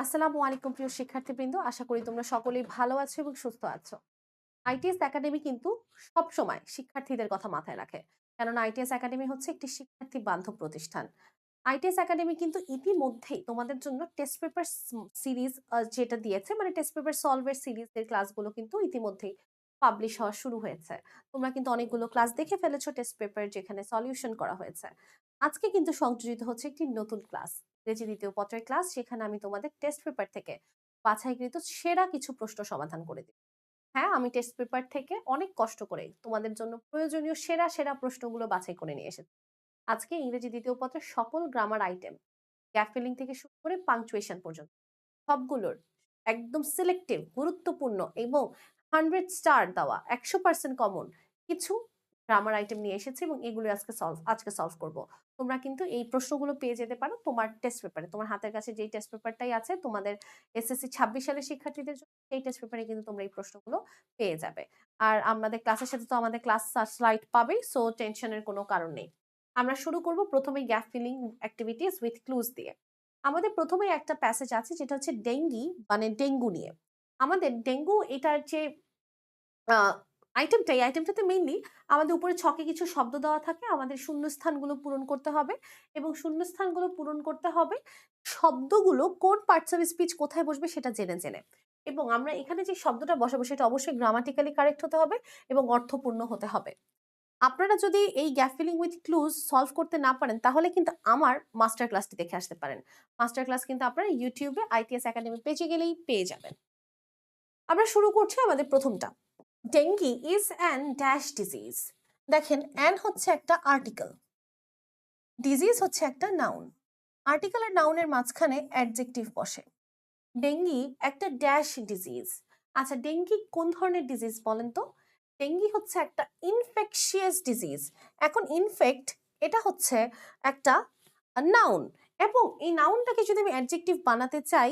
আসসালামু আলাইকুম প্রিয় শিক্ষার্থীবৃন্দ, আশা করি তোমরা সকলেই ভালো আছো এবং সুস্থ আছো। আইটিএস একাডেমি কিন্তু সবসময় শিক্ষার্থীদের কথা মাথায় রাখে, কেননা আইটিএস একাডেমি হচ্ছে একটি শিক্ষার্থী বান্ধব প্রতিষ্ঠান। আইটিএস একাডেমি কিন্তু ইতিমধ্যেই তোমাদের জন্য টেস্ট পেপার সিরিজ যেটা দিয়েছে, মানে টেস্ট পেপার সলভের সিরিজের ক্লাসগুলো কিন্তু ইতিমধ্যেই পাবলিশ হওয়া শুরু হয়েছে। তোমরা কিন্তু অনেকগুলো ক্লাস দেখে ফেলেছো টেস্ট পেপার, যেখানে সলিউশন করা হয়েছে। আজকে কিন্তু সংযোজিত হচ্ছে একটি নতুন ক্লাস, ইংরেজি দ্বিতীয় পত্রের ক্লাস। সেখানে আমি তোমাদের টেস্ট পেপার থেকে বাছাইকৃত সেরা কিছু প্রশ্ন সমাধান করে দিই। হ্যাঁ, আমি টেস্ট পেপার থেকে অনেক কষ্ট করে তোমাদের জন্য প্রয়োজনীয় সেরা সেরা প্রশ্নগুলো বাছাই করে নিয়ে এসেছি। আজকে ইংরেজি দ্বিতীয় পত্রের সকল গ্রামার আইটেম, গ্যাপ ফিলিং থেকে শুরু করে পাংচুয়েশন পর্যন্ত সবগুলোর একদম সিলেক্টিভ, গুরুত্বপূর্ণ এবং 100 স্টার দেওয়া 100% কমন কিছু গ্রামার আইটেম নিয়ে এসেছি এবং এগুলো আজকে সলভ করব। তোমরা কিন্তু এই প্রশ্নগুলো পেয়ে যেতে পারো তোমার টেস্ট পেপারে। তোমার হাতের কাছে যেই টেস্ট পেপারটাই আছে তোমাদের এসএসসি 26 সালের শিক্ষার্থীদের জন্য, সেই টেস্ট পেপারে কিন্তু তোমরা এই প্রশ্নগুলো পেয়ে যাবে। আর আমাদের ক্লাসের সাথে তো আমাদের ক্লাস স্লাইড পাবেই, সো টেনশনের কোনো কারণ নেই। আমরা শুরু করব প্রথমেই gap filling activities with clues দিয়ে। আমাদের প্রথমেই একটা প্যাসেজ আছে যেটা হচ্ছে ডেঙ্গি মানে ডেঙ্গু নিয়ে। আমাদের ডেঙ্গু এটার যে আহ, এই আইটেমটাতে মেইনলি আমাদের উপরে ছকে কিছু শব্দ দেওয়া থাকে, আমাদের শূন্যস্থানগুলো পূরণ করতে হবে এবং শূন্যস্থানগুলো পূরণ করতে হবে শব্দগুলো কোন পার্টস অফ স্পিচ কোথায় বসবে সেটা জেনে জেনে। এবং আমরা এখানে যে শব্দটা বসাবো সেটা অবশ্যই গ্রামাটিক্যালি কারেক্ট হতে হবে এবং অর্থপূর্ণ হতে হবে। আপনারা যদি এই gap filling with clues solve করতে না পারেন, তাহলে কিন্তু আমার মাস্টার ক্লাসটি দেখে আসতে পারেন। মাস্টার ক্লাস কিন্তু আপনারা ইউটিউবে আইটিএস একাডেমি পেজে গেলেই পেয়ে যাবেন। আমরা শুরু করছি আমাদের প্রথমটা। Dengue is an dash disease. দেখেন, অ্যান হচ্ছে একটা আর্টিকেল, ডিজিজ হচ্ছে একটা নাউন। আর্টিকেল আর নাউনের মাঝখানে অ্যাডজেক্টিভ বসে। ডেঙ্গি একটা ড্যাশ ডিজিজ। আচ্ছা, ডেঙ্গি কোন ধরনের ডিজিজ বলেন তো? ডেঙ্গি হচ্ছে একটা ইনফেকশিয়াস ডিজিজ। এখন ইনফেক্ট এটা হচ্ছে একটা নাউন, এবং এই নাউনটাকে যদি আমি অ্যাডজেক্টিভ বানাতে চাই,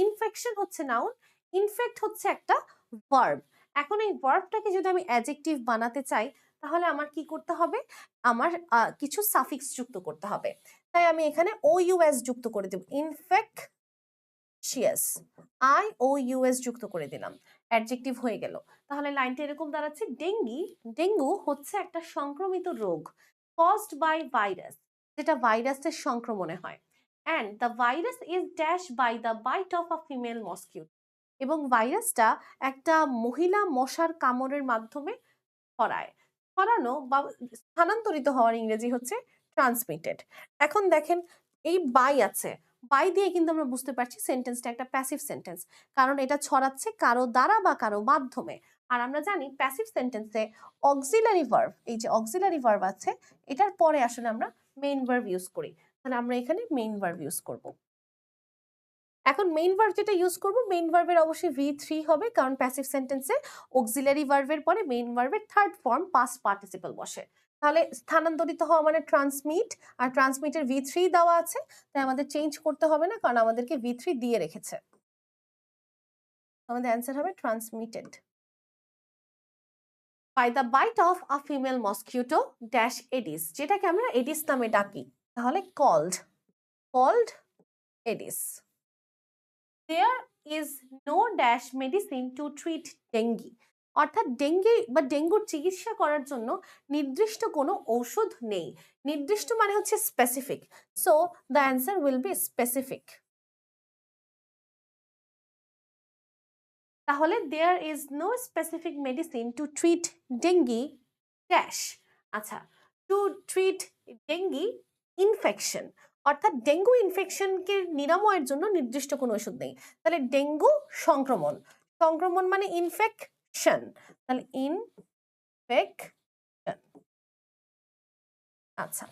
ইনফেকশন হচ্ছে নাউন, ইনফেক্ট হচ্ছে একটা ভার্ব। এখন এই ভার্বটাকে যদি আমি অ্যাডজেক্টিভ বানাতে চাই, তাহলে আমার কি করতে হবে? আমার কিছু সাফিক্স যুক্ত করতে হবে। তাই আমি এখানে ও ইউএস যুক্ত করে দেব, ইনফেকশিয়াস, IOUS যুক্ত করে দিলাম, অ্যাডজেক্টিভ হয়ে গেল। তাহলে লাইনটা এরকম দাঁড়াচ্ছে, ডেঙ্গু হচ্ছে একটা সংক্রমিত রোগ, কজড বাই ভাইরাস, যেটা ভাইরাসের সংক্রমণে হয়। And the virus is dash by the bite of a female mosquito. এবং ভাইরাসটা একটা মহিলা মশার কামড়ের মাধ্যমে ছড়ায়। ছড়ানো বা স্থানান্তরিত হওয়ার ইংরেজি হচ্ছে ট্রান্সমিটেড। এখন দেখেন, এই বাই আছে, বাই দিয়ে কিন্তু আমরা বুঝতে পারছি সেন্টেন্সটা একটা প্যাসিভ সেন্টেন্স, কারণ এটা ছড়াচ্ছে কারো দ্বারা বা কারো মাধ্যমে। আর আমরা জানি প্যাসিভ সেন্টেন্সে অক্সিলারি ভার্ব, এই যে অক্সিলারি ভার্ব আছে, এটার পরে আসলে আমরা মেইন ভার্ব ইউজ করি। তাহলে আমরা এখানে মেইন ভার্ব ইউজ করব। এখন মেইন ভার্ব যেটা ইউজ করব, মেইন ভার্বের অবশ্যই V3 হবে, কারণ প্যাসিভ সেন্টেন্সে অক্সিলারি ভার্বের পরে মেইন ভার্বের থার্ড ফর্ম পাস্ট পার্টিসিপল বসে। তাহলে স্থানান্তরিত হওয়া মানে ট্রান্সমিট, আর ট্রান্সমিটের V3 দেওয়া আছে, তাই আমাদের চেঞ্জ করতে হবে না, কারণ আমাদেরকে V3 দিয়ে রেখেছে। আমাদের অ্যান্সার হবে transmitted by the bite of a female mosquito dash Aedes, যেটাকে আমরা এডিস নামে ডাকি। তাহলে called Aedes. There is no dash medicine to treat dengue, অর্থাৎ ডেঙ্গি বা ডেঙ্গুর চিকিৎসা করার জন্য নির্দিষ্ট কোনো ঔষধ নেই। নির্দিষ্ট মানে হচ্ছে specific, so the answer will be specific. তাহলে there is no specific medicine to treat dengue dash. আচ্ছা, টু ট্রিট ডেঙ্গি ইনফেকশন, অর্থাৎ ডেঙ্গু ইনফেকশনকে নিরাময়ের জন্য নির্দিষ্ট কোনো ওষুধ নেই। তাহলে ডেঙ্গু সংক্রমণ, সংক্রমণ মানে ইনফেকশন, তাহলে ইনফেকশন। আচ্ছা,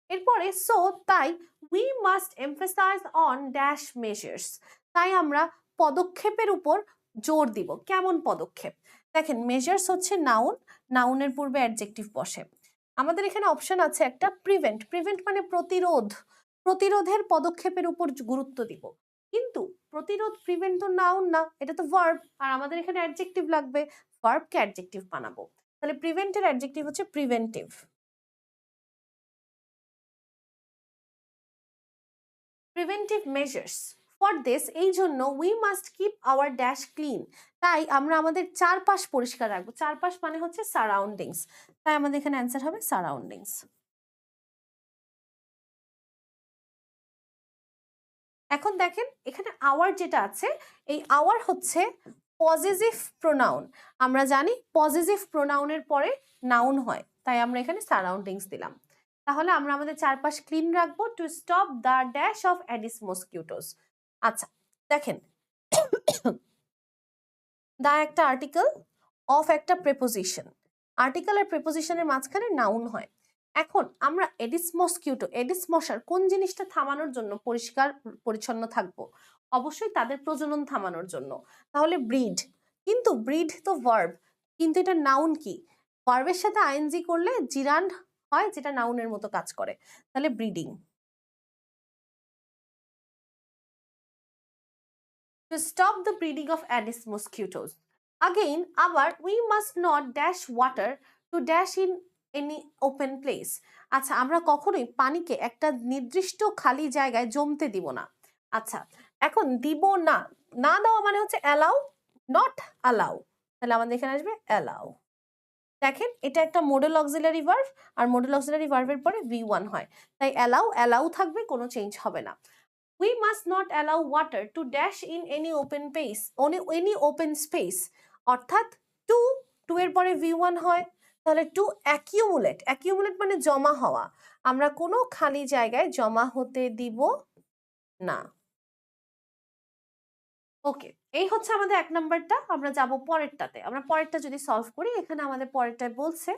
এরপরে সো তাই we must emphasize on dash measures, তাই আমরা পদক্ষেপের উপর জোর দিব। কেমন পদক্ষেপ? দেখেন, মেজার্স হচ্ছে নাউন, নাউনের পূর্বে অ্যাডজেক্টিভ বসে। আমাদের এখানে অপশন আছে একটা প্রিভেন্ট, প্রিভেন্ট মানে প্রতিরোধ, প্রতিরোধের পদক্ষেপের উপর গুরুত্ব দিব। কিন্তু প্রতিরোধ, প্রিভেন্ট তো নাউন না, এটা তো ভার্ব, আর আমাদের এখানে অ্যাডজেক্টিভ লাগবে, ভার্বকে অ্যাডজেক্টিভ বানাবো। তাহলে প্রিভেন্টের অ্যাডজেক্টিভ হচ্ছে preventive, preventive measures for this এই জন্য we must keep our dash clean, তাই আমরা আমাদের চারপাশ পরিষ্কার রাখবো। চারপাশ মানে হচ্ছে সারাউন্ডিংস, তাই আমাদের এখানে অ্যান্সার হবে সারাউন্ডিংস। এখন দেখেন এখানে আওয়ার যেটা আছে, এই আওয়ার হচ্ছে পজেসিভ প্রোনাউন। আমরা জানি পজেসিভ প্রোনাউনের পরে নাউন হয়, তাই আমরা এখানে সারাউন্ডিংস দিলাম। তাহলে আমরা আমাদের চারপাশ ক্লিন রাখবো to stop the dash of Aedes mosquitoes. আচ্ছা দেখেন, দা একটা আর্টিকেল, অফ একটা প্রেপোজিশন। আর্টিকেল আর প্রেপোজিশনের মাঝখানে নাউন হয়। এখন আমরা এডিস মসকিউটো, এডিস মশার কোন জিনিসটা থামানোর জন্য পরিষ্কার পরিচ্ছন্ন থাকবো? অবশ্যই তাদের প্রজনন থামানোর জন্য। তাহলে ব্রিড, কিন্তু ব্রিড তো ভার্ব, কিন্তু এটা নাউন কি? ভার্বের সাথে আইএনজি করলে জিরান্ড হয়, যেটা নাউনের মতো কাজ করে, তাহলে breeding. To stop the breeding of Aedes mosquitoes. Again, আবার we must not dash water to dash in any open place. আচ্ছা, আমরা কখনোই পানিকে একটা নির্দিষ্ট খালি জায়গায় জমতে দিব না। আচ্ছা, এখন দিব না, না দেওয়া মানে হচ্ছে অ্যালাউ, নট অ্যালাউ। তাহলে আমাদের এখানে আসবে অ্যালাউ। দেখেন এটা একটা মডেল অক্সিলারি ভার্ব, আর মডেল অক্সিলারি ভার্বের পরে V1 হয়, তাই অ্যালাউ অ্যালাউ থাকবে, কোনো চেঞ্জ হবে না। We must not allow water to dash in any open space, any open space, অর্থাৎ টু এর পরে V1 হয়, তাহলে টু অ্যাকিউমুলেট, অ্যাকিউমুলেট মানে জমা হওয়া, আমরা কোনো খালি জায়গায় জমা হতে দিব না। ওকে, এই হচ্ছে আমাদের 1 নাম্বারটা। আমরা যাব পরেরটাতে। আমরা পরেরটা যদি সলভ করি, এখানে আমাদের পরেরটায় বলছে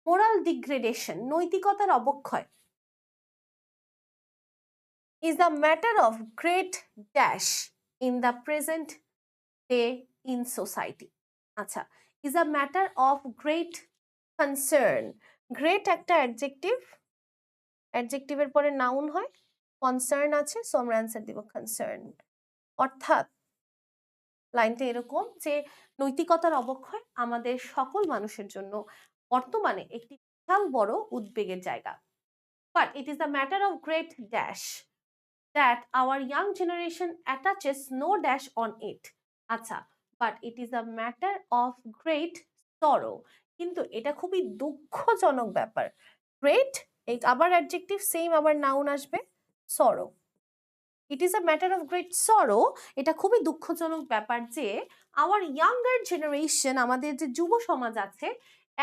মোরাল ডিগ্রেডেশন, নৈতিকতার অবক্ষয় is a matter of great dash in the present day in society. আচ্ছা, is a matter of great concern. Great একটা অ্যাডজেক্টিভ, অ্যাডজেক্টিভের পরে নাউন হয়, কনসার্ন আছে, সো আমরা অ্যান্সার দিব কনসার্ন। অর্থাৎ লাইনটা এরকম যে নৈতিকতার অবক্ষয় আমাদের সকল মানুষের জন্য বর্তমানে একটি বিশাল বড় উদ্বেগের জায়গা। But it is a matter of great dash that our young generation attaches no dash on it. আচ্ছা, but it is a matter of great sorrow. কিন্তু এটা খুবই দুঃখজনক ব্যাপার। গ্রেট, এই আবার অ্যাডজেক্টিভ সেম, আবার নাউন আসবে sorrow. It is a matter of great sorrow. এটা খুবই দুঃখজনক ব্যাপার যে our younger generation, আমাদের যে যুব সমাজ আছে,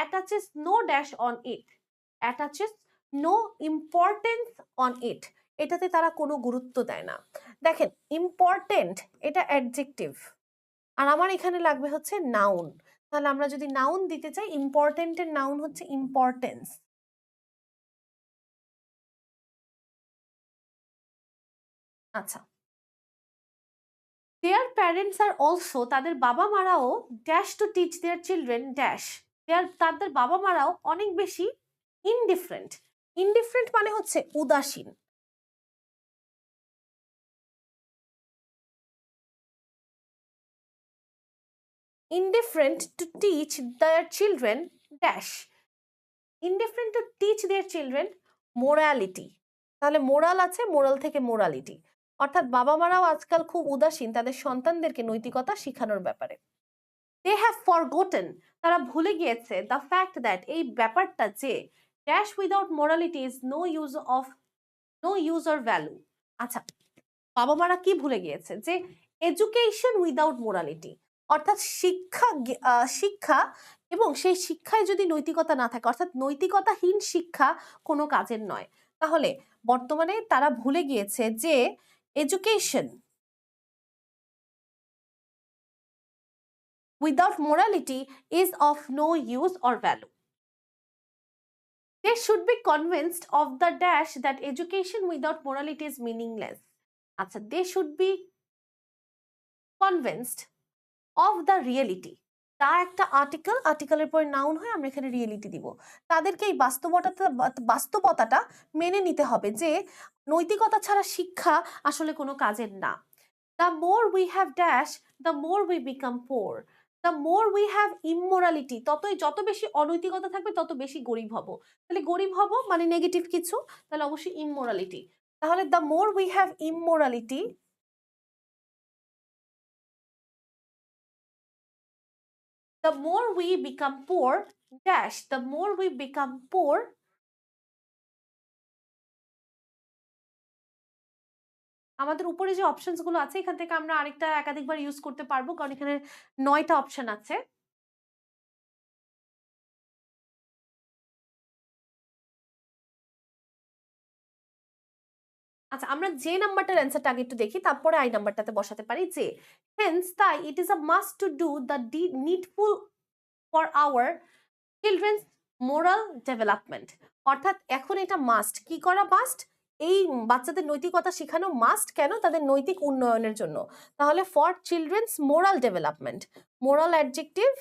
attaches no dash on it, attaches no importance on it. এটাতে তারা কোনো গুরুত্ব দেয় না। দেখেন ইম্পর্টেন্ট এটা অ্যাডজেক্টিভ, আর আমার এখানে লাগবে হচ্ছে নাউন। তাহলে আমরা যদি নাউন দিতে চাই, ইম্পর্টেন্টের নাউন হচ্ছে ইম্পর্টেন্স। আচ্ছা, দেয়ার প্যারেন্টস আর অলসো, তাদের বাবা মারাও dash to teach their children dash, তাদের বাবা মারাও অনেক বেশি ইনডিফারেন্ট। ইনডিফারেন্ট মানে হচ্ছে উদাসীন। Indifferent to teach their children dash, indifferent to teach their children morality. তাহলে মোরাল আছে, মোরাল থেকে মোরালিটি, অর্থাৎ বাবা মারাও আজকাল খুব উদাসীন তাদের সন্তানদেরকে নৈতিকতা শেখানোর ব্যাপারে। দে হ্যাভ ফরগটেন, তারা ভুলে গিয়েছে দ্য ফ্যাক্ট দ্যাট, এই ব্যাপারটা যে dash without morality is no use or value. আচ্ছা, বাবা মারা কি ভুলে গিয়েছে? যে এডুকেশন উইদাউট মোরালিটি, অর্থাৎ শিক্ষা এবং সেই শিক্ষায় যদি নৈতিকতা না থাকে, অর্থাৎ নৈতিকতাহীন শিক্ষা কোনো কাজের নয়। তাহলে বর্তমানে তারা ভুলে গিয়েছে যে education without morality is of no use or value. They should be convinced of the dash that education without morality is meaningless. আচ্ছা, they should be convinced of the reality. তা একটা আর্টিকেল, আর্টিকেলের পরে নাউন হয়, আমরা এখানে reality দিব। তাদেরকে এই বাস্তবতাটা মেনে নিতে হবে যে নৈতিকতা ছাড়া শিক্ষা আসলে কোনো কাজের না। The more we have dash, the more we become poor. The more we have immorality, যত বেশি অনৈতিকতা থাকবে তত বেশি গরিব হব। তাহলে গরিব হব মানে নেগেটিভ কিছু, তাহলে অবশ্যই ইমোরালিটি। তাহলে the more we have immorality, The more we become poor dash, the more we become poor, আমাদের উপরে যে অপশনস গুলো আছে এখান থেকে আমরা আরেকটা একাধিকবার ইউজ করতে পারবো, কারণ এখানে 9টা অপশন আছে। আচ্ছা, আমরা যে নাম্বারটার অ্যান্সারটা আগে একটু দেখি, তারপরে আই নাম্বারটাতে বসাতে পারি যে হেন্স তাই ইট is a must to do the needful for our children's moral development. অর্থাৎ এখন এটা মাস্ট, কি করা মাস্ট, এই বাচ্চাদের নৈতিকতা শেখানো মাস্ট, কেন, তাদের নৈতিক উন্নয়নের জন্য। তাহলে for children's moral development, moral adjective,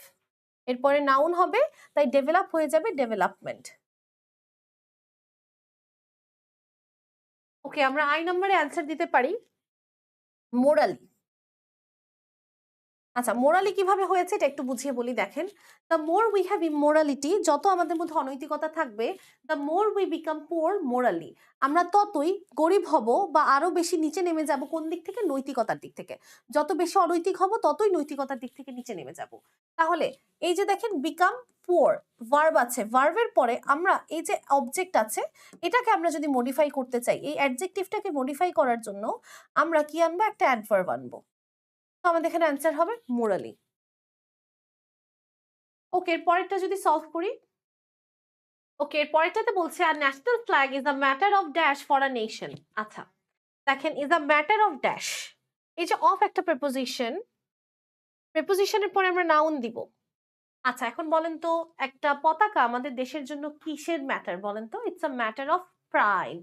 এরপরে নাউন হবে, তাই ডেভেলপ হয়ে যাবে ডেভেলপমেন্ট। ওকে, আমরা আই নম্বরে অ্যান্সার দিতে পারি মোরালি। আচ্ছা, মোরালি কিভাবে হয়েছে এটা একটু বুঝিয়ে বলি। দেখেন, the more we have immorality, যত আমাদের মধ্যে অনৈতিকতা থাকবে, the more we become poor morally, আমরা ততই গরিব হব বা আরো বেশি নিচে নেমে যাব। কোন দিক থেকে? নৈতিকতার দিক থেকে। যত বেশি অনৈতিক হব ততই নৈতিকতার দিক থেকে নিচে নেমে যাব। তাহলে এই যে দেখেন বিকাম পুয়ার, ভার্ব আছে, ভার্বের পরে আমরা এই যে অবজেক্ট আছে, এটাকে আমরা যদি মডিফাই করতে চাই, এই অ্যাডজেক্টিভটাকে মডিফাই করার জন্য আমরা কি আনবো? একটা অ্যাডভার্ব আনবো। তো আমাদের এখানে অ্যান্সার হবে মোরালি। ওকে, এর পরেরটা যদি সলভ করি। ওকে, এর পরেরটাতে বলছে আর national flag is a matter of dash for a nation. আচ্ছা, দেখেন is a matter of dash, এই যে অফ একটা প্রেপোজিশন, প্রেপোজিশনের পরে আমরা নাউন দিব। আচ্ছা, এখন বলেন তো একটা পতাকা আমাদের দেশের জন্য কিসের ম্যাটার বলেন তো? It's a matter of pride,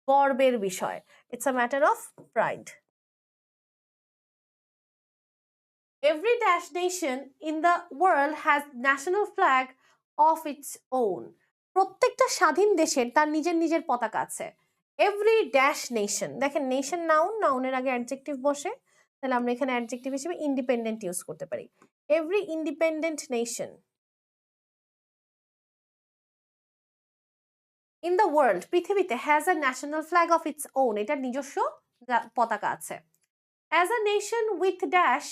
গর্বের বিষয়। It's a matter of pride. Every dash nation in the world has national flag of its own. প্রত্যেকটা স্বাধীন দেশের তার নিজের নিজের পতাকা আছে। এভরি ড্যাশ নেশন, দেখেন নেশন নাউন, নাউনের আগে অ্যাডজেক্টিভ বসে, তাহলে আমরা এখানে অ্যাডজেক্টিভ হিসেবে ইন্ডিপেন্ডেন্ট ইউজ করতে পারি। Every independent nation in the world, পৃথিবীতে, has a national flag of its own, এটার নিজস্ব পতাকা আছে। As a nation with dash,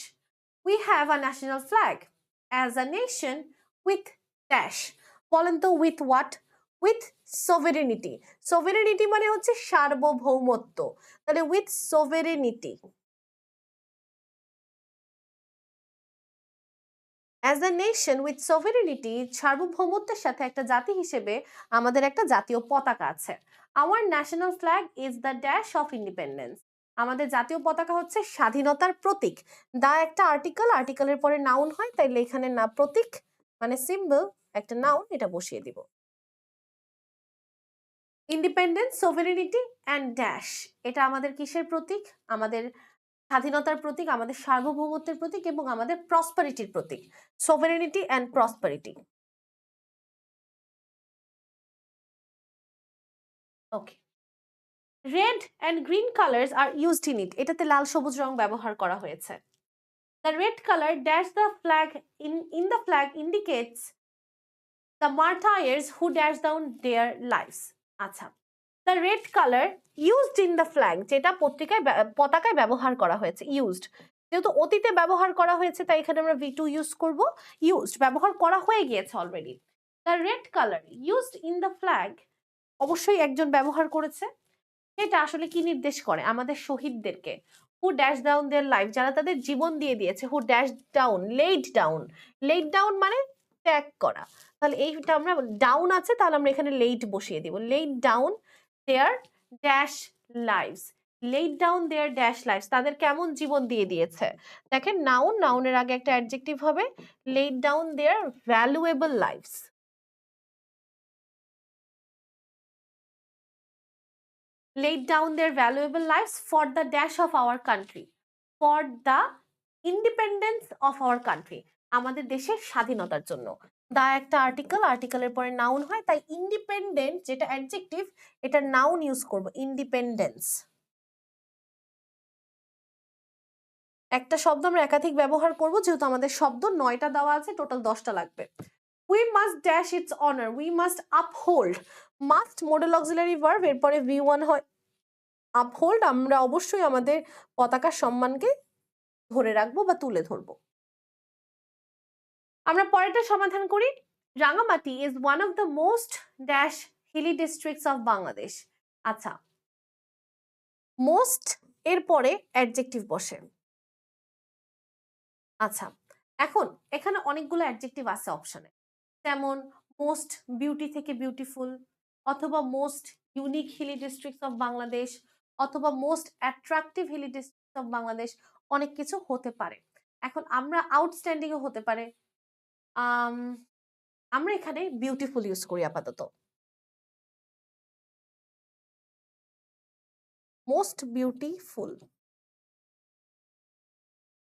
we have a national flag. As a nation with dash, বলেন তো with what? With sovereignty. Sovereignty মানে হচ্ছে সার্বভৌমত্ব, তাহলে with sovereignty. As a nation with sovereignty, সার্বভৌমত্বের সাথে একটা জাতি হিসেবে আমাদের একটা জাতীয় পতাকা আছে। Our national flag is the dash of independence. আমাদের জাতীয় পতাকা হচ্ছে স্বাধীনতার প্রতীক। দা একটা আর্টিকেল, আর্টিকেলের পরে নাউন হয়, তাইলে এখানে না প্রতীক মানে সিম্বল, একটা নাউন, এটা বসিয়ে দিব। ইন্ডিপেন্ডেন্স, সোভারেনিটি অ্যান্ড ড্যাশ, এটা আমাদের কিসের প্রতীক? আমাদের স্বাধীনতার প্রতীক, আমাদের সার্বভৌমত্বের প্রতীক এবং আমাদের প্রসপারিটির প্রতীক। Sovereignty and prosperity. Okay, red and green colours are used in it, এটাতে লাল সবুজ রং ব্যবহার করা হয়েছে। The red colour dash the flag in the flag indicates the martyrs who dash down their lives. আচ্ছা, the red colour used in the flag, যেটা পতাকায় ব্যবহার করা হয়েছে, ইউজড, যেহেতু অতীতে ব্যবহার করা হয়েছে তাই এখানে আমরা V2 ইউজ করব। ইউজড ব্যবহার করা হয়ে গিয়েছে already. The red colour used in the flag, অবশ্যই একজন ব্যবহার করেছে। এটা আসলে কি নির্দেশ করে? আমাদের শহীদদেরকে, who dash down their life, যারা তাদের জীবন দিয়ে দিয়েছে। Who dash down, laid down, laid down মানে ত্যাগ করা। তাহলে এইটা আমরা ডাউন আছে, তাহলে আমরা এখানে লেইড বসিয়ে দিব। Laid down there dash lives, laid down there dash lives, তাদের কেমন জীবন দিয়ে দিয়েছে। দেখেন নাউন, নাউনের আগে একটা অ্যাডজেক্টিভ হবে, laid down their valuable lives. laid down their valuable lives for the dash of our country, for the independence of our country, আমাদের দেশের স্বাধীনতার জন্য। দা একটা আর্টিকেল, আর্টিকেলের পরে নাউন হয়, তাই ইন্ডিপেন্ডেন্ট যেটা অ্যাডজেক্টিভ, এটা নাউন ইউজ করব, ইন্ডিপেন্ডেন্স। একটা শব্দ আমরা একাধিক ব্যবহার করব, যেহেতু আমাদের শব্দ 9টা দেওয়া আছে, টোটাল 10টা লাগবে। We must dash its honor, we must uphold, must modal auxiliary verb, এরপরে V1 হয় আপহোল্ড, আমরা অবশ্যই আমাদের পতাকার সম্মানকে ধরে রাখবো বা তুলে ধরবো। আমরা পরেরটা সমাধান করি। Rangamati is one of the most dash hilly districts of Bangladesh. আচ্ছা, মোস্ট এর পরে অ্যাডজেক্টিভ বসে। আচ্ছা, এখন এখানে অনেকগুলো অ্যাডজেক্টিভ আছে অপশনে, যেমন মোস্ট বিউটি থেকে বিউটিফুল, অথবা most unique hilly districts of Bangladesh, অথবা most attractive hilly districts of Bangladesh, অনেক কিছু হতে পারে। এখন আমরা আউটস্ট্যান্ডিংও হতে পারে। আম, আমরা এখানে বিউটিফুল ইউজ করি আপাতত। Most beautiful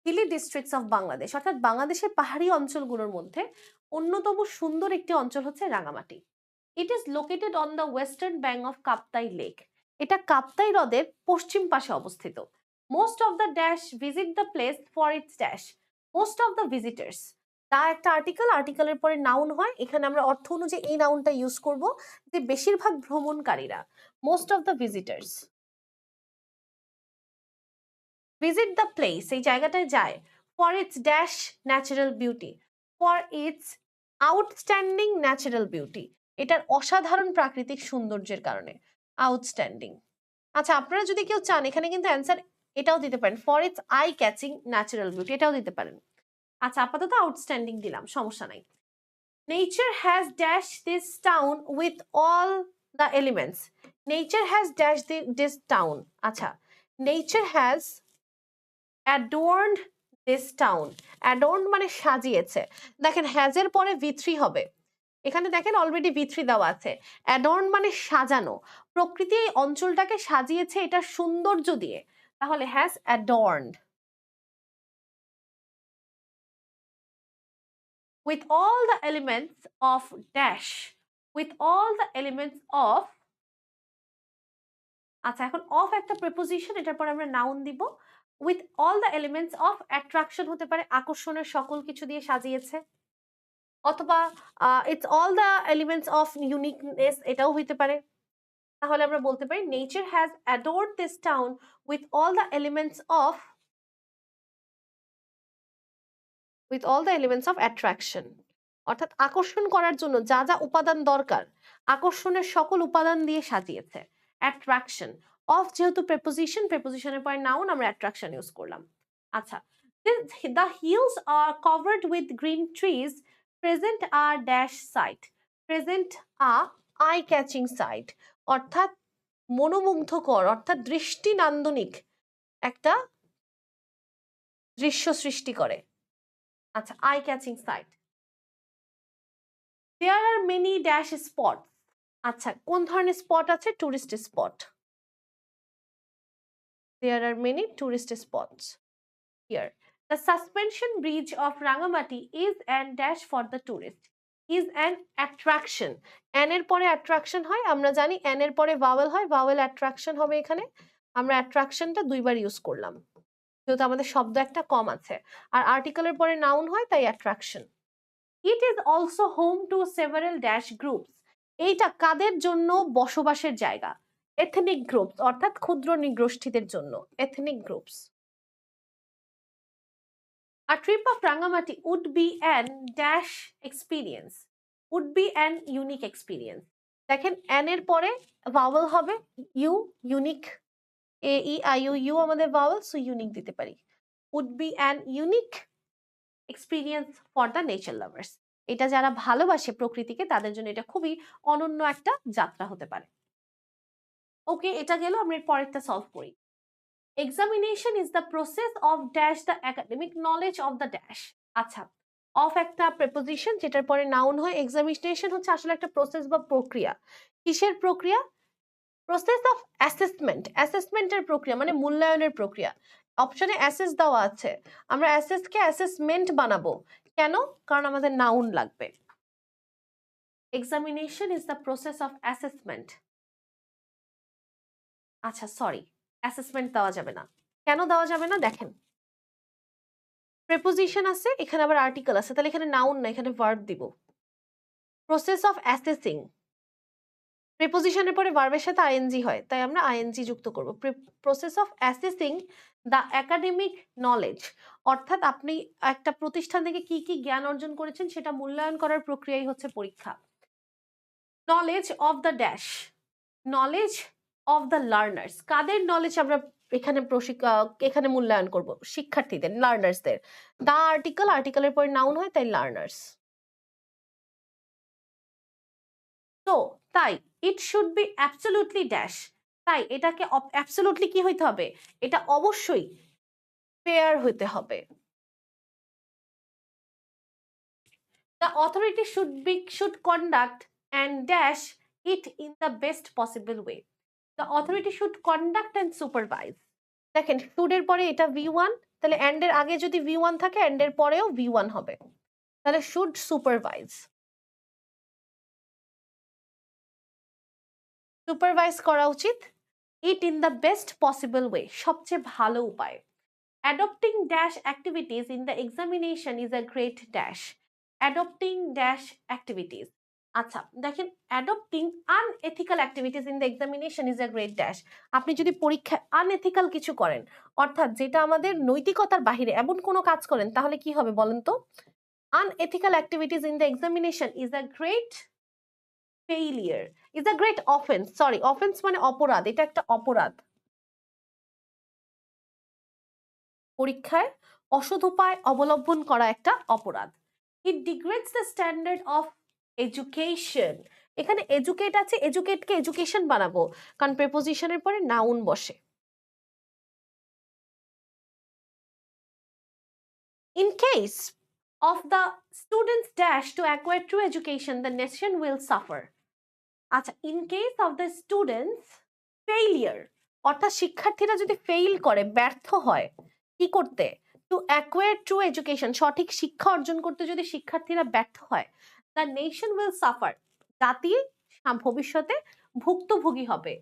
hilly districts of Bangladesh, অর্থাৎ বাংলাদেশের পাহাড়ি অঞ্চলগুলোর মধ্যে অন্যতম সুন্দর একটি অঞ্চল হচ্ছে Rangamati. It is located on the western bank of Kaptai lake. এটা কাপ্তাই হ্রদের পশ্চিম পাশে অবস্থিত। Most of the dash visit the place for its dash. Most of the visitors, তা একটা আর্টিকেল, আর্টিকেলের পরে নাউন হয়। এখানে আমরা অর্থ অনুযায়ী এই নাউনটা ইউজ করব, যে বেশিরভাগ ভ্রমণকারীরা, most of the visitors visit the place, এই জায়গাটায় যায়, for its dash natural beauty, for its outstanding natural beauty, এটার অসাধারণ প্রাকৃতিক সৌন্দর্যের কারণে, আউটস্ট্যান্ডিং। আচ্ছা, আপনারা যদি কেউ চান এখানে কিন্তু অ্যান্সার এটাও দিতে পারেন, for its eye catching natural beauty, এটাও দিতে পারেন। আচ্ছা, আপাতত আউটস্ট্যান্ডিং দিলাম, সমস্যা নাই। Nature has dash this town with all the elements. Nature has dash this town. আচ্ছা, nature has adorned this town. Adorned মানে সাজিয়েছে। দেখেন হ্যাজের পরে ভি3 হবে, এখানে দেখেন অলরেডি ভি3 দেওয়া আছে। অ্যাডর্ন মানে সাজানো, প্রকৃতি এই অঞ্চলটাকে সাজিয়েছে এটা সৌন্দর্য দিয়ে, তাহলে has adorned with all the elements of dash, with all the elements of. আচ্ছা, এখন অফ একটা প্রিপোজিশন, এটার পর আমরা নাউন দিব। With all the elements of attraction হতে পারে আকর্ষণের সকল কিছু দিয়ে সাজিয়েছে, অথবা its all the elements of uniqueness, এটাও হইতে পারে। তাহলে আমরা বলতে পারি nature has adorned this town with all the elements of, with all the elements of attraction, অর্থাৎ আকর্ষণ করার জন্য যা যা উপাদান দরকার, আকর্ষণের সকল উপাদান দিয়ে সাজিয়েছে। অ্যাট্রাকশন, অফ যেহেতু প্রেপোজিশন, প্রেপোজিশনের পরে নাউন, আমরা অ্যাট্রাকশন ইউজ করলাম। আচ্ছা, the hills are covered with green trees, present a dash sight, present a eye catching sight, অর্থাৎ মনোমুগ্ধকর, অর্থাৎ দৃষ্টি নান্দনিক একটা দৃশ্য সৃষ্টি করে। আচ্ছা, eye catching sight. There are many dash spot. আচ্ছা, কোন ধরনের স্পট আছে? Tourist spot. There are many tourist spots here. The suspension bridge of Rangamati is an dash for the tourist, is an attraction. An এর পরে attraction হয়, আমরা জানি an এর পরে ভাওয়েল হয়, ভাওয়েল অ্যাট্রাকশন হবে এখানে। আমরা অ্যাট্রাকশনটা দুইবার ইউজ করলাম, যেহেতু আমাদের শব্দ একটা কম আছে, আর আর্টিকেলের পরে নাউন হয়, তাই attraction. It is also home to several dash groups. এইটা কাদের জন্য বসবাসের জায়গা? এথনিক গ্রুপস, অর্থাৎ ক্ষুদ্র নৃগোষ্ঠীদের জন্য, ethnic groups. A trip of Rangamati would be an dash experience, would be an unique experience. দেখেন এন এর পরে ভাওয়েল হবে U, unique, A E I U, U আমাদের ভাওয়েল, সো ইউনিক দিতে পারি। would be an unique experience for the nature lovers, এটা যারা ভালোবাসে প্রকৃতিকে তাদের জন্য এটা খুবই অনন্য একটা যাত্রা হতে পারে। ওকে, এটা গেল, আমরা এর পরেরটা সলভ করি। Examination is the process of dash the academic knowledge of the dash. আচ্ছা, অফ একটা প্রেপোজিশন যেটার পরে নাউন হয়, এক্সামিনেশন হচ্ছে আসলে একটা প্রসেস বা প্রক্রিয়া। কিসের প্রক্রিয়া? প্রসেস অফ অ্যাসেসমেন্ট, অ্যাসেসমেন্টের প্রক্রিয়া মানে মূল্যায়নের প্রক্রিয়া। অপশনে অ্যাসেস দেওয়া আছে, আমরা অ্যাসেসকে অ্যাসেসমেন্ট বানাবো, কেন? কারণ আমাদের নাউন লাগবে। Examination is the process of assessment. আচ্ছা, সরি, অ্যাসেসমেন্ট দেওয়া যাবে না। কেন দেওয়া যাবে না? দেখেন প্রেপোজিশন আছে, এখানে আবার আর্টিকেল আছে, তাহলে এখানে নাউন না, এখানে ভার্ব দিব। প্রসেস অফ অ্যাসেসিং, প্রিপোজিশনের পরে ভার্বের সাথে আইএনজি হয়, তাই আমরা আইএনজি যুক্ত করব। Process of assessing the academic knowledge, অর্থাৎ আপনি একটা প্রতিষ্ঠান থেকে কি কি জ্ঞান অর্জন করেছেন সেটা মূল্যায়ন করার প্রক্রিয়াই হচ্ছে পরীক্ষা। Knowledge of the dash, knowledge of the learners, কাদের নলেজ আমরা এখানে এখানে মূল্যায়ন করব? শিক্ষার্থীদের, লার্নার্সদের। দা আর্টিকেল, আর্টিকেলের পরে নাউন হয়, তাই লার্নার্স। তো তাই it should be absolutely dash, তাই এটাকে অ্যাবসলিউটলি কি হইতে হবে? এটা অবশ্যই ফেয়ার হইতে হবে। The authority should conduct and dash it in the best possible way. The authority should conduct and supervise. দেখেন should এর পরে এটা V1, তাহলে and এর আগে যদি V1 থাকে and এর পরেও V1 হবে, তাহলে should supervise। সুপারভাইজ করা উচিত it in the best possible way, সবচেয়ে ভালো উপায়। Adopting dash activities in the examination is a great dash. Adopting dash activities, আচ্ছা দেখেন adopting unethical activities in the examination is a great dash. আপনি যদি পরীক্ষায় আনএথিক্যাল কিছু করেন, অর্থাৎ যেটা আমাদের নৈতিকতার বাহিরে এমন কোনো কাজ করেন, তাহলে কি হবে বলেন তো? Unethical activities in the examination is a great failure, is a great offence. Sorry, offence মানে অপরাধ, এটা একটা অপরাধ। পরীক্ষায় অসৎ উপায় অবলম্বন করা একটা অপরাধ। It degrades the standard of education, এখানে এডুকেট আছে, এডুকেটকে এডুকেশন বানাবো, কারণ প্রেপোজিশনের পরে নাউন বসে। In case of the students dash to acquire true education, the nation will suffer. আচ্ছা, in case of the students failure, অর্থাৎ শিক্ষার্থীরা যদি ফেইল করে, ব্যর্থ হয় কি করতে? টু অ্যাকোয়ার ট্রু এডুকেশন, সঠিক শিক্ষা অর্জন করতে যদি শিক্ষার্থীরা ব্যর্থ হয়, দ্য নেশন উইল সাফার, জাতি ভবিষ্যতে ভুক্তভোগী হবে।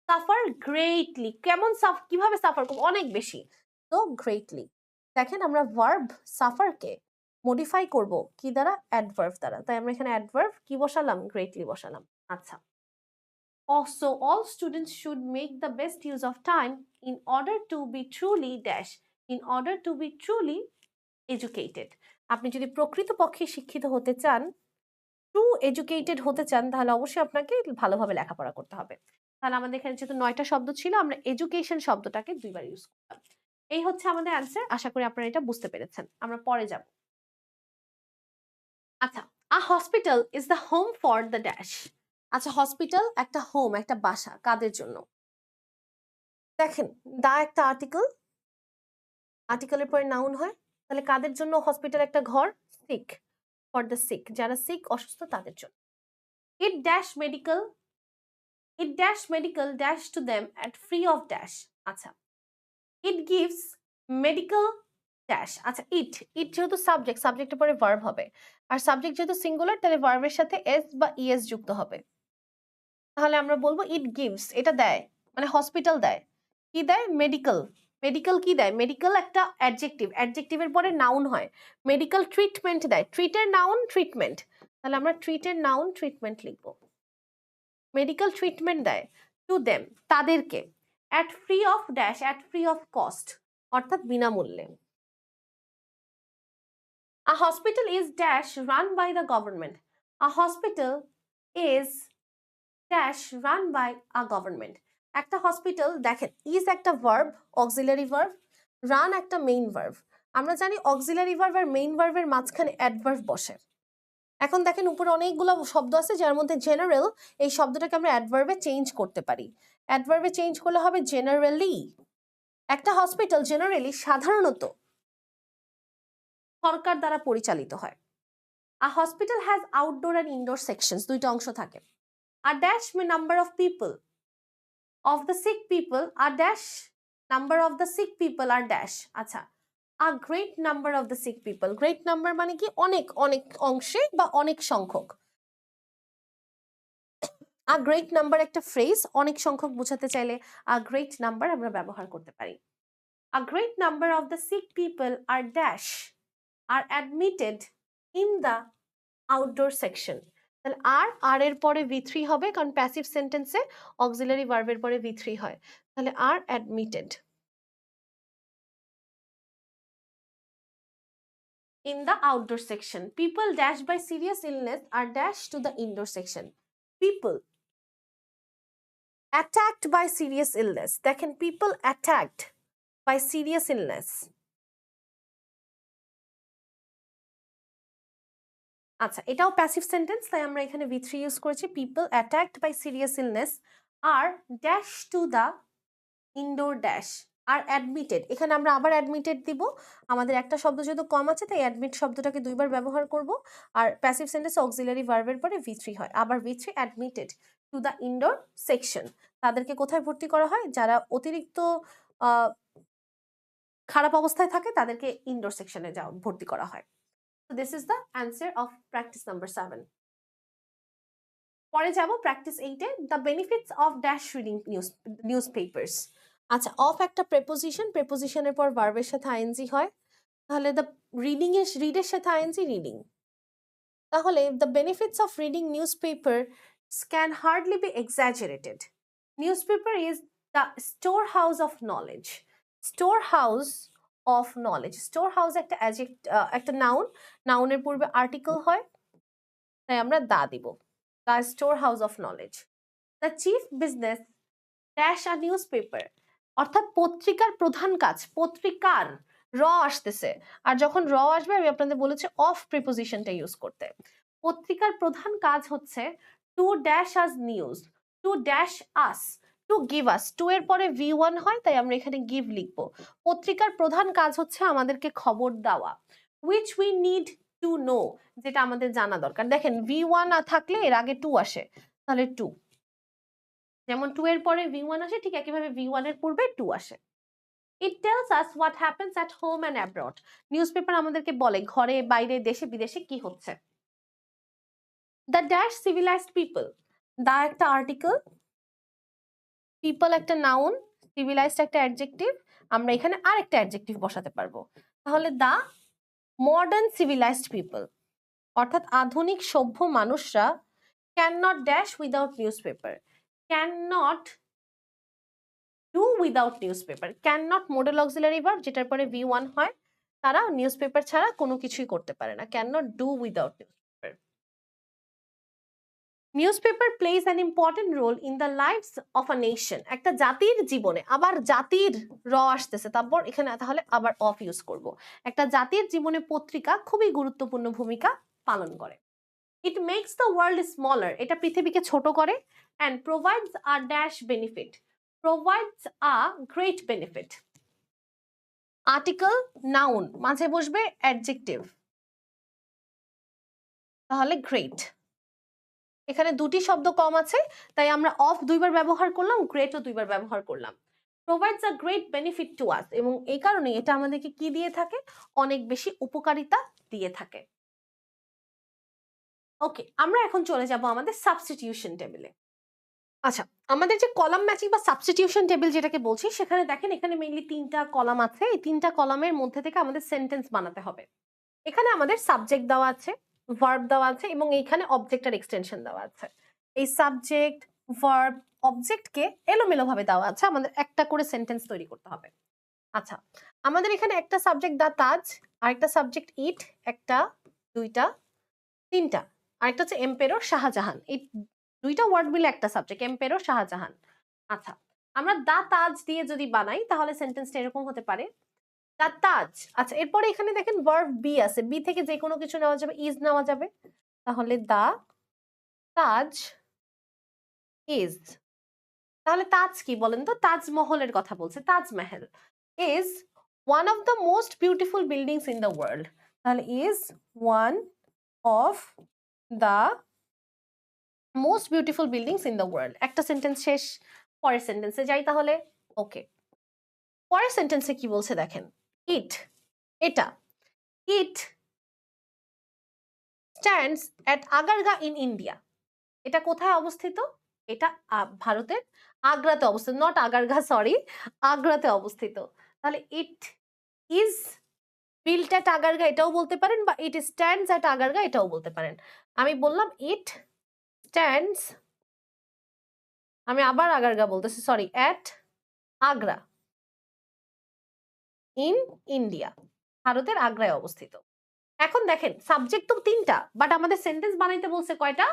সাফার গ্রেটলি, কেমন কিভাবে সাফার করব? অনেক বেশি, তো গ্রেটলি। দেখেন আমরা ভার্ব সাফারকে মডিফাই করব কি দ্বারা? অ্যাডভার্ব দ্বারা, তাই আমরা এখানে অ্যাডভার্ব কি বসালাম? গ্রেটলি বসালাম। আচ্ছা, also all students should make the best use of time in order to be truly dash, in order to be truly educated. আপনি যদি প্রকৃতপক্ষে শিক্ষিত হতে চান, ট্রু এডুকেটেড হতে চান, তাহলে অবশ্যই আপনাকে ভালোভাবে লেখাপড়া করতে হবে। তাহলে আমাদের এখানে যেহেতু 9টা শব্দ ছিল, আমরা এডুকেশন শব্দটাকে 2বার ইউজ করলাম। এই হচ্ছে আমাদের অ্যান্সার। আশা করি আপনারা এটা বুঝতে পেরেছেন। আমরা পরে যাব। আচ্ছা, আ hospital is the home for the dash. আচ্ছা, হসপিটাল একটা হোম, একটা বাসা, কাদের জন্য? দেখেন দা একটা আর্টিকেল, আর্টিকেলের পরে নাউন হয়, তাহলে কাদের জন্য হসপিটাল একটা ঘর? সিক, ফর দ্য সিক, যারা সিক, অসুস্থ, তাদের জন্য। It dash medical, it dash medical dash to them at free of dash. আচ্ছা, ইট গিভস মেডিকেল ড্যাশ। আচ্ছা, ইট, ইট যেহেতু সাবজেক্ট, সাবজেক্টের পরে ভার্ব হবে, আর সাবজেক্ট যেহেতু সিঙ্গুলার, তাহলে ভার্বের সাথে এস বা ইএস যুক্ত হবে। তাহলে আমরা বলবো ইট গিভস, এটা দেয়, মানে হসপিটাল দেয়। কি দেয়? মেডিকেল। মেডিকেল কি দেয়? মেডিকেল একটা অ্যাডজেক্টিভ, অ্যাডজেক্টিভের পরে নাউন হয়। মেডিকেল ট্রিটমেন্ট দেয়, ট্রিটের নাউন ট্রিটমেন্ট, তাহলে আমরা ট্রিটের নাউন ট্রিটমেন্ট লিখব। মেডিকেল ট্রিটমেন্ট দেয় টু দেম, তাদেরকে, at free of dash, at free of cost, অর্থাৎ বিনামূল্যে। A hospital is dash run by the government. A hospital is dash run by a government. একটা hospital, দেখেন is একটা verb, auxiliary verb, run একটা main verb. আমরা জানি auxiliary verb আর main ভার্বের মাঝখানে অ্যাডভার্ব বসে। এখন দেখেন উপরে অনেকগুলো শব্দ আছে, যার মধ্যে জেনারেল, এই শব্দটাকে আমরা অ্যাডভার্বে চেঞ্জ করতে পারি। অ্যাডভার্বে চেঞ্জ করলে হবে জেনারেলি। একটা হসপিটাল জেনারেলি, সাধারণত, সরকার দ্বারা পরিচালিত হয়। আ hospital has outdoor and indoor sections, দুইটা অংশ থাকে। A dash number of people of the sick people, a dash number of the sick people are dash। আচ্ছা, a great number of the sick people, great number মানে কি? অনেক, অনেক অংশে বা অনেক সংখ্যক। a great number একটা ফ্রেজ, অনেক সংখ্যক বোঝাতে চাইলে a great number আমরা ব্যবহার করতে পারি। a great number of the sick people are dash, are admitted in the outdoor section। তাহলে আর এর পরে V3 হবে, কারণ প্যাসিভ সেন্টেন্সে অক্সিলারি ভার্বের পরে V3 হয়, তাহলে আর admitted. in the outdoor section. People dashed by serious illness are dashed to the indoor section. People attacked by serious illness. দেখেন people attacked by serious illness. আচ্ছা, এটাও প্যাসিভ সেন্টেন্স, তাই আমরা এখানে V3 ইউজ করেছি। people attacked by serious illness are dashed to the indoor dash are admitted, এখানে আমরা আবার অ্যাডমিটেড দিব। আমাদের একটা শব্দ যেহেতু কম আছে তাই অ্যাডমিট শব্দটাকে দুইবার ব্যবহার করব। আর প্যাসিভ সেন্টেন্স অক্সিলারি ভার্বের পরে V3 হয়। আবার V3 admitted to the indoor section. তাদেরকে কোথায় ভর্তি করা হয়? যারা অতিরিক্ত খারাপ অবস্থায় থাকে তাদেরকে ইনডোর সেকশনে ভর্তি করা হয়। So this is the answer of practice number 7. পরে যাব প্র্যাকটিস 8 এ, the benefits of dash reading newspapers. আচ্ছা, অফ একটা প্রেপোজিশন, প্রেপোজিশনের পর ভার্বের সাথে আইএনজি হয়, তাহলে দ্য রিডিং এর রিডের সাথে আইএনজি রিডিং। তাহলে the benefits of reading newspaper can hardly be exaggerated. Newspaper is the store house of knowledge. Store house of knowledge, store house একটা একটা নাউন, নাউনের পূর্বে আর্টিকেল হয়, তাই আমরা দা দিব। The store house of knowledge. The chief business dash a news paper, অর্থাৎ পত্রিকার প্রধান কাজ, পত্রিকার র আসতেছে, আর যখন র আসবে আমি আপনাদের বলেছি অফ প্রিপোজিশনটা ইউজ করতে। পত্রিকার প্রধান কাজ হচ্ছে to dash us news, to dash us, to give us. To এর পরে V1 হয়, তাই আমরা এখানে গিভ লিখবো। পত্রিকার প্রধান কাজ হচ্ছে আমাদেরকে খবর দেওয়া, which we need to know, যেটা আমাদের জানা দরকার। দেখেন V1 থাকলে এর আগে টু আসে, তাহলে টু, যেমন 2 এর পরে V1 আসে ঠিক একইভাবে V1 এর পূর্বে 2 আসে। It tells us what happens at home and abroad. Newspaper আমাদেরকে বলে ঘরে বাইরে দেশে বিদেশে কি হচ্ছে। The dash civilized people. দা একটা আর্টিকেল, পিপল একটা নাউন, সিভিলাইজড একটা অ্যাডজেক্টিভ, আমরা এখানে আরেকটা অ্যাডজেক্টিভ বসাতে পারবো। তাহলে দা মডার্ন সিভিলাইজড পিপল, অর্থাৎ আধুনিক সভ্য মানুষরা can not dash without newspaper, can not do without newspaper. Can not model auxiliary verb, যেটার পরে V1 হয়, তারা নিউজপেপার ছাড়া কোনো কিছুই করতে পারে না। Can not do without newspaper. Newspaper plays an important role in the lifes of a nation. একটা জাতির জীবনে, আবার জাতির র আসতেছে, তারপর এখানে তাহলে আবার অফ ইউজ করব। একটা জাতির জীবনে পত্রিকা খুবই গুরুত্বপূর্ণ ভূমিকা পালন করে। It makes the world smaller, এটা পৃথিবীকে ছোট করে। And provides a dash benefit, provides a great benefit. Article noun, মাঝে বসবে অ্যাডজেক্টিভ, তাহলে গ্রেট। এখানে দুটি শব্দ কম আছে, তাই আমরা অফ দুইবার ব্যবহার করলাম, গ্রেটও দুইবার ব্যবহার করলাম। provides a great benefit to us, এবং এই কারণে এটা আমাদেরকে কি দিয়ে থাকে? অনেক বেশি উপকারিতা দিয়ে থাকে। ওকে, আমরা এখন চলে যাব আমাদের সাবস্টিটিউশন টেবিলে। আচ্ছা, আমাদের যে কলাম ম্যাচিং বা সাবস্টিটিউশন টেবিল যেটাকে বলছি, সেখানে দেখেন এখানে মেইনলি 3টা কলাম আছে। এই 3টা কলামের মধ্যে থেকে আমাদের সেন্টেন্স বানাতে হবে। এখানে আমাদের সাবজেক্ট দেওয়া আছে, ভার্ব দেওয়া আছে, এবং এইখানে অবজেক্ট আর এক্সটেনশন দেওয়া আছে। এই সাবজেক্ট, ভার্ব, অবজেক্টকে এলোমেলো ভাবে দেওয়া আছে, আমাদের একটা করে সেন্টেন্স তৈরি করতে হবে। আচ্ছা, আমাদের এখানে একটা সাবজেক্ট দা তাজ, আরেকটা সাবজেক্ট ইট, একটা, দুইটা, তিনটা, আরেকটা হচ্ছে এম্পেরর শাহজাহান। এই দুইটা ওয়ার্ড মিলে একটা সাবজেক্ট, এম্পেরর শাহজাহান। আচ্ছা, আমরা দা তাজ দিয়ে যদি বানাই তাহলে সেন্টেন্সটা এরকম হতে পারে, দা তাজ। আচ্ছা, এরপরে এখানে দেখেন ভার্ব বি আছে, বি থেকে যে কোনো কিছু নেওয়া যাবে, ইজ নেওয়া যাবে, তাহলে দা তাজ ইজ। তাহলে তাজ কি বলেন তো? তাজমহলের কথা বলছে, Taj Mahal is one of the most beautiful buildings in the world. তাহলে is one of the most beautiful buildings in the world. একটা সেন্টেন্স শেষ, পরের সেন্টেন্সে যাই তাহলে। ওকে, পরের সেন্টেন্সে কি বলছে দেখেন, ইট, এটা, it stands at Agargaon in India. এটা কোথায় অবস্থিত? এটা ভারতের আগ্রাতে অবস্থিত, নট আগারগা, সরি, আগ্রাতে অবস্থিত। তাহলে it is built at Agargaon এটাও বলতে পারেন, বা ইট স্ট্যান্ডস অ্যাট আগারগা এটাও বলতে পারেন। আমি বললাম ইট স্ট্যান্ডস, আমি আবার আগারগা বলতেছি, sorry, at Agra in India, ভারতের আগ্রায় অবস্থিত। এখন দেখেন সাবজেক্ট তো 3টা, বাট আমাদের সেন্টেন্স বানাইতে বলছে কয়টা?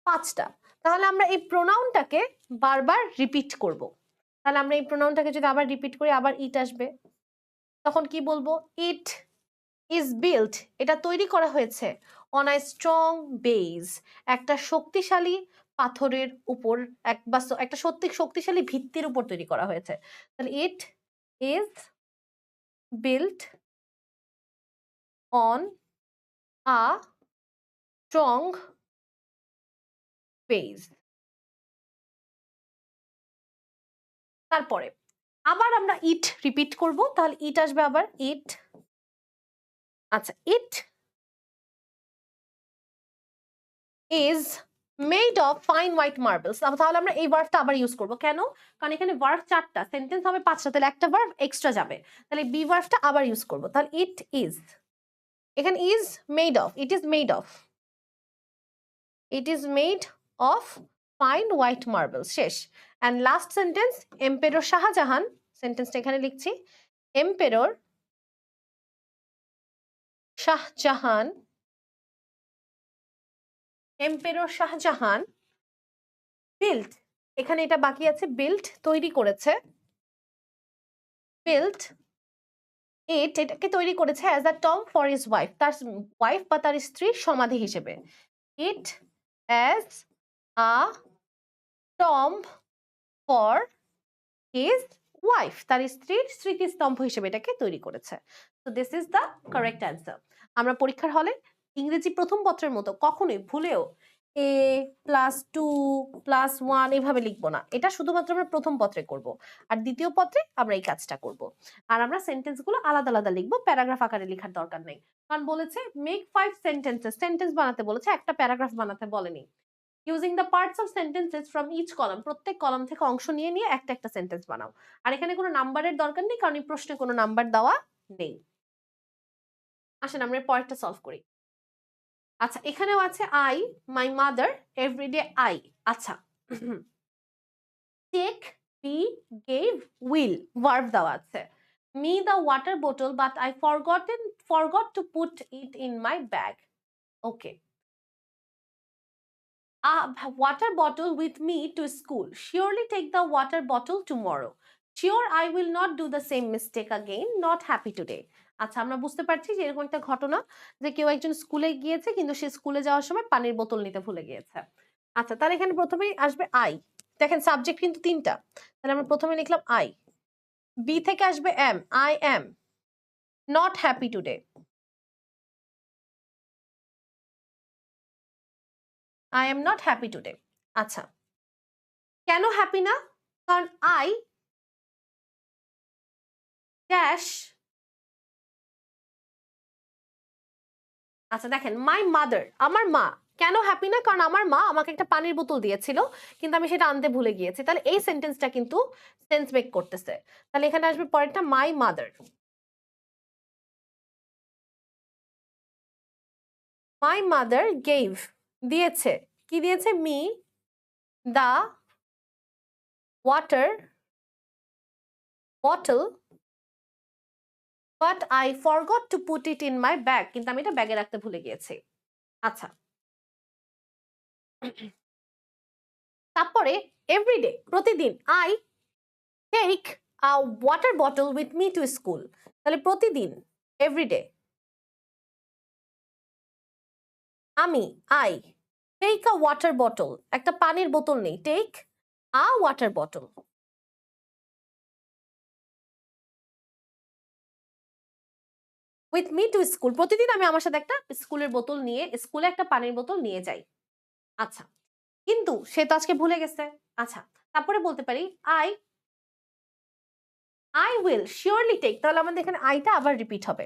5টা। তাহলে আমরা এই প্রোনাউনটাকে বারবার রিপিট করব। তাহলে আমরা এই প্রোনাউনটাকে যদি আবার রিপিট করি, আবার ইট আসবে। তখন কি বলবো? ইট ইজ বিল্ট, এটা তৈরি করা হয়েছে অন আ স্ট্রং বেজ, একটা শক্তিশালী পাথরের উপর, একটা শক্তিশালী ভিত্তির উপর তৈরি করা হয়েছে। তাহলে it is built on a strong base. তারপরে আবার আমরা ইট রিপিট করব, তাহলে ইট আসবে আবার ইট। আচ্ছা, it is made of fine white marbles. তাহলে আমরা এই ভার্বটা আবার ইউজ করব। কেন? কারণ এখানে ভার্ব 4টা, সেন্টেন্স হবে 5টা, তাহলে একটা ভার্ব এক্সট্রা যাবে। তাহলে বি ভার্বটা আবার ইউজ করব। তাহলে ইট ইজ, এখানে is made of, it is made of, it is made of fine white marbles. শেষ। And last sentence, emperor Shah Jahan, সেন্টেন্সটা এখানে লিখছি, emperor Shah Jahan, emperor Shah Jahan built, এখানে এটা বাকি আছে, বিল্ট তৈরি করেছে, বিল্ট এটাকে তৈরি করেছে as a Tom for his wife, তার ওয়াইফ বা তার স্ত্রীর সমাধি হিসেবে। It as a Tom for his wife, তার স্ত্রীর স্মৃতিস্তম্ভ হিসেবে এটাকে তৈরি করেছে। তো this is the correct answer. আমরা পরীক্ষার হলে ইংরেজি প্রথম পত্রের মতো কখনোই ভুলেও A+2+1 এভাবে লিখবো না। এটা শুধুমাত্র আমরা প্রথম পত্রে করব, আর দ্বিতীয় পত্রে আমরা এই কাজটা করব। আর আমরা সেন্টেন্সগুলো আলাদা আলাদা লিখবো, প্যারাগ্রাফ আকারে লেখার দরকার নেই। কারণ বলেছে মেক 5 সেন্টেন্সেস, সেন্টেন্স বানাতে বলেছে, একটা প্যারাগ্রাফ বানাতে বলেনি। Using the parts of sentences from each column, প্রত্যেক কলাম থেকে অংশ নিয়ে নিয়ে একটা একটা সেন্টেন্স বানাও। আর এখানে কোনো নাম্বারের দরকার নেই, কারণ এই প্রশ্নে কোনো নাম্বার দেওয়া নেই। আসেন আমরা পরেরটা সলভ করি। আচ্ছা, এখানেও আছে I my mother every day I. আচ্ছা, take, be, gave, will verb দেওয়া আছে। Me the water bottle but I forgot to put it in my bag. Okay. A water bottle with me to school. Surely take the water bottle tomorrow. Sure, I will not do the same mistake again. Not happy today. আচ্ছা, আমরা বুঝতে পারছি যে এরকম একটা ঘটনা যে কেউ একজন স্কুলে গিয়েছে, কিন্তু সে স্কুলে যাওয়ার সময় পানির বোতল নিতে ভুলে গিয়েছে। আচ্ছা, তাহলে এখানে প্রথমেই আসবে আই। দেখেন সাবজেক্ট কিন্তু 3টা, তাহলে আমরা প্রথমে লিখলাম আই। বি থেকে আসবে am, I am not happy today, I am not happy today. আচ্ছা, কেন হ্যাপি না? কারণ আই ড্যাশ। আচ্ছা দেখেন, মাই মাদার, আমার মা কেন হ্যাপি না? কারণ আমার মা আমাকে একটা পানির বোতল দিয়েছিল, কিন্তু আমি সেটা আনতে ভুলে গিয়েছি। তাহলে এই সেন্টেন্সটা কিন্তু সেন্স মেক করতেছে। তাহলে এখানে আসবে পরেরটা my mother. My mother gave, দিয়েছে, কি দিয়েছে? Me the water bottle but I forgot to put it in my bag, কিন্তু আমি এটা ব্যাগে রাখতে ভুলে গিয়েছি। আচ্ছা, তারপরে এভরিডে, প্রতিদিন, I take a water bottle with me to school. তাহলে প্রতিদিন, এভরিডে, আমি, I take a water bottle, একটা পানির বোতল নেই, take a water bottle with me to school, প্রতিদিন আমি আমার সাথে একটা স্কুলের বোতল নিয়ে, স্কুলে একটা পানির বোতল নিয়ে যাই। আচ্ছা, কিন্তু সে তো আজকে ভুলে গেছে। আচ্ছা, তারপরে বলতে পারি I I will surely take, তাহলে আমাদের এখানে আইটা আবার রিপিট হবে।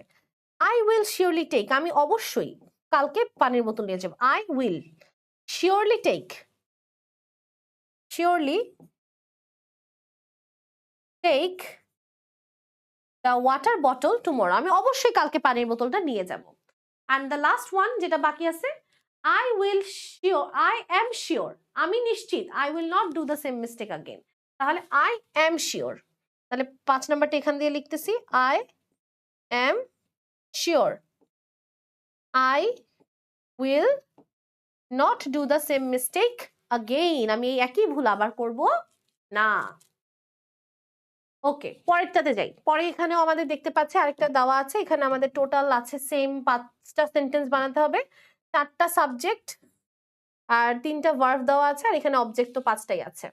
আই উইল শিওরলি টেক, আমি অবশ্যই কালকে পানির বোতল নিয়ে যাব। I will surely take, surely take the water bottle tomorrow, আমি অবশ্যই কালকে পানির বোতলটা নিয়ে যাব। অ্যান্ড দ্য লাস্ট ওয়ান যেটা বাকি আছে, I will sure, I am sure, আমি নিশ্চিত, I will not do the same mistake again. তাহলে আই এম শিওর, তাহলে 5 নাম্বারটা এখান দিয়ে লিখতেছি, I am sure I will not do the same mistake again. আমি এই একই ভুল আবার করব না। ওকে, পরেরটাতে যাই। পরে এখানেও আমাদের দেখতে পাচ্ছি আরেকটা দেওয়া আছে, এখানে আমাদের টোটাল আছে সেম 5টা সেন্টেন্স বানাতে হবে, 4টা সাবজেক্ট আর 3টা ভার্ব দেওয়া আছে, আর এখানে অবজেক্ট তো 5টাই আছে।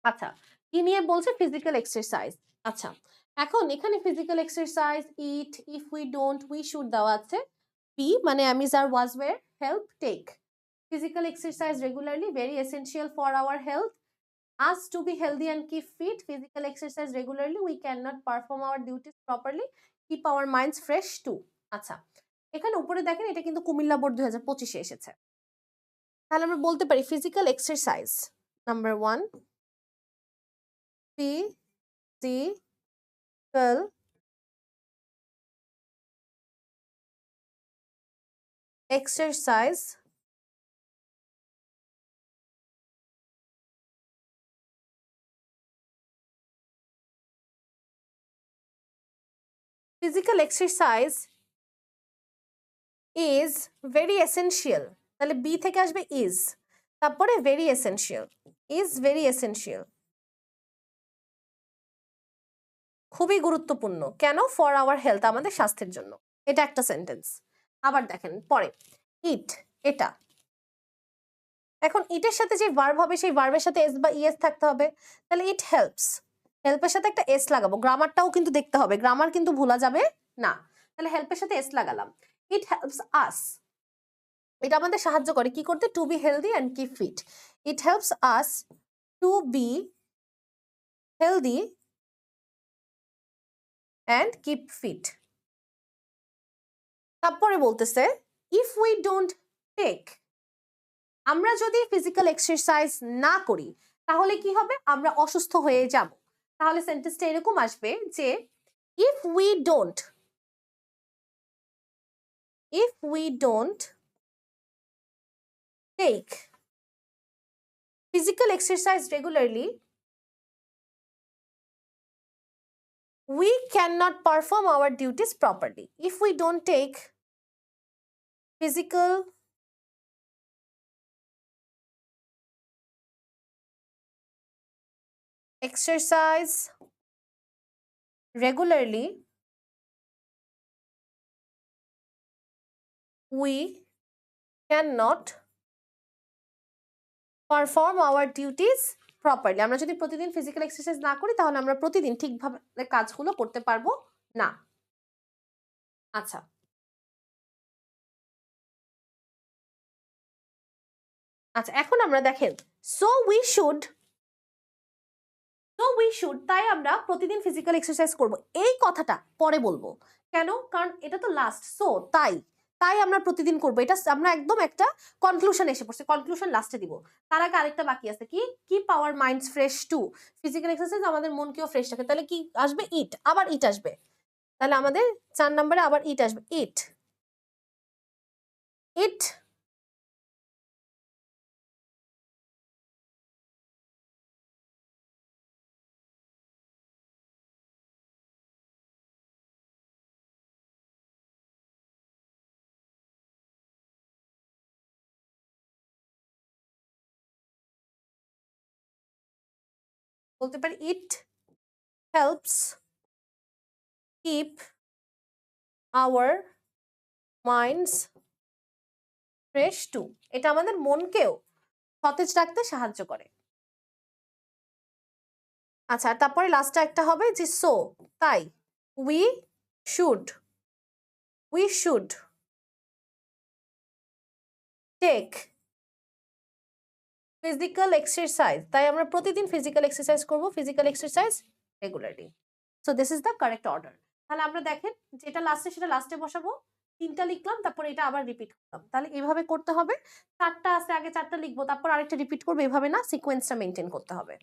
আচ্ছা, কি নিয়ে বলছে? Physical exercise. আচ্ছা, এখন এখানে physical exercise, it, if we don't, we should দেওয়া আছে। বি মানে am is are was were, help, take. Physical exercise regularly, very essential for our health. Us to be healthy and keep fit, physical exercise regularly, we cannot perform our duties properly, keep our minds fresh too. আচ্ছা, এখানে উপরে দেখেন এটা কিন্তু Comilla board 2025-এ এসেছে। তাহলে আমরা বলতে পারি physical exercise number 1, physical exercise is very essential, তাহলে বি থেকে আসবে is, তারপরে very essential, is very essential, খুবই গুরুত্বপূর্ণ। কেন? ফর আওয়ার হেলথ, আমাদের স্বাস্থ্যের জন্য। এটা একটা সেন্টেন্স। আবার দেখেন পরে ইট, এটা। এখন ইটের সাথে যে ভার্ব হবে সেই ভার্বের সাথে এস বা ইএস থাকতে হবে। তাহলে ইট হেল্পস, হেল্পের সাথে একটা এস লাগাবো। গ্রামারটাও কিন্তু দেখতে হবে, গ্রামার কিন্তু ভোলা যাবে না। তাহলে হেল্পের সাথে এস লাগালাম। ইট হেল্পস আস, এটা আমাদের সাহায্য করে কি করতে? To be healthy and keep fit. It helps us to be healthy and keep fit. তারপরে বলতেছে ইফ উই ডোন্ট টেক, আমরা যদি ফিজিক্যাল এক্সারসাইজ না করি তাহলে কি হবে? আমরা অসুস্থ হয়ে যাব। তাহলে সেন্টেন্সটা এরকম আসবে যে if we don't take physical exercise regularly, we cannot perform our duties properly. If we don't take physical exercise regularly, we cannot perform our duties properly. আমরা যদি প্রতিদিন ফিজিক্যাল এক্সারসাইজ না করি তাহলে আমরা প্রতিদিন ঠিকভাবে কাজগুলো করতে পারবো না। আচ্ছা, আচ্ছা এখন আমরা দেখেন সো উই শুড, তাই আমরা প্রতিদিন ফিজিক্যাল এক্সারসাইজ করব। এই কথাটা পরে বলবো। কেন? কারণ এটা তো লাস্ট। সো তাই আমরা প্রতিদিন করব, এটা আমরা একদম একটা কনক্লুশন এসে পড়ছে, কনক্লুশন লাস্টে দিব। তার আগে আরেকটা বাকি আছে, কি? Keep our minds fresh too. Physical exercise আমাদের মনকেও ফ্রেশ রাখে। তাহলে কি আসবে? ইট, আবার ইট আসবে। তাহলে আমাদের 4 নম্বরে আবার ইট আসবে। ইট বলতে পারি it helps keep our minds fresh too. এটা আমাদের মনকেও সতেজ রাখতে সাহায্য করে। আচ্ছা, তারপরে লাস্টে একটা হবে যে সো, তাই। We should take physical exercise, তাই আমরা প্রতিদিন ফিজিক্যাল এক্সারসাইজ করব, physical exercise regularly. So this is the correct order. তাহলে আমরা দেখেন যেটা লাস্টে সেটা লাস্টে বসাবো, 3টা লিখলাম, তারপর এটা আবার রিপিট করলাম। তাহলে এভাবে করতে হবে। 4টা আছে, আগে 4টা লিখবো, তারপর আরেকটা রিপিট করবো, এভাবে না, সিকোয়েন্সটা মেনটেন করতে হবে।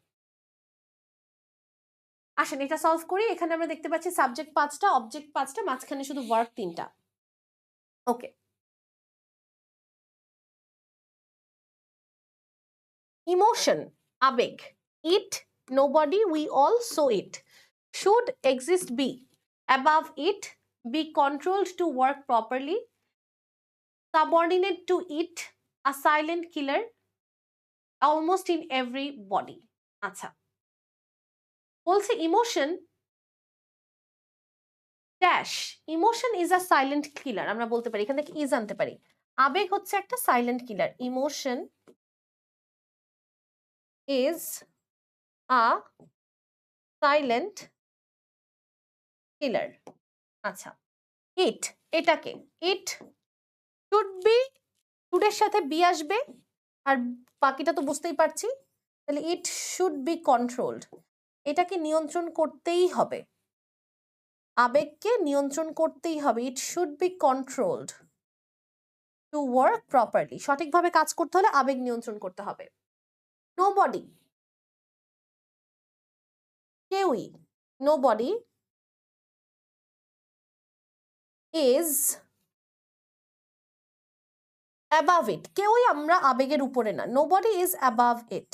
আসেন এটা সলভ করি। এখানে আমরা দেখতে পাচ্ছি সাবজেক্ট 5টা, অবজেক্ট 5টা, মাঝখানে শুধু ভার্ব 3টা। ওকে, ইমোশন, আবেগ। It, nobody, we all, so it. Should, exist, be. Above it, be controlled to work properly. Subordinate to it, a silent killer, almost in every body. আচ্ছা, বলছে emotion dash, emotion is a silent killer. আমরা বলতে পারি, এখান থেকে is আনতে পারি। আবেগ হচ্ছে একটা silent killer. Emotion is a silent কিলার। আচ্ছা, ইট, এটাকে, ইট শুড বি, শুডের সাথে বি আসবে, আর বাকিটা তো বুঝতেই পারছি। তাহলে ইট শুড বি কন্ট্রোলড, এটাকে নিয়ন্ত্রণ করতেই হবে, আবেগকে নিয়ন্ত্রণ করতেই হবে। It should be controlled to work properly, সঠিকভাবে কাজ করতে হলে আবেগ নিয়ন্ত্রণ করতে হবে। নোবডি, কেউই, নোবডি ইজ অ্যাবাভ ইট, কেউই আমরা আবেগের উপরে না। নোবডি ইজ অ্যাবাভ ইট,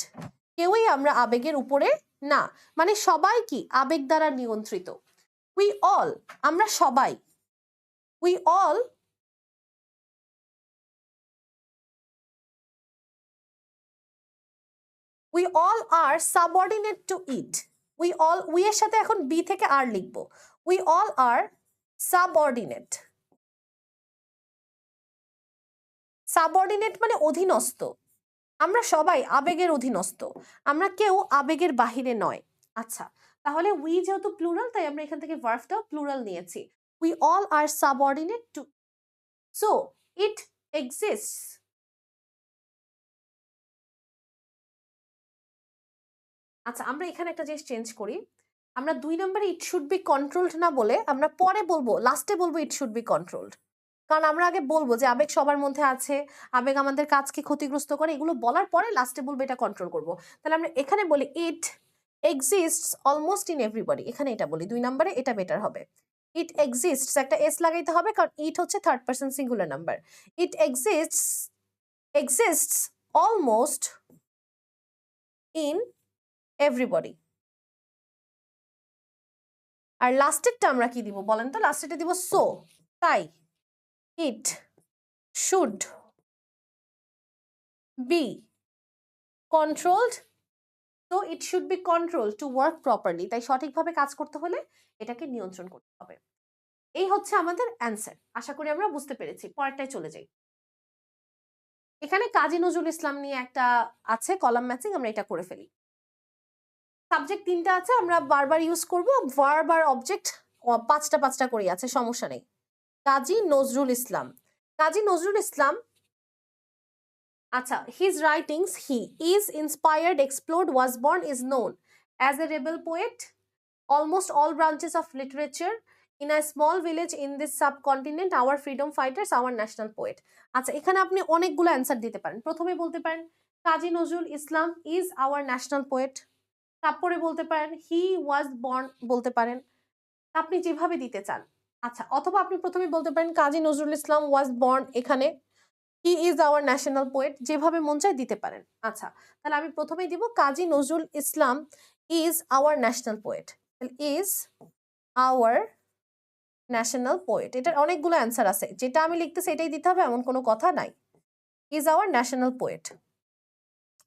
কেউই আমরা আবেগের উপরে না, মানে সবাই কি আবেগ দ্বারা নিয়ন্ত্রিত। উই অল, আমরা সবাই, we all we all are subordinate to it. We all, we এর সাথে এখন বি থেকে আর লিখবো। We all are subordinate, subordinate মানে অধীনস্থ, আমরা সবাই আবেগের অধীনস্থ, আমরা কেউ আবেগের বাহিরে নয়। আচ্ছা, তাহলে উই যেহেতু প্লুরাল, তাই আমরা এখান থেকে ভার্বটাও প্লুরাল নিয়েছি। We all are subordinate to, so it exists. আচ্ছা, আমরা এখানে একটা জিনিস চেঞ্জ করি। আমরা 2 নম্বরে ইট শুড বি কন্ট্রোলড না বলে আমরা পরে বলবো, লাস্টে বলবো ইট শুড বি কন্ট্রোলড। কারণ আমরা আগে বলবো যে আবেগ সবার মধ্যে আছে, আবেগ আমাদের কাজকে ক্ষতিগ্রস্ত করে, এগুলো বলার পরে লাস্টে বলবো এটা কন্ট্রোল করব। তাহলে আমরা এখানে বলি ইট এক্সিস্টস অলমোস্ট ইন এভরিবডি, এখানে এটা বলি 2 নম্বরে, এটা বেটার হবে। ইট এক্সিস্টস, একটা এস লাগাইতে হবে কারণ ইট হচ্ছে third person singular number. It exists almost in everybody. আর লাস্টেরটা আমরা কি দিব বলেন তো? লাস্টেরটা দিব সো, তাই ইট শুড বি কন্ট্রোলড, তো it should be control two work properly, তাই সঠিকভাবে কাজ করতে হলে এটাকে নিয়ন্ত্রণ করতে হবে। এই হচ্ছে আমাদের অ্যান্সার। আশা করি আমরা বুঝতে পেরেছি। পরেরটায় চলে যাই। এখানে কাজী নজরুল ইসলাম নিয়ে একটা আছে কলাম ম্যাচিং, আমরা এটা করে ফেলি। সাবজেক্ট 3টা আছে, আমরা বারবার ইউজ করব। ভার্ব আর অবজেক্ট 5টা করে আছে, সমস্যা নেই। কাজী নজরুল ইসলাম, কাজী নজরুল ইসলাম, আচ্ছা, his writings, he is inspired, explored, was born, is known as a rebel poet, almost all branches of literature, in a small village in this subcontinent, our freedom fighters, our national poet. আচ্ছা, এখানে আপনি অনেকগুলো answer দিতে পারেন। প্রথমে বলতে পারেন কাজী Nazrul Islam is our national poet, তারপরে বলতে পারেন হি ওয়াজ বর্ন, বলতে পারেন, আপনি যেভাবে দিতে চান। আচ্ছা, অথবা আপনি প্রথমে বলতে পারেন কাজী নজরুল ইসলাম ওয়াজ বর্ন, এখানে he is our national poet, যেভাবে মন চায় দিতে পারেন। আচ্ছা, তাহলে আমি প্রথমেই দিব Kazi Nazrul Islam is our national poet, is our national poet. এটার অনেকগুলো অ্যান্সার আছে, যেটা আমি লিখতেছি এটাই দিতে হবে এমন কোনো কথা নাই। ইজ আওয়ার ন্যাশনাল পোয়েট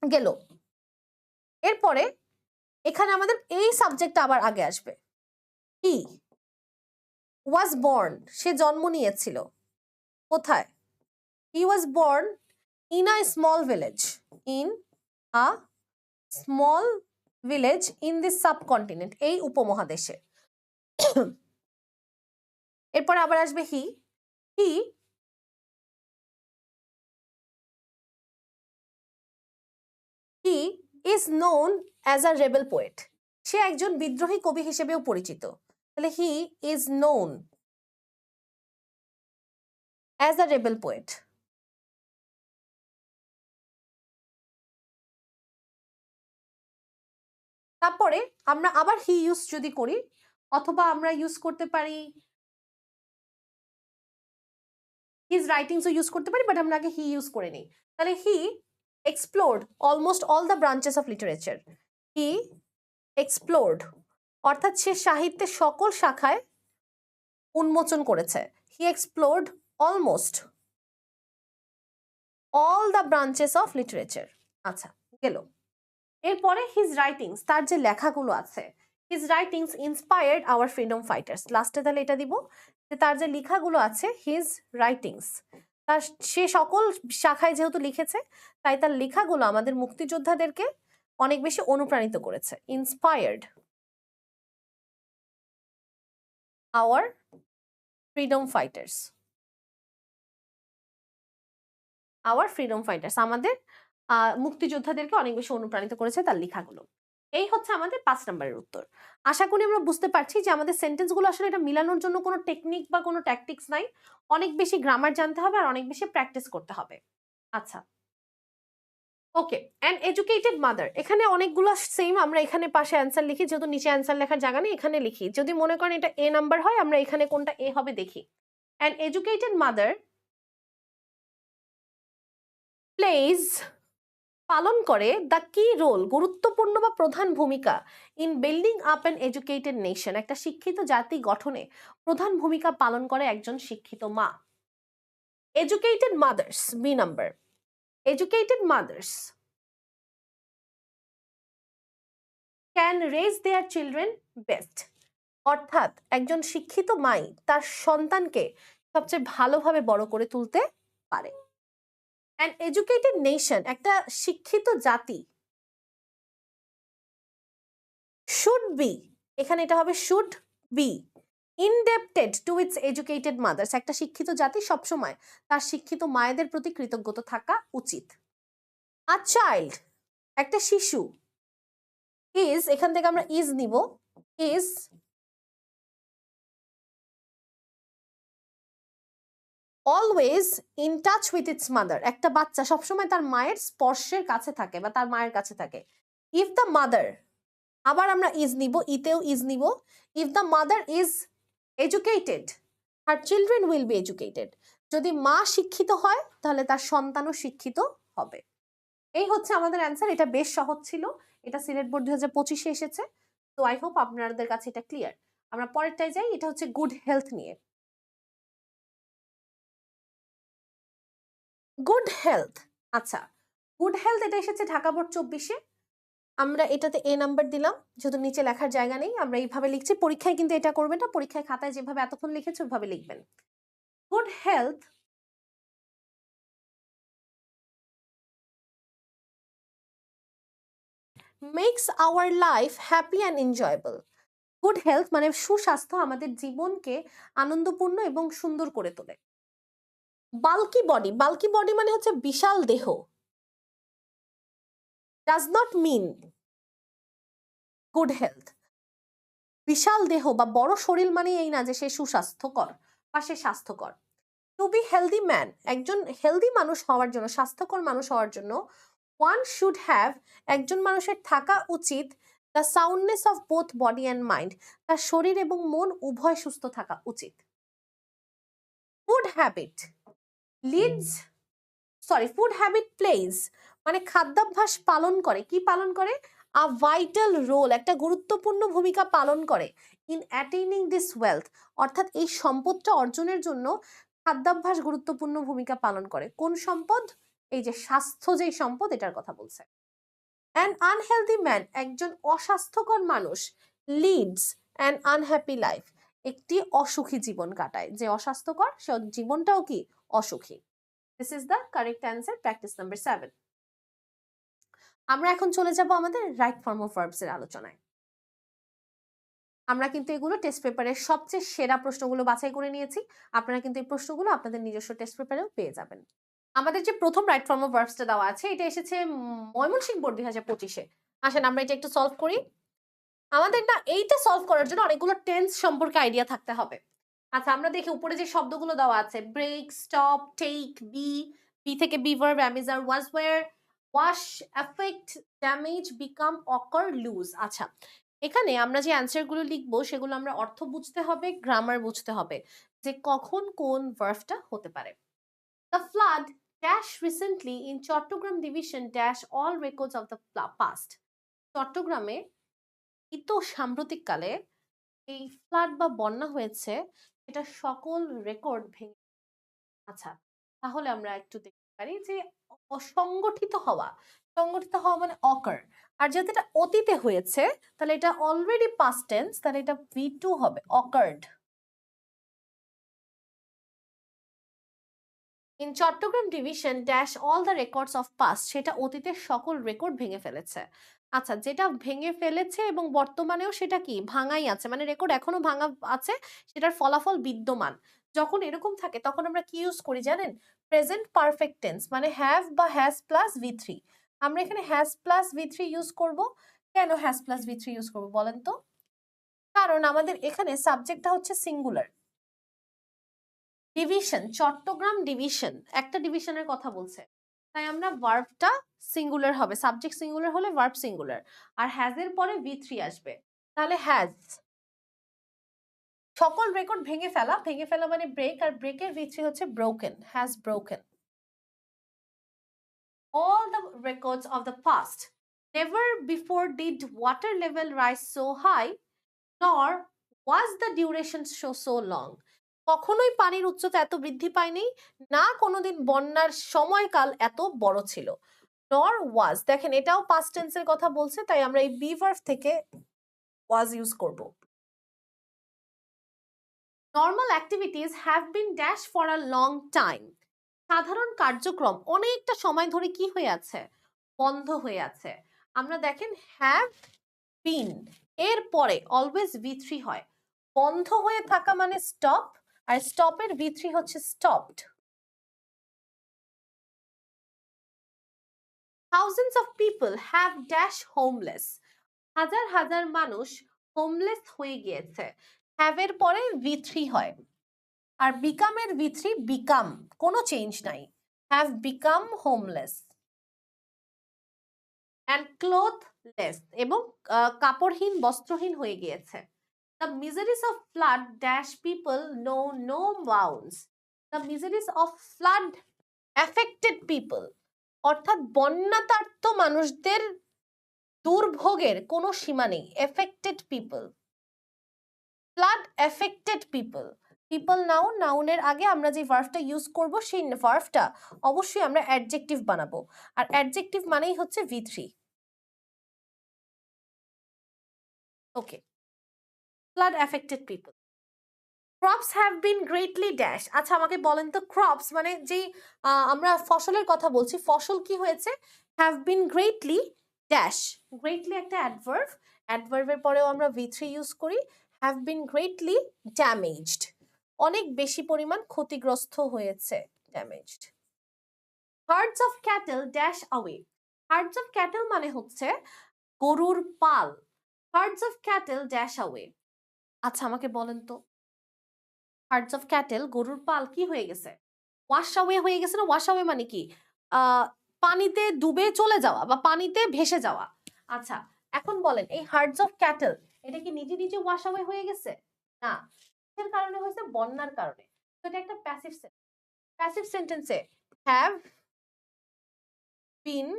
গেল। এরপরে এখানে আমাদের এই সাবজেক্টটা আবার আগে আসবে। হি ওয়াজ বর্ন, সে জন্ম নিয়েছিল কোথায়? He was born in a small village, in a small village in this subcontinent, এই উপমহাদেশে। এরপর আবার আসবে he, he he is known as a rebel poet, সে একজন বিদ্রোহী কবি হিসেবেও পরিচিত। তাহলে he is known as a rebel poet. তারপরে আমরা আবার হি ইউজ যদি করি, অথবা আমরা ইউজ করতে পারি হিজ রাইটিংসও ইউজ করতে পারি, বাট আমরা আগে হি ইউজ করে নিই। তাহলে he explored almost all the branches of literature, he explored অর্থাৎ সে সাহিত্যের সকল শাখায় উন্মোচন করেছে। He explored almost all the branches of literature. আচ্ছা, গেল। এরপরে হিজ রাইটিংস, তার যে লেখাগুলো আছে, his writings inspired our freedom fighters. লাস্টে তাহলে এটা দিব যে তার যে লেখাগুলো আছে, হিজ রাইটিংস, তার সে সকল শাখায় যেহেতু লিখেছে, তাই তার লেখাগুলো আমাদের মুক্তিযোদ্ধাদেরকে অনেক বেশি অনুপ্রাণিত করেছে। Inspired our freedom fighters, hour freedom fighters, আমাদের মুক্তিযোদ্ধাদেরকে অনেক বেশি অনুপ্রাণিত করেছে তার লেখাগুলো। এই হচ্ছে আমাদের 5 নম্বরের উত্তর। আশা করি আমরা বুঝতে পারছি যে আমাদের সেন্টেন্সগুলো আসলে এটা মিলানোর জন্য কোনো টেকনিক বা কোনো ট্যাকটিক্স নাই, অনেক বেশি গ্রামার জানতে হবে আর অনেক বেশি প্র্যাকটিস করতে হবে। আচ্ছা, ওকে। অ্যান এডুকেটেড মাদার, এখানে অনেকগুলো সেম, আমরা এখানে পাশে অ্যান্সার লিখি, যেহেতু নিচে অ্যান্সার লেখার জায়গা নেই এখানে লিখি। যদি মনে করেন এটা এ নাম্বার হয়, আমরা এখানে কোনটা এ হবে দেখি। অ্যান এডুকেটেড মাদার প্লেজ, পালন করে দ্য কি রোল, গুরুত্বপূর্ণ বা প্রধান ভূমিকা, in building up an educated nation, একটা শিক্ষিত জাতি গঠনে প্রধান ভূমিকা পালন করে একজন শিক্ষিত মা। Educated mothers, B number. Educated mothers can raise their children best, অর্থাৎ একজন শিক্ষিত মাই তার সন্তানকে সবচেয়ে ভালোভাবে বড় করে তুলতে পারে। অ্যান এডুকেটেড নেশন, একটা শিক্ষিত জাতি, শুড বি, এখানে এটা হবে should be indebted to its educated mothers, একটা শিক্ষিত জাতি সবসময় তার শিক্ষিত মায়েদের প্রতি কৃতজ্ঞ থাকা উচিত। আ চাইল্ড, একটা শিশু, ইজ, এখান থেকে আমরা ইজ নিব, is always in touch with its mother, একটা বাচ্চা সবসময় তার মায়ের স্পর্শের কাছে থাকে বা তার মায়ের কাছে থাকে। ইফ দ্য মাদার, আবার আমরা ইজ নিব, ইতেও ইজ নিব, if the mother is educated her children will be educated, যদি মা শিক্ষিত হয় তাহলে তার সন্তানও শিক্ষিত হবে। এই হচ্ছে আমাদের অ্যান্সার। এটা বেশ সহজ ছিল, এটা সিলেট বোর্ড 2025-এ এসেছে। তো আই হোপ আপনাদের কাছে এটা ক্লিয়ার। আমরা পরেরটায় যাই, এটা হচ্ছে গুড হেলথ নিয়ে। গুড হেলথ, আচ্ছা, গুড হেলথ এটা এসেছে ঢাকা বোর্ড 24-এ। আমরা এটাতে এ নাম্বার দিলাম, যেহেতু নিচে লেখার জায়গা নেই আমরা এইভাবে লিখছি। পরীক্ষায় কিন্তু এটা করবেন না, পরীক্ষায় খাতায় যেভাবে এতক্ষণ লিখেছে ওইভাবে লিখবেন। Good health makes our life happy and enjoyable. Good health মানে সুস্বাস্থ্য আমাদের জীবনকে আনন্দপূর্ণ এবং সুন্দর করে তোলে। বাল্কি বডি, বাল্কি বডি মানে হচ্ছে বিশাল দেহ, does not mean good health. বিশাল দেহ বা বড় শরীর মানে এই না যে সে সুস্বাস্থ্যকর বা সে স্বাস্থ্যকর। টু বি হেলদি ম্যান, একজন হেলদি মানুষ হওয়ার জন্য, স্বাস্থ্যকর মানুষ হওয়ার জন্য, ওয়ান শুড হ্যাভ, একজন মানুষের থাকা উচিত the soundness of both body and mind, তার শরীর এবং মন উভয় সুস্থ থাকা উচিত। Food habit leads, sorry, food habit plays মানে খাদ্যাভ্যাস পালন করে, কি পালন করে, আ ভাইটাল রোল, একটা গুরুত্বপূর্ণ ভূমিকা পালন করে, ইন অ্যাটেইনিং দিস ওয়েলথ, অর্থাৎ এই সম্পদটা অর্জনের জন্য খাদ্যাভ্যাস গুরুত্বপূর্ণ ভূমিকা পালন করে। কোন সম্পদ, এই যে স্বাস্থ্য যেই সম্পদ এটার কথা বলছে। অ্যান আনহেলদি ম্যান, একজন অস্বাস্থ্যকর মানুষ, লিডস অ্যান আনহ্যাপি লাইফ, একটি অসুখী জীবন কাটায়। যে অস্বাস্থ্যকর সে জীবনটাও কি অসুখী। This is the correct answer, practice number 7। আমরা এখন চলে যাব আমাদের রাইট ফর্ম অফ ভার্বস এর আলোচনায়। আমরা কিন্তু এগুলো টেস্ট পেপারের সবচেয়ে সেরা প্রশ্নগুলো বাছাই করে নিয়েছি। আপনারা কিন্তু এই প্রশ্নগুলো আপনাদের নিজস্ব টেস্ট পেপারেও পেয়ে যাবেন। আমাদের যে প্রথম রাইট ফর্ম অফ ভার্বসটা দেওয়া আছে, এটা এসেছে ময়মনসিংহ বোর্ড 2025-এ। আসেন আমরা এটা একটু সলভ করি। আমাদের না এইটা সলভ করার জন্য অনেকগুলো টেন্স সম্পর্কে আইডিয়া থাকতে হবে। আচ্ছা, আমরা দেখি উপরে যে শব্দগুলো দেওয়া আছে, break, stop, take, be, be থেকে be verb, am, are, was, were, wash, effect, damage, become, occur, lose. আচ্ছা, এখানে আমরা যে অ্যান্সারগুলো লিখবো সেগুলো আমরা অর্থ বুঝতে হবে, গ্রামার বুঝতে হবে, যে কখন কোন ভার্বটা হতে পারে। The flood dash recently in Chattogram division dash all records of the past. চট্টগ্রামে সাম্প্রতিককালে এই ফ্লাড বা বন্যা হয়েছে, এটা সকল রেকর্ড ভেঙে। আচ্ছা, তাহলে আমরা একটু দেখতে পারি যে অসংগঠিত হওয়া। সংগঠিত হওয়া মানে অকার। আর যেহেতু এটা অতীতে হয়েছে তাহলে এটা অলরেডি পাস্ট টেন্স, তাহলে এটা V2 হবে, occurred. In Chattogram division dash all the records of past, সেটা অতীতের সকল রেকর্ড ভেঙে ফেলেছে। আচ্ছা, যেটা ভেঙে ফেলেছে এবং বর্তমানেও সেটা কি ভাঙাই আছে, মানে রেকর্ড এখনো ভাঙা আছে, সেটার ফলাফল বিদ্যমান। যখন এরকম থাকে তখন আমরা কি ইউজ করি জানেন? প্রেজেন্ট পারফেক্ট টেন্স, মানে হ্যাভ বা হ্যাজ প্লাস V3। আমরা এখানে হ্যাজ প্লাস V3 ইউজ করব। কেন হ্যাজ প্লাস V3 ইউজ করব বলেন তো? কারণ আমাদের এখানে সাবজেক্টটা হচ্ছে সিঙ্গুলার। ডিভিশন, চট্টগ্রাম ডিভিশন, একটা ডিভিশনের কথা বলছে, তাই আমরা ভার্বটা সিঙ্গুলার হবে, সাবজেক্ট সিঙ্গুলার হলে ভার্ব সিঙ্গুলার, আর হ্যাজ এর পরে V3 আসবে। তাহলে হ্যাজ সকল রেকর্ড ভেঙে ফেলা, ভেঙে ফেলা মানে ব্রেক, আর ব্রেকের V3 হচ্ছে broken, has broken all the records of the past. Never before did water level rise so high, nor was the duration so long. কখনোই পানির উচ্চতা এত বৃদ্ধি পায়নি, না কোনোদিন বন্যার সময়কাল এত বড় ছিল। নর ওয়াজ, দেখেন এটাও পাস্ট টেন্সের কথা বলছে, তাই আমরা এই বি ভার্ব থেকে ওয়াজ ইউজ করব। Normal activities have been dash for a long time, সাধারণ কার্যক্রম অনেকটা সময় ধরে কি হয়ে আছে? বন্ধ হয়ে আছে। আমরা দেখেন হ্যাভ বিন এর পরে অলওয়েজ V3 হয়। বন্ধ হয়ে থাকা মানে স্টপ, আর স্টপের V3 হচ্ছে stopped. Thousands of people have dash homeless, হাজার হাজার মানুষ হোমলেস হয়ে গিয়েছে। হ্যাভ এর পরে V3 হয়, আর বিকামের V3 বিকাম, কোনো চেঞ্জ নাই, হ্যাভ বিকাম হোমলেস অ্যান্ড ক্লোথলেস, এবং কাপড়হীন বস্ত্রহীন হয়ে গিয়েছে। The miseries of flood dash people know no bounds. The miseries of flood affected people. অর্থাৎ বন্যাতার্ত মানুষদের দুর্ভোগের কোনো সীমা নেই। Affected people. Flood affected people. People noun, নাউনের আগে আমরা যে ভার্বটা ইউজ করব সেই ভার্বটা অবশ্যই আমরা অ্যাডজেক্টিভ বানাবো, আর অ্যাডজেক্টিভ মানেই হচ্ছে V3। Okay, flood affected people. Crops have been greatly dash. আচ্ছা আমাকে বলেন তো, ক্রপস মানে যেই আমরা ফসলের কথা বলছি, ফসল কি হয়েছে? Have been greatly dash, greatly একটা অ্যাডভার্ব, অ্যাডভার্বের পরেও আমরা V3 ইউজ করি। হ্যাভ বিন গ্রেটলি ড্যামেজড, অনেক বেশি পরিমাণ ক্ষতিগ্রস্ত হয়েছে, damaged. Hertz of cattle dash আওয়ে, hertz of cattle মানে হচ্ছে গরুর পাল, হার্ডস অফ ক্যাটেল ড্যাশ আওয়ে। আচ্ছা আমাকে বলেন তো, হার্ডস অফ ক্যাটেল গরুর পাল কি হয়ে গেছে? ওয়াশ অ্যাওয়ে হয়ে গেছে না? ওয়াশ অ্যাওয়ে মানে কি? পানিতে ডুবে চলে যাওয়া বা পানিতে ভেসে যাওয়া। আচ্ছা এখন বলেন এই হার্ডস অফ ক্যাটেল এটা কি নিজে নিজে ওয়াশ অ্যাওয়ে হয়ে গেছে? না, এর কারণে হয়েছে বন্যার কারণে। তো এটা একটা প্যাসিভ সেন্টেন্স। প্যাসিভ সেন্টেন্সে হ্যাভ বিন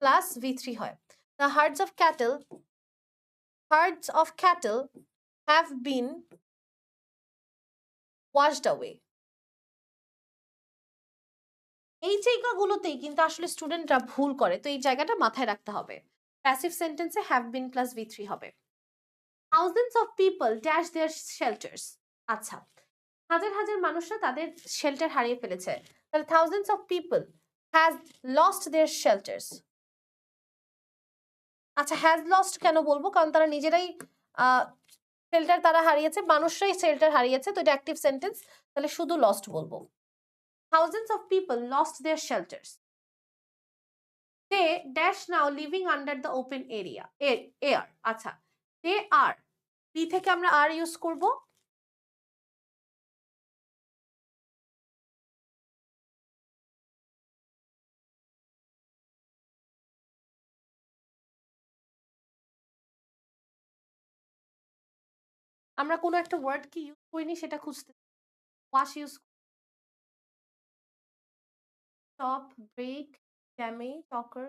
প্লাস V3 হয়। The hertz of cattle have been washed away. এই জায়গাগুলোতেই কিন্তু আসলে স্টুডেন্টরা ভুল করে, তো এই জায়গাটা মাথায় রাখতে হবে। প্যাসিভ সেন্টেন্সে হ্যাভ বিন প্লাস V3 হবে। Thousands of people dash their shelters. আচ্ছা, হাজার হাজার মানুষরা তাদের শেল্টার হারিয়ে ফেলেছে, তাহলে thousands of people has lost their shelters. আচ্ছা হ্যাজ লস্ট কেন বলবো? কারণ তারা নিজেরাই শেল্টার তারা হারিয়েছে, মানুষরাই শেল্টার হারিয়েছে, তো এটা অ্যাক্টিভ সেন্টেন্স, তাহলে শুধু লস্ট বলবো। Thousands of people lost their shelters. They dash now living under the open area air. আচ্ছা, they are, বি থেকে আমরা আর ইউজ করব। আমরা কোনো একটা ওয়ার্ড কি ইউজ করিনি সেটা খুঁজতে, wash use, stop, break, damage, occur,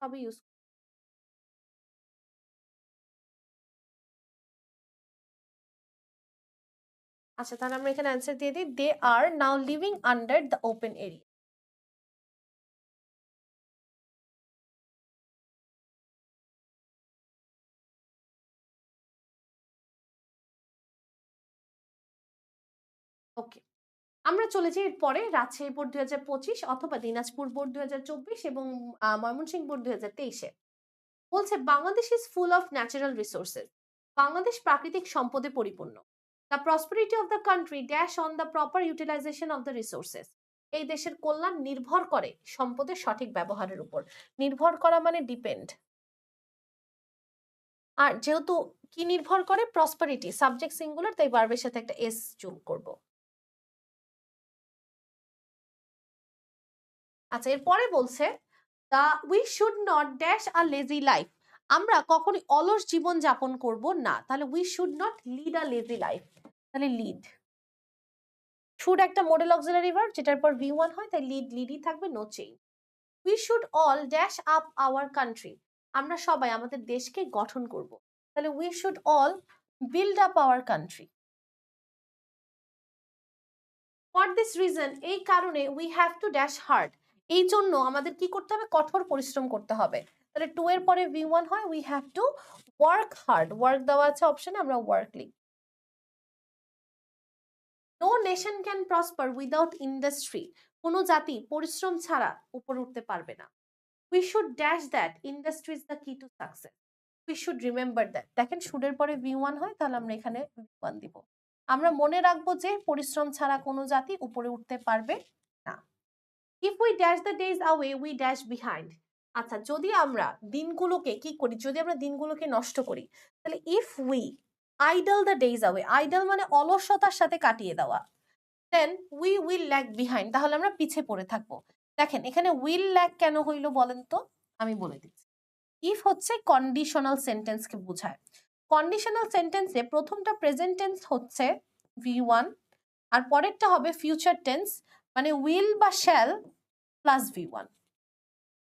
সবই ইউজ। আচ্ছা, তাহলে আমরা এখানে অ্যান্সার দিয়ে দিই, they are now living under the open area. Okay, আমরা চলে যাই এরপরে রাজশাহী বোর্ড 2025 অথবা দিনাজপুর বোর্ড 2024 এবং ময়মনসিংহ বোর্ড 2023-এ বলছে Bangladesh is full of natural resources. Bangladesh প্রাকৃতিক সম্পদে পরিপূর্ণ। The prosperity of the country dash on the proper utilisation of the resources. এই দেশের কল্যাণ নির্ভর করে সম্পদের সঠিক ব্যবহারের উপর। নির্ভর করা মানে ডিপেন্ড। আর যেহেতু কি নির্ভর করে, প্রসপারিটি সাবজেক্ট সিঙ্গুলার, তাই ভার্বের সাথে একটা এস যোগ করব। আচ্ছা, এরপরে বলছে the we should not dash a lazy life. আমরা কখনোই অলস জীবন যাপন করব না। তাহলে we should not lead a lazy life. তাহলে লিড, শুড একটা মডেল অক্সিলারি ভার্ব যেটার পর ভি ওয়ান হয়, তাই লিড লিডই থাকবে, no change. We should all dash up our country. আমরা সবাই আমাদের দেশকে গঠন করব। তাহলে we should all build up our country. For this reason, এই কারণে we have to dash hard. এই জন্য আমাদের কি করতে হবে, কঠোর পরিশ্রম করতে হবে। তাহলে টু এর পরে ভি ওয়ান হয়, we have to work hard. Work দেওয়া আছে অপশনে, আমরা ওয়ার্ক লিখি। No nation can prosper without industry. কোনো জাতি পরিশ্রম ছাড়া উপরে উঠতে পারবে না। We should dash that industry is the key to success. We should remember that. দেখেন শুডের পরে ভি ওয়ান হয়, তাহলে আমরা এখানে ভি ওয়ান দিব। আমরা মনে রাখবো যে পরিশ্রম ছাড়া কোনো জাতি উপরে উঠতে পারবে না। If we dash the days away we dash behind. আচ্ছা, যদি আমরা দিনগুলোকে কি করি, যদি আমরা দিনগুলোকে নষ্ট করি, তাহলে if we idle the days away, idle মানে অলসতার সাথে কাটিয়ে দেওয়া, then we will lag behind, তাহলে আমরা পিছে পড়ে থাকবো। দেখেন এখানে উইল ল্যাগ কেন হইলো বলেন তো, আমি বলে দিচ্ছি। ইফ হচ্ছে কন্ডিশনাল সেন্টেন্সকে বোঝায়। কন্ডিশনাল সেন্টেন্সে প্রথমটা প্রেজেন্ট টেন্স হচ্ছে ভি ওয়ান, আর পরেরটা হবে ফিউচার টেন্স, মানে উইল বা শ্যাল প্লাস ভি ওয়ান,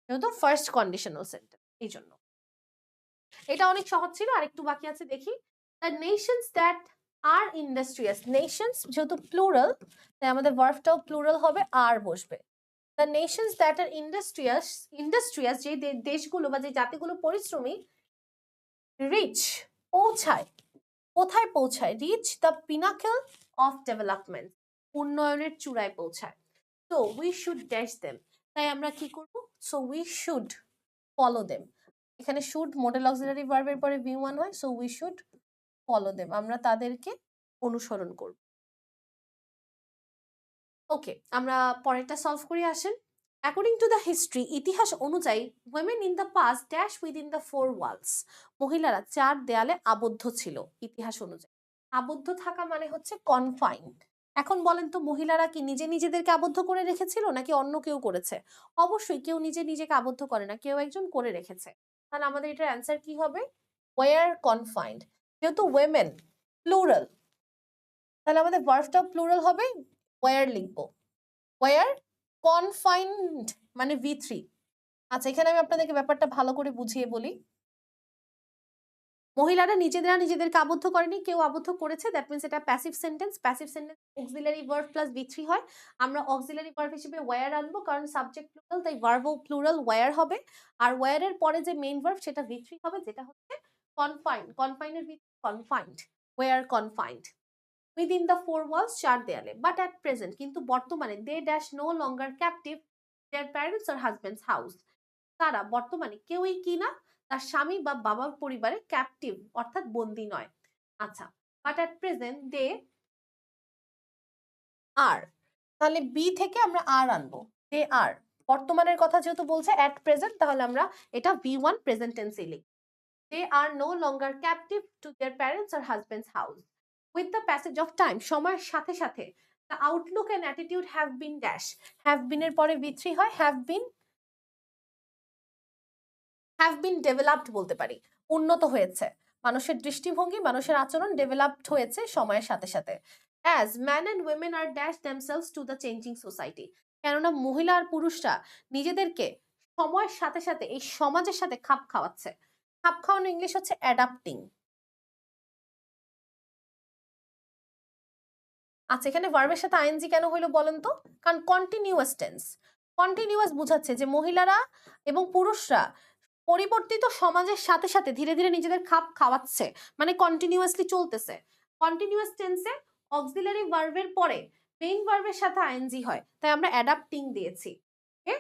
যেহেতু ফার্স্ট কন্ডিশনাল সেন্টেন্স, এই জন্য এটা অনেক সহজ ছিল। আর একটু বাকি আছে, দেখি। The Nations that R industrious. Nations যেহেতু প্লুরাল, তাই আমাদের ভার্বটাও প্লুরাল হবে, আর বসবে। The Nations that R industrious, industrious যে দেশগুলো বা যে জাতিগুলো পরিশ্রমী, রিচ পৌঁছায়, কোথায় পৌঁছায়, reach the pinnacle of development, উন্নয়নের চূড়ায় পৌঁছায়। তো উই শুড ড্যাশ দেম, তাই আমরা কি করব, so we should follow them. এখানে শুড মডেল অক্সিলারি ভার্বের পরে ভি ওয়ান হয়, so we should follow them, আমরা তাদেরকে অনুসরণ করব। ওকে, আমরা পরেরটা সলভ করি, আসেন। অ্যাকর্ডিং টু দ্য হিস্ট্রি, ইতিহাস অনুযায়ী, women in the past dash within the four walls। মহিলারা চার দেয়ালে আবদ্ধ ছিল ইতিহাস অনুযায়ী। আবদ্ধ থাকা মানে হচ্ছে কনফাইন্ড। এখন বলেন তো, মহিলারা কি নিজে নিজেদেরকে আবদ্ধ করে রেখেছিল নাকি অন্য কেউ করেছে? অবশ্যই কেউ নিজে নিজেকে আবদ্ধ করে না, কেউ একজন করে রেখেছে। তাহলে আমাদের এটার অ্যান্সার কি হবে, ওয়ার কনফাইন্ড। যেহেতু women প্লুরাল, তাহলে আমাদের ভার্বটাও প্লুরাল হবে, ওয়ার লিখবো। ওয়ার কনফাইন্ড মানে ভি থ্রি। আচ্ছা, এখানে আমি আপনাদেরকে ব্যাপারটা ভালো করে বুঝিয়ে বলি। মহিলারা নিজেরা নিজেদেরকে আবদ্ধ করেনি, কেউ আবদ্ধ করেছে, দ্যাট মিনস এটা passive sentence. Passive sentence auxiliary verb plus V three হয়। আমরা অক্সিলারি ভার্ব হিসেবে ওয়ার আনবো, কারণ সাবজেক্ট প্লুরাল, তাই ভার্বও প্লুরাল, ওয়ার হবে। আর ওয়ারের পরে যে মেইন ভার্ব সেটা ভি থ্রি হবে, যেটা হচ্ছে কনফাইন্ড। কনফাইন্ডের V confined, were confined within the four walls, চার দেয়ালে। বাট অ্যাট প্রেজেন্ট, কিন্তু বর্তমানে, they dash no longer captive their parents আর হাজবেন্ডস হাউস। তারা বর্তমানে কেউই কি না, তার স্বামী বা বাবার পরিবারে ক্যাপটিভ অর্থাৎ বন্দী নয়। আচ্ছা, বাট অ্যাট প্রেজেন্ট দে আর, তাহলে বি থেকে আমরা আর আনবো, দে আর। বর্তমানের কথা যেহেতু বলছে অ্যাট প্রেজেন্ট, তাহলে আমরা এটা ভি ওয়ান প্রেজেন্ট টেন্সে লিখি। They are no longer captive to their parents আর husbands house. With the passage of time, সময়ের সাথে সাথে, the outlook and attitude have been dash. Have been এর পরে ভি থ্রি হয়, হ্যাভ বিন ডেভেলপড বলতে পারি, উন্নত হয়েছে। মানুষের দৃষ্টিভঙ্গি, মানুষের আচরণ ডেভেলপড হয়েছে সময়ের সাথে সাথে। As man and women R dash themselves two the changing society. কেননা মহিলা আর পুরুষরা নিজেদেরকে সময়ের সাথে সাথে এই সমাজের সাথে খাপ খাওয়াচ্ছে। খাপ খাওয়ানো ইংলিশ হচ্ছে অ্যাডাপ্টিং। আচ্ছা, এখানে ভার্বের সাথে আইএনজি কেন হইলো বলেন তো? কারণ কন্টিনিউয়াস টেন্স। কন্টিনিউয়াস বুঝাচ্ছে যে মহিলারা এবং পুরুষরা পরিবর্তিত সমাজের সাথে সাথে ধীরে ধীরে নিজেদের খাপ খাওয়াচ্ছে, মানে কন্টিনিউয়াসলি চলতেছে। কন্টিনিউয়াস টেন্সে অক্সিলারি ভার্বের পরে মেইন ভার্বের সাথে আইএনজি হয়, তাই আমরা অ্যাডাপ্টিং দিয়েছি। ওকে,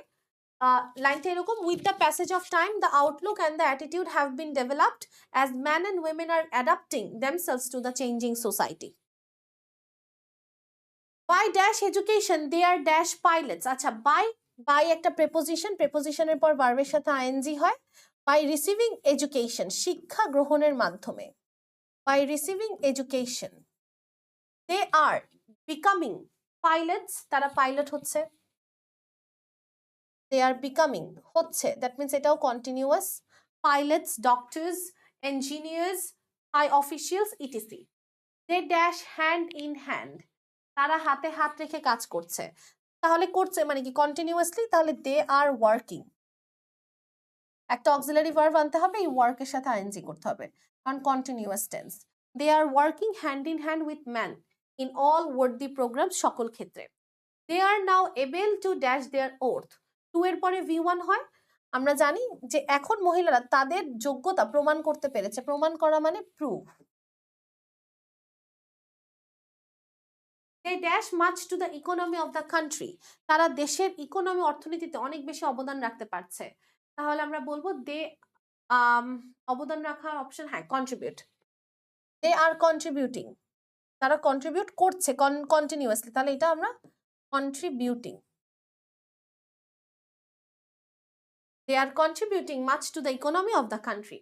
লাইনটা এরকম, with the passage of time the outlook and the attitude have been developed as man and women are adapting themselves to the changing society. By dash education they are dash pilots. আচ্ছা, by একটা preposition, প্রেপোজিশনের পর ভার্বের সাথে ING হয়। By receiving education, শিক্ষা গ্রহণের মাধ্যমে, by receiving education they are becoming pilots, তারা পাইলট হচ্ছে। দে আর বিকামিং হচ্ছে, দ্যাট মিনস এটাও continuous. Pilots, doctors, engineers, high officials ETC. They dash hand in hand, তারা হাতে হাত রেখে কাজ করছে। তাহলে করছে মানে কি কন্টিনিউয়াসলি, তাহলে দে আর ওয়ার্কিং। একটা অক্সিলারি ভার্ব আনতে হবে, এই ওয়ার্কের সাথে আইএনজি করতে হবে, কারণ continuous tense. They are working hand in hand with man in all wordy program, সকল ক্ষেত্রে। They are now able to dash their worth, to এর পরে V1 হয়। আমরা জানি যে এখন মহিলারা তাদের যোগ্যতা প্রমাণ করতে পেরেছে, প্রমাণ করা মানে prove. They dash much to the economy of the country, তারা দেশের ইকোনমি, অর্থনীতিতে অনেক বেশি অবদান রাখতে পারছে। তাহলে আমরা বলবো দে অবদান রাখার অপশন, হ্যাঁ, কন্ট্রিবিউট। দে আর কন্ট্রিবিউটিং, তারা কন্ট্রিবিউট করছে কন্টিনিউয়াসলি, তাহলে এটা আমরা contributing. They are contributing much to the economy of the country.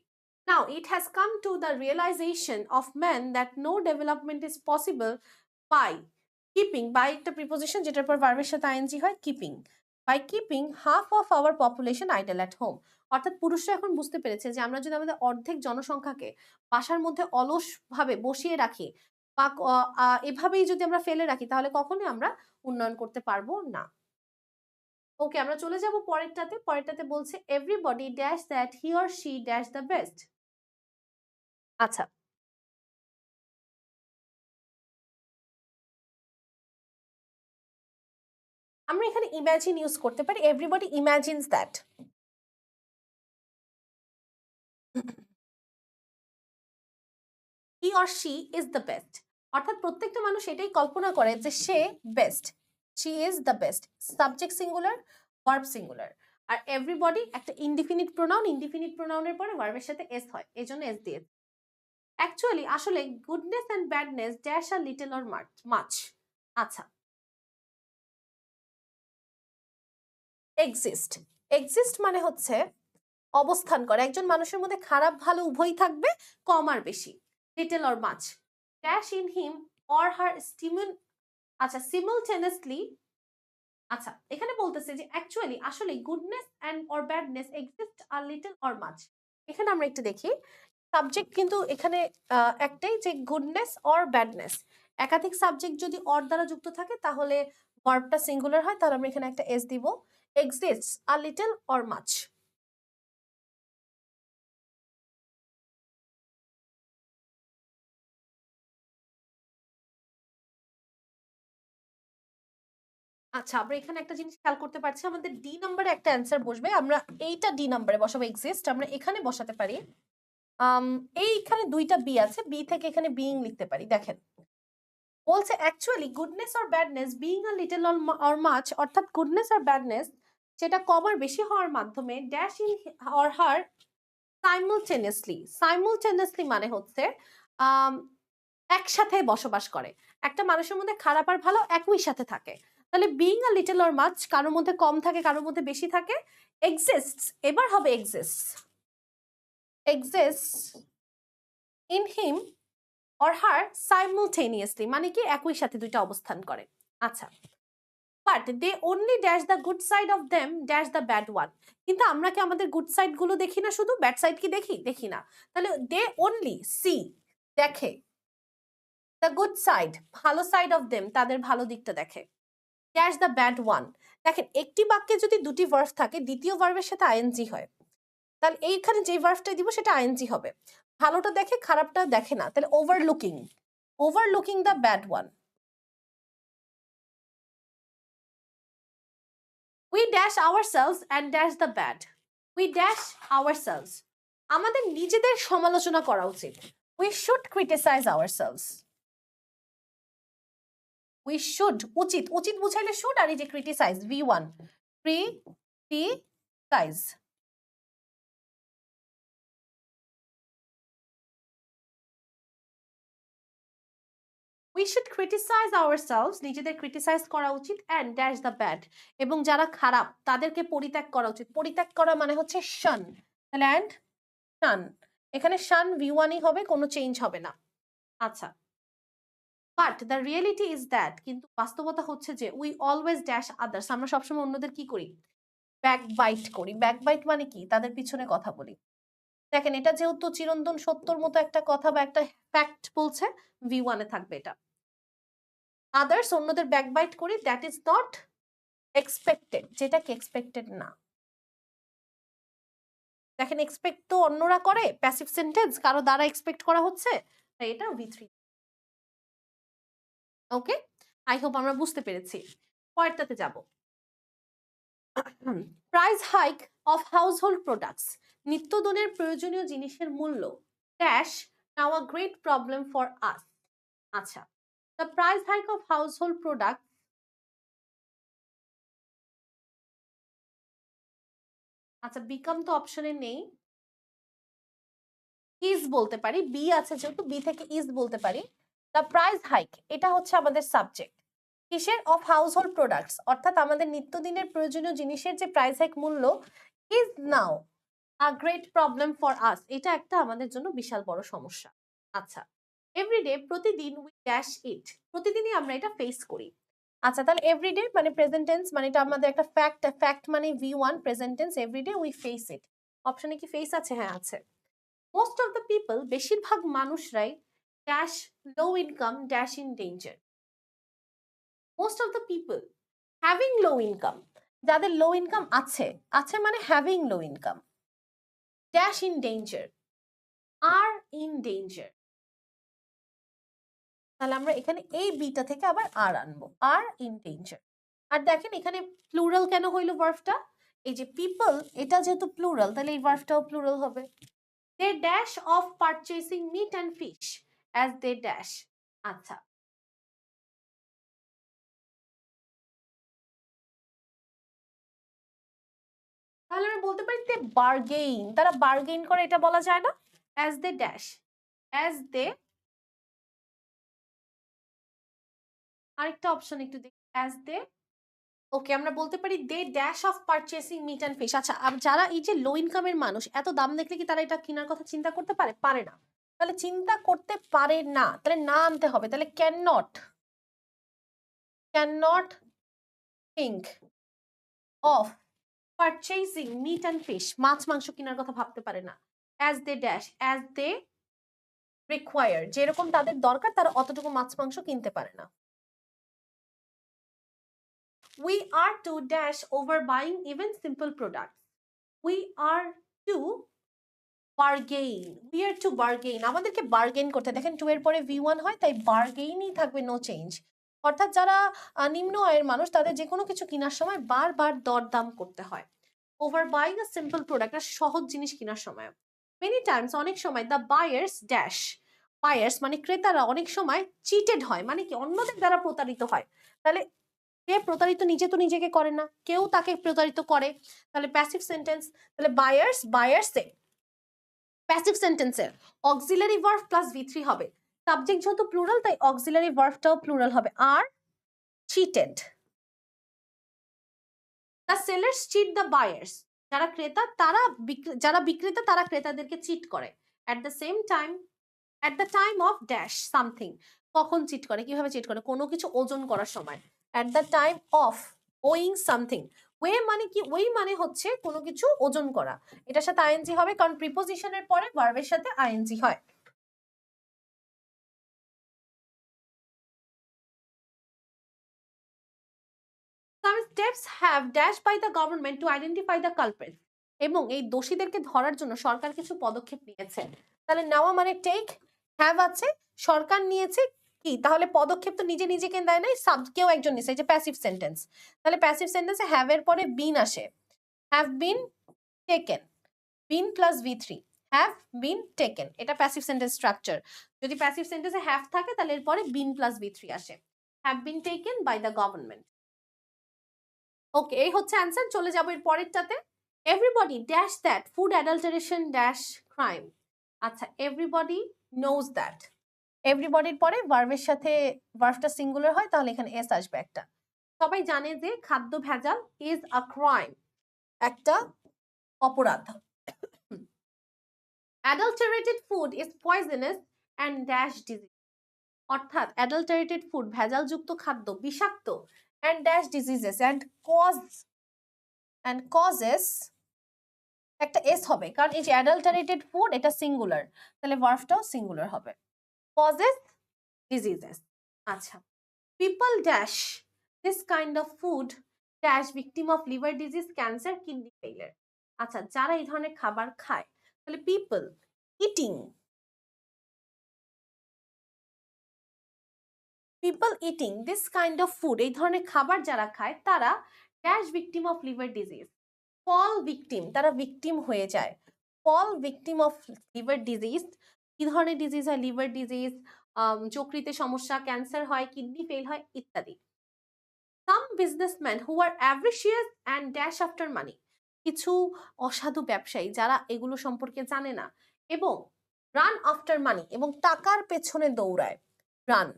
Now, it has come to the realization of men that no development is possible by keeping, by একটা preposition যেটার পর ভার্বের সাথে ING হয়, keeping, by keeping half of our population idle at home. অর্থাৎ পুরুষরা এখন বুঝতে পেরেছে যে আমরা যদি আমাদের অর্ধেক জনসংখ্যাকে বাসার মধ্যে অলসভাবে বসিয়ে রাখি বা এভাবেই যদি আমরা ফেলে রাখি, তাহলে কখনোই আমরা উন্নয়ন করতে পারবো না। ওকে, আমরা চলে যাব পরেরটাতে। পরেরটাতে বলছে everybody dash that he or she dash the best. আচ্ছা, আমরা এখানে ইমাজিন ইউজ করতে পারি, everybody imagines that he or she is the best, অর্থাৎ প্রত্যেকটা মানুষ এটাই কল্পনা করে যে সে best, she is the best. Subject singular, verb singular. আর এভরিবডি একটা ইনডিফিনিট প্রোনাউন, ইনডিফিনিট প্রোনাউনের পরে ভার্বের সাথে এস হয়, এই জন্য এস দিয়ে। অ্যাকচুয়ালি আসলে goodness and badness dash are little or much. আচ্ছা, এক্সিস্ট, এক্সিস্ট মানে হচ্ছে অবস্থান করে। একজন মানুষের মধ্যে খারাপ ভালো উভয়ই থাকবে, কম আর বেশি, little or much. Dash in him or her স্টিমুল, আচ্ছা, সিমultaneously। আচ্ছা, এখানে বলতেছে যে অ্যাকচুয়ালি আসলে goodness and or badness exist আর লিটল অর মাচ। এখানে আমরা একটু দেখি, সাবজেক্ট কিন্তু এখানে একটাই, যে গুডনেস অর ব্যাডনেস। একাধিক সাবজেক্ট যদি অর দ্বারা যুক্ত থাকে তাহলে ভার্বটা সিঙ্গুলার হয়, তাহলে আমরা এখানে একটা এস দিব। Exists are little or much. আচ্ছা, আমরা এখানে একটা জিনিস খেয়াল করতে পারছি, আমাদের ডি নাম্বারে একটা অ্যান্সার বসবে, আমরা এইটা ডি নাম্বারে বসাবো। এক্সিস্ট আমরা এখানে বসাতে পারি, এইখানে দুইটা বি আছে, বি থেকে এখানে বিইং লিখতে পারি। দেখেন বলছে actually goodness or badness being a little or much, অর্থাৎ গুডনেস আর ব্যাডনেস সেটা কম আর বেশি হওয়ার মাধ্যমে ড্যাশ ইন অর হার সাইমultaneously। সাইমultaneously মানে হচ্ছে একসাথে বসবাস করে। একটা মানুষের মধ্যে খারাপ আর ভালো একই সাথে থাকে, তাহলে being a little or much, কারোর মধ্যে কম থাকে কারোর মধ্যে বেশি থাকে। এক্সিস্টস এবার হবে exists, exists in him or her simultaneously মানে কি একই সাথে দুইটা অবস্থান করে। আচ্ছা, but they only dash the good side of them dash the bad one. কিন্তু আমরা কি আমাদের গুড সাইড গুলো দেখি না, শুধু ব্যাড সাইড কি দেখি? দেখি না। তাহলে দে অনলি সি, দেখে, দ্য গুড সাইড ভালো সাইড অফ দেম তাদের ভালো দিকটা দেখে, ড্যাশ দ্য ব্যাড ওয়ান। দেখেন একটি বাক্যে যদি দুটি ভার্ব থাকে, দ্বিতীয় ভার্বের সাথে আইএনজি হয়, তাহলে এইখানে যে ভার্বটা দিব সেটা আইএনজি হবে। ভালোটা দেখে খারাপটা দেখে না, তাহলে overlooking, overlooking the bad one. We dash ourselves and dash the bad. We dash ourselves, আমাদের নিজেদের সমালোচনা করা উচিত। We should criticize ourselves. We should, উচিত, উচিত বুঝাইলে শুড, আর এই যে criticize V1, criticize. We should criticize ourselves, নিজেদের ক্রিটিসাইজ করা উচিত, অ্যান্ড ড্যাশ দ্য ব্যাড, এবং যারা খারাপ তাদেরকে পরিত্যাগ করা উচিত। পরিত্যাগ করা মানে হচ্ছে শান, তাহলে অ্যান্ড শান, এখানে শান V1ই হবে, কোনো চেঞ্জ হবে না। আচ্ছা, but the reality is that, কিন্তু বাস্তবতা হচ্ছে যে উই অলওয়েজ ড্যাশ আদার্স, আমরা সবসময় অন্যদের কি করি? ব্যাকবাইট করি। ব্যাকবাইট মানে কি? তাদের পিছনে কথা বলি। দেখেন, এটা যেহেতু চিরন্তন সত্যর মতো একটা কথা বা একটা ফ্যাক্ট বলছে, V1-এ থাকবে এটা। আদার্স, অন্যদের ব্যাকবাইট করি, দ্যাট ইজ নট এক্সপেক্টেড, যেটা কি এক্সপেক্টেড না। দেখেন, এক্সপেক্ট তো অন্যরা করে, প্যাসিভ সেন্টেন্স, কারো দ্বারা এক্সপেক্ট করা হচ্ছে, তাই এটা V3। ওকে, আই হোপ আমরা বুঝতে পেরেছি। পরেরটাতে যাব। Price hike of household products, নিত্যদিনের প্রয়োজনীয় জিনিসের মূল্য dash now a great problem for us. আচ্ছা, the price hike of household product, আচ্ছা বিকাম তো অপশনে নেই, ইজ বলতে পারি, বি আছে যেহেতু, বি থেকে ইজ বলতে পারি। দ্য প্রাইস হাইক, এটা হচ্ছে আমাদের সাবজেক্ট, কিসের? অফ হাউসহোল্ড প্রোডাক্টস, অর্থাৎ আমাদের নিত্যদিনের প্রয়োজনীয় জিনিসের যে প্রাইস হাইক মূল্য, is now a great problem for আস, এটা একটা আমাদের জন্য বিশাল বড় সমস্যা। আচ্ছা, এভরিডে, প্রতিদিন, উই ড্যাশ ইট, প্রতিদিনই আমরা এটা ফেস করি। আচ্ছা, তাহলে এভরিডে মানে প্রেজেন্ট টেন্স, মানে এটা আমাদের একটা ফ্যাক্ট, ফ্যাক্ট মানে V1 present tense, everyday we face it. অপশনে কি ফেস আছে? হ্যাঁ আছে। মোস্ট অফ দ্য পিপল, বেশিরভাগ মানুষরাই, dash low income dash in danger. Most of the people having low income, যাদের লো ইনকাম আছে, আছে মানে having low income, dash in danger, are in danger. তাহলে আমরা এখানে এই বিটা থেকে আবার আর আনবো, আর ইন ডেঞ্জার। আর দেখেন এখানে প্লুরাল কেন হইলো ভার্বটা? এই যে পিপল, এটা যেহেতু প্লুরাল, তাহলে এই ভার্বটাও প্লুরাল হবে। They dash of purchasing meat and fish as they dash. আচ্ছা, তাহলে আমরা বলতে পারি দে বার্গেইন, তারা বার্গেইন করে, এটা বলা যায় না? As they dash, as they, আরেকটা অপশন একটু দেখি, অ্যাজ দে, ওকে, আমরা বলতে পারি they dash of purchasing meat and fish. আচ্ছা, যারা এই যে লো ইনকামের মানুষ, এত দাম দেখলে কি তারা এটা কেনার কথা চিন্তা করতে পারে? পারে না। তাহলে চিন্তা করতে পারে না, তাহলে না আনতে হবে, তাহলে can not, can not think of purchasing meat and fish, মাছ মাংস কেনার কথা ভাবতে পারে না। As they dash, as they require, যেরকম তাদের দরকার তারা অতটুকু মাছ মাংস কিনতে পারে না। We are to dash over buying even simple products. We are to bargain. We are to bargain. আমাদেরকে বার্গেইন করতে, দেখেন 2 এর পরে V1 হয়, তাই বার্গেইনই থাকবে, নো চেঞ্জ। অর্থাৎ যারা নিম্ন আয়ের মানুষ, তাদের যে কোনো কিছু কেনার সময় বারবার দরদাম করতে হয়। Over buying a simple product, একটা সহজ জিনিস কেনার সময়। মেনি টাইমস, অনেক সময়, দ্য বায়ার্স ড্যাশ, বায়ার্স মানে ক্রেতারা অনেক সময় চিটেড হয়, মানে কি অন্যদের দ্বারা প্রতারিত হয়। তাহলে কে প্রতারিত? নিজে তো নিজেকে করে না, কেউ তাকে প্রতারিত করে। তাহলে প্যাসিভ সেন্টেন্স, তাহলে বায়ার্স, বায়ার্সে, প্যাসিভ সেন্টেন্সের অক্সিলারি ভার্ব প্লাস V3 হবে। সাবজেক্ট যেহেতু প্লুরাল, তাই অক্সিলারি ভার্বটাও প্লুরাল হবে, আর cheated. The sellers cheat the buyers, যারা ক্রেতা তারা, যারা বিক্রেতা তারা ক্রেতাদেরকে চিট করে। At the same time, at the time of dash something, কখন চিট করে? কিভাবে চিট করে? কোনো কিছু ওজন করার সময়। At the time of weighing something, weigh মানে কি? ওয়ে মানে হচ্ছে কোনো কিছু ওজন করা, এটার সাথে আইএনজি হবে, কারণ প্রিপোজিশনের পরে ভার্বের সাথে আইএনজি হয়। Some steps have dash by the government to identify the culprits, এবং এই দোষীদেরকে ধরার জন্য সরকার কিছু পদক্ষেপ নিয়েছে। তাহলে নেওয়া মানে টেক, হ্যাভ আছে, সরকার নিয়েছে কি তাহলে পদক্ষেপ তো নিজে নিজেকে দেয় নাই, কেউ একজন নিছে, এই যে প্যাসিভ সেন্টেন্স। তাহলে প্যাসিভ সেন্টেন্সে হ্যাভ এর পরে বিন আসে, have been taken, been plus V3, have been taken, এটা প্যাসিভ সেন্টেন্স স্ট্রাকচার। যদি প্যাসিভ সেন্টেন্সে হ্যাভ থাকে তাহলে এরপরে বিন প্লাস V3 আসে, have been taken by the government. Okay, এই হচ্ছে অ্যান্সার। চলে যাবো এর পরেরটাতে। Everybody dash that food adulteration dash crime. আচ্ছা, এভরিবডি নোজ দ্যাট, এভরিবডির পরে ভার্বের সাথে ভার্বটা সিঙ্গুলার হয়, তাহলে এখানে এস আসবে একটা। সবাই জানে যে খাদ্য ভেজাল ইজ আ ক্রাইম, একটা অপরাধ। Adulterated food is poisonous and dash disease, অর্থাৎ অ্যাডাল্টারেটেড ফুড ভেজালযুক্ত খাদ্য বিষাক্ত, and dash diseases, and causes, একটা এস হবে কারণ এই যে অ্যাডাল্টারেটেড ফুড এটা সিঙ্গুলার, তাহলে ভার্বটাও সিঙ্গুলার হবে, কজেস ডিজিজেস। আচ্ছা, people dash this kind of food dash victim of liver disease, cancer, kidney failure. আচ্ছা, যারা এই ধরনের খাবার খায়, তাহলে people eating, people eating this kind of food, এই ধরনের খাবার যারা খায় তারা dash victim of liver disease, fall victim, তারা ভিকটিম হয়ে যায়, fall victim of liver disease. কি ধরনের ডিজিজ হয়? লিভার ডিজিজ, যকৃতে সমস্যা, ক্যান্সার হয়, কিডনি ফেল হয় ইত্যাদি। Some businessman who are avaricious and dash after money, কিছু অসাধু ব্যবসায়ী যারা এগুলো সম্পর্কে জানে না এবং রান আফটার মানি, এবং টাকার পেছনে দৌড়ায়, রান।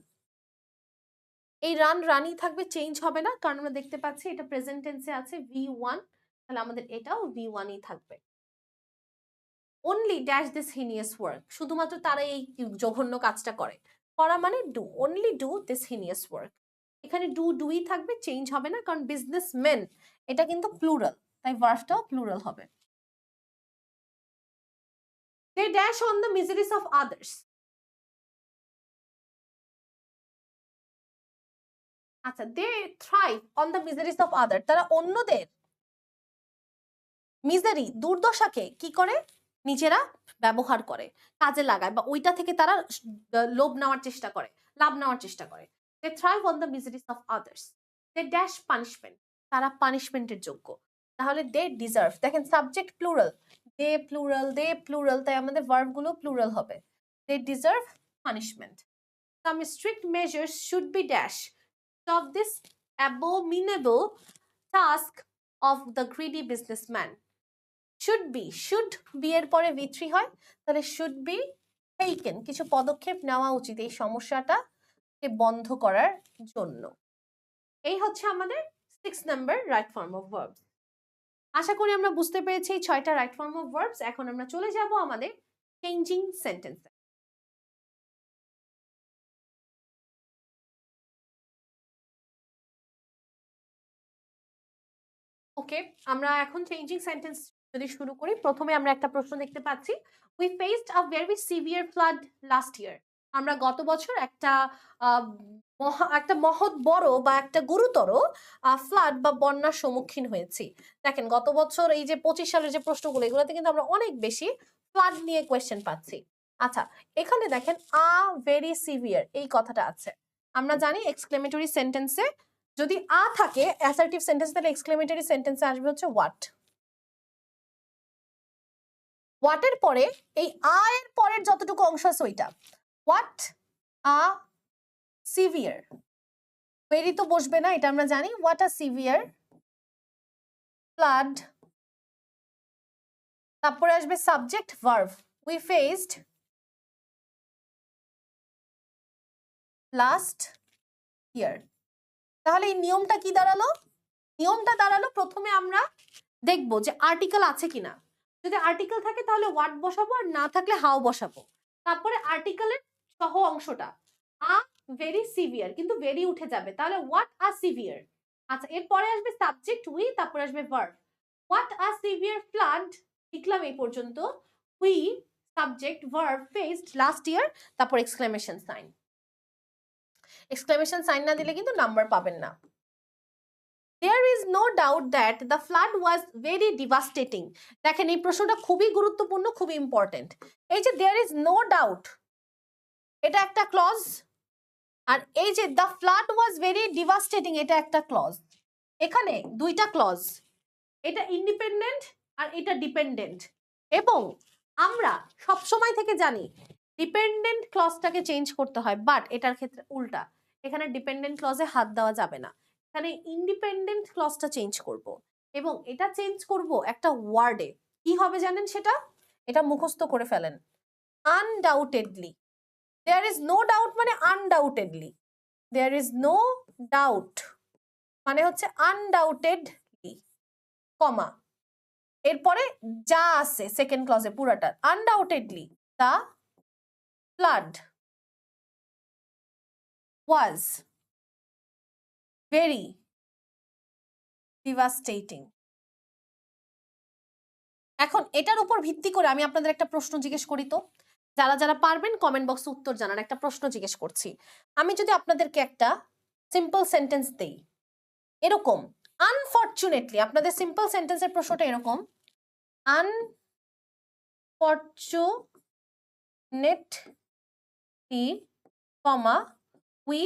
এই রান রানই থাকবে, চেঞ্জ হবে না, কারণ আমরা দেখতে পাচ্ছি এটা প্রেজেন্ট টেন্সে আছে V1, তাহলে আমাদের এটাও V1ই থাকবে। Only dash this heinous work, শুধুমাত্র তারা এই জঘন্য কাজটা করে, করা মানে do, only do this heinous work, এখানে ডুই থাকবে, চেঞ্জ হবে না, কারণ বিজনেসম্যান এটা কিন্তু প্লুরাল, তাই ভার্বটাও প্লুরাল হবে। They dash on the miseries of others. আচ্ছা, they thrive on the miseries of other, তারা অন্যদের মিজারি, দুর্দশাকে কি করে, নিজেরা ব্যবহার করে, কাজে লাগায়, বা ওইটা থেকে তারা লোভ নেওয়ার চেষ্টা করে, লাভ নেওয়ার চেষ্টা করে। They thrive on the miseries of others, they dash punishment, তারা পানিশমেন্টের যোগ্য, তাহলে দে ডিজার্ভ, দেখেন সাবজেক্ট প্লুরাল, দে প্লুরাল, তাই আমাদের ভার্ব গুলো প্লুরাল হবে, they deserve punishment. Some strict measures should be dash stop this abominable task of the greedy businessman. Should be এর পরে V3 হয়, তাহলে শুড বি টেকেন, কিছু পদক্ষেপ নেওয়া উচিত এই সমস্যাটাকে বন্ধ করার জন্য। এই হচ্ছে আমাদের 6 number right form of verbs. আশা করি আমরা বুঝতে পেরেছি এই 6টা রাইট ফর্ম অফ ভার্বস। এখন আমরা চলে যাব আমাদের চেঞ্জিং সেন্টেন্সে। ওকে, আমরা এখন চেঞ্জিং সেন্টেন্স যদি শুরু করি, প্রথমে আমরা একটা প্রশ্ন দেখতে পাচ্ছি, we faced a very severe flood last year. আমরা গত বছর একটা মহৎ বড় বা একটা গুরুতর ফ্লাড বা বন্যার সম্মুখীন হয়েছি। দেখেন গত বছর এই যে 25 সালের যে প্রশ্নগুলো, এগুলোতে কিন্তু আমরা অনেক বেশি ফ্লাড নিয়ে কোয়েশ্চেন পাচ্ছি। আচ্ছা, এখানে দেখেন আ ভেরি সিভিয়ার এই কথাটা আছে। আমরা জানি এক্সক্লেমেটরি সেন্টেন্সে যদি আ থাকে অ্যাসার্টিভ সেন্টেন্স, তাহলে এক্সক্লেমেটরি সেন্টেন্সে আসবে হচ্ছে হোয়াট। হোয়াটের পরে এই আ এর পরের যতটুকু অংশ আছে ওইটা, হোয়াট আ সিভিয়ার, ভেরি তো বসবে না, এটা আমরা জানি, হোয়াট আ সিভিয়ার ফ্লাড, তারপরে আসবে subject verb, we faced last year. তাহলে এই নিয়মটা কি দাঁড়ালো? নিয়মটা দাঁড়ালো প্রথমে আমরা দেখবো যে আর্টিকেল আছে কিনা, যদি আর্টিকেল থাকে তাহলে হোয়াট বসাবো, আর না থাকলে হাউ বসাবো। তারপরে আর্টিকেলের সহ অংশটা আ ভেরি সিভিয়ার, কিন্তু ভেরি উঠে যাবে, তাহলে হোয়াট আ সিভিয়ার। আচ্ছা, এরপরে আসবে সাবজেক্ট উই, তারপরে আসবে verb, what a severe flood লিখলাম এই পর্যন্ত, we subject verb faced last year, তারপর এক্সক্লেমেশন সাইন। এক্সক্লেমেশন সাইন না দিলে কিন্তু নাম্বার পাবেন না। There is no doubt that the flood was very devastating. দেখেন এই প্রশ্নটা খুবই গুরুত্বপূর্ণ, খুবই ইম্পর্টেন্ট। এই যে there is no doubt, এটা একটা ক্লজ, আর এই যে the flood was very devastating, এটা একটা ক্লজ। এখানে দুইটা ক্লজ, এটা ইন্ডিপেন্ডেন্ট আর এটা ডিপেন্ডেন্ট, এবং আমরা সব সময় থেকে জানি ডিপেন্ডেন্ট ক্লজটাকে চেঞ্জ করতে হয়, বাট এটার ক্ষেত্রে উল্টা, এখানে ডিপেন্ডেন্ট ক্লজে হাত দেওয়া যাবে না, এখানে ইন্ডিপেন্ডেন্ট ক্লজটা চেঞ্জ করব, এবং এটা চেঞ্জ করব একটা ওয়ার্ডে। কি হবে জানেন সেটা? এটা মুখস্থ করে ফেলেন, undoubtedly. There is no doubt মানে undoubtedly, there is no doubt মানে হচ্ছে আনডাউটেডলি, কমা, এরপরে যা আছে সেকেন্ড ক্লজে পুরাটা, undoubtedly the flood was very devastating. এখন এটার উপর ভিত্তি করে আমি আপনাদের একটা প্রশ্ন জিজ্ঞেস করি, তো যারা যারা পারবেন কমেন্ট বক্সে উত্তর জানান। একটা প্রশ্ন জিজ্ঞেস করছি, আমি যদি আপনাদেরকে একটা সিম্পল সেন্টেন্স দেই এরকম, আনফরচুনেটলি, আপনাদের সিম্পল সেন্টেন্সের প্রশ্নটা এরকম, unfortunately, comma, we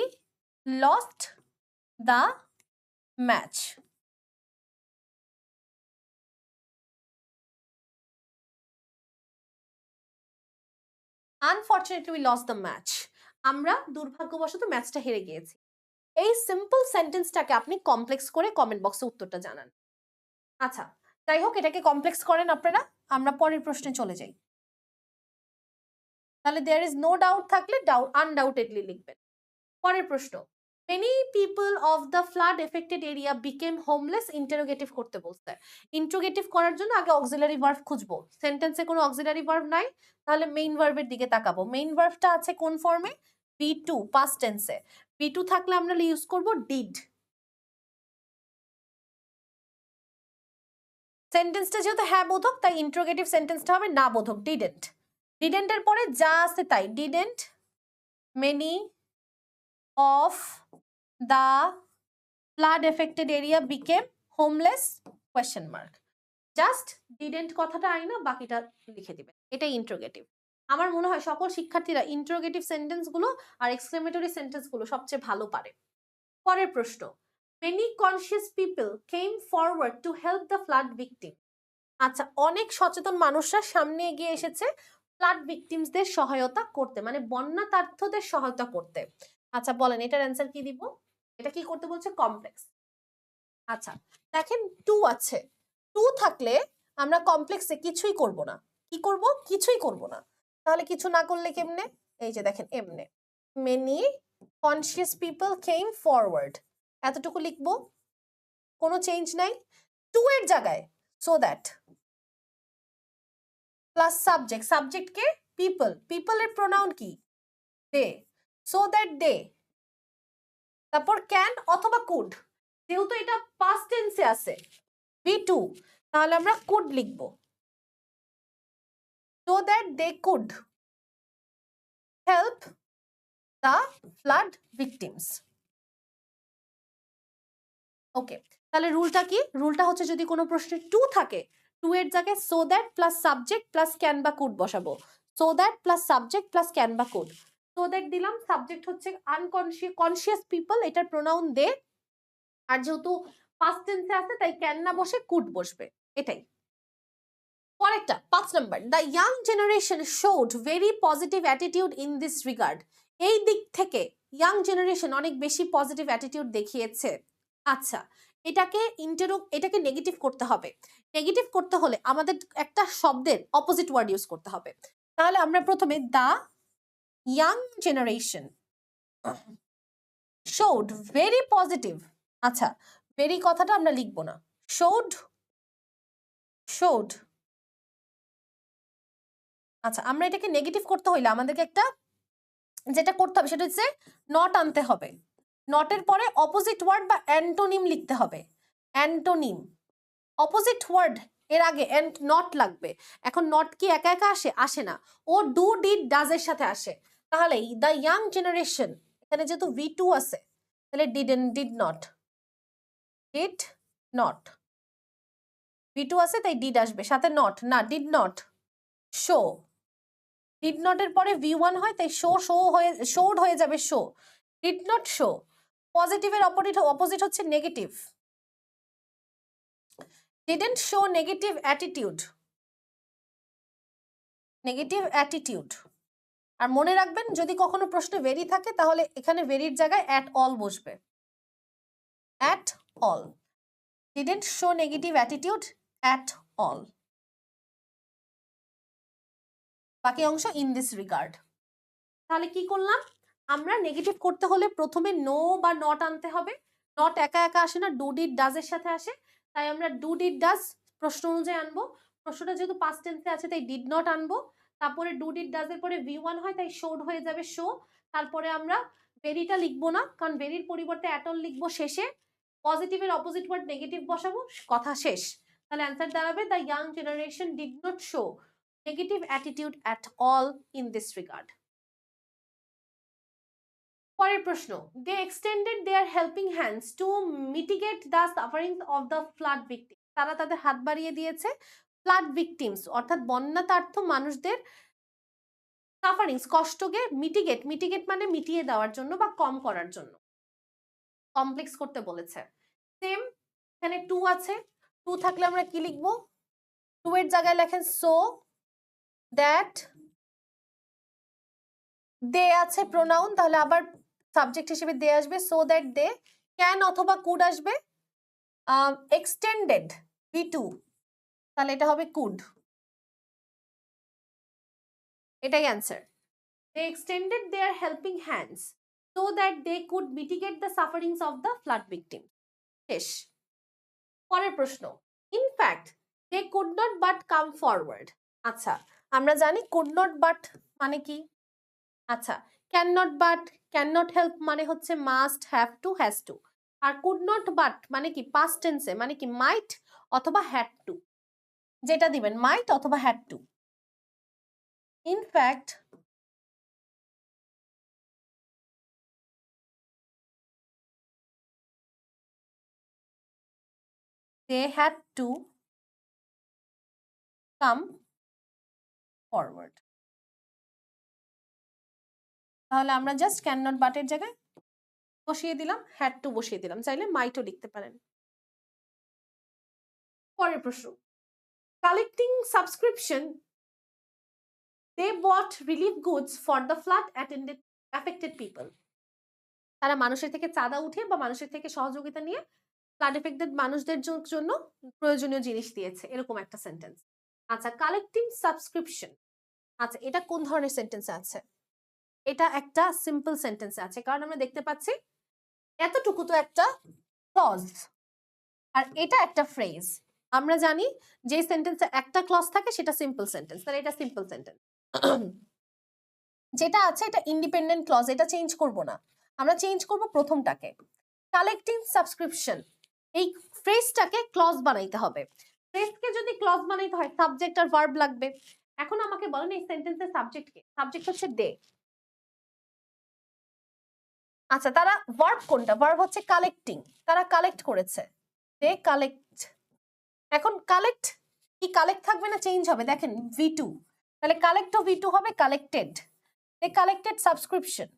lost the match. Unfortunately we lost the match, আমরা দুর্ভাগ্যবশত ম্যাচটা হেরে গিয়েছি। এই সিম্পল সেন্টেন্সটাকে আপনি কমপ্লেক্স করে কমেন্ট বক্সে উত্তরটা জানান। আচ্ছা, যাই হোক, এটাকে কমপ্লেক্স করেন আপনারা, আমরা পরের প্রশ্নে চলে যাই। তাহলে দেয়ার ইজ নো ডাউট থাকলে আনডাউটেডলি লিখবেন। পরের প্রশ্ন, many people of the flood affected area became homeless, interrogative করতে বলছে। ইন্টারোগেটিভ করার জন্য আগে অক্সিলারি ভার্ব খুঁজবো, সেন্টেন্সে কোনো অক্সিলারি ভার্ব নাই, তাহলে মেইন ভার্বের দিকে তাকাবো। মেইন ভার্বটা আছে কোন ফর্মে? V2 পাস্ট টেন্সে। V2 থাকলে আমরা ইউজ করব ডিড। সেন্টেন্সটা যেহেতু হ্যাঁ বোধক, তাই ইন্টারোগেটিভ সেন্টেন্সটা হবে না বোধক, ডিডেন্ট। ডিডেন্টের পরে যা আছে তাই, didn't many of the flood affected area became homeless, question mark. Just didn't কথাটা আইনা বাকিটা লিখে দিবেন, এটাই ইন্টারোগেটিভ। আমার মনে হয় সকল শিক্ষার্থীরা ইন্টারোগেটিভ সেন্টেন্সগুলো আর এক্সক্লেমেটরি সেন্টেন্সগুলো সবচেয়ে ভালো পারে। পরের প্রশ্ন, many conscious people came forward to help the flood victim. আচ্ছা, অনেক সচেতন মানুষরা সামনে এগিয়ে এসেছে ফ্লাড ভিকটিমসদের সহায়তা করতে, মানে বন্যাতার্থদের সহায়তা করতে। আচ্ছা বলেন এটার অ্যান্সার কি দিব? এটা কি করতে বলছে? কমপ্লেক্স। আচ্ছা দেখেন, টু আছে, টু থাকলে আমরা কমপ্লেক্সে কিছুই করব না। কি করব? কিছুই করব না। তাহলে কিছু না করলে কেমনে? এই যে দেখেন, এমনে, many conscious people came forward, এতটুকু লিখবো, কোনো চেঞ্জ নাই। টু এর জায়গায় so that plus subject, subject K? People, people এর প্রোনাউন কি? দে, সো দ্যাট দে, তারপর ক্যান অথবা কুড, যেহেতু এটা পাস্ট টেন্সে আছে V2, তাহলে আমরা কুড লিখবো, so that they could help the flood victims. ওকে, তাহলে রুলটা কি? রুলটা হচ্ছে যদি কোনো প্রশ্নে টু থাকে, টু এর জায়গায় so that plus subject plus can বা কুড বসাবো। So that plus subject plus can বা কুড। সো দ্যাট দিলাম, সাবজেক্ট হচ্ছে কনসিয়াস পিপল, এটার প্রোনাউন দে, আর যেহেতু পাস্ট টেন্সে আছে তাই ক্যান না বসে কুড বসবে, এটাই। পরেরটা 5 number, the young generation showed very positive attitude in this regard. এই দিক থেকে ইয়াং জেনারেশন অনেক বেশি পজিটিভ অ্যাটিটিউড দেখিয়েছে। আচ্ছা, এটাকে নেগেটিভ করতে হবে। নেগেটিভ করতে হলে আমাদের একটা শব্দের অপোজিট ওয়ার্ড ইউজ করতে হবে। তাহলে আমরা প্রথমে the young generation showed very positive, আচ্ছা ভেরি কথাটা আমরা লিখবো না, শোড, শোড। আচ্ছা, আমরা এটাকে নেগেটিভ করতে হইলে আমাদেরকে একটা যেটা করতে হবে সেটা হচ্ছে নট আনতে হবে। নটের পরে অপোজিট ওয়ার্ড বা অ্যান্টোনিম লিখতে হবে। অ্যান্টোনিম, অপোজিট ওয়ার্ড এর আগে নট লাগবে। এখন নট কি একা একা আসে? আসে না, ও ডু ডিড ডাজ এর সাথে আসে। তাহলে দ্য ইয়াং জেনারেশন, এখানে যেহেতু V2 আছে তাহলে ডিড নট, V2 আছে তাই ডিড আসবে, সাথে নট না, did not show, did not এর পরে V1 হয় তাই শোড হয়ে যাবে শো। ডিড নট শো, পজিটিভের অপোজিট হচ্ছে negative. Didn't show negative attitude, negative attitude. আর মনে রাখবেন যদি কখনো প্রশ্নে ভেরি থাকে তাহলে এখানে ভেরির জায়গায় অ্যাট অল বসবে, at all. Didn't show negative attitude at all. বাকি অংশ ইন দিস রিগার্ড। তাহলে কি করলাম আমরা, নেগেটিভ করতে হলে প্রথমে নো বা নট আনতে হবে। নট একা একা আসে না, ডু ডিড ডাজ এর সাথে আসে, তাই আমরা ডু ডিড ডাজ প্রশ্ন অনুযায়ী আনবো। প্রশ্নটা যেহেতু পাস্ট টেন্সে আছে তাই ডিড নট আনবো। তারপরে ডু ডিড ডাজ এর পরে V1 হয় তাই শোড হয়ে যাবে শো। তারপরে আমরা ভেরিটা লিখবো না, কারণ ভেরির পরিবর্তে অ্যাট অল লিখবো শেষে। পজিটিভের অপোজিট ওয়ার্ড নেগেটিভ বসাবো, কথা শেষ। তাহলে অ্যান্সার দাঁড়াবে the young generation did not show negative attitude at all in this regard. পরের প্রশ্ন, they extended their helping hands to mitigate the sufferings of the flood victim. তারা তাদের হাত বাড়িয়ে দিয়েছে ফ্লাড ভিকটিমস অর্থাৎ বন্যাতার্থ মানুষদের সাফারিংস কষ্টকে মিটিগেট, মিটিগেট মানে মিটিয়ে দেওয়ার জন্য বা কম করার জন্য, কমপ্লেক্স করতে বলেছে। সেম এখানে টু আছে, টু থাকলে আমরা কি লিখবো, টু এর জায়গায় লেখেন সো দ্যাট, দে আছে প্রোনাউন তাহলে আবার সাবজেক্ট হিসেবে দে আসবে, সো দ্যাট দে। ক্যান অথবা কুড আসবে, এক্সটেন্ডেড V2 তাহলে এটা হবে কুড, এটাই answer. They extended their helping hands so that they could mitigate the sufferings of the flood victim. শেষ। পরের প্রশ্ন, in fact they could not but come forward. আচ্ছা আমরা জানি কুড নট বাট মানে কি, আচ্ছা can not but, can not help মানে হচ্ছে must, have to, has to. আর কুড নট বাট মানে কি পাস্ট টেন্সে মানে কি মাইট অথবা হ্যাড টু, যেটা দিবেন মাইট অথবা had to. In fact they had to come forward। তাহলে আমরা জাস্ট ক্যান নট বাটের জায়গায় বসিয়ে দিলাম, হ্যাড টু বসিয়ে দিলাম, চাইলে মাইটও লিখতে পারেন। পরের প্রশ্ন, collecting subscription they bought relief goods for the flood affected people. তারা মানুষের থেকে চাঁদা উঠিয়ে বা মানুষের থেকে সহযোগিতা নিয়ে ফ্লাড এফেক্টেড মানুষদের জন্য প্রয়োজনীয় জিনিস দিয়েছে, এরকম একটা সেন্টেন্স। আচ্ছা কালেক্টিং সাবস্ক্রিপশন, আচ্ছা এটা কোন ধরনের সেন্টেন্সে আছে, এটা একটা সিম্পল সেন্টেন্সে আছে, কারণ আমরা দেখতে পাচ্ছি এতটুকু তো একটা ক্লজ আর এটা একটা ফ্রেজ। আমরা জানি যে সেন্টেন্সে একটা ক্লজ থাকে সেটা সিম্পল সেন্টেন্স, তাহলে এটা সিম্পল সেন্টেন্স। যেটা আছে এটা ইন্ডিপেন্ডেন্ট ক্লজ, এটা চেঞ্জ করব না, আমরা চেঞ্জ করব প্রথমটাকে। কালেক্টিং সাবস্ক্রিপশন এই ফ্রেজটাকে ক্লজ বানাইতে হবে। ফ্রেজকে যদি ক্লজ বানাইতে হয় সাবজেক্ট আর ভার্ব লাগবে। এখন আমাকে বলেন এই সেন্টেন্সের সাবজেক্ট কে, সাবজেক্ট হচ্ছে দে। আচ্ছা তারা ভার্ব কোনটা, ভার্ব হচ্ছে কালেক্টিং, তারা কালেক্ট করেছে, দে কালেক্ট। এখন কালেক্ট কি কালেক্ট থাকবে না চেঞ্জ হবে, দেখেন V2 তাহলে কালেক্ট ও V2 হবে collected, they collected subscription.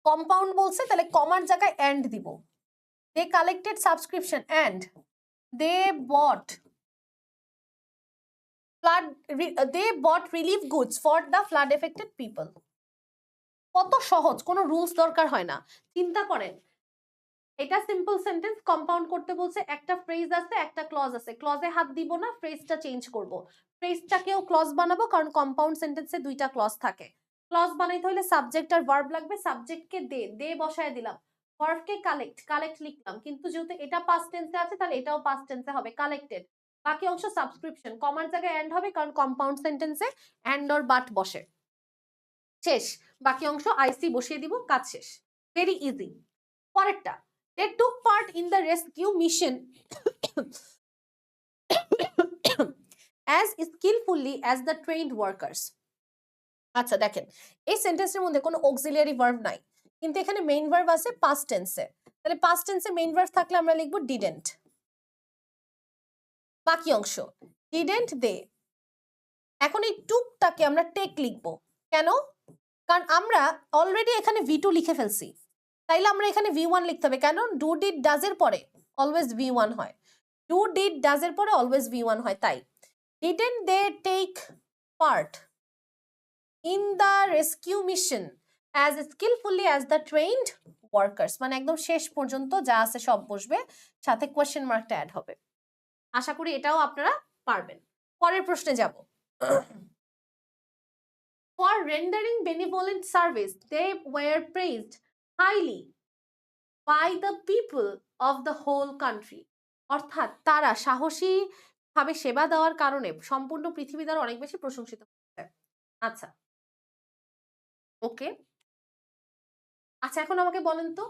Compound বলছে তাহলে কমার জায়গায় এন্ড দিব, they collected subscription and they bought flood they bought relief goods for the flood affected people। কত সহজ, কোনো রুলস দরকার হয় না। চিন্তা করেন এটা সিম্পল সেন্টেন্স, কম্পাউন্ড করতে বলছে, একটা ফ্রেজ আছে একটা ক্লজ আছে, ক্লজে হাত দিব না, ফ্রেজটা চেঞ্জ করব, ফ্রেজটাকেও ক্লজ বানাবো কারণ কম্পাউন্ড সেন্টেন্সে দুইটা ক্লজ থাকে। ক্লজ বানাইতে হলে সাবজেক্ট আর ভার্ব লাগবে, সাবজেক্টকে দে, দে বসায় দিলাম, ভার্বকে কালেক্ট, কালেক্ট লিখলাম, কিন্তু যেহেতু এটা পাস্ট টেন্সে আছে তাহলে এটাও পাস্ট টেন্সে হবে কালেক্টেড। বাকি অংশ সাবস্ক্রিপশন, কমার জায়গায় এন্ড হবে কারণ কম্পাউন্ড সেন্টেন্সে এন্ড অর বাট বসে। শেষ, বাকি অংশ আইসি বসিয়ে দিব, কাজ শেষ, ভেরি ইজি। পরেরটা, they took part in the rescue mission as skillfully as the trained workers। আচ্ছা দেখেন এই সেন্টেন্সের মধ্যে কোনো অক্সিলিয়ারি ভার্ব নাই, কিন্তু এখানে মেইন ভার্ব আছে পাস্ট টেন্সে, তাহলে পাস্ট টেন্সে মেইন ভার্ব থাকলে আমরা লিখবো ডিডেন্ট। বাকি অংশ ডিডেন্ট দে, এখন এই টুকটাকে আমরা টেক লিখবো কেন? কারণ আমরা অলরেডি এখানে V2 লিখে ফেলছি, তাইলে আমরা এখানে V1 লিখতে হবে। কেন? ডু ডিড ডাজ এর পরে অলওয়েজ V1 হয়, ডু ডিড ডাজ এর পরে অলওয়েজ V1 হয়। তাই didn't they take part in the rescue mission as skillfully as the trained workers, মানে একদম শেষ পর্যন্ত যা আছে সব বসবে, সাথে কোয়েশ্চেন মার্কটা অ্যাড হবে। আশা করি এটাও আপনারা পারবেন। পরের প্রশ্নে যাব। For rendering benevolent service, they were praised highly by the people of the whole country. অর্থাৎ তারা সাহসী ভাবে সেবা দেওয়ার কারণে সম্পূর্ণ পৃথিবী দ্বারা অনেক বেশি প্রশংসিত হয়েছে। আচ্ছা, ওকে। আচ্ছা, এখন আমাকে বলেন তো,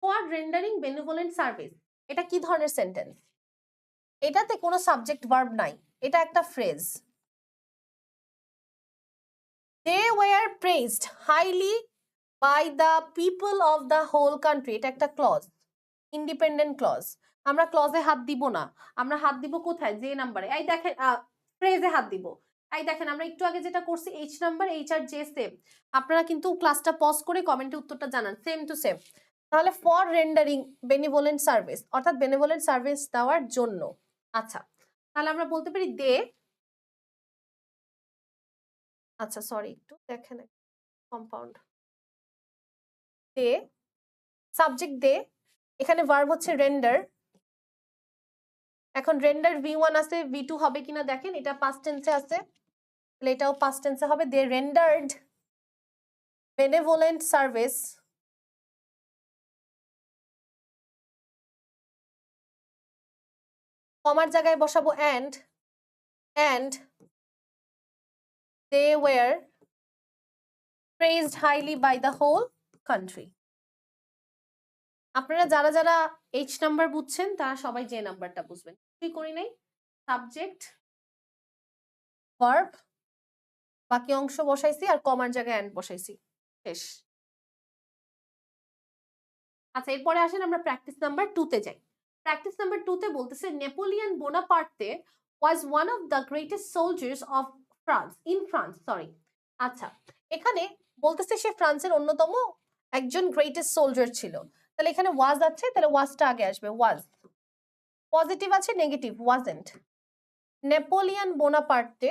ফর রেন্ডারিং বেনিভোলেন্ট সার্ভিস এটা কি ধরনের সেন্টেন্স? এটাতে কোনো সাবজেক্ট ভার্ব নাই, এটা একটা phrase. They were praised highly by the people of the whole country, এটা একটা ক্লজ, ইন্ডিপেন্ডেন্ট ক্লজ। আমরা ক্লজে হাত দিব না, আমরা হাত দিব কোথায়? যে নাম্বারে। এই দেখেন, ফ্রেজে হাত দিব। এই দেখেন, আমরা একটু আগে যেটা করছি H number, H R J same. আপনারা কিন্তু ক্লাসটা পজ করে কমেন্টে উত্তরটা জানান, সেম টু সেম। তাহলে ফর রেন্ডারিং বেনিভোলেন্ট সার্ভিস অর্থাৎ বেনিভোলেন্ট সার্ভিস দেওয়ার জন্য। আচ্ছা, তাহলে আমরা বলতে পারি দে, আচ্ছা সরি একটু দেখেন, কম্পাউন্ড দে, সাবজেক্ট দে, এখানে ভার্ব হচ্ছে রেন্ডার। এখন রেন্ডার V1 আছে, V2 হবে কিনা দেখেন, এটা পাস্ট টেন্সে আছে, তাহলে এটাও পাস্ট টেন্সে হবে। দে রেন্ডার্ড বেনেভোলেন্ট সার্ভিস কমার জায়গায় বসাবো and they were praised highly by the whole country. আপনারা যারা যারা H নাম্বার বুঝছেন তারা সবাই যে নাম্বারটা বুঝবেন। কি করি নাই? সাবজেক্ট ভার্ব বাকি অংশ বসাইছি আর কমার জায়গায় and বসাইছি, শেষ। আচ্ছা, এরপরে আসেন আমরা প্র্যাকটিস নাম্বার 2 তে যাই। প্র্যাকটিস নাম্বার 2 তে বলতেছে Napoleon Bonaparte was one of the greatest soldiers of France. আচ্ছা, এখানে বলতেছে সে ফ্রান্সের অন্যতম একজন গ্রেটেস্ট সোলজার ছিল। তাহলে এখানে ওয়াজ আছে, তাহলে ওয়াজটা আগে আসবে। ওয়াজ পজিটিভ আছে, negative wasn't. Napoleon Bonaparte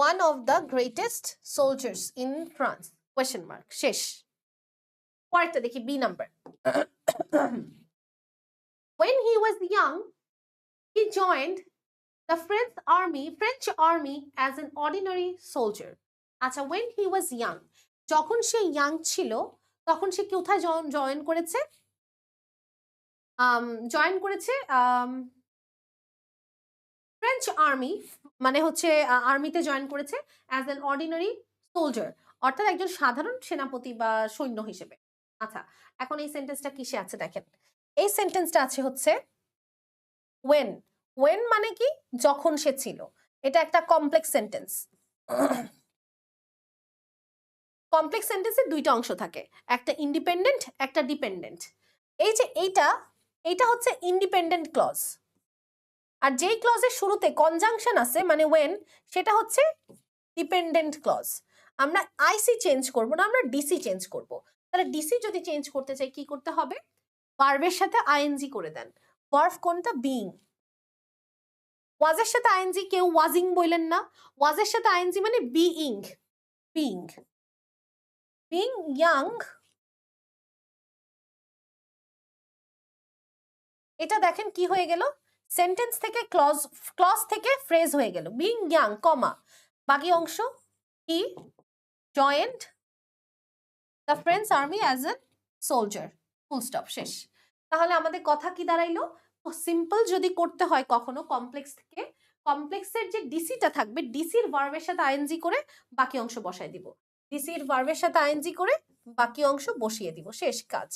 one of the greatest soldiers in France, question mark, শেষ। পরেরটা দেখি, B number. When he was young, he joined the French army as an ordinary soldier. আচ্ছা, when he was young, যখন সে young ছিল তখন সে কোথায় join করেছে? French army, মানে হচ্ছে আর্মিতে জয়েন করেছে অ্যাজ অ্যান অর্ডিনারি সোলজার, অর্থাৎ একজন সাধারণ সেনাপতি বা সৈন্য হিসেবে। আচ্ছা, এখন এই সেন্টেন্সটা কিসে আছে দেখেন। এই সেন্টেন্সটা আছে হচ্ছে when মানে কি? যখন সে ছিল। এটা একটা কমপ্লেক্স সেন্টেন্স। কমপ্লেক্স সেন্টেন্সের দুইটা অংশ থাকে, একটা ইন্ডিপেন্ডেন্ট, একটা ডিপেন্ডেন্ট। এই যে এইটা হচ্ছে ইন্ডিপেন্ডেন্ট ক্লজ, আর যেই ক্লজের শুরুতে কনজাংশন আছে মানে when, সেটা হচ্ছে ডিপেন্ডেন্ট ক্লজ। আমরা আইসি চেঞ্জ করব না, আমরা ডিসি চেঞ্জ করব। তাহলে ডিসি যদি চেঞ্জ করতে চাই কি করতে হবে? ভার্বের সাথে আইএনজি করে দেন। ভার্ব কোনটা? বিইং। ওয়াজের সাথে আইএনজি কেউ ওয়াজিং বললেন না, ওয়াজের সাথে আইএনজি মানে বিইং। বিইং ইয়াং, এটা দেখেন কি হয়ে গেল? সেন্টেন্স থেকে ক্লজ থেকে ফ্রেজ হয়ে গেল। বিইং ইয়াং কমা বাকি অংশ he joined the French army as a soldier, full stop, শেষ। তাহলে আমাদের কথা কি দাঁড়াইলো? সিম্পল যদি করতে হয় কখনো কমপ্লেক্স থেকে, কমপ্লেক্সের যে ডিসিটা থাকবে, ডিসির ভার্বের সাথে আইএনজি করে বাকি অংশ বসায় দিব, ডিসির ভার্বের সাথে আইএনজি করে বাকি অংশ বসিয়ে দিব, শেষ কাজ।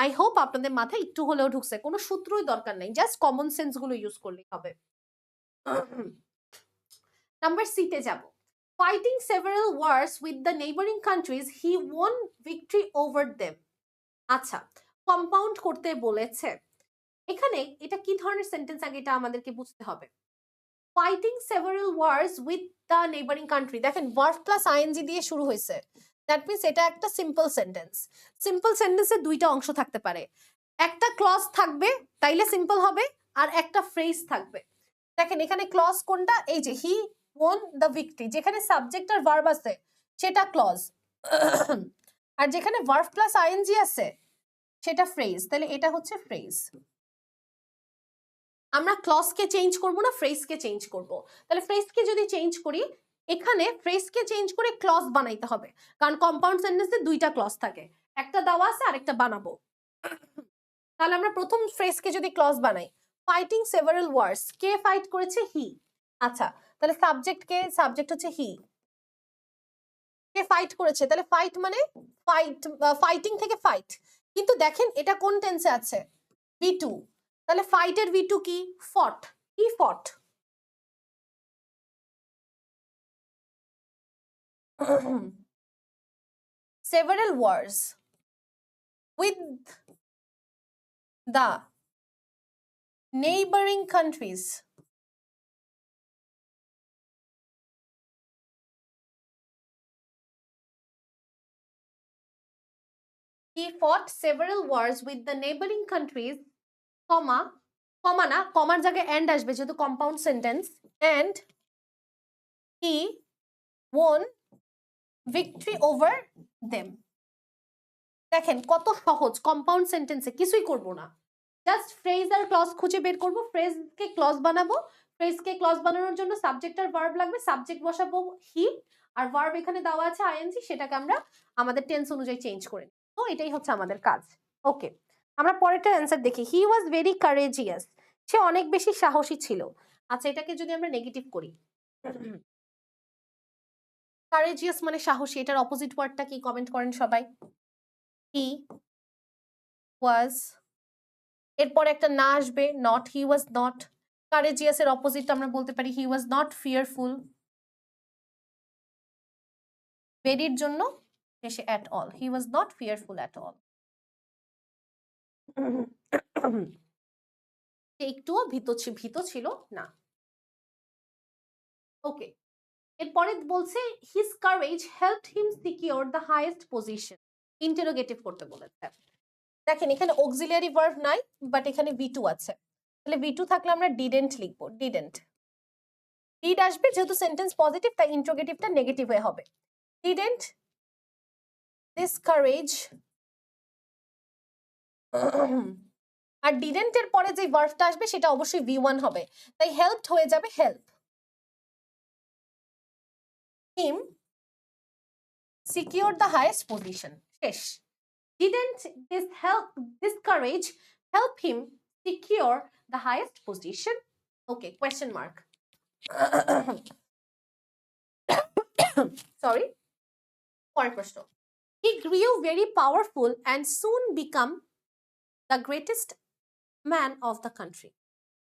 আই হোপ আপনাদের মাথায় একটু হলেও ঢুকছে, কোনো সূত্রই দরকার নেই, জাস্ট কমন সেন্স গুলো ইউজ করলেই হবে। নাম্বার সি তে যাব। fighting several wars with the neighboring countries, he won victory over them. আচ্ছা, কম্পাউন্ড করতে বলেছে। এখানে এটা কি ধরনের সেন্টেন্স আগে এটা আমাদেরকে বুঝতে হবে। Fighting several wars with the neighbouring country, দেখেন ভার্ব প্লাস আইএনজি দিয়ে শুরু হয়েছে, দ্যাট মিনস এটা একটা সিম্পল সেন্টেন্স। সিম্পল সেন্টেন্সে দুইটা অংশ থাকতে পারে, একটা ক্লজ থাকবে তাইলে সিম্পল হবে, আর একটা ফ্রেজ থাকবে। দেখেন এখানে ক্লজ কোনটা, এই যে হি ওন দ্য ভিক্টরি, যেখানে সাবজেক্ট আর ভার্ব আছে সেটা ক্লজ, আর যেখানে ভার্ব প্লাস আইএনজি আছে সেটা ফ্রেজ, তাহলে এটা হচ্ছে ফ্রেজ। আমরা ক্লজকে চেঞ্জ করব না ফ্রেজকে চেঞ্জ করব, তাহলে ফ্রেজকে যদি চেঞ্জ করি, এখানে ফ্রেজকে চেঞ্জ করে ক্লজ বানাইতে হবে, কারণ কম্পাউন্ড সেন্টেন্সে দুইটা ক্লজ থাকে, একটা দেওয়া আছে আরেকটা বানাবো। তাহলে আমরা প্রথম ফ্রেজকে যদি ক্লজ বানাই, ফাইটিং সেভারাল ওয়ার্স, কে ফাইট করেছে, হি। আচ্ছা, তাহলে সাবজেক্ট কে, সাবজেক্ট হচ্ছে হি, কে ফাইট করেছে, তাহলে ফাইট মানে ফাইট, ফাইটিং থেকে ফাইট, কিন্তু দেখেন এটা কোন টেন্সে আছে, V2, তাহলে ফাইটের V2 কি, ফট, হি ফট। several wars with the neighboring countries, he fought several wars with the neighboring countries, comma, comma না, কমার জায়গায় and আসবে যেহেতু compound sentence, and he won victory over them। দেখেন কত সহজ, কম্পাউন্ড সেন্টেন্সে কিছুই করব না, জাস্ট ফ্রেজ আর ক্লজ খুঁজে বের করব, ফ্রেজকে ক্লজ বানাবো, ফ্রেজকে ক্লজ বানানোর জন্য সাবজেক্ট আর ভার্ব লাগবে, সাবজেক্ট বসাবো হি, আর ভার্ব এখানে দেওয়া আছে আইএনজি, সেটাকে আমরা আমাদের টেন্স অনুযায়ী চেঞ্জ করে নিই। তো এটাই হচ্ছে আমাদের কাজ। ওকে, আমরা পরেরটা অ্যান্সার দেখি। হি ওয়াজ ভেরি কারেজিয়াস, সে অনেক বেশি সাহসী ছিল। আচ্ছা, এটাকে যদি আমরা নেগেটিভ করি, কারেজিয়াস মানে সাহসী, এটার অপোজিট ওয়ার্ডটা কি কমেন্ট করেন সবাই। হি ওয়াজ, এরপর একটা না আসবে not, he was not. Courageous এর অপোজিট আমরা বলতে পারি হি ওয়াজ নট ফিয়ারফুল, ভেরির জন্য শেষে at all, he was not fearful at all. একটুও ভীত ছিল না। ওকে, এরপরে বলছে his courage helped him secure the highest position, interrogative করতে বলেছে। দেখেন এখানে অক্সিলিয়ারি ভার্ব নাই, বাট এখানে V2 আছে, তাহলে V2 থাকলে আমরা ডিডেন্ট লিখবো, ডিডেন্ট। ডিড আসবে যেহেতু সেন্টেন্স পজিটিভ, তাই ইন্টারোগেটিভটা নেগেটিভ হয়ে হবে, ডিডেন্ট discourage। আর ডিডেন্ট এর পরে যে ভার্বটা আসবে সেটা অবশ্যই V1 হবে, তাই হেল্পড হয়ে যাবে help, him secure the highest position, শেষ। Didn't discourage help him secure the highest position। Okay, question mark, sorry. পরের প্রশ্ন, he grew very powerful and soon become the greatest man of the country।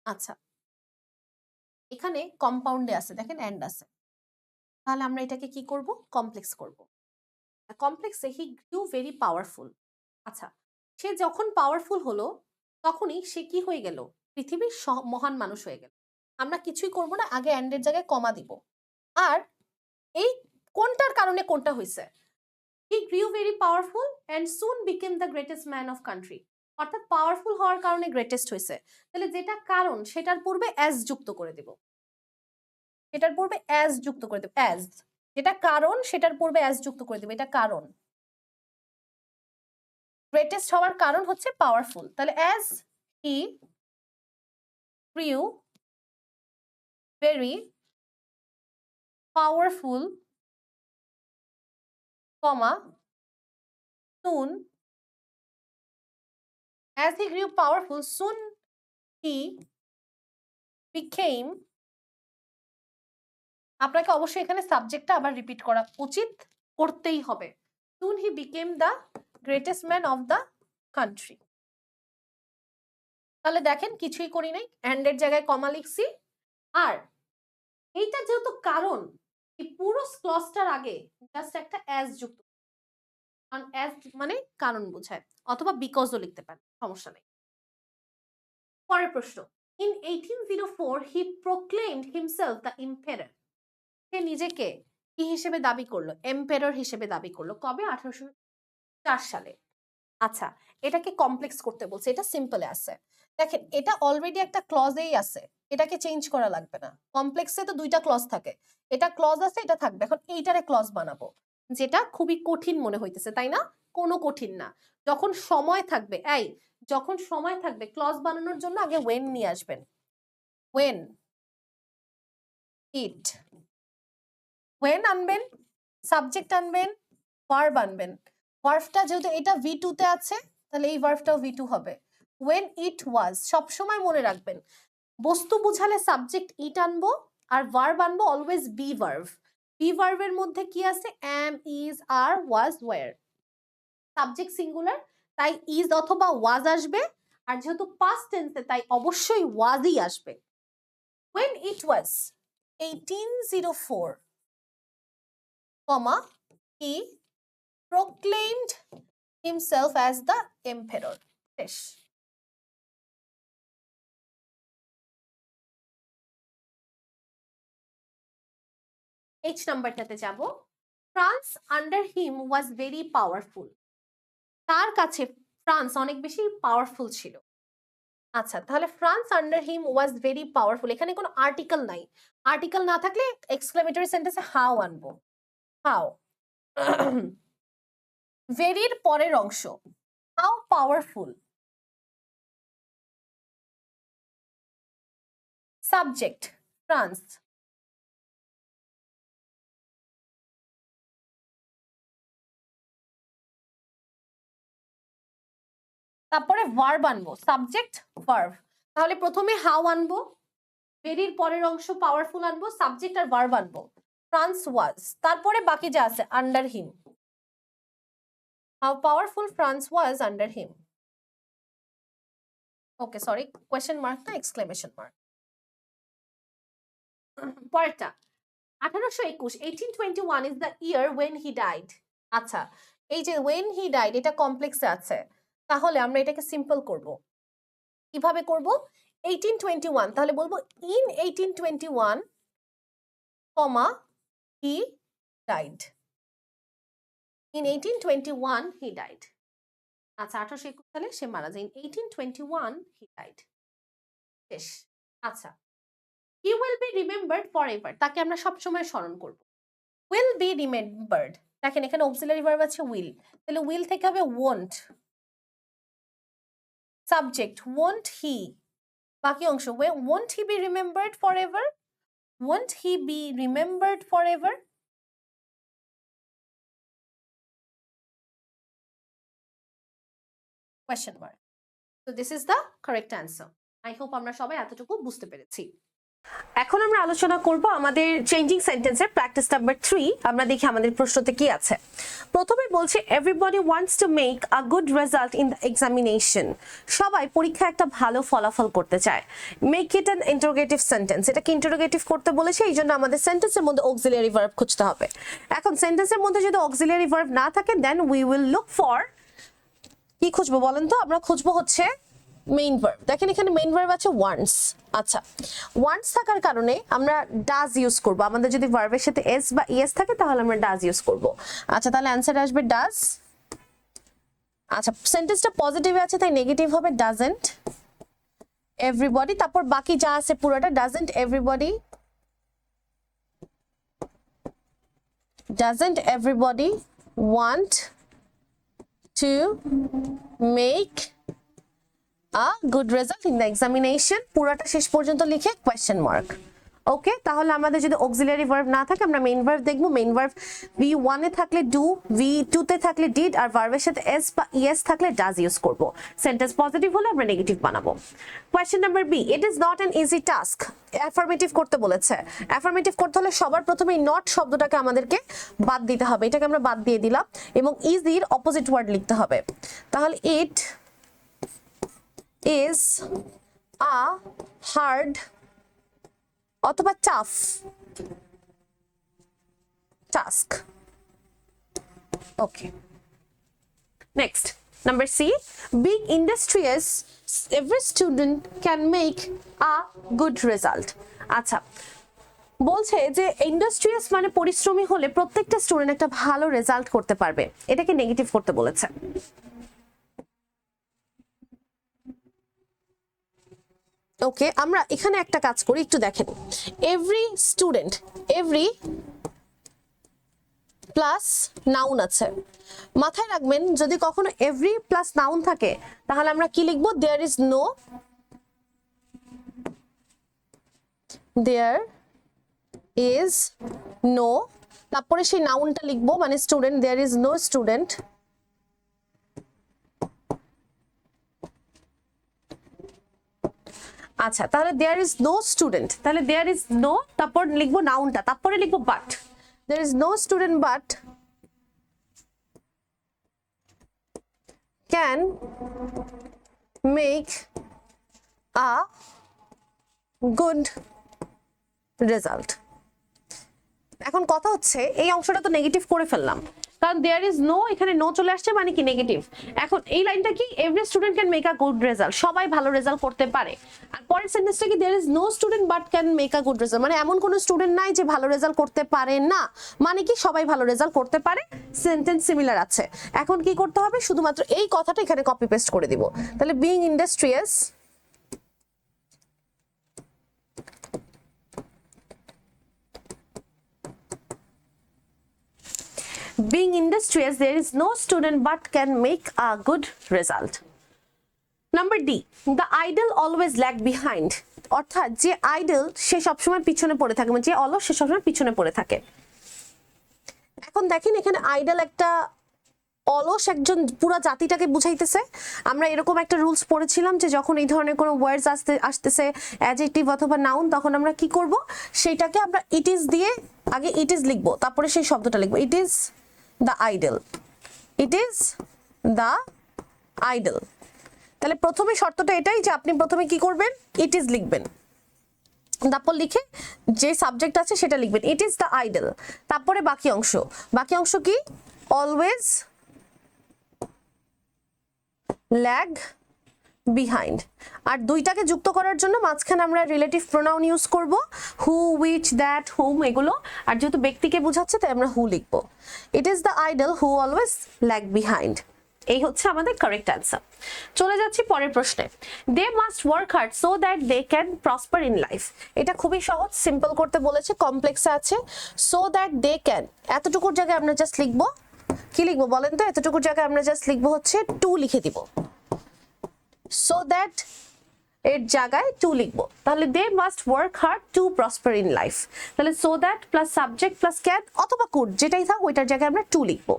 আচ্ছা, এখানে কম্পাউন্ডে আছে, দেখেন and আছে, তাহলে আমরা এটাকে কি করব, কমপ্লেক্স করব। কমপ্লেক্সে হি গ্রিউ ভেরি পাওয়ারফুল। আচ্ছা, সে যখন পাওয়ারফুল হলো তখনই সে কি হয়ে গেল, পৃথিবীর মহান মানুষ হয়ে গেল। আমরা কিছুই করব না, আগে এন্ডের জায়গায় কমা দিব। আর এই কোনটার কারণে কোনটা হয়েছে, he grew very powerful and soon became the greatest man of country, অর্থাৎ পাওয়ারফুল হওয়ার কারণে গ্রেটেস্ট হয়েছে, তাহলে যেটা কারণ সেটার পূর্বে অ্যাজ যুক্ত করে দেব, সেটার পূর্বে অ্যাজ যুক্ত করে দেব, অ্যাজ, যেটা কারণ সেটার পূর্বে অ্যাজ যুক্ত করে দেব, এটা কারণ, গ্রেটেস্ট হওয়ার কারণ হচ্ছে পাওয়ারফুল, তাহলে as he grew very powerful, comma soon, as he grew powerful soon he became, আপনাকে অবশ্যই এখানে সাবজেক্টটা আবার রিপিট করা উচিত, করতেই হবে, soon he became the greatest man of the country। তাহলে দেখেন কিছুই করি নাই, এন্ড এর জায়গায় কমা লিখছি, আর এইটা যেহেতু কারণ এই পুরো ক্লজটার আগে জাস্ট একটা অ্যাজ যুক্ত, কারণ অ্যাজ মানে কারণ বোঝায়, অথবা বিকজও লিখতে পারেন, সমস্যা নেই। পরের প্রশ্ন, in 1804 he proclaimed himself the emperor. সে নিজেকে কি হিসেবে দাবি করলো? এম্পারার হিসেবে দাবি করলো। কবে? 1804 সালে। আচ্ছা, এটাকে কমপ্লেক্স করতে বলছে, এটা সিম্পলে আছে। দেখেন এটা অলরেডি একটা ক্লজেই আছে, এটাকে চেঞ্জ করা লাগবে না। কমপ্লেক্সে তো দুইটা ক্লজ থাকে, এটা ক্লজ আছে, এটা থাকবে। এখন এইটারে ক্লজ বানাবো, যেটা খুবই কঠিন মনে হইতেছে, তাই না? কোনো কঠিন না। যখন সময় থাকবে, যখন সময় থাকবে ক্লজ বানানোর জন্য আগে ওয়েন নিয়ে আসবেন। ওয়েন ইট, ওয়েন আনবেন, সাবজেক্ট আনবেন, ভার্ব আনবেন। ভার্বটা যেহেতু এটা V2 তে আছে, তাহলে এই ভার্বটাও V2 হবে। when it was, সব সময় মনে রাখবেন বস্তু বুঝালে সাবজেক্ট ইট আনবো, আর ভার্ব আনবো অলওয়েজ বি ভার্ব। বি ভার্বের মধ্যে কি আছে? am, is, are, was, were। Subject singular, তাই ইজ অথবা ওয়াজ আসবে, আর যেহেতু পাস্ট টেন্সে তাই অবশ্যই ওয়াজই আসবে। when it was 1804, he proclaimed himself as the emperor. শেষ। H নাম্বারটাতে যাব। France under him was very powerful. তার কাছে ফ্রান্স অনেক বেশি পাওয়ারফুল ছিল। আচ্ছা, তাহলে France under him was very powerful, এখানে কোনো আর্টিকেল নাই। আর্টিকেল না থাকলে এক্সক্লেমেটরি সেন্টেন্সে হাউ আনবো। হাউ ভেরির পরের অংশ, হাউ পাওয়ারফুল, সাবজেক্ট ফ্রান্স, তারপরে ভার্ব আনবো, সাবজেক্ট ভার্ব। তাহলে প্রথমে হাউ আনবো, ভেরির পরের অংশ পাওয়ারফুল আনবো, সাবজেক্ট আর ভার্ব আনবো, ফ্রান্স ওয়াজ, তারপরে বাকি যা আছে under him, how powerful France was under him. Okay, sorry, question mark না, এক্সক্লেমেশন মার্ক। পরেরটা 1821, 1821 is the year when he died. আচ্ছা, এই যে ওয়েন হি ডাইড এটা কমপ্লেক্সে আছে, তাহলে আমরা এটাকে সিম্পল করব। কিভাবে করব? 1821, তাহলে বলবো in 1821, he died. In 1821 he died. আচ্ছা, 1821 সালে সে মারা যায়। In 1821 he died. শেষ। আচ্ছা, he will be remembered forever, তাকে আমরা সব সময় স্মরণ করব। will be remembered, দেখেন এখানে অক্সিলারি ভার্ব আছে will, তাহলে will থেকে হবে won't, সাবজেক্ট won't he, বাকি অংশ won't he be remembered forever, won't he be remembered forever। Question mark. So this is the correct answer. I hope আমরা সবাই এতটুকু বুঝতে পেরেছি। এখন আমরা আলোচনা করব আমাদের চেঞ্জিং সেন্টেন্সের প্র্যাকটিস নাম্বার 3। আমরা দেখি আমাদের প্রশ্নতে কি আছে। প্রথমে বলছে everybody wants to make a good result in the examination. সবাই পরীক্ষায় একটা ভালো ফলাফল করতে চায়। Make it an interrogative sentence, এটাকে ইন্টারোগেটিভ করতে বলেছে, এই জন্য আমাদের সেন্টেন্সের মধ্যে অক্সিলিয়ারি ভার্ব খুঁজতে হবে। এখন সেন্টেন্সের মধ্যে যদি অক্সিলিয়ারি ভার্ব না থাকে, then we will look for, কি খুঁজবো বলেন তো? আমরা খুঁজবো হচ্ছে মেইন ভার্ব। দেখেন এখানে মেইন ভার্ব আছে ওয়ান্টস। আচ্ছা, ওয়ান্টস থাকার কারণে আমরা ডাজ ইউজ করব। আমাদের যদি ভার্বের সাথে এস বা ইএস থাকে তাহলে আমরা ডাজ ইউজ করব। আচ্ছা, তাহলে অ্যানসার আসবে ডাজ। আচ্ছা, সেন্টেন্সটা পজিটিভে আছে তাই নেগেটিভ হবে ডাজন্ট এভরিবডি, তারপর বাকি যা আছে পুরোটা doesn't everybody, doesn't everybody want to make a good result in the examination, পুরোটা শেষ পর্যন্ত লিখে কোয়েশ্চেন মার্ক। ওকে, তাহলে আমাদের যদি অক্সিলিয়ারি ভার্ব না থাকে আমরা মেইন ভার্ব দেখব। মেইন ভার্ব V1 এ থাকলে ডু, V2 তে থাকলে ডিড, আর ভার্বের সাথে এস বা ইএস থাকলে ডাজ ইউজ করব। সেন্টেন্স পজিটিভ হলে আমরা নেগেটিভ বানাবো। Question number B, it is not an easy task. Affirmative করতে বলেছে। অ্যাফার্মেটিভ করতে হলে সবার প্রথমে নট শব্দটাকে আমাদেরকে বাদ দিতে হবে, এটাকে আমরা বাদ দিয়ে দিলাম, এবং ইজির অপোজিট ওয়ার্ড লিখতে হবে। তাহলে ইট ইজ আ হার্ড অথবা tough task. Okay. Next, number C, being industrious, every student can make a good result. আচ্ছা, বলছে যে ইন্ডাস্ট্রিয়াস মানে পরিশ্রমী হলে প্রত্যেকটা স্টুডেন্ট একটা ভালো রেজাল্ট করতে পারবে, এটাকে নেগেটিভ করতে বলেছে। ওকে, আমরা এখানে একটা কাজ করি, একটু দেখেন, every student, every plus noun আছে, মাথায় রাখবেন যদি কখনো এভরি প্লাস নাউন থাকে তাহলে আমরা কি লিখবো, there is no, there is no, তারপরে সেই নাউনটা লিখবো মানে student, there is no student, আচ্ছা তাহলে দেয়ার ইজ নো স্টুডেন্ট, তাহলে দেয়ার ইজ নো, তারপর লিখবো নাউনটা, তারপরে লিখবো but, there is no student but can make a good result. এখন কথা হচ্ছে এই অংশটা তো নেগেটিভ করে ফেললাম, কারণ দেয়ার ইজ নো, এখানে নো চলে আসছে মানে কি নেগেটিভ। এখন এই লাইনটা কি, every student can make a good result, সবাই ভালো রেজাল্ট করতে পারে। আর পরের সেন্টেন্সটা কি, there is no student but can make a good result, মানে এমন কোনো স্টুডেন্ট নাই যে ভালো রেজাল্ট করতে পারে না, মানে কি সবাই ভালো রেজাল্ট করতে পারে, সেন্টেন্স সিমিলার আছে। এখন কি করতে হবে, শুধুমাত্র এই কথাটা এখানে কপি পেস্ট করে দিব। তাহলে being industrious, being industrious, there is no student but can make a good result. Number D, the idle always lag behind, অর্থাৎ যে আইডল সে সবসময় পিছনে পড়ে থাকে, মানে যে অলস সে সবসময় পিছনে পড়ে থাকে। এখন দেখেন এখানে আইডল একটা অলস একজন পুরো জাতিটাকে বুঝাইতেছে। আমরা এরকম একটা রুলস পড়েছিলাম যে যখন এই ধরনের কোনো ওয়ার্ডস আসতেছে অ্যাডজেক্টিভ অথবা নাউন, তখন আমরা কি করব, সেইটাকে আমরা ইট ইজ দিয়ে আগে ইট ইজ লিখবো, তারপরে সেই শব্দটা লিখবো, it is the idol, it is the idol. তাহলে প্রথমে শর্তটা এটাই যে আপনি প্রথমে কি করবেন, ইট ইজ লিখবেন, তারপর লিখে যে সাবজেক্ট আছে সেটা লিখবেন, ইট ইজ দ্য আইডল, তারপরে বাকি অংশ কি, অলওয়েজ ল্যাগ বিহাইন্ড। আর দুইটাকে যুক্ত করার জন্য মাঝখানে আমরা রিলেটিভ প্রোনাউন ইউজ করব, হু, উইচ, দ্যাট, হুম এগুলো। আর যেহেতু ব্যক্তিকে বোঝাচ্ছে তাই আমরা হু লিখবো। It is the idle who always lag behind, এই হচ্ছে আমাদের কারেক্ট অ্যান্সার। চলে যাচ্ছি পরের প্রশ্নে, they must work hard so that they can prosper in life. এটা খুবই সহজ, সিম্পল করতে বলেছে, কমপ্লেক্সে আছে। সো দ্যাট দে ক্যান, এতটুকুর জায়গায় আমরা জাস্ট লিখবো, কি লিখবো বলেন তো, এতটুকুর জায়গায় আমরা জাস্ট লিখবো হচ্ছে টু লিখে দিব, সো দ্যাট এর জায়গায় টু লিখবো। তাহলে they must work hard to prosper in life, তাহলে so that plus subject plus can অথবা কুড যেটাই থাক ওইটার জায়গায় আমরা টু লিখবো।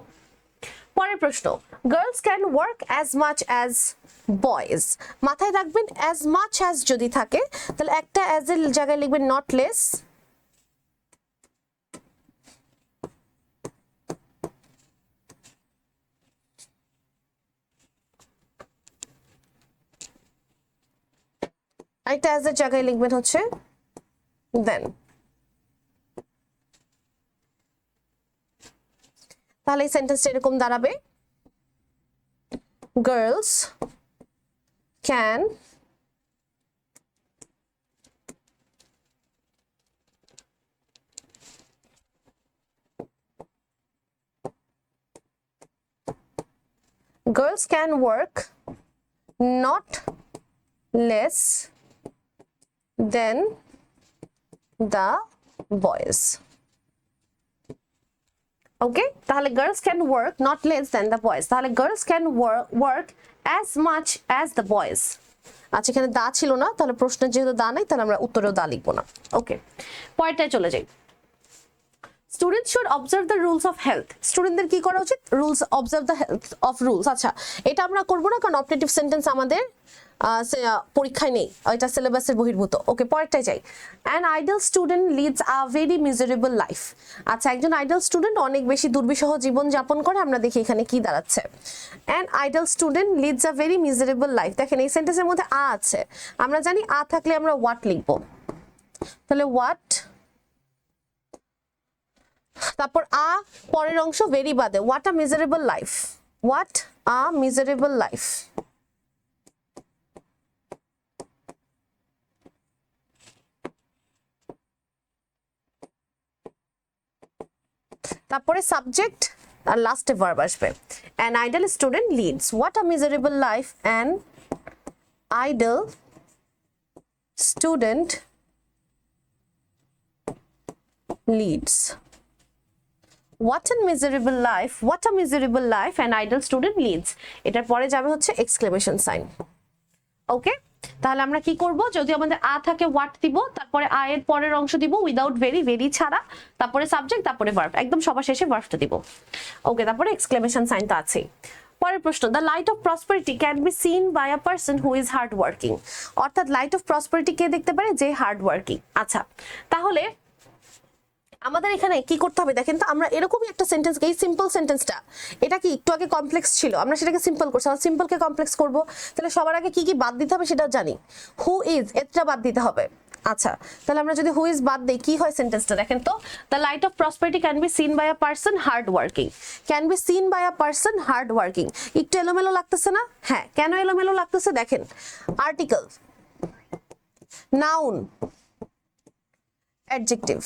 পরের প্রশ্ন, girls can work as much as boys. মাথায় রাখবেন অ্যাজ মাচ অ্যাজ যদি থাকে তাহলে একটা অ্যাজ এর জায়গায় লিখবেন নট লেস, একটা অ্যাজ এর জায়গায় লিখবেন হচ্ছে দেন। তাহলে এই সেন্টেন্সটা এরকম দাঁড়াবে, girls can work not less than the boys. Okay, তাহলে girls can work not less than the boys, তাহলে girls can work as much as the boys. আচ্ছা এখানে দা ছিল না, তাহলে প্রশ্নের যেহেতু দা নাই তাহলে আমরা উত্তরেও দা লিখবো না। ওকে, পরেরটায় চলে যাই, students should observe the rules of health. স্টুডেন্টদের কি করা উচিত, rules, observe the health of rules. আচ্ছা এটা আমরা করবো না কারণ অবজেক্টিভ সেন্টেন্স আমাদের পরীক্ষায় নেই, এটা সিলেবাসের বহির্ভূত। ওকে, পরেরটায় যাই, an idle student Leeds a very miserable life. আচ্ছা একজন আইডল স্টুডেন্ট অনেক বেশি দুর্বিষহ জীবন যাপন করে, আমরা দেখি এখানে কি দাঁড়াচ্ছে, an idle student Leeds a very miserable life. দেখেন এই সেন্টেন্সের মধ্যে আ আছে, আমরা জানি আ থাকলে আমরা হোয়াট লিখবো, তাহলে হোয়াট তারপর পরের অংশ ভেরি বাদে, what a miserable life, what a miserable life. তারপরে সাবজেক্ট আর লাস্টে ভার্ব আসবে। An idle student leads, what a miserable life an idle student leads, what a miserable life, what a miserable life an idle student leads। এটার পরে যাবে হচ্ছে exclamation sign. ওকে, তাহলে আমরা কি করব, যদি আমাদের আ থাকে হোয়াট দিব, তারপরে আ এর পরের অংশ দিব উইদাউট ভেরি, ভেরি ছাড়া, তারপরে সাবজেক্ট, তারপরে ভার্ব, একদম সবার শেষে ভার্বটা দিব। ওকে, তারপরে এক্সক্লেমেশন সাইন তো আছেই। পরের প্রশ্ন, the light of prosperity can be seen by a person who is hard working. অর্থাৎ লাইট অফ প্রসপারিটি কে দেখতে পারে, যে হার্ড ওয়ার্কিং। আচ্ছা, তাহলে আমাদের এখানে কি করতে হবে দেখেন তো, আমরা এরকমই একটা সেন্টেন্স, এই সিম্পল সেন্টেন্সটা, এটা কি একটু আগে কমপ্লেক্স ছিল, আমরা সেটাকে সিম্পল করছি, আমরা সিম্পলকে কমপ্লেক্স করব। তাহলে সবার আগে কি কি বাদ দিতে হবে সেটাও জানি, হু ইজ এটা বাদ দিতে হবে। আচ্ছা, তাহলে আমরা যদি হু ইজ বাদ দেই কি হয় সেন্টেন্সটা দেখেন তো, the light of prosperity can be seen by a person hard working, can be seen by a person hard working. একটু এলোমেলো লাগতেছে না? হ্যাঁ, কেন এলোমেলো লাগতেছে দেখেন, article, noun, adjective.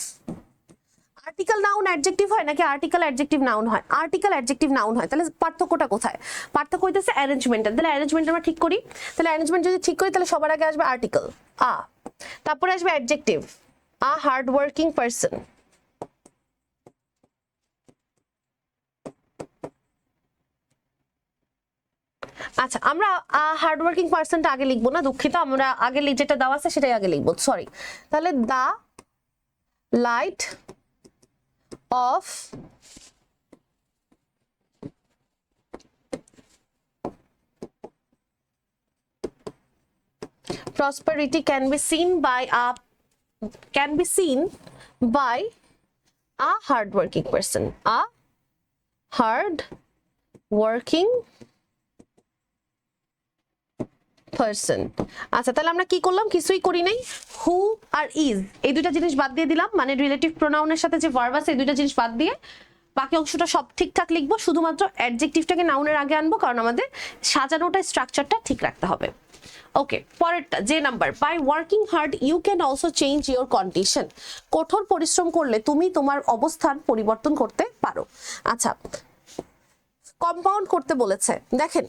Article noun adjective হয় নাকি আর্টিকেল অ্যাডজেক্টিভ নাউন হয়? আর্টিকেল অ্যাডজেক্টিভ নাউন হয়। তাহলে পার্থক্যটা কোথায়? পার্থক্য হইতেছে অ্যারেঞ্জমেন্টের। তাহলে অ্যারেঞ্জমেন্ট আমরা ঠিক করি, তাহলে অ্যারেঞ্জমেন্ট যদি ঠিক করি তাহলে সবার আগে আসবে আর্টিকেল আ, তারপরে আসবে অ্যাডজেক্টিভ আ হার্ড ওয়ার্কিং পারসন, আচ্ছা আমরা হার্ড ওয়ার্কিং পারসনটা আগে লিখবো না, দুঃখিত, আমরা আগে যেটা দেওয়া আছে সেটাই আগে লিখবো, সরি। তাহলে the light of prosperity can be seen by a hard working person, a hard working person। আচ্ছা, তাহলে আমরা কি করলাম, কিছুই করি নাই, হু আর ইজ এই দুইটা জিনিস বাদ দিয়ে দিলাম, মানে রিলেটিভ প্রোনাউনের সাথে যে ভার্ব আছে এই দুইটা জিনিস বাদ দিয়ে বাকি অংশটা সব ঠিকঠাক লিখবো, শুধুমাত্র অ্যাডজেক্টিভটাকে নাউনের আগে আনবো, কারণ আমাদের সাজানোটা স্ট্রাকচারটা ঠিক রাখতে হবে। ওকে, পরেরটা যে number, by working hard you can also change your condition. কঠোর পরিশ্রম করলে তুমি তোমার অবস্থান পরিবর্তন করতে পারো। আচ্ছা, কম্পাউন্ড করতে বলেছে, দেখেন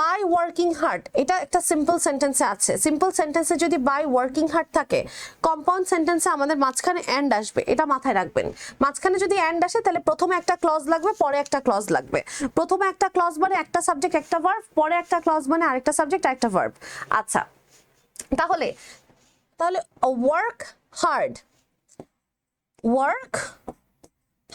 বাই ওয়ার্কিং হার্ড, এটা একটা সিম্পল সেন্টেন্সে আছে, সিম্পল সেন্টেন্সে যদি বাই ওয়ার্কিং হার্ড থাকে, কম্পাউন্ড সেন্টেন্সে আমাদের মাঝখানে এন্ড আসবে, এটা মাথায় রাখবেন। মাঝখানে যদি এন্ড আসে তাহলে প্রথমে একটা ক্লজ লাগবে, পরে একটা ক্লজ লাগবে। প্রথমে একটা ক্লজ মানে একটা সাবজেক্ট একটা ভার্ব, পরে একটা ক্লজ মানে আরেকটা সাবজেক্ট আরেকটা ভার্ব। আচ্ছা, তাহলে ওয়ার্ক হার্ড, ওয়ার্ক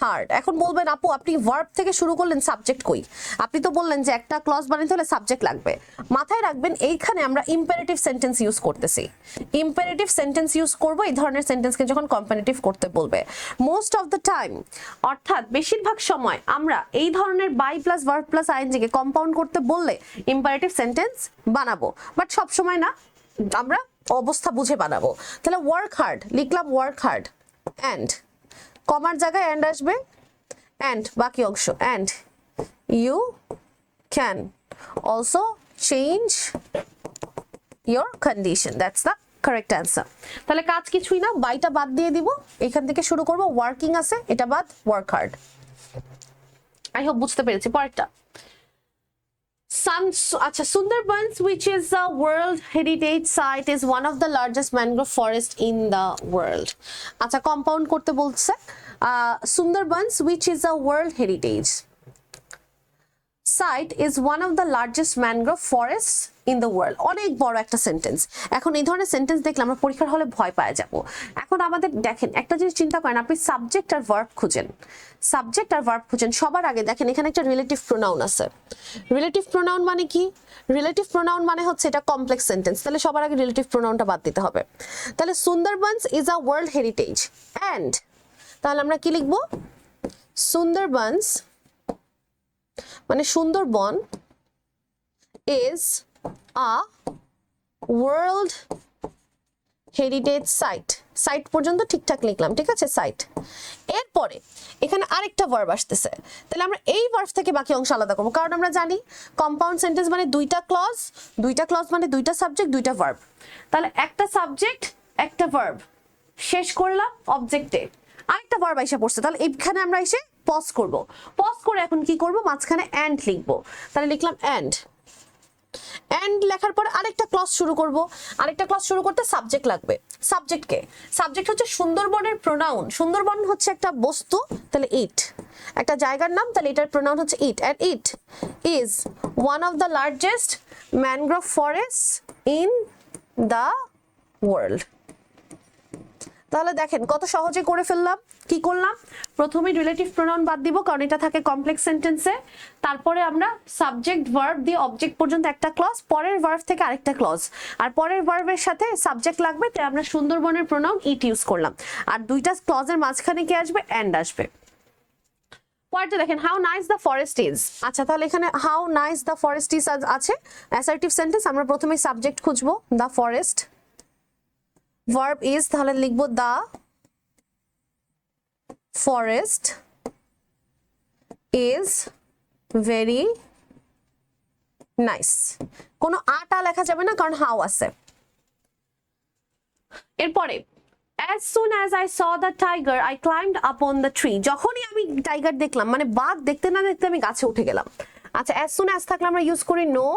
হার্ড। এখন বলবেন আপু আপনি ভার্ব থেকে শুরু করলেন, সাবজেক্ট কই? আপনি তো বললেন যে একটা ক্লজ বানাইতে হলে সাবজেক্ট লাগবে। মাথায় রাখবেন এইখানে আমরা ইম্পারেটিভ সেন্টেন্স ইউজ করতেছি, ইম্পারেটিভ সেন্টেন্স ইউজ করব এই ধরনের সেন্টেন্সকে যখন কম্পারেটিভ করতে বলবে। মোস্ট অফ দ্য টাইম, অর্থাৎ বেশিরভাগ সময় আমরা এই ধরনের by plus verb plus ING কে কম্পাউন্ড করতে বললে ইম্পারেটিভ সেন্টেন্স বানাবো, বাট সব সময় না, আমরা অবস্থা বুঝে বানাবো। তাহলে ওয়ার্ক হার্ড লিখলাম, ওয়ার্ক হার্ড, এন্ড কমার জায়গায় এন্ড আসবে, এন্ড বাকি অংশ, and you can also change your condition, that's the correct answer. তাহলে কাজ কিছুই না, বাইটা বাদ দিয়ে দিব, এখান থেকে শুরু করব, ওয়ার্কিং আছে এটা বাদ, ওয়ার্ক হার্ড। আই হোপ বুঝতে পেরেছি। পরেরটা, আচ্ছা, Sundarbans, which is a World Heritage Site, is one of the largest mangrove forest in the world. আচ্ছা, কম্পাউন্ড করতে বলছে, Sundarbans, which is a World Heritage Site, is one of the largest mangrove forests in the world. অনেক বড় একটা sentence. এখন এই ধরনের sentence দেখলে আমরা পরীক্ষার হলে ভয় পাওয়া যাব। এখন আমাদের দেখেন একটা জিনিস চিন্তা করেন, আপনি সাবজেক্ট আর ভার্ব খুঁজেন, সাবজেক্ট আর ভার্ব খুঁজেন, সবার আগে দেখেন এখানে একটা রিলেটিভ প্রোনাউন আছে। রিলেটিভ প্রোনাউন মানে কি? রিলেটিভ প্রোনাউন মানে হচ্ছে এটা কমপ্লেক্স সেন্টেন্স, তাহলে সবার আগে রিলেটিভ প্রোনাউনটা বাদ দিতে হবে। তাহলে Sundarbans is a world heritage, and তাহলে আমরা কি লিখবো, সুন্দরবনস মানে Sundarban is a World heritage site, site পর্যন্ত ঠিকঠাক লিখলাম, ঠিক আছে, সাইট। এরপরে এখানে আরেকটা ভার্ব আসতেছে, তাহলে আমরা এই ভার্ব থেকে বাকি অংশ আলাদা করবো, কারণ আমরা জানি কম্পাউন্ড সেন্টেন্স মানে দুইটা ক্লজ মানে দুইটা সাবজেক্ট দুইটা ভার্ব। তাহলে একটা সাবজেক্ট একটা ভার্ব শেষ করলাম অবজেক্টে, আরেকটা ভার্ব এসে পড়ছে, তাহলে এখানে আমরা এসে পজ করব, পজ করে এখন কি করব, মাঝখানে অ্যান্ড লিখবো। তাহলে লিখলাম অ্যান্ড, অ্যান্ড লেখার পর আরেকটা ক্লজ শুরু করব, আরেকটা ক্লজ শুরু করতে সাবজেক্ট লাগবে। সাবজেক্টকে, সাবজেক্ট হচ্ছে সুন্দরবনের প্রোনাউন, সুন্দরবন হচ্ছে একটা বস্তু, তাহলে ইট, একটা জায়গার নাম, তাহলে এটার প্রোনাউন হচ্ছে it, and it is one of the largest mangrove forest in the world. তাহলে দেখেন কত সহজে করে ফেললাম। কি করলাম, প্রথমে রিলেটিভ প্রোনাউন বাদ দিব কারণ এটা থাকে কমপ্লেক্স সেন্টেন্সে, তারপরে আমরা সাবজেক্ট ভার্ব দিয়ে অবজেক্ট পর্যন্ত একটা ক্লজ, পরের ভার্ব থেকে আরেকটা ক্লজ, আর পরের ভার্বের সাথে সাবজেক্ট লাগবে, তাই আমরা সুন্দরবনের প্রোনাউন ইট ইউজ করলাম, আর দুইটা ক্লজের মাঝখানে কি আসবে, এন্ড আসবে। পরেরটা দেখেন, how nice the forest is. আচ্ছা, তাহলে এখানে how nice the forest is আছে অ্যাসার্টিভ সেন্টেন্স, আমরা প্রথমে সাবজেক্ট খুঁজবো, দ্য ফরেস্ট, ভার্ব ইজ, তাহলে লিখবো the forest is very nice, কোনো আটা লেখা যাবে না কারণ হাউ আছে। এরপরে as soon as I saw the tiger I climbed upon the tree, যখনই আমি টাইগার দেখলাম মানে বাঘ দেখতে না দেখতে আমি গাছে উঠে গেলাম। আচ্ছা, as soon as থাকলে আমরা ইউজ করি no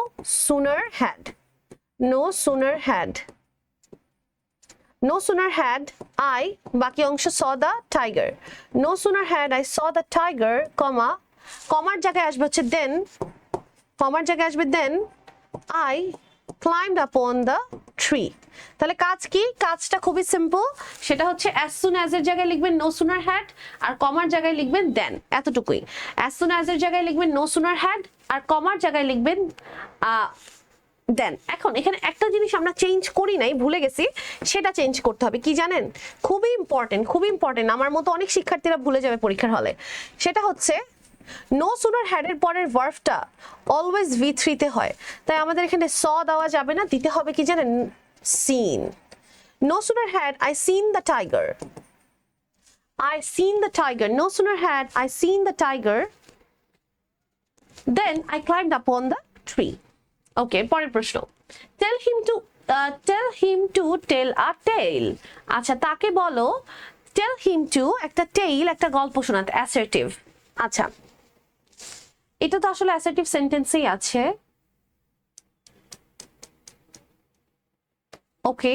sooner had, no sooner had, no sooner had I, বাকি অংশ saw the tiger, no sooner had I saw the tiger, কমা, কমার জায়গায় আসবে হচ্ছে then, কমার জায়গায় আসবে then I climbed upon the tree। তাহলে কাজ কি, কাজটা খুবই সিম্পল, সেটা হচ্ছে as soon as এর জায়গায় লিখবেন no sooner had, আর কমার জায়গায় লিখবেন then, এতটুকুই। as soon as এর জায়গায় লিখবেন no sooner had, আর কমার জায়গায় লিখবেন দেন। এখন এখানে একটা জিনিস আমরা চেঞ্জ করি নাই, ভুলে গেছি, সেটা চেঞ্জ করতে হবে। কি জানেন, খুবই ইম্পর্টেন্ট, খুবই ইম্পর্টেন্ট, আমার মতো অনেক শিক্ষার্থীরা ভুলে যাবে পরীক্ষার হলে। সেটা হচ্ছে নো সুনার হ্যাড এর পরের ভার্বটা অলওয়েজ V3 তে হয়, তাই আমাদের এখানে স দেওয়া যাবে না, দিতে হবে কি জানেন, seen. No sooner had I seen the tiger, I seen the tiger, no sooner had I seen the tiger then I climbed upon the tree. Okay, পরের প্রশ্ন, tell him to tell a tale। আচ্ছা, তাকে বলো tell him to একটা tail, একটা গল্প শোনাতে, assertive. আচ্ছা, এটা তো আসলে অ্যাসার্টিভ সেন্টেন্সেই আছে। ওকে,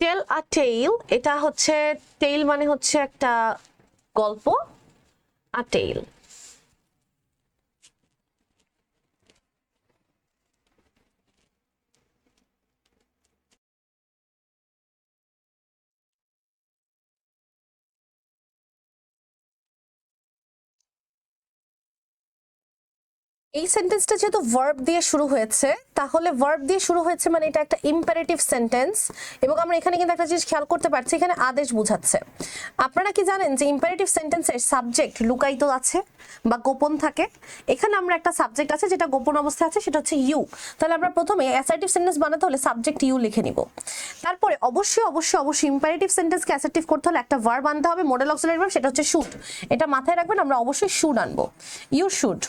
টেল আ টেইল, এটা হচ্ছে টেইল মানে হচ্ছে একটা গল্প, আ টেইল। এই সেন্টেন্সটা যেহেতু ভার্ব দিয়ে শুরু হয়েছে, তাহলে ভার্ব দিয়ে শুরু হয়েছে মানে এটা একটা ইম্পারেটিভ সেন্টেন্স, এবং আমরা এখানে কিন্তু একটা জিনিস খেয়াল করতে পারছি, এখানে আদেশ বোঝাচ্ছে। আপনারা কি জানেন যে ইম্পারেটিভ সেন্টেন্সের সাবজেক্ট লুকায়িত আছে বা গোপন থাকে? এখানে আমরা একটা সাবজেক্ট আছে যেটা গোপন অবস্থায় আছে, সেটা হচ্ছে ইউ। তাহলে আমরা প্রথমে অ্যাসার্টিভ সেন্টেন্স বানাতে হলে সাবজেক্ট ইউ লিখে নিব। তারপরে অবশ্যই ইম্পারেটিভ সেন্টেন্সকে অ্যাসার্টিভ করতে হলে একটা ভার্ব আনতে হবে, মডেল অক্সিলারি ভার্ব, সেটা হচ্ছে শুড। এটা মাথায় রাখবেন, আমরা অবশ্যই শুড আনবো, ইউ শুড।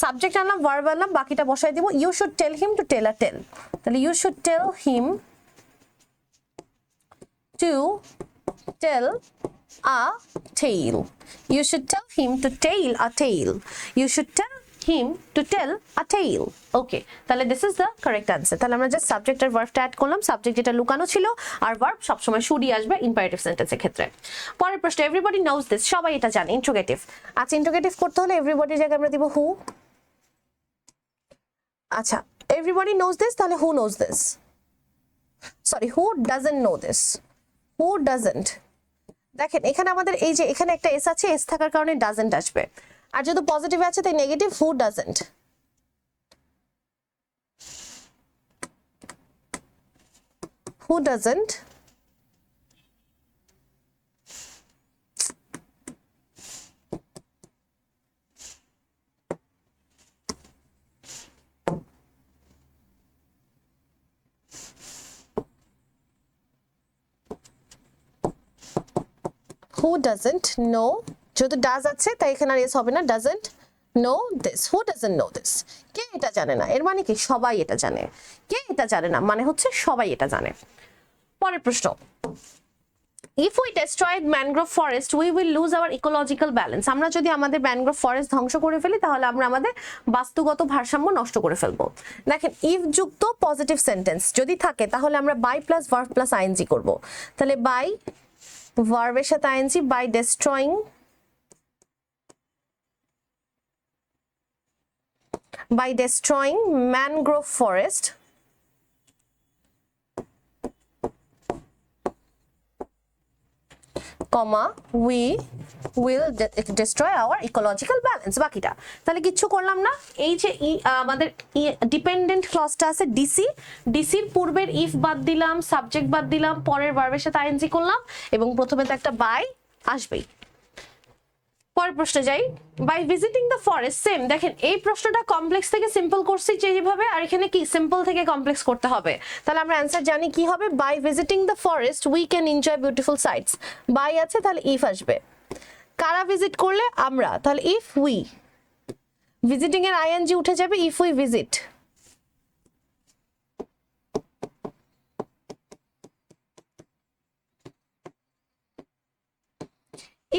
সাবজেক্ট আনলাম, ভার্ব আনলাম, বাকিটা বসাই দিব। You should tell him to tell a tale, তাহলে you should tell him to tell a tale, you should tell him to tell a tale, you should tell him to tell a tale. Okay, তাহলে this is the correct answer. তাহলে আমরা just subject আর ভার্বটা add করলাম, subject যেটা লুকানো ছিল, আর verb সবসময় শুডই আসবে ইম্পারেটিভ সেন্টেন্সের ক্ষেত্রে। পরের প্রশ্ন, এভরিবডি নোজ দিস, সবাই এটা জানে, ইন্ট্রোগেটিভ। আচ্ছা, ইন্ট্রোগেটিভ করতে হলে এভরিবডির জায়গায় আমরা দিব হু। আচ্ছা, everybody knows this, তাহলে who knows this, sorry, who doesn't know this, who doesn't। দেখেন এখানে আমাদের এই যে এখানে একটা এস আছে, এস থাকার কারণে ডাজেন্ট আসবে, আর যেহেতু পজিটিভ আছে তাই negative, who doesn't, who doesn't who doesn't know, যেহেতু ডাজ আছে তাই এখানে আর এস হবে না, doesn't know this, who doesn't know this, কে এটা জানে না, এর মানে কি সবাই এটা জানে, কে এটা জানে না মানে হচ্ছে সবাই এটা জানে। পরের প্রশ্ন, if we destroyed mangrove forest we will lose our ecological balance, আমরা যদি আমাদের ম্যানগ্রোভ ফরেস্ট ধ্বংস করে ফেলি তাহলে আমরা আমাদের বাস্তুগত ভারসাম্য নষ্ট করে ফেলবো। দেখেন if যুক্ত পজিটিভ সেন্টেন্স যদি থাকে তাহলে আমরা by plus verb plus ING করব, তাহলে by ভার্বের সাথে ING, by destroying mangrove forest comma we will destroy our ecological balance, বাকিটা তাহলে কিচ্ছু করলাম না। এই যে আমাদের ডিপেন্ডেন্ট ক্লজটা আছে ডিসি, ডিসির পূর্বের ইফ বাদ দিলাম, সাবজেক্ট বাদ দিলাম, পরের ভার্বের সাথে আইএনজি করলাম এবং প্রথমে তো একটা বাই আসবেই। পরের প্রশ্নে যাই, by visiting the forest, same দেখেন এই প্রশ্নটা কমপ্লেক্স থেকে সিম্পল করছি যেভাবে, আর এখানে কি সিম্পল থেকে কমপ্লেক্স করতে হবে, তাহলে আমরা অ্যান্সার জানি কি হবে, by visiting the forest we can enjoy beautiful sights, by আছে তাহলে ইফ আসবে, কারা ভিজিট করলে আমরা, তাহলে ইফ উই, ভিজিটিং এর আইএনজি উঠে যাবে if we visit,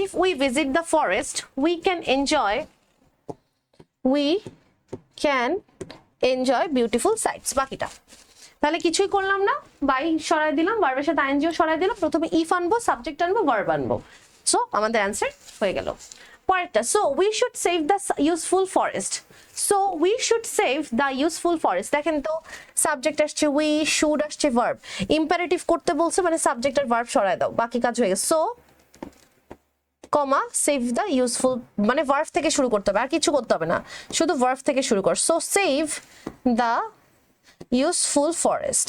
if we visit the forest we can enjoy beautiful sights, বাকিটা তাহলে কিছুই করলাম না, বাই সরাই দিলাম, ভার্বের সাথে আইএনজিও সরাই দিলাম, প্রথমে ইফ আনবো, সাবজেক্ট আনবো, ভার্ব আনবো, সো আমাদের অ্যান্সার হয়ে গেল। পরেরটা, so we should save the useful forest, so we should save the useful forest, দেখেন তো সাবজেক্ট আসছে উই, শুড আসছে ভার্ব, ইম্পারেটিভ করতে বলছে মানে সাবজেক্ট আর ভার্ব সরাই দাও, বাকি কাজ হয়ে গেছে, so comma save the useful, মানে ভার্ব থেকে শুরু করতে হবে, আর কিছু করতে হবে না, শুধু ভার্ব থেকে শুরু কর, so save the useful forest,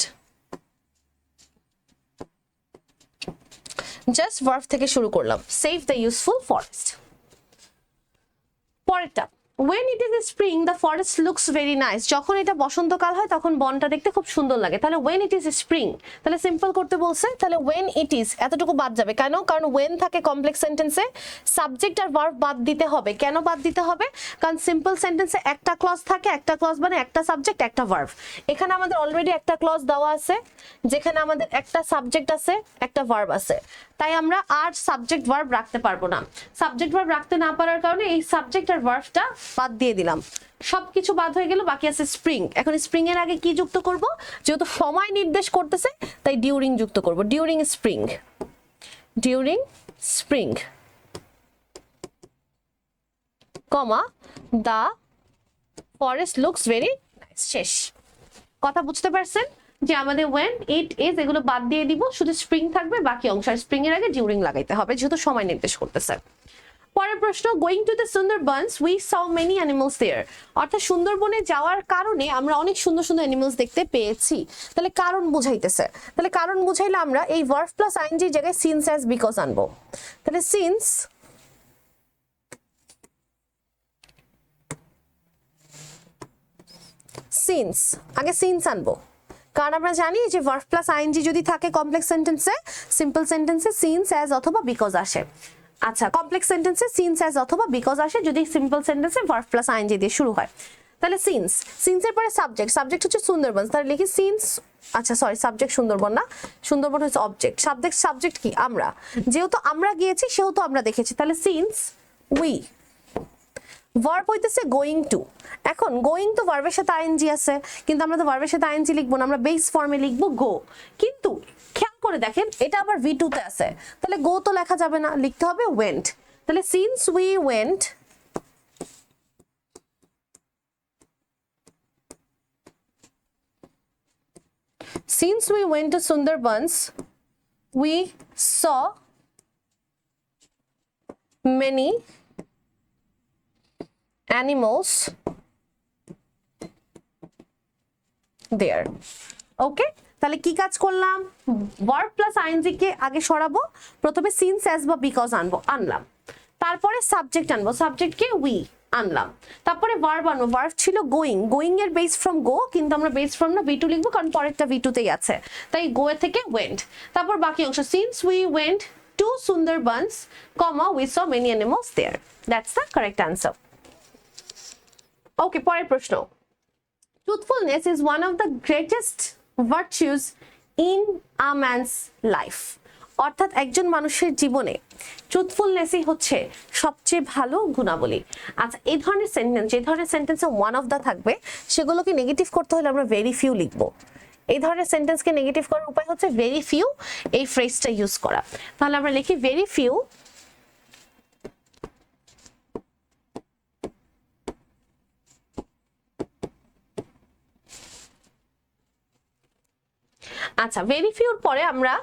just verb থেকে শুরু করলাম, সেভ দ্য ইউজফুল ফরেস্ট। পরেরটা, when it is spring the forest looks very nice, যখন এটা বসন্তকাল হয় তখন বনটা দেখতে খুব সুন্দর লাগে, তাহলে when it is spring, তাহলে সিম্পল করতে বলছে, তাহলে when it is এতটুকু বাদ যাবে, কেন, কারণ when থাকে কমপ্লেক্স সেন্টেন্সে সাবজেক্ট আর ভার্ব বাদ দিতে হবে, কেন বাদ দিতে হবে, কারণ সিম্পল সেন্টেন্সে একটা ক্লজ থাকে, একটা ক্লজ মানে একটা সাবজেক্ট একটা ভার্ব, এখানে আমাদের অলরেডি একটা ক্লজ দেওয়া আছে যেখানে আমাদের একটা সাবজেক্ট আছে একটা ভার্ব আছে, তাই আমরা আর সাবজেক্ট ভার্ব রাখতে পারবো না, সাবজেক্ট ভার্ব রাখতে না পারার কারণে এই সাবজেক্ট আর ভার্বটা বাদ দিয়ে দিলাম, সবকিছু বাদ হয়ে গেল, বাকি আছে স্প্রিং। এখন স্প্রিং এর আগে কি যুক্ত করব, যেহেতু সময় নির্দেশ করতেছে তাই ডিউরিং যুক্ত করব, ডিউরিং স্প্রিং কমা দা ফরেস্ট লুকস ভেরি নাইস, শেষ। কথা বুঝতে পারছেন যে আমাদের when it is এগুলো বাদ দিয়ে দিব, শুধু স্প্রিং থাকবে, বাকি অংশ আর স্প্রিং এর আগে ডিউরিং লাগাইতে হবে যেহেতু সময় নির্দেশ করতেছে। পরের প্রশ্ন, going to the Sundarbans we saw many animals there, অর্থাৎ সুন্দরবনে যাওয়ার কারণে আমরা অনেক সুন্দর সুন্দর অ্যানিমালস দেখতে পেয়েছি, তাহলে কারণ বুঝাইতেছে, তাহলে কারণ বুঝাইলে আমরা এই ভার্ব প্লাস আইএনজি জায়গায় সিন্স অ্যাজ বিকজ আনবো, তাহলে সিন্স আগে সিন্স আনবো, কারণ আমরা জানি যে ভার্ব প্লাস আইএনজি যদি থাকে কমপ্লেক্স সেন্টেন্সে, সিম্পল সেন্টেন্সে সিন্স অ্যাজ অথবা বিকজ আসে, আচ্ছা কমপ্লেক্স সেন্টেন্সে সিন্স অ্যাজ অথবা বিকজ আসে যদি সিম্পল সেন্টেন্সে ভার্ব প্লাস আইএনজি দিয়ে শুরু হয়, তাহলে সিন্সের পরে সাবজেক্ট হচ্ছে সুন্দরবন, তাহলে লিখি সিন্স, আচ্ছা সরি সাবজেক্ট সুন্দরবন না, সুন্দরবন হচ্ছে অবজেক্ট, সাবজেক্ট কি আমরা, যেহেতু আমরা গিয়েছি সেহেতু আমরা দেখেছি, তাহলে সিন্স উই, ভার্ব হইতেছে গোয়িং টু, এখন গোয়িং তো ভার্বের সাথে আইএনজি আছে, কিন্তু আমরা তো ভার্বের সাথে আইএনজি লিখবো না, আমরা বেস ফর্মে লিখবো গো, কিন্তু খেয়াল করে দেখেন এটা আবার V2 তে আছে, তাহলে গো তো লেখা যাবে না, লিখতে হবে ওয়েন্ট, তাহলে since we went to Sundarbans we saw many animals there, ওকে, তাহলে কি কাজ করলাম, ভার্ব প্লাস আইএনজি কে আগে সরাবো, প্রথমে সিন্স অ্যাজ বা বিকজ আনলাম, তারপরে সাবজেক্ট আনবো, সাবজেক্ট কে উই আনলাম, তারপরে ভার্ব আনবো, ভার্ব ছিল গোয়িং এর বেস ফ্রম গো, কিন্তু আমরা বেস ফ্রম না V2 লিখবো কারণ পরেরটা V2 তেই আছে, তাই গো এর থেকে ওয়েন্ট, তারপর বাকি অংশ since we went 2 Sundarbans, comma, we saw many animals there. That's the correct answer. Okay, পরের প্রশ্ন। Truthfulness is one of the greatest virtues in a man's life. অর্থাৎ একজন মানুষের জীবনে ট্রুথফুলনেসই হচ্ছে সবচেয়ে ভালো গুণাবলী। আচ্ছা, এই ধরনের সেন্টেন্স, যে ধরনের সেন্টেন্সে ওয়ান অফ দা থাকবে সেগুলোকে নেগেটিভ করতে হলে আমরা ভেরি ফিউ লিখবো। এই ধরনের সেন্টেন্সকে নেগেটিভ করার উপায় হচ্ছে ভেরি ফিউ এই ফ্রেজটা ইউজ করা। তাহলে আমরা লিখি ভেরি ফিউ আচ্ছা, ভেরি ফিউর পরে আমরা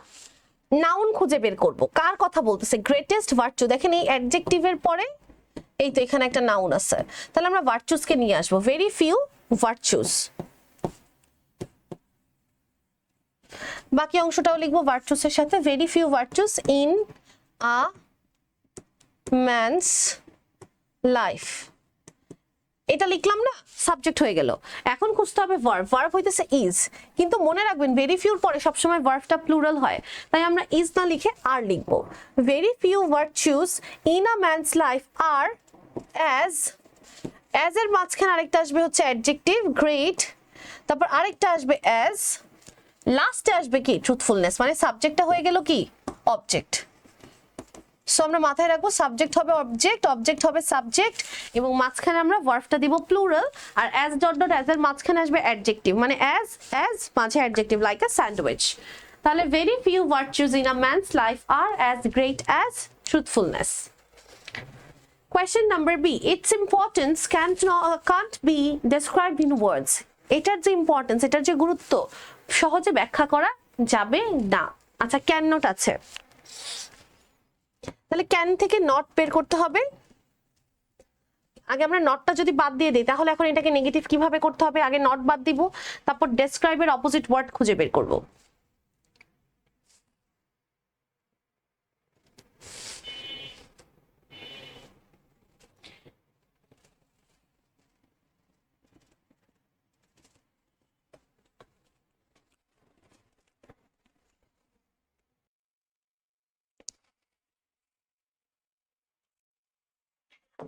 নাউন খুঁজে বের করব। কার কথা বলতেছে? Greatest virtue. দেখেন এই অ্যাডজেক্টিভের পরে এই তো এখানে একটা নাউন আছে, তাহলে আমরা ভার্চুসকে নিয়ে আসবো। ভেরি ফিউ ভার্চুস, বাকি অংশটাও লিখবো ভার্চুসের সাথে। Very few virtues in a man's life, এটা লিখলাম না, সাবজেক্ট হয়ে গেল। এখন খুঁজতে হবে ভার্ব। ভার্ব হইতেছে ইজ, কিন্তু মনে রাখবেন ভেরি ফিউর পরে সবসময় ভার্বটা প্লুরাল হয়, তাই আমরা ইজ না লিখে আর লিখবো। Very few virtues in a man's life are as, as এর মাঝখানে আরেকটা আসবে হচ্ছে অ্যাডজেক্টিভ গ্রেট, তারপর আরেকটা আসবে অ্যাজ, লাস্টে আসবে কি ট্রুথফুলনেস, মানে সাবজেক্টটা হয়ে গেল কি অবজেক্ট। সো আমরা মাথায় রাখবো সাবজেক্ট হবে অবজেক্ট, অবজেক্ট হবে সাবজেক্ট, এবং মাঝখানে আমরা ভার্বটা দিব plural, are as dot dot as এর মাঝখানে আসবে অ্যাডজেক্টিভ, মানে অ্যাজ অ্যাজ মাঝে অ্যাডজেক্টিভ লাইক আ স্যান্ডউইচ। তাহলে very few virtues in a man's life are as great as truthfulness. Question number B, its importance can't be described in words. এটার যে importance, এটার যে গুরুত্ব সহজে ব্যাখ্যা করা যাবে না। আচ্ছা, ক্যান নট আছে, তাহলে ক্যান থেকে নট বের করতে হবে। আগে আমরা নটটা যদি বাদ দিয়ে দিই তাহলে এখন এটাকে নেগেটিভ কিভাবে করতে হবে? আগে নট বাদ দিব, তারপর ডেসক্রাইবের অপোজিট ওয়ার্ড খুঁজে বের করব।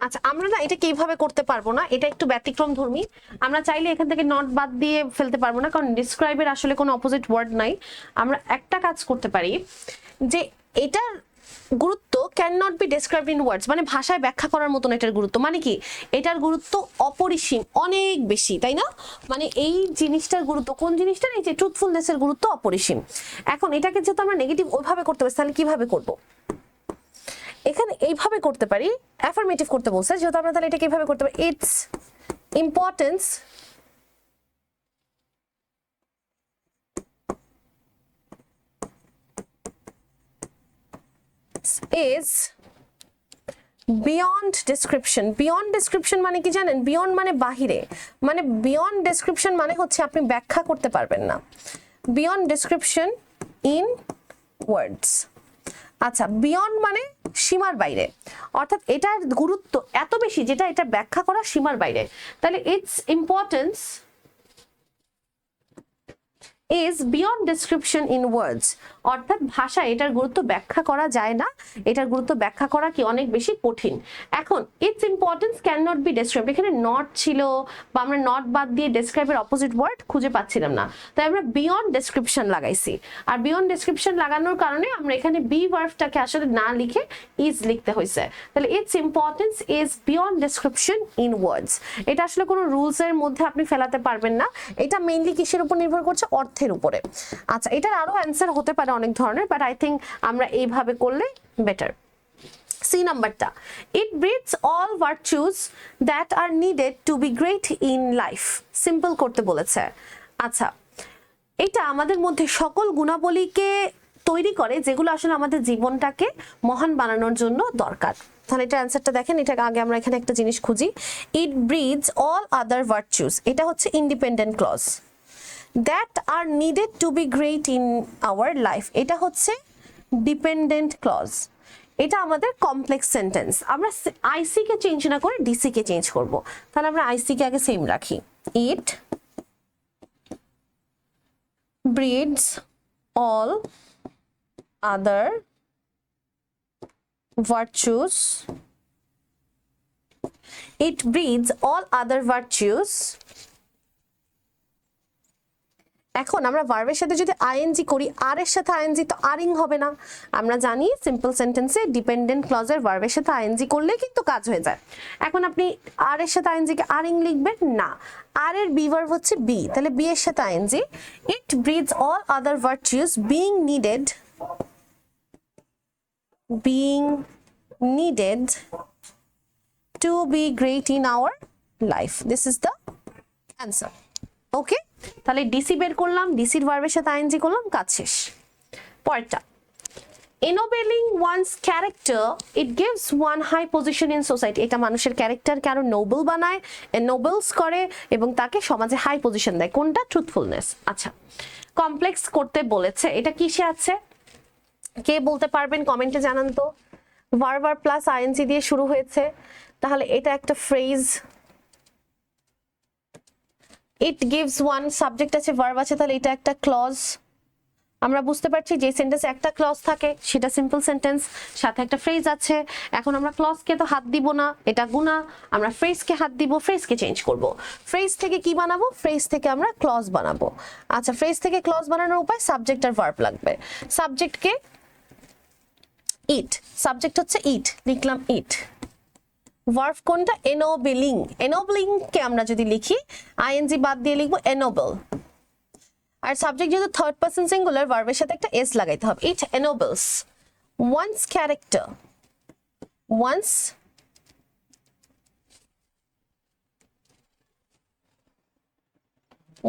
আচ্ছা, আমরা না এটা কিভাবে করতে পারবো না, এটা একটু ব্যতিক্রম ধর্মী। আমরা চাইলে এখান থেকে নট বাদ দিয়ে ফেলতে পারবো না, কারণ ডিসক্রাইবের আসলে কোনো অপোজিট ওয়ার্ড নাই। আমরা একটা কাজ করতে পারি যে এটার গুরুত্ব can not be described in words, মানে ভাষায় ব্যাখ্যা করার মতন এটার গুরুত্ব। মানে কি, এটার গুরুত্ব অপরিসীম, অনেক বেশি, তাই না? মানে এই জিনিসটার গুরুত্ব, কোন জিনিসটার? এই যে ট্রুথফুলনেসের গুরুত্ব অপরিসীম। এখন এটাকে যেহেতু আমরা নেগেটিভ ওইভাবে করতে পারি, তাহলে কিভাবে করব? এখানে এইভাবে করতে পারি, অ্যাফার্মেটিভ করতে বলছে যেহেতু, আমরা তাহলে এটা কিভাবে করতে পারি? Its importance is beyond description. beyond description মানে কি জানেন? beyond মানে বাহিরে, মানে beyond description মানে হচ্ছে আপনি ব্যাখ্যা করতে পারবেন না। beyond description in words। আচ্ছা, বিয়ন্ড মানে সীমার বাইরে, অর্থাৎ এটার গুরুত্ব এত বেশি যেটা এটা ব্যাখ্যা করা সীমার বাইরে। তাহলে its importance is beyond description in words, অর্থাৎ ভাষায় এটার গুরুত্ব ব্যাখ্যা করা যায় না, এটার গুরুত্ব ব্যাখ্যা করা কি অনেক বেশি কঠিন। এখন its importance cannot be described, এখানে নট ছিল বা আমরা নট বাদ দিয়ে ডেসক্রাইবের অপোজিট ওয়ার্ড খুঁজে পাচ্ছিলাম না, তাই আমরা বিয়ন্ড ডেসক্রিপশন লাগাইছি। আর বিয়ন্ড ডেসক্রিপশন লাগানোর কারণে আমরা এখানে বি ভার্বটাকে আসলে না লিখে ইজ লিখতে হয়েছে। তাহলে its importance is beyond description in words, এটা আসলে কোনো রুলস এর মধ্যে আপনি ফেলাতে পারবেন না, এটা মেইনলি কিসের উপর নির্ভর করছে? অর্থের উপরে। আচ্ছা, এটার আরো অ্যান্সার হতে পারে অনেক ধরনের, বাট আই থিঙ্ক আমরা এইভাবে করলে বেটার। সি নাম্বারটা, it breathes all virtues that are needed to be great in life. Simple করতে বলেছে। আচ্ছা, এটা আমাদের মধ্যে সকল গুণাবলীকে তৈরি করে যেগুলো আসলে আমাদের জীবনটাকে মহান বানানোর জন্য দরকার। তাহলে এটা অ্যান্সারটা দেখেন, এটাকে আগে আমরা এখানে একটা জিনিস খুঁজি। ইট ব্রিথস অল আদার ভার্চুস, এটা হচ্ছে independent clause. that are needed to be great in our life, এটা হচ্ছে ডিপেন্ডেন্ট ক্লজ। এটা আমাদের কমপ্লেক্স সেন্টেন্স। আমরা আইসি কে চেঞ্জ না করে ডিসি কে চেঞ্জ করব। তাহলে আমরা আইসি কে আগে সেম রাখি। ইট breeds all other virtues, it breeds all other virtues। এখন আমরা ভার্বের সাথে যদি আইএনজি করি, আর এর সাথে আইএনজি তো আরিং হবে না। আমরা জানি সিম্পল সেন্টেন্সে ডিপেন্ডেন্ট ক্লজের ভার্বের সাথে আইএনজি করলে কিন্তু কাজ হয়ে যায়। এখন আপনি আর এর সাথে আইএনজি কে আরিং লিখবেন না, আর এর বি ভার্ব হচ্ছে বি, তাহলে বি এর সাথে ING. It breeds all other virtues being needed to be great in our life. This is the answer. ওকে, তাহলে ডিসি বের করলাম, ডিসির ভার্বের সাথে আইএনজি করলাম, কাজ শেষ। পরেরটা, ennobling one's character, it gives one high position in society। এটা মানুষের ক্যারেক্টারকে আরো নোবেল বানায়, ennobles করে এবং তাকে সমাজে হাই পজিশন দেয়। কোনটা? ট্রুথফুলনেস। আচ্ছা, কমপ্লেক্স করতে বলেছে, এটা কিসে আছে কে বলতে পারবেন? কমেন্টে জানান তো। ভার্ব আর প্লাস আইএনজি দিয়ে শুরু হয়েছে, তাহলে এটা একটা ফ্রেজ। ইট গিভস ওয়ান, সাবজেক্ট আছে, ভার্ব আছে, তাহলে এটা একটা ক্লজ। আমরা বুঝতে পারছি যে সেন্টেন্সে একটা ক্লজ থাকে সেটা সিম্পল সেন্টেন্স, সাথে একটা ফ্রেজ আছে। এখন আমরা ক্লজকে তো হাত দিব না, এটা গুণা, আমরা ফ্রেজকে হাত দিব, ফ্রেজকে চেঞ্জ করব। ফ্রেজ থেকে কি বানাবো? ফ্রেজ থেকে আমরা ক্লজ বানাবো। আচ্ছা, ফ্রেজ থেকে ক্লজ বানানোর উপায়, সাবজেক্ট আর ভার্ব লাগবে। সাবজেক্টকে ইট, সাবজেক্ট হচ্ছে ইট, লিখলাম ইট। ভার্ব কোনটা? এনোবেলিং। এনোবলিং কে আমরা যদি লিখি আইএনজি বাদ দিয়ে লিখবো এনোবল। আর সাবজেক্ট যেহেতু থার্ড পারসন সিঙ্গুলার, ভার্বের সাথে একটা এস লাগাইতে হবে। ইট এনোবলস ওয়ান্স ক্যারেক্টার,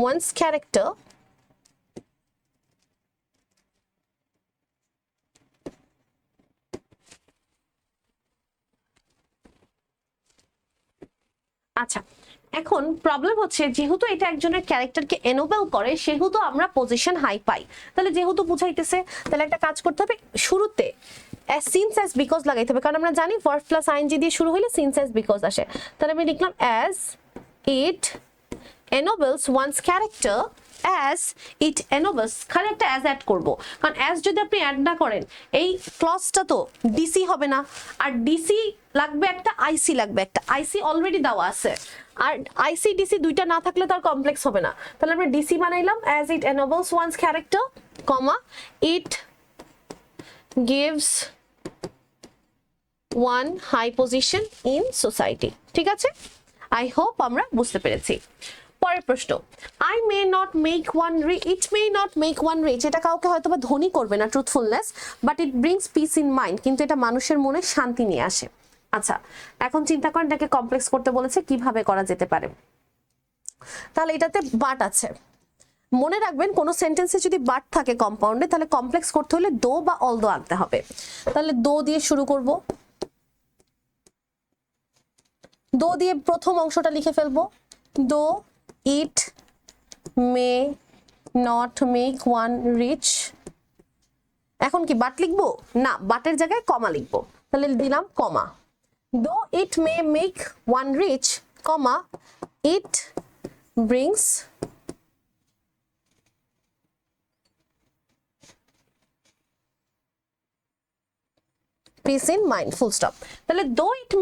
one's character আচ্ছা, এখন প্রবলেম হচ্ছে যেহেতু এটা একজনের ক্যারেক্টারকে এনোবেল করে সেহেতু আমরা পজিশন হাই পাই। তাহলে যেহেতু বুঝাইতেছে, তাহলে একটা কাজ করতে হবে, শুরুতে সিন্স অ্যাজ বিকজ লাগাইতে হবে, কারণ আমরা জানি ভার্ব প্লাস আইএনজি দিয়ে শুরু হইলে সিন্স অ্যাজ বিকজ আসে। তাহলে আমি লিখলাম as it ennobles one's character, as it ennobles, খালি একটা অ্যাজ অ্যাড করবো, কারণ অ্যাজ যদি আপনি অ্যাড না করেন এই ক্লজটা তো ডিসি হবে না, আর ডিসি লাগবে একটা, আইসি লাগবে একটা, আইসি অলরেডি দেওয়া আছে, আর আইসি ডিসি দুইটা না থাকলে তার কমপ্লেক্স হবে না। তাহলে আমরা ডিসি বানাইলাম, as it ennobles one's character, comma it gives one high position in society. ঠিক আছে, আই হোপ আমরা বুঝতে পেরেছি। পরের প্রশ্ন, I may not make one rich, it may not make one rich, এটা কাউকে হয়তো বা ধনী করবে না, truthfulness, but it brings peace in mind, কিন্তু এটা মানুষের মনে শান্তি নিয়ে আসে। আচ্ছা, এখন চিন্তা করেন এটাকে কমপ্লেক্স করতে বলেছে, কিভাবে করা যেতে পারে? তাহলে এটাতে বাট আছে, মনে রাখবেন কোন সেন্টেন্সে যদি বাট থাকে কম্পাউন্ডে, তাহলে কমপ্লেক্স করতে হলে দো বা অল দো আনতে হবে। তাহলে দো দিয়ে শুরু করব, দো দিয়ে প্রথম অংশটা লিখে ফেলবো, though it may not make one rich. এখন কি বাট লিখবো? না, বাটের জায়গায় কমা লিখবো, তাহলে দিলাম comma, though it may make one rich, comma it brings peace in mind, full stop. তাহলে though it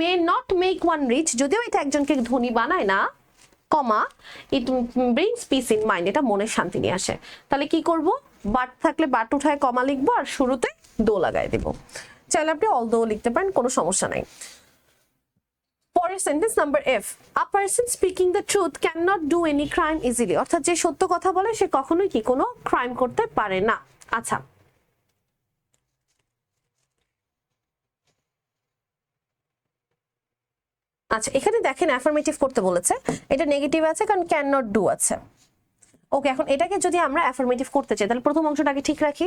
may not make one rich, যদিও এটা একজনকে ধনী বানায় না, comma it brings peace in mind, এটা মনের শান্তি নিয়ে আসে। তাহলে কি করব? বাট থাকলে বাট উঠায় কমা লিখবো, আর শুরুতে দো লাগাই দেব। চাইলে আপনি অল দো লিখতে পারেন, কোনো সমস্যা নাই। পরের sentence number F, a person speaking the truth can not do any crime easily, অর্থাৎ যে সত্য কথা বলে সে কখনোই কি কোনো ক্রাইম করতে পারে না। আচ্ছা, আচ্ছা এখানে দেখেন অ্যাফার্মেটিভ করতে বলেছে, এটা নেগেটিভ আছে কারণ ক্যান নট ডু আছে। ওকে, এখন এটাকে যদি আমরা অ্যাফার্মেটিভ করতে চাই তাহলে প্রথম অংশটাকে ঠিক রাখি।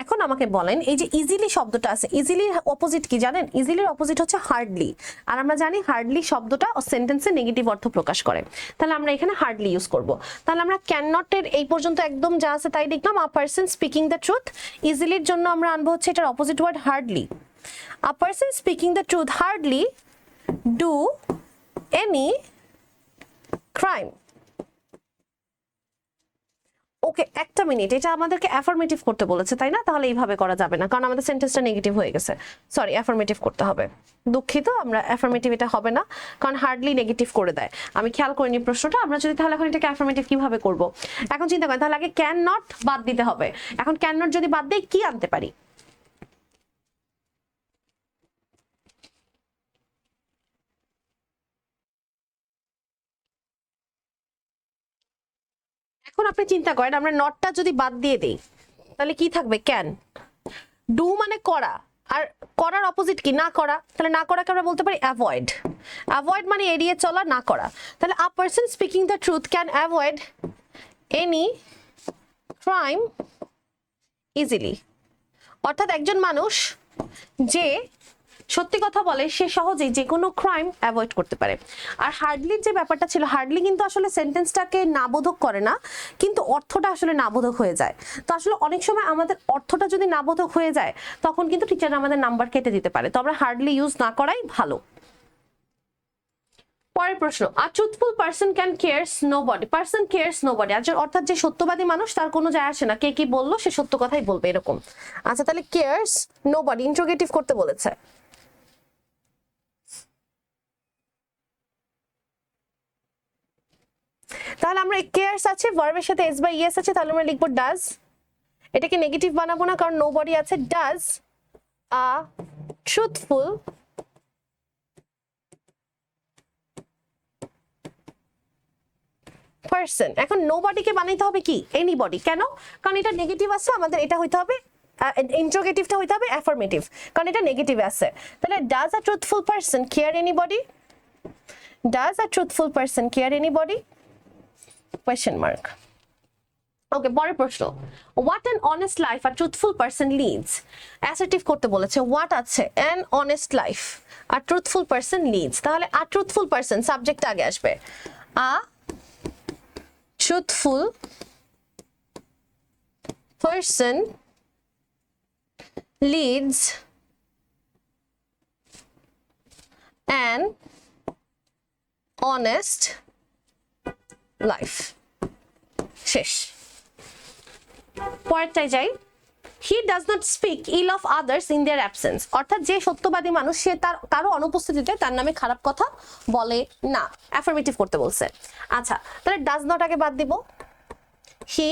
এখন এখন আমাকে বলেন এই যে ইজিলি শব্দটা আছে, ইজিলির অপোজিট কি জানেন? ইজিলির অপোজিট হচ্ছে হার্ডলি, আর আমরা জানি হার্ডলি শব্দটা সেন্টেন্সে নেগেটিভ অর্থ প্রকাশ করে, তাহলে আমরা এখানে হার্ডলি ইউজ করব। তাহলে আমরা ক্যান নট এর এই পর্যন্ত একদম যা আছে তাই দেখলাম। A person speaking the truth, ইজিলির জন্য আমরা আনবো হচ্ছে এটার opposite word hardly. A person speaking the truth hardly do any crime. Okay, একটা মিনিট, এটা আমাদেরকে অ্যাফার্মেটিভ করতে বলেছে তাই না? তাহলে এইভাবে করা যাবে না, কারণ আমাদের সেন্টেন্সটা নেগেটিভ হয়ে গেছে। সরি, অ্যাফার্মেটিভ করতে হবে, দুঃখিত, আমরা অ্যাফার্মেটিভ এটা হবে না, কারণ হার্ডলি নেগেটিভ করে দেয়। আমি খেয়াল করিনি প্রশ্নটা। আমরা যদি তাহলে এখন এটাকে অ্যাফার্মেটিভ কিভাবে করব? এখন চিন্তা করেন, তাহলে আগে ক্যান নট বাদ দিতে হবে। এখন ক্যান নট যদি বাদ দেই কি আনতে পারি? এখন আপনি চিন্তা করেন, আমরা নটটা যদি বাদ দিয়ে দেই তাহলে কি থাকবে? ক্যান। ডু মানে করা, আর করার অপোজিট কি? না করা। তাহলে না করাকে আমরা বলতে পারি অ্যাভয়েড। অ্যাভয়েড মানে এড়িয়ে চলা, না করা। তাহলে আ person speaking the truth can avoid any crime easily. অর্থাৎ একজন মানুষ যে সত্যি কথা বলে সে সহজেই যে কোনো ক্রাইম অ্যাভয়েড করতে পারে। আর হার্ডলির যে ব্যাপারটা ছিল, হার্ডলি কিন্তু আসলে সেন্টেন্সটাকে নাবোধক করে না, কিন্তু অর্থটা আসলে নাবোধক হয়ে যায়। তো আসলে অনেক সময় আমাদের অর্থটা যদি নাবোধক হয়ে যায় তখন কিন্তু টিচার আমাদের নাম্বার কেটে দিতে পারে। তো আমরা হার্ডলি ইউজ না করাই ভালো। পরের প্রশ্ন, a truthful person can cares nobody. Person cares nobody, অর্থাৎ যে সত্যবাদী মানুষ তার কোনো যায় আসে না, কে কি বললো সে সত্য কথাই বলবে, এরকম। আচ্ছা, তাহলে কেয়ারস নোবডি ইন্ট্রোগেটিভ করতে বলেছে। তাহলে আমরা কেয়ারস আছে, ভার্বের সাথে এস বাই ইএস আছে, তাহলে আমরা লিখবো ডাজ। এটাকে নেগেটিভ বানাবো না কারণ নোবডি আছে। Does a truthful person. এখন নোবডিকে বানাইতে হবে কি? এনিবডি। কেন? কারণ এটা নেগেটিভ আছে, আমাদের এটা হইতে হবে ইন্ট্রোগেটিভটা হইতে হবে অ্যাফার্মেটিভ, কারণ এটা নেগেটিভ আছে। তাহলে does a truthful person care anybody? Does a truthful person care anybody? Question mark. Okay, পরের প্রশ্ন, what an honest life a truthful person leads. Assertive করতে বলেছে। হোয়াট আছে, an honest life a truthful person leads. তাহলে a truthful person subject আগে আসবে। আ truthful person leads an honest life. শেষ। পরেরটায় যাই। He does not speak ill of others in their absence. অর্থাৎ যে সত্যবাদী মানুষ সে তার কারো অনুপস্থিতিতে তার নামে খারাপ কথা বলে না। অ্যাফার্মেটিভ করতে বলছে। আচ্ছা, তাহলে ডাজ নট আগে বাদ দিব। হি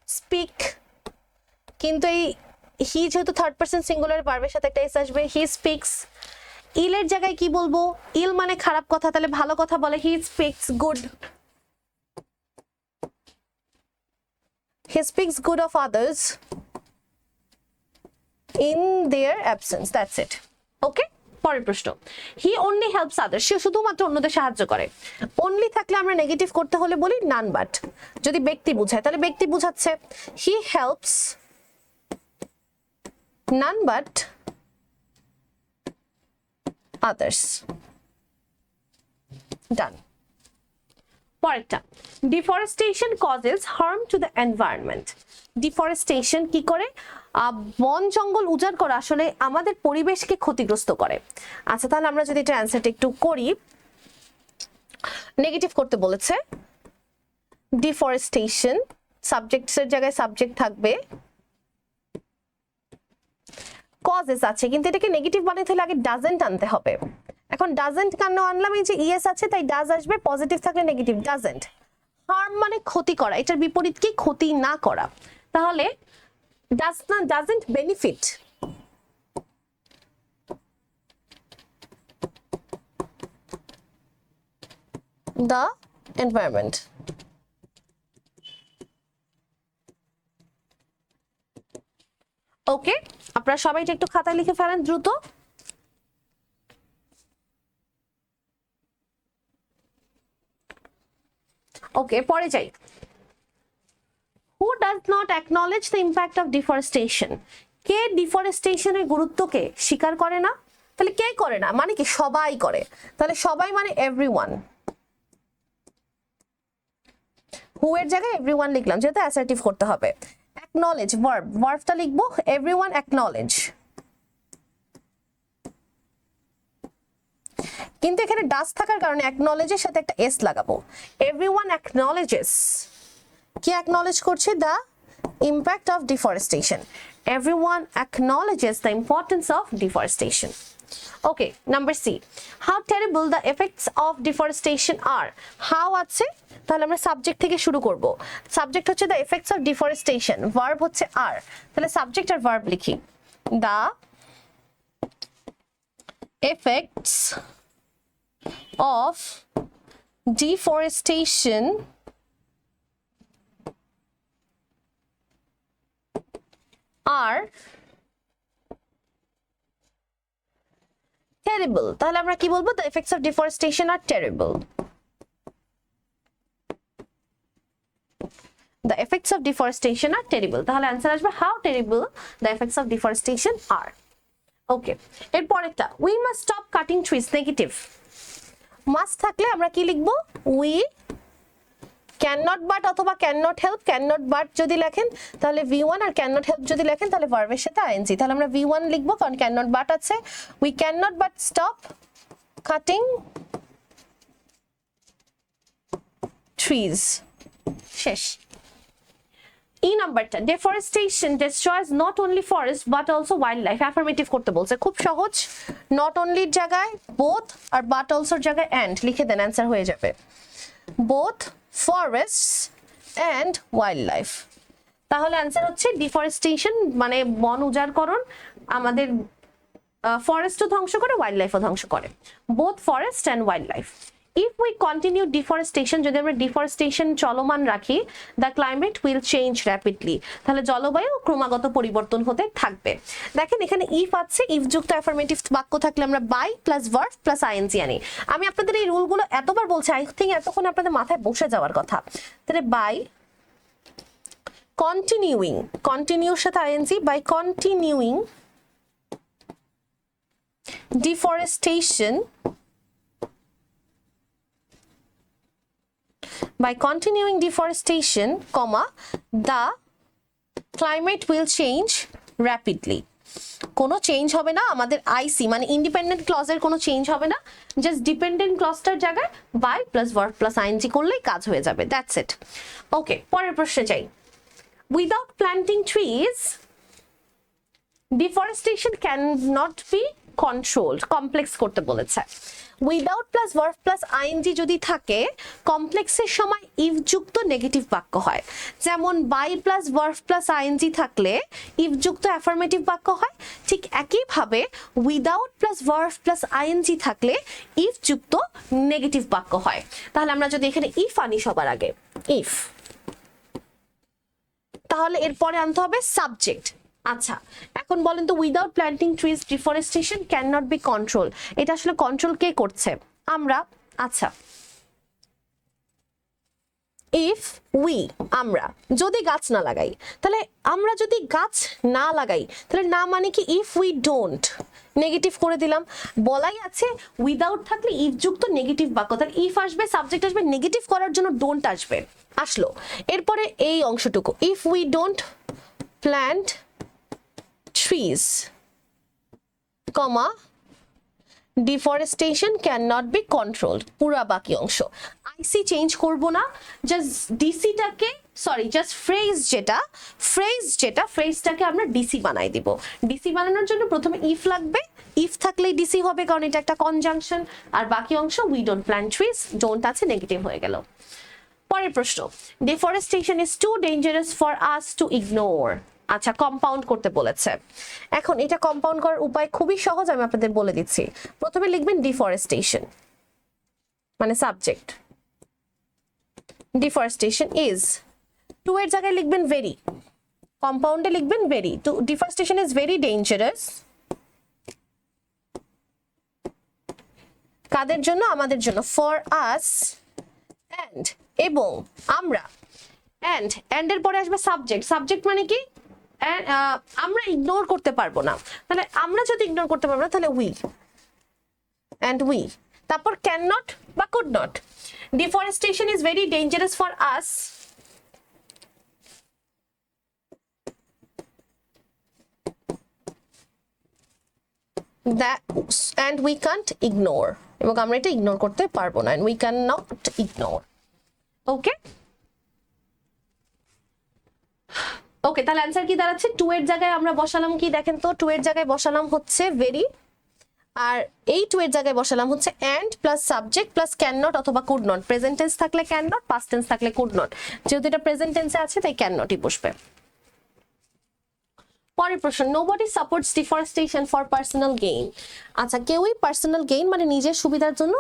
স্পিক, কিন্তু এই হি যেহেতু থার্ড পারসন সিঙ্গুলার, ভার্বের সাথে একটা এস আসবে। He speaks. ইলের জায়গায় কি বলবো? ইল মানে খারাপ কথা, তাহলে ভালো কথা বলে। He speaks good. He speaks good of others in their absence. That's it. Okay? পরের প্রশ্ন, হি অনলি হেল্পস আদার্স। সে শুধুমাত্র অন্যদের সাহায্য করে। অনলি থাকলে আমরা নেগেটিভ করতে হলে বলি নান বাট। যদি ব্যক্তি বুঝায় তাহলে ব্যক্তি বুঝাচ্ছে। He helps none but others. Done. পরেরটা, deforestation causes harm to the environment. Deforestation কি করে? বন জঙ্গল উজাড় করা আসলে আমাদের পরিবেশকে ক্ষতিগ্রস্ত করে। আচ্ছা, তাহলে আমরা যদি এটা অ্যান্সারটা একটু করি, নেগেটিভ করতে বলেছে। ডিফরেস্টেশন সাবজেক্টের জায়গায় সাবজেক্ট থাকবে, কজেস আছে, কিন্তু এটাকে নেগেটিভ বানাতে হলে আগে ডাজেন্ট আনতে হবে। এখন ডাজেন্ট কেন আনলাম? এই যে ইএস আছে তাই ডাজ আসবে, পজিটিভ থাকলে নেগেটিভ। ডাজেন্ট হার্ম মানে ক্ষতি করা, এটার বিপরীত কি? ক্ষতি না করা। তাহলে ডাজেন্ট বেনিফিট দ্য এনভায়রনমেন্ট। ওকে, আপনারা সবাই একটু খাতায় লিখে ফেলেন দ্রুত। ওকে, পরে যাই। হু does not acknowledge the impact of deforestation? কে ডিফরেস্টেশনের গুরুত্বকে স্বীকার করে না? তাহলে কে করে না মানে কি সবাই করে, তাহলে সবাই মানে এভরিওয়ান। হু এর জায়গায় এভরিওয়ান লিখলাম যেহেতু অ্যাসার্টিভ করতে হবে। অ্যাকনলেজ ভার্ব, ভার্বটা লিখবো এভরিওয়ান অ্যাকনলেজ, কিন্তু এখানে ডাস থাকার কারণে অ্যাকনলেজের সাথে একটা এস লাগাবো। এভরিওয়ান অ্যাকনলেজেস, কি অ্যাকনলেজ করছে? The impact of deforestation. Everyone acknowledges the importance of deforestation. Okay, number C. How terrible the effects of deforestation are. How আছে, তাহলে আমরা সাবজেক্ট থেকে শুরু করব। সাবজেক্ট হচ্ছে the effects of deforestation, verb হচ্ছে are, তাহলে সাবজেক্ট আর ভার্ব লিখি। The effects of deforestation are terrible, তাহলে আমরা কি বলবো? The effects of deforestation are terrible. The effects of deforestation are terrible, তাহলে आंसर আসবে how terrible the effects of deforestation are. Okay, এরপরেরটা we must stop cutting trees, negative. must থাকলে আমরা কি লিখবো? we cannot but অথবা cannot help, cannot but যদি লেখেন তাহলে v1 আর cannot help যদি লেখেন তাহলে ভার্বের সাথে ing, তাহলে আমরা v1 লিখবো কারণ cannot but আছে। we cannot but stop cutting trees, শেষ। ই নাম্বারটা deforestation destroys not only forest but also wildlife, affirmative করতে বলছে, খুব সহজ। not only এর জায়গায় both আর but also এর জায়গায় and লিখে দেন, অ্যান্সার হয়ে যাবে। both forests and wildlife, তাহলে অ্যান্সার হচ্ছে ডিফরেস্টেশন মানে বন উজাড়করণ আমাদের ফরেস্টও ধ্বংস করে, ওয়াইল্ড লাইফও ধ্বংস করে। both forest and wildlife. if we continue deforestation, যদি আমরা ডিফরেস্টেশন চলমান রাখি, the climate will change rapidly, তাহলে জলবায়ু ক্রমাগত পরিবর্তন হতে থাকবে। দেখেন এখানে if আছে, if যুক্ত অ্যাফার্মেটিভ বাক্য থাকলে আমরা by plus verb plus ing আনি। আমি আপনাদের এই রুলগুলো এতবার বলছি, আই থিঙ্ক এতক্ষণ আপনাদের মাথায় বসে যাওয়ার কথা। তাহলে by continuing, কন্টিনিউর সাথে ing, by continuing deforestation, by continuing deforestation, comma, the climate will change rapidly. কোনো চেঞ্জ হবে না, আমাদের আইসি মানে ইন্ডিপেন্ডেন্ট ক্লজের কোনো চেঞ্জ হবে না, জাস্ট ডিপেন্ডেন্ট ক্লজটার জায়গায় by plus verb plus ING করলেই কাজ হয়ে যাবে, দ্যাটস ইট। ওকে, পরের প্রশ্নে যাই। Without planting trees deforestation can not be controlled, complex করতে বলেছে। Without plus verb plus ING যদি থাকে, কমপ্লেক্সের সময় ইফ যুক্ত নেগেটিভ বাক্য হয়। যেমন by plus verb plus ING থাকলে ইফ যুক্ত অ্যাফার্মেটিভ বাক্য হয়, ঠিক একইভাবে without plus verb plus ING থাকলে ইফ যুক্ত নেগেটিভ বাক্য হয়। তাহলে আমরা যদি এখানে ইফ আনি সবার আগে, ইফ, তাহলে এরপরে আনতে হবে সাবজেক্ট। আচ্ছা, এখন বলেন তো without planting trees deforestation can not be control, এটা আসলে কন্ট্রোল কে করছে? আমরা। আচ্ছা, ইফ উই, আমরা যদি গাছ না লাগাই, তাহলে আমরা যদি গাছ না লাগাই তাহলে না মানে কি ইফ উই ডোন্ট, নেগেটিভ করে দিলাম। বলাই আছে উইদাউট থাকলে ইফ যুক্ত নেগেটিভ বাক্য, তাহলে ইফ আসবে, সাবজেক্ট আসবে, নেগেটিভ করার জন্য ডোন্ট আসবে, আসলো। এরপরে এই অংশটুকু, if we don't plant trees, comma, deforestation cannot be controlled, পুরা বাকি অংশ। আইসি চেঞ্জ করব না, জাস্ট ডিসিটাকে, সরি জাস্ট ফ্রেজটাকে আমরা ডিসি বানাই দিব। ডিসি বানানোর জন্য প্রথমে ইফ লাগবে, ইফ থাকলেই ডিসি হবে কারণ এটা একটা কনজাংশন, আর বাকি অংশ we don't plant trees, don't আছে, নেগেটিভ হয়ে গেল। পরের প্রশ্ন, deforestation is too dangerous for us to ignore. আচ্ছা, কম্পাউন্ড করতে বলেছে। এখন এটা কম্পাউন্ড করার উপায় খুবই সহজ, আমি আপনাদের বলে দিচ্ছি। প্রথমে লিখবেন ডিফরেস্টেশন মানে সাবজেক্ট, ডিফরেস্টেশন ইজ, টু এর জায়গায় লিখবেন ভেরি, কম্পাউন্ডে লিখবেন very, to deforestation is very dangerous, কাদের জন্য? আমাদের জন্য, ফর আস, এন্ড এবং আমরা, এন্ড এর পরে আসবে সাবজেক্ট। সাবজেক্ট মানে কি? আমরা ইগনোর করতে পারবো না, তাহলে আমরা যদি ইগনোর করতে পারবো না তাহলে উই, and we। তারপর ক্যান নট বা could not. Deforestation is very dangerous for us, that and we can't ignore, এবং আমরা এটা ইগনোর করতে পারবো না, and we cannot ignore। ওকে ওকে, তাহলে অ্যান্সার কি দাঁড়াচ্ছে? 2 এর জায়গায় আমরা বসালাম কি দেখেন তো, 2 এর জায়গায় বসালাম হচ্ছে ভেরি, আর এই 2 এর জায়গায় বসালাম হচ্ছে and plus subject plus can not অথবা কুড নট। প্রেজেন্ট টেন্স থাকলে ক্যান নট, পাস্ট টেন্স থাকলে কুড নট। যেহেতু এটা প্রেজেন্ট টেন্সে আছে তাই ক্যান নটই বসবে। পরের প্রশ্ন, nobody supports deforestation for personal gain. আচ্ছা, কেউই পার্সোনাল গেইন মানে নিজের সুবিধার জন্য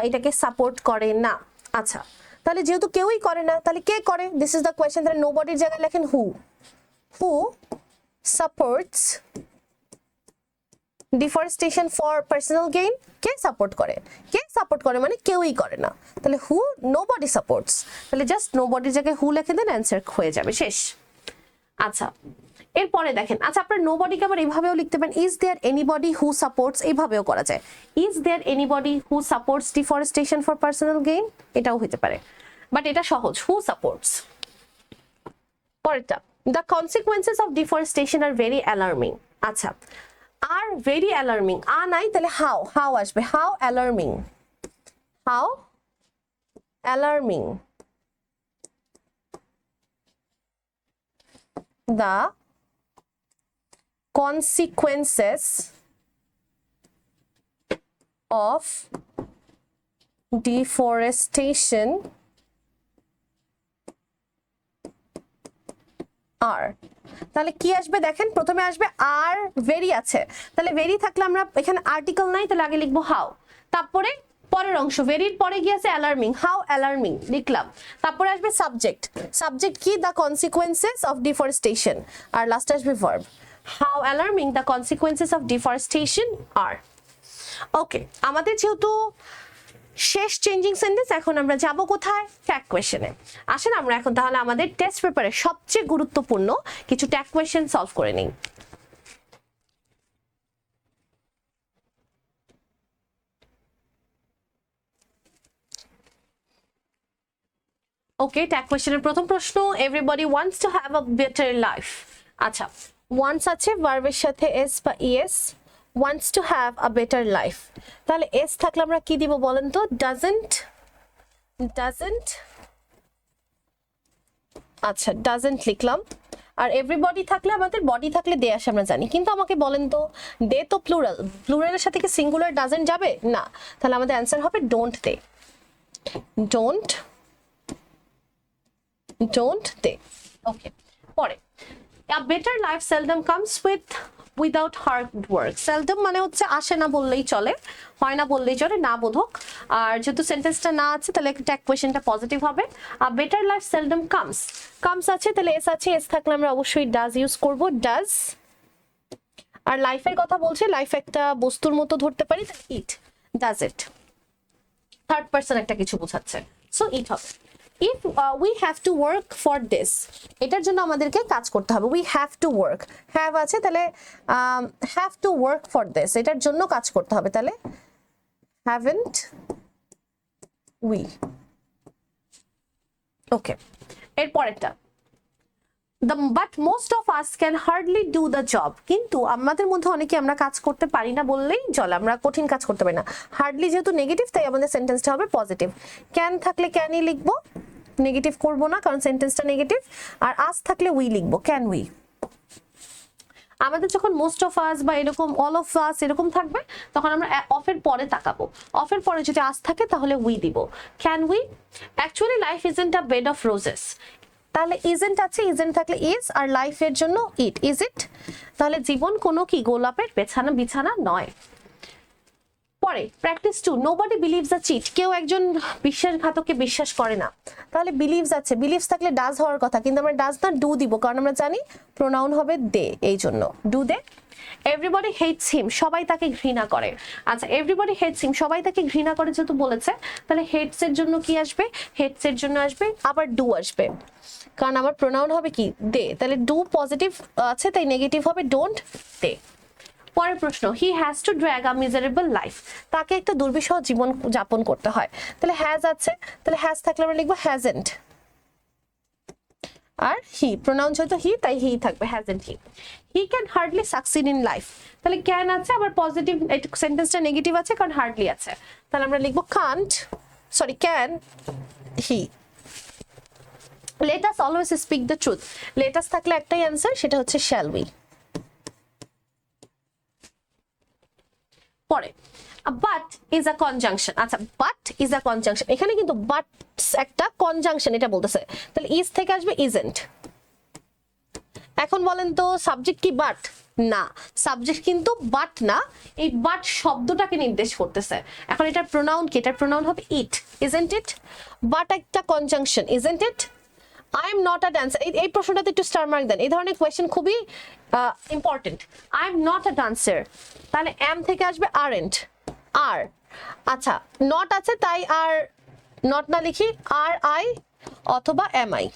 এটাকে সাপোর্ট করে না। আচ্ছা, তাহলে যেহেতু কেউই করে না তাহলে কে করে? This is the question. তাহলে নোবডির জায়গায় লেখেন who supports deforestation for personal gain. কে সাপোর্ট করে? কে সাপোর্ট করে মানে কেউই করে না, তাহলে হু নোবডি সাপোর্টস। তাহলে জাস্ট নোবডির জায়গায় হু লিখে দেন, অ্যান্সার হয়ে যাবে, শেষ। আচ্ছা, এরপরে দেখেন, আচ্ছা আপনার নোবডিকে আবার এইভাবেও লিখতে পারেন, is there anybody who supports, এইভাবেও করা যায়। Is there anybody who supports deforestation for personal gain, এটাও হতে পারে, বাট এটা সহজ, হু সাপোর্টস। পরেরটা, the consequences of deforestation are very alarming. আচ্ছা, আর ভেরি অ্যালার্মিং নাই, তাহলে হাউ আসবে, how alarming, how alarming the consequences of deforestation are। তাহলে কি আসবে দেখেন, প্রথমে আসবে আর, ভেরি আছে, তাহলে ভেরি থাকলে আমরা এখানে আর্টিকেল নাই, তাহলে আগে লিখবো হাউ, তারপরে পরের অংশ ভেরির পরে গিয়ে আছে অ্যালার্মিং, হাউ অ্যালার্মিং লিখলাম, তারপরে আসবে সাবজেক্ট। সাবজেক্ট কি? দ্য কনসিকুয়েন্সেস অফ ডিফরেস্টেশন, আর লাস্ট আসবে verb, how alarming the consequences of deforestation are. Okay, আমাদের যেহেতু শেষ চেঞ্জিং সেন্টেন্স, এখন আমরা যাব কোথায়? ট্যাগ কোয়েশ্চেনে। আসেন আমরা এখন তাহলে আমাদের টেস্ট পেপারে সবচেয়ে গুরুত্বপূর্ণ কিছু ট্যাগ কোয়েশ্চেন সলভ করে নিই। ওকে, ট্যাগ কোয়েশ্চেনের প্রথম প্রশ্ন, everybody wants to have a better life. আচ্ছা, ওয়ান্টস আছে ভার্বের সাথে এস বা ES, wants to have a better life, তাহলে এস থাকলে আমরা কি দিব বলেন তো? ডাজন্ট, আচ্ছা ডাজন্ট লিখলাম। আর এভরিবডি থাকলে আমাদের বডি থাকলে দে আসে আমরা জানি, কিন্তু আমাকে বলেন তো দে তো প্লুরাল, প্লুরালের সাথে কি সিঙ্গুলার ডাজন্ট যাবে না, তাহলে আমাদের অ্যান্সার হবে ডোন্ট দে, ডোন্ট দে। ওকে, পরে a better life seldom comes without hard work। seldom মানে হচ্ছে আসে না বললেই চলে, হয় না বললেই চলে, না বোধক। আর যেহেতু সেন্টেন্সটা না আছে তাহলে ট্যাগ কোয়েশ্চেনটা পজিটিভ হবে। a better life seldom comes আছে, তাহলে এস আছে, এস থাকলে আমরা অবশ্যই ডাজ ইউজ করব, ডাজ। আর লাইফের কথা বলছে, লাইফ একটা বস্তুর মতো ধরতে পারি, তাহলে ইট, ডাজ ইট, থার্ড পারসন একটা কিছু বোঝাচ্ছে, সো ইট হবে। if we have to work for this, এটার জন্য আমাদেরকে কাজ করতে হবে, we have to work, have আছে তাহলে have to work for this, এটার জন্য কাজ করতে হবে, তাহলে haven't we। ওকে, এর পরেরটা, but most of us can hardly do the job। কিন্তু আমাদের মধ্যে অনেকে আমরা কাজ করতে পারি না বললেই চলে, আমরা কঠিন কাজ করতে পারি না। হার্ডলি যেহেতু নেগেটিভ তাই আমাদের সেন্টেন্সটা হবে পজিটিভ। ক্যান থাকলে ক্যানই লিখবো, নেগেটিভ করব না কারণ সেন্টেন্সটা নেগেটিভ। আর আস থাকলে উই লিখবো, ক্যান উই। আমাদের যখন মোস্ট অফ আস বা এরকম অল অফ আস এরকম থাকবে তখন আমরা অফের পরে তাকাবো, অফের পরে যদি আস থাকে তাহলে উই দিব। Can we, actually life isn't a bed of roses, তাহলে ইজেন্ট আছে, ইজেন্ট থাকলে ইজ, আর লাইফের জন্য ইট, ইজ ইট, তাহলে জীবন কোনো কি গোলাপের বিছানা নয়। পরে প্র্যাকটিস 2, নোবডি বিলিভস আ চিট, কেউ একজন বিশ্বাসঘাতককে বিশ্বাস করে না, তাহলে বিলিভস আছে, বিলিভস থাকলে ডাজ হওয়ার কথা, কিন্তু আমরা ডাজ না ডু দিব, কারণ আমরা জানি প্রোনাউন হবে দে, এই জন্য ডু দে। এভরিবডি হেটস হিম, সবাই তাকে ঘৃণা করে। আচ্ছা, এভরিবডি হেটস হিম, সবাই তাকে ঘৃণা করে যেহেতু বলেছে, তাহলে হেটস এর জন্য কি আসবে? হেটস এর জন্য আসবে আবার ডু আসবে। কারণ আমার প্রোনাউন হবে কি দে, তাহলে ডু পজিটিভ আছে তাই নেগেটিভ হবে ডোন্ট দে। পরের প্রশ্ন, he has to drag a miserable life, তাকে একটা দুর্বিষহ জীবন যাপন করতে হয়, তাহলে হ্যাজ আছে, তাহলে হ্যাজ থাকলে আমরা লিখবো হ্যাজেন্ট। আর হি প্রোনাউন যেহেতু হি তাই হি থাকবে hasn't he. He can hardly succeed in life, তাহলে ক্যান আছে আবার পজিটিভ সেন্টেন্সটা নেগেটিভ আছে কারণ হার্ডলি আছে, তাহলে আমরা লিখবো can't sorry can he. Let us always speak the truth, let us থাকলে একটাই অ্যান্সার সেটা হচ্ছে শ্যাল উই। পরে বাট ইজ আ কনজাংশন, আচ্ছা বাট ইজ আ কনজাংশন, এখানে কিন্তু বাট একটা কনজাংশন এটা বলতেছে, তাহলে ইজ থেকে আসবে ইজেন্ট। এখন বলেন তো সাবজেক্ট কি বাট? না, সাবজেক্ট কিন্তু বাট না, এই বাট শব্দটাকে নির্দেশ করতেছে। এখন এটার প্রোনাউন কি? এটার প্রোনাউন হবে ইট, ইজেন্ট ইট? বাট একটা conjunction, isn't it? I am not a dancer, এই প্রশ্নটাতে একটু স্টার মার্ক দেন, এই ধরনের কোয়েশ্চেন খুবই important. I am not a dancer, তাহলে এম থেকে আসবে আরএন্ট, আর আচ্ছা নট আছে তাই আর নট না লিখি আর আই অথবা am I.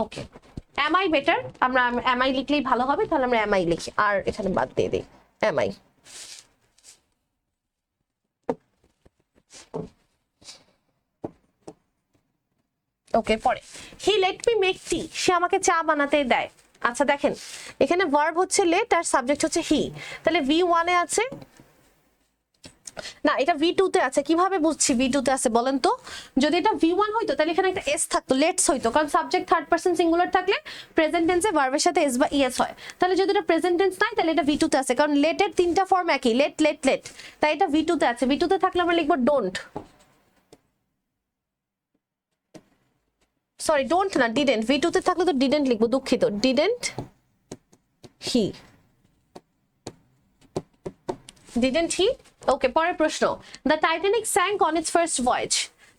Okay, am I better, আমরা এম আই লিখলেই ভালো হবে, তাহলে আমরা এম আই লিখি আর এখানে বাদ দিয়ে দিই এম আই। ওকে, পরে he let me make tea, সে আমাকে চা বানাতে দেয়। আচ্ছা দেখেন এখানে ভার্ব হচ্ছে লেট আর সাবজেক্ট হচ্ছে হি, তাহলে V1 এ আছে না, এটা V2 তে আছে। কিভাবে বুঝছি V2 তে আছে বলেন তো? যদি এটা V1 হইতো তাহলে এখানে একটা S থাকতো, লেটস হইতো, কারণ সাবজেক্ট থার্ড পারসন সিঙ্গুলার থাকলে প্রেজেন্ট টেন্সে ভার্বের সাথে S বা ES হয়। তাহলে যদি এটা প্রেজেন্ট টেন্স নাই তাহলে এটা V2 তে আছে, কারণ লেটের তিনটা ফর্ম একই, লেট লেট লেট, তাই এটা V2 তে আছে। V2 তে থাকলে আমরা লিখবো ডোন্ট, সরি ডোন্ট না ডিডেন্ট, V2 তে থাকলে তো ডিডেন্ট লিখবো, দুঃখিত, ডিডেন্ট হি, ডিডেন্ট হি। ওকে, পরের প্রশ্ন, the Titanic sank on its first voice,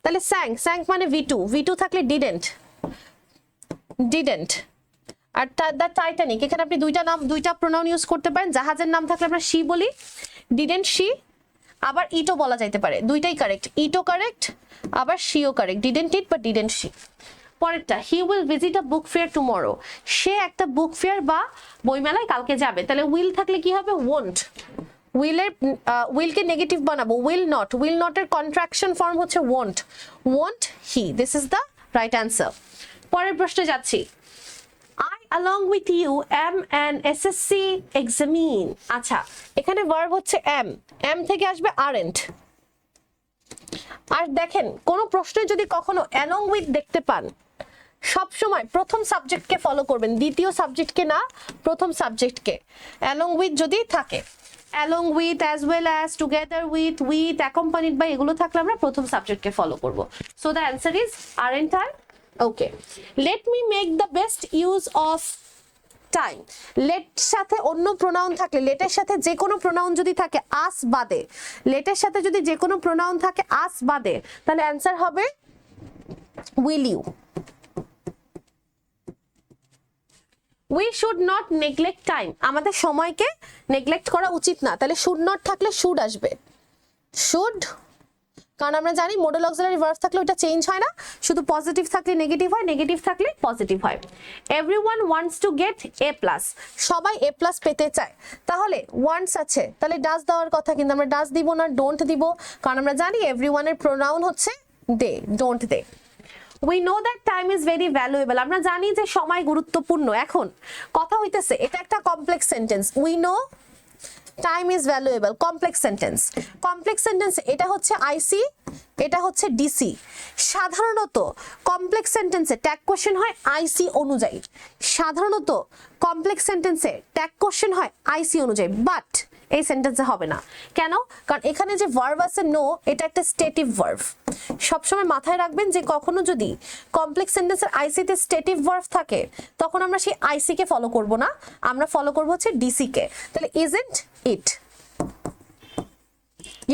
তাহলে স্যাঙ্ক, স্যাঙ্ক মানে V2, V2 থাকলে didn't, didn't. Are the Titanic, এখানে আপনি দুইটা নাম দুইটা প্রোনাউন ইউজ করতে পারেন, জাহাজের নাম থাকলে আমরা শি বলি, ডিডেন্ট শি, আবার ইটও বলা যাইতে পারে, দুইটাই কারেক্ট, ইটও কারেক্ট আবার শিও কারেক্ট, ডিডেন্ট ইট বা ডিডেন্ট শি। পরেরটা, he will visit a book fair tomorrow, সে একটা বুক ফেয়ার বা বইমেলায় কালকে যাবে, তাহলে উইল থাকলে কি হবে? ওয়ন্ট। উইলের উইলকে নেগেটিভ বানাবো, উইল নট, উইল নটের কন্ট্রাকশন ফর্ম হচ্ছে won't, won't he, this is the right answer. পরের প্রশ্নে যাচ্ছি, I along with you am an SSC examine, আচ্ছা এখানে ভার্ব হচ্ছে am থেকে আসবে aren't। আর দেখেন কোন প্রশ্নে যদি কখনো along with দেখতে পান, সব সময় প্রথম সাবজেক্টকে ফলো করবেন, দ্বিতীয় সাবজেক্টকে না, প্রথম সাবজেক্টকে। along with যদি থাকে, along with, as well as, together with, accompanied by, এগুলো থাকলে আমরা প্রথম সাবজেক্টকে ফলো করব। So the answer is aren't I? Okay, let me make the best use of time, let সাথে অন্য প্রোনাউন থাকলে, লেটের সাথে যে কোনো প্রোনাউন যদি থাকে আস বাদে, লেটের সাথে যদি যে কোনো প্রোনাউন থাকে আস বাদে, তাহলে অ্যান্সার হবে will you. We should not neglect time, আমাদের সময়কে নেগলেক্ট করা উচিত না, তাহলে শুড নট থাকলে শুড আসবে, শুড, কারণ আমরা জানি মডেল অক্সিলারি ভার্ব থাকলে ওটা চেঞ্জ হয় না, শুধু পজিটিভ থাকলে নেগেটিভ হয়, নেগেটিভ থাকলে পজিটিভ হয়। Everyone wants to get A+, সবাই A+ পেতে চায়, তাহলে ওয়ান্টস আছে তাহলে ডাজ দেওয়ার কথা, কিন্তু আমরা ডাজ দিব না, ডোন্ট দিব, কারণ আমরা জানি এভরিওয়ানের প্রোনাউন হচ্ছে they, don't they. We know that time is very valuable, আমরা জানি যে সময় গুরুত্বপূর্ণ। এখন কথা হইতেছে এটা একটা complex sentence, we know time is valuable, complex sentence, complex sentence এটা হচ্ছে আইসি, এটা হচ্ছে ডিসি। সাধারণত কমপ্লেক্স সেন্টেন্সে ট্যাগ কোশ্চেন হয় আইসি অনুযায়ী, সাধারণত কমপ্লেক্স সেন্টেন্সে ট্যাগ কোশ্চেন হয় আইসি অনুযায়ী, বাট এই সেন্টেন্সে হবে না। কেন? কারণ এখানে যে ভার্ব আছে নো, এটা একটা স্টেটিভ ভার্ব। সবসময় মাথায় রাখবেন যে কখনো যদি কমপ্লেক্স সেন্টেন্সের আইসিতে স্টেটিভ ভার্ব থাকে তখন আমরা সেই আইসি কে ফলো করব না, আমরা ফলো করব হচ্ছে ডিসি কে। তাহলে ইজন্ট ইট,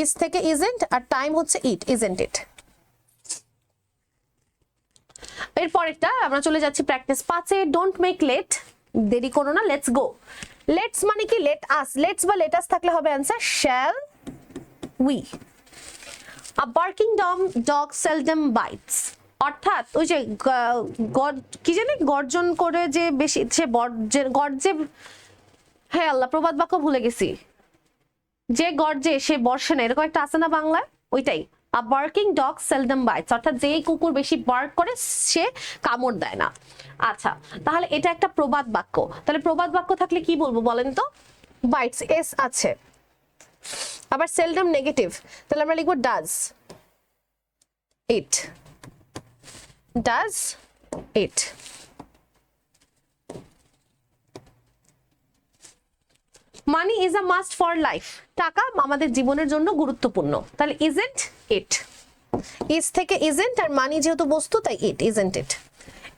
ইজ থেকে ইজন্ট আর টাইম হচ্ছে ইট, ইজন্ট ইট। এরপরেরটা আমরা চলে যাচ্ছি প্র্যাকটিস 5-এ, ডোন্ট মেক লেট, দেরি করো না, লেটস গো। লেটস মানে কি? লেট আস, লেটস বা লেট আস থাকলে হবে answer shall we. A barking dog seldom bites, অর্থাৎ ওই যে কি জানি গর্জন করে যে বেশি সে গর্জে, হ্যাঁ আল্লাহ প্রবাদ বাক্য ভুলে গেছি, যে গর্জে সে বর্ষে না, এরকম একটা আছে না বাংলায়, ওইটাই। আ বার্কিং ডগ সেলডম বাইটস, অর্থাৎ যেই কুকুর বেশি বার্ক করে সে কামড় দেয় না। আচ্ছা, তাহলে এটা একটা প্রবাদ বাক্য। তাহলে প্রবাদ বাক্য থাকলে কি বলবো বলেন তো? বাইটস, এস আছে। আবার সেলডম নেগেটিভ, তাহলে আমরা লিখবো does it, does it. Money is a must for life, টাকা আমাদের জীবনের জন্য গুরুত্বপূর্ণ। তাহলে ইজন্ট ইট, ইজ থেকে ইজন্ট, আর মানি যেহেতু বস্তু তাই it, isn't it.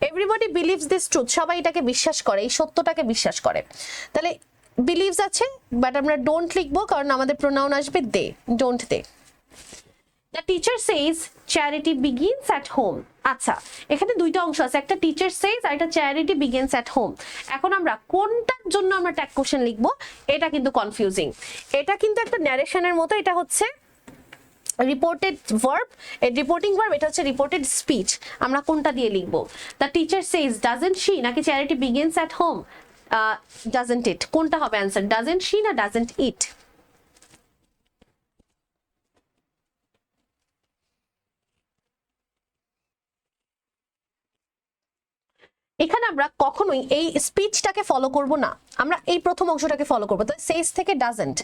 Everybody believes this truth, সবাই এটাকে বিশ্বাস করে, এই সত্যটাকে বিশ্বাস করে। তাহলে বিলিভস আছে, বাট আমরা ডোন্ট লিখবো কারণ আমাদের প্রোনাউন আসবে they, don't they. The teacher says charity begins at home. আচ্ছা, এখানে দুইটা অংশ আছে, একটা টিচার সেজ আর একটা চ্যারিটি বিগিনস অ্যাট হোম। এখন আমরা কোনটার জন্য আমরা ট্যাগ কোশ্চেন লিখবো এটা কিন্তু কনফিউজিং। এটা কিন্তু একটা ন্যারেশনের মতো, এটা হচ্ছে রিপোর্টেড ভার্ব, রিপোর্টিং ভার্ব, এটা হচ্ছে রিপোর্টেড স্পিচ। আমরা কোনটা দিয়ে লিখবো? The teacher says doesn't she নাকি charity begins at home doesn't it, কোনটা হবে অ্যান্সার? ডাজন্ট শি না ডাজন্ট ইট? এখানে আমরা কখনোই এই স্পিচটাকে ফলো করব না, আমরা এই প্রথম অংশটাকে ফলো করবো। তাহলে সেজ থেকে ডাজন্ট।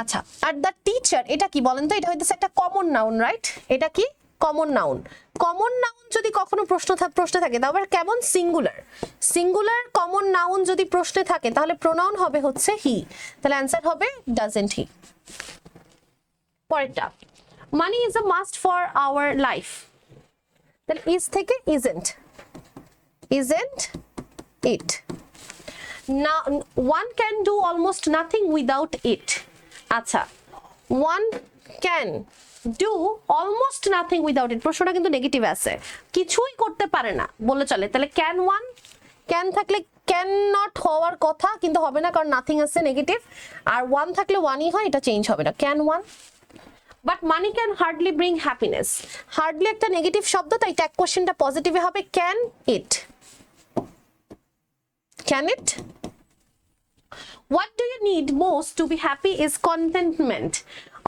আচ্ছা, আর দ্য টিচার এটা কি বলেন তো? এটা হইতেছে একটা কমন নাউন, রাইট? এটা কি কমন নাউন? কমন নাউন যদি কখনো প্রশ্নে থাকে, তাহলে কেমন সিঙ্গুলার, সিঙ্গুলার কমন নাউন যদি প্রশ্নে থাকে তাহলে প্রোনাউন হবে হচ্ছে হি, তাহলে অ্যান্সার হবে ডাজন্ট হি। পরেরটা, মানি is a must for our life, তাহলে ইজ থেকে ইজন্ট, ইজন্ট ইট। না, one can do almost nothing without it। আচ্ছা, one can do almost nothing without it, প্রশ্নটা কিন্তু নেগেটিভ আছে, কিছুই করতে পারে না বলে চলে। তাহলে ক্যান ওয়ান, ক্যান থাকলে ক্যান নট হওয়ার কথা কিন্তু হবে না কারণ নাথিং আছে নেগেটিভ, আর ওয়ান থাকলে ওয়ানই হয়, এটা চেঞ্জ হবে না, can one. But money can hardly bring happiness, hardly একটা নেগেটিভ শব্দ, তাই ট্যাগ কোশ্চেনটা পজিটিভে হবে can it, can it. What do you need most to be happy is contentment,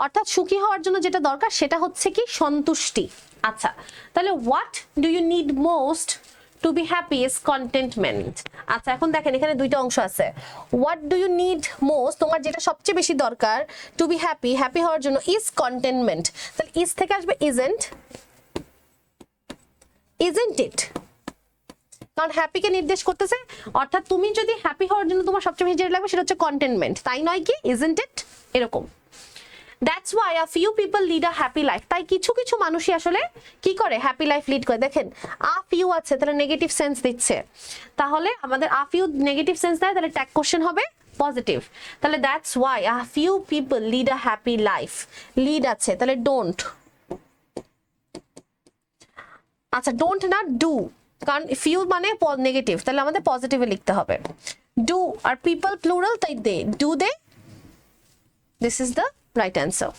অর্থাৎ সুখী হওয়ার জন্য যেটা দরকার সেটা হচ্ছে কি সন্তুষ্টি। আচ্ছা, তাহলে what do you need most to be happy is contentment। আচ্ছা, এখন দেখেন এখানে দুইটা অংশ আছে। what do you need most, তোমার যেটা সবচেয়ে বেশি দরকার to be happy, হ্যাপি হওয়ার জন্য is contentment, তাহলে is থেকে আসবে isn't, isn't it, কারণ হ্যাপিকে নির্দেশ করতেছে, অর্থাৎ তুমি যদি হ্যাপি হওয়ার জন্য তোমার সবচেয়ে বেশি যেটা লাগবে সেটা হচ্ছে কন্টেন্টমেন্ট, তাই নয় কি? ইজন্ট ইট, এরকম। That's why a few people lead a happy life, তাই কিছু কিছু মানুষই আসলে কি করে? হ্যাপি লাইফ লিড করে। দেখেন আ ফিউ আছে, তাহলে নেগেটিভ সেন্স দিচ্ছে, তাহলে আমাদের আ ফিউ নেগেটিভ সেন্স দেয়, তাহলে ট্যাগ কোশ্চেন হবে পজিটিভ। তাহলে that's why a few people lead a happy life, lead আছে তাহলে ডোন্ট। আচ্ছা, ডোন্ট না ডু, কারণ ফিউ মানে নেগেটিভ, তাহলে আমাদের পজিটিভে লিখতে হবে ডু, আর পিপল প্লুরাল তাই they, do they, this is the right answer.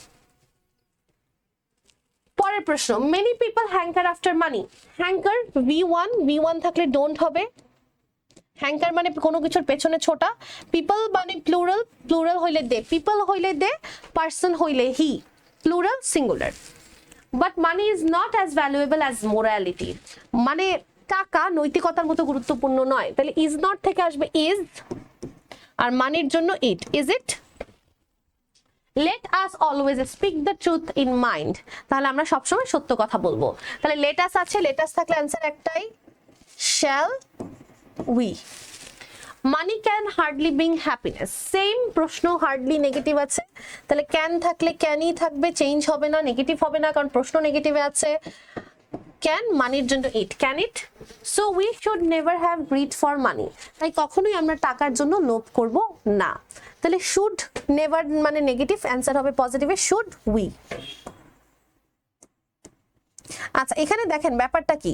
পরের প্রশ্ন, many people hanker after money, hanker V one থাকলে ডোন্ট হবে, হ্যাঙ্কার মানে কোনো কিছুর পেছনে ছোটা, পিপল মানে প্লুরাল, প্লুরাল হইলে দে, পিপল হইলে দে, পার্সন হইলে he, plural singular. But money is not as valuable as morality, মানে টাকা নৈতিকতার মতো গুরুত্বপূর্ণ নয়, তাহলে ইজ নট থেকে আসবে ইজ, আর মানির জন্য it, is it. Let us always speak the truth in mind, তাহলে আমরা সবসময় সত্য কথা বলবো, তাহলে লেট আস আছে, লেট আস থাকলে অ্যান্সার একটাই, shall we. Money can hardly bring happiness, same প্রশ্ন, হার্ডলি নেগেটিভ আছে, তাহলে ক্যান থাকলে ক্যানই থাকবে, চেঞ্জ হবে না, নেগেটিভ হবে না কারণ প্রশ্ন নেগেটিভে আছে। ক্যান মানির জন্য it, can it. So we should never have greed for money, তাই কখনোই আমরা টাকার জন্য লোভ করব না, তাহলে শুড নেভার মানে নেগেটিভ, অ্যান্সার হবে পজিটিভে শুড উই। আচ্ছা, এখানে দেখেন ব্যাপারটা কি,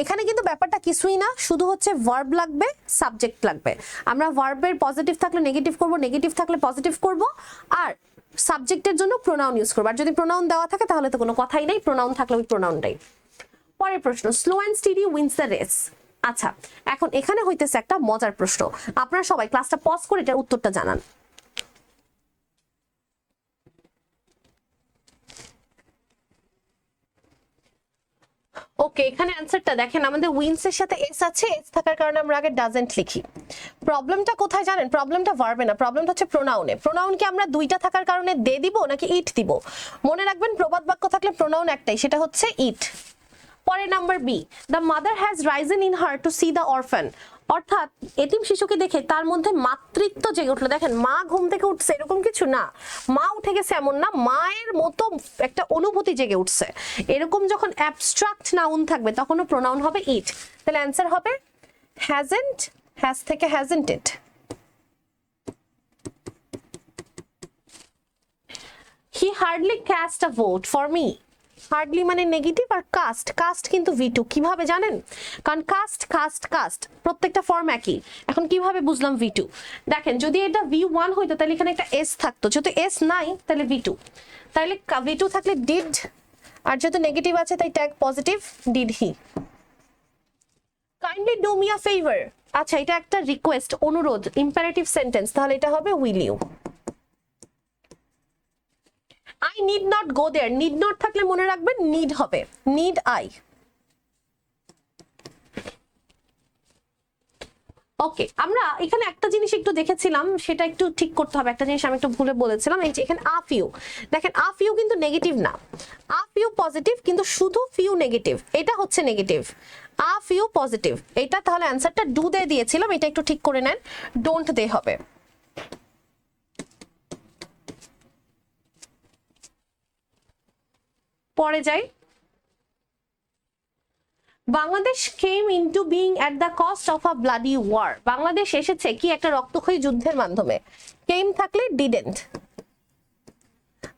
এখানে কিন্তু ব্যাপারটা কিছুই না, শুধু হচ্ছে ভার্ব লাগবে, সাবজেক্ট লাগবে। আমরা ভার্বের পজিটিভ থাকলে নেগেটিভ করব, নেগেটিভ থাকলে পজিটিভ করব, আর সাবজেক্টের জন্য প্রোনাউন ইউজ করবো, আর যদি প্রোনাউন দেওয়া থাকে তাহলে তো কোনো কথাই নেই, প্রোনাউন থাকলে ওই প্রোনাউনটাই। পরের প্রশ্ন, slow and steady wins the race. আচ্ছা, এখন এখানে হইতেছে একটা মজার প্রশ্ন, আপনারা সবাই ক্লাসটা পজ করে এটার উত্তরটা জানান। ওকে, এখানে অ্যান্সারটা দেখেন, আমাদের উইন্স এর সাথে এস আছে, এস থাকার কারণে আমরা আগে ডাজেন্ট লিখি। প্রবলেমটা কোথায় জানেন? প্রবলেমটা ভার্বে না, প্রবলেমটা হচ্ছে প্রোনাউনে। প্রোনাউনকে আমরা দুইটা থাকার কারণে দে দিব নাকি ইট দিব? মনে রাখবেন প্রবাদ বাক্য থাকলে প্রোনাউন একটাই, সেটা হচ্ছে ইট। পরে number B, the mother has risen in her to see the orphan. অর্থাৎ এতিম শিশুকে দেখে তার মধ্যে মাতৃত্ব জেগে উঠলো। দেখেন, মা ঘুম থেকে উঠছে এরকম কিছু না, মা উঠে গেছে এমন না, মায়ের মতো একটা অনুভূতি জেগে উঠছে। এরকম যখন অ্যাবস্ট্রাক্ট নাউন থাকবে তখনও প্রোনাউন হবে ইট। তাহলে অ্যান্সার হবে হ্যাজেন্ট, হ্যাজ থেকে hasn't it. He hardly cast a vote for me. Hardly মানে নেগেটিভ, আর কাস্ট, কাস্ট কিন্তু V2। কিভাবে জানেন? কারণ কাস্ট কাস্ট কাস্ট প্রত্যেকটা ফর্ম একই। এখন কিভাবে বুঝলাম V2? দেখেন, যদি এটা V1 হইতো তাহলে এখানে একটা S থাকতো, যেহেতু S নাই তাহলে V2। তাহলে V2 থাকলে ডিড, আর যেহেতু নেগেটিভ আছে তাই tag positive, did he. Kindly do me a favour. আচ্ছা, এটা একটা রিকোয়েস্ট, অনুরোধ, ইম্পারেটিভ সেন্টেন্স, তাহলে এটা হবে will you. I need not go there, need not থাকলে মনে রাখবেন need হবে, need I। ওকে, আমরা এখানে একটা জিনিস একটু দেখেছিলাম, সেটা একটু ঠিক করতে হবে। একটা জিনিস আমি একটু ভুলে বলেছিলাম, এই যে এখানে আ ফিউ, দেখেন আ ফিউ কিন্তু নেগেটিভ না, আ ফিউ পজিটিভ, কিন্তু শুধু ফিউ নেগেটিভ, এটা হচ্ছে নেগেটিভ। আ ফিউ পজিটিভ এটা, তাহলে অ্যান্সারটা ডু দে দিয়েছিলাম, এটা একটু ঠিক করে নেন, ডোন্ট দে হবে। পরে যাই, Bangladesh came into being at the cost of a bloody war. Bangladesh এসেছে কি একটা রক্তক্ষয়ী যুদ্ধের মাধ্যমে। কেম থাকলে ডিডেন্ট,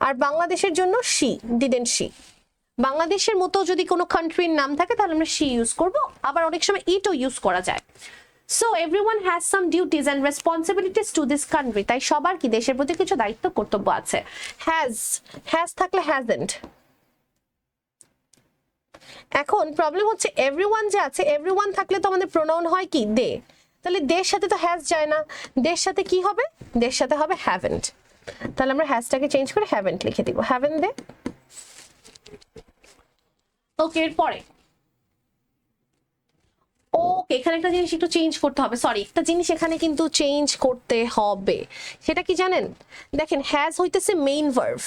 আর বাংলাদেশের জন্য শি, ডিডেন্ট শি। বাংলাদেশের মতো যদি কোনো কান্ট্রির নাম থাকে তাহলে আমরা শি ইউজ করব, আবার অনেক সময় ইটও ইউজ করা যায়। So everyone has some duties and responsibilities to this country. তাই সবার কি দেশের প্রতি কিছু দায়িত্ব কর্তব্য আছে। হ্যাজ, হ্যাজ থাকলে হ্যাজেন্ট। এখন প্রবলেম হচ্ছে এভরিওয়ান যে আছে, এভরিওয়ান থাকলে তো আমাদের প্রোনাউন হয় কি দে, তাহলে দের সাথে তো হ্যাজ যায় না, দের সাথে কি হবে? দের সাথে হবে হ্যাভেন্ট। তাহলে আমরা হ্যাজটাকে চেঞ্জ করে হ্যাভেন্ট লিখে দিব, হ্যাভেন্ট দে। ওকে, এরপরে ওকে, এখানে একটা জিনিস একটু চেঞ্জ করতে হবে, সরি, একটা জিনিস এখানে কিন্তু চেঞ্জ করতে হবে। সেটা কি জানেন? দেখেন, হ্যাজ হইতেছে মেইন ভার্ব,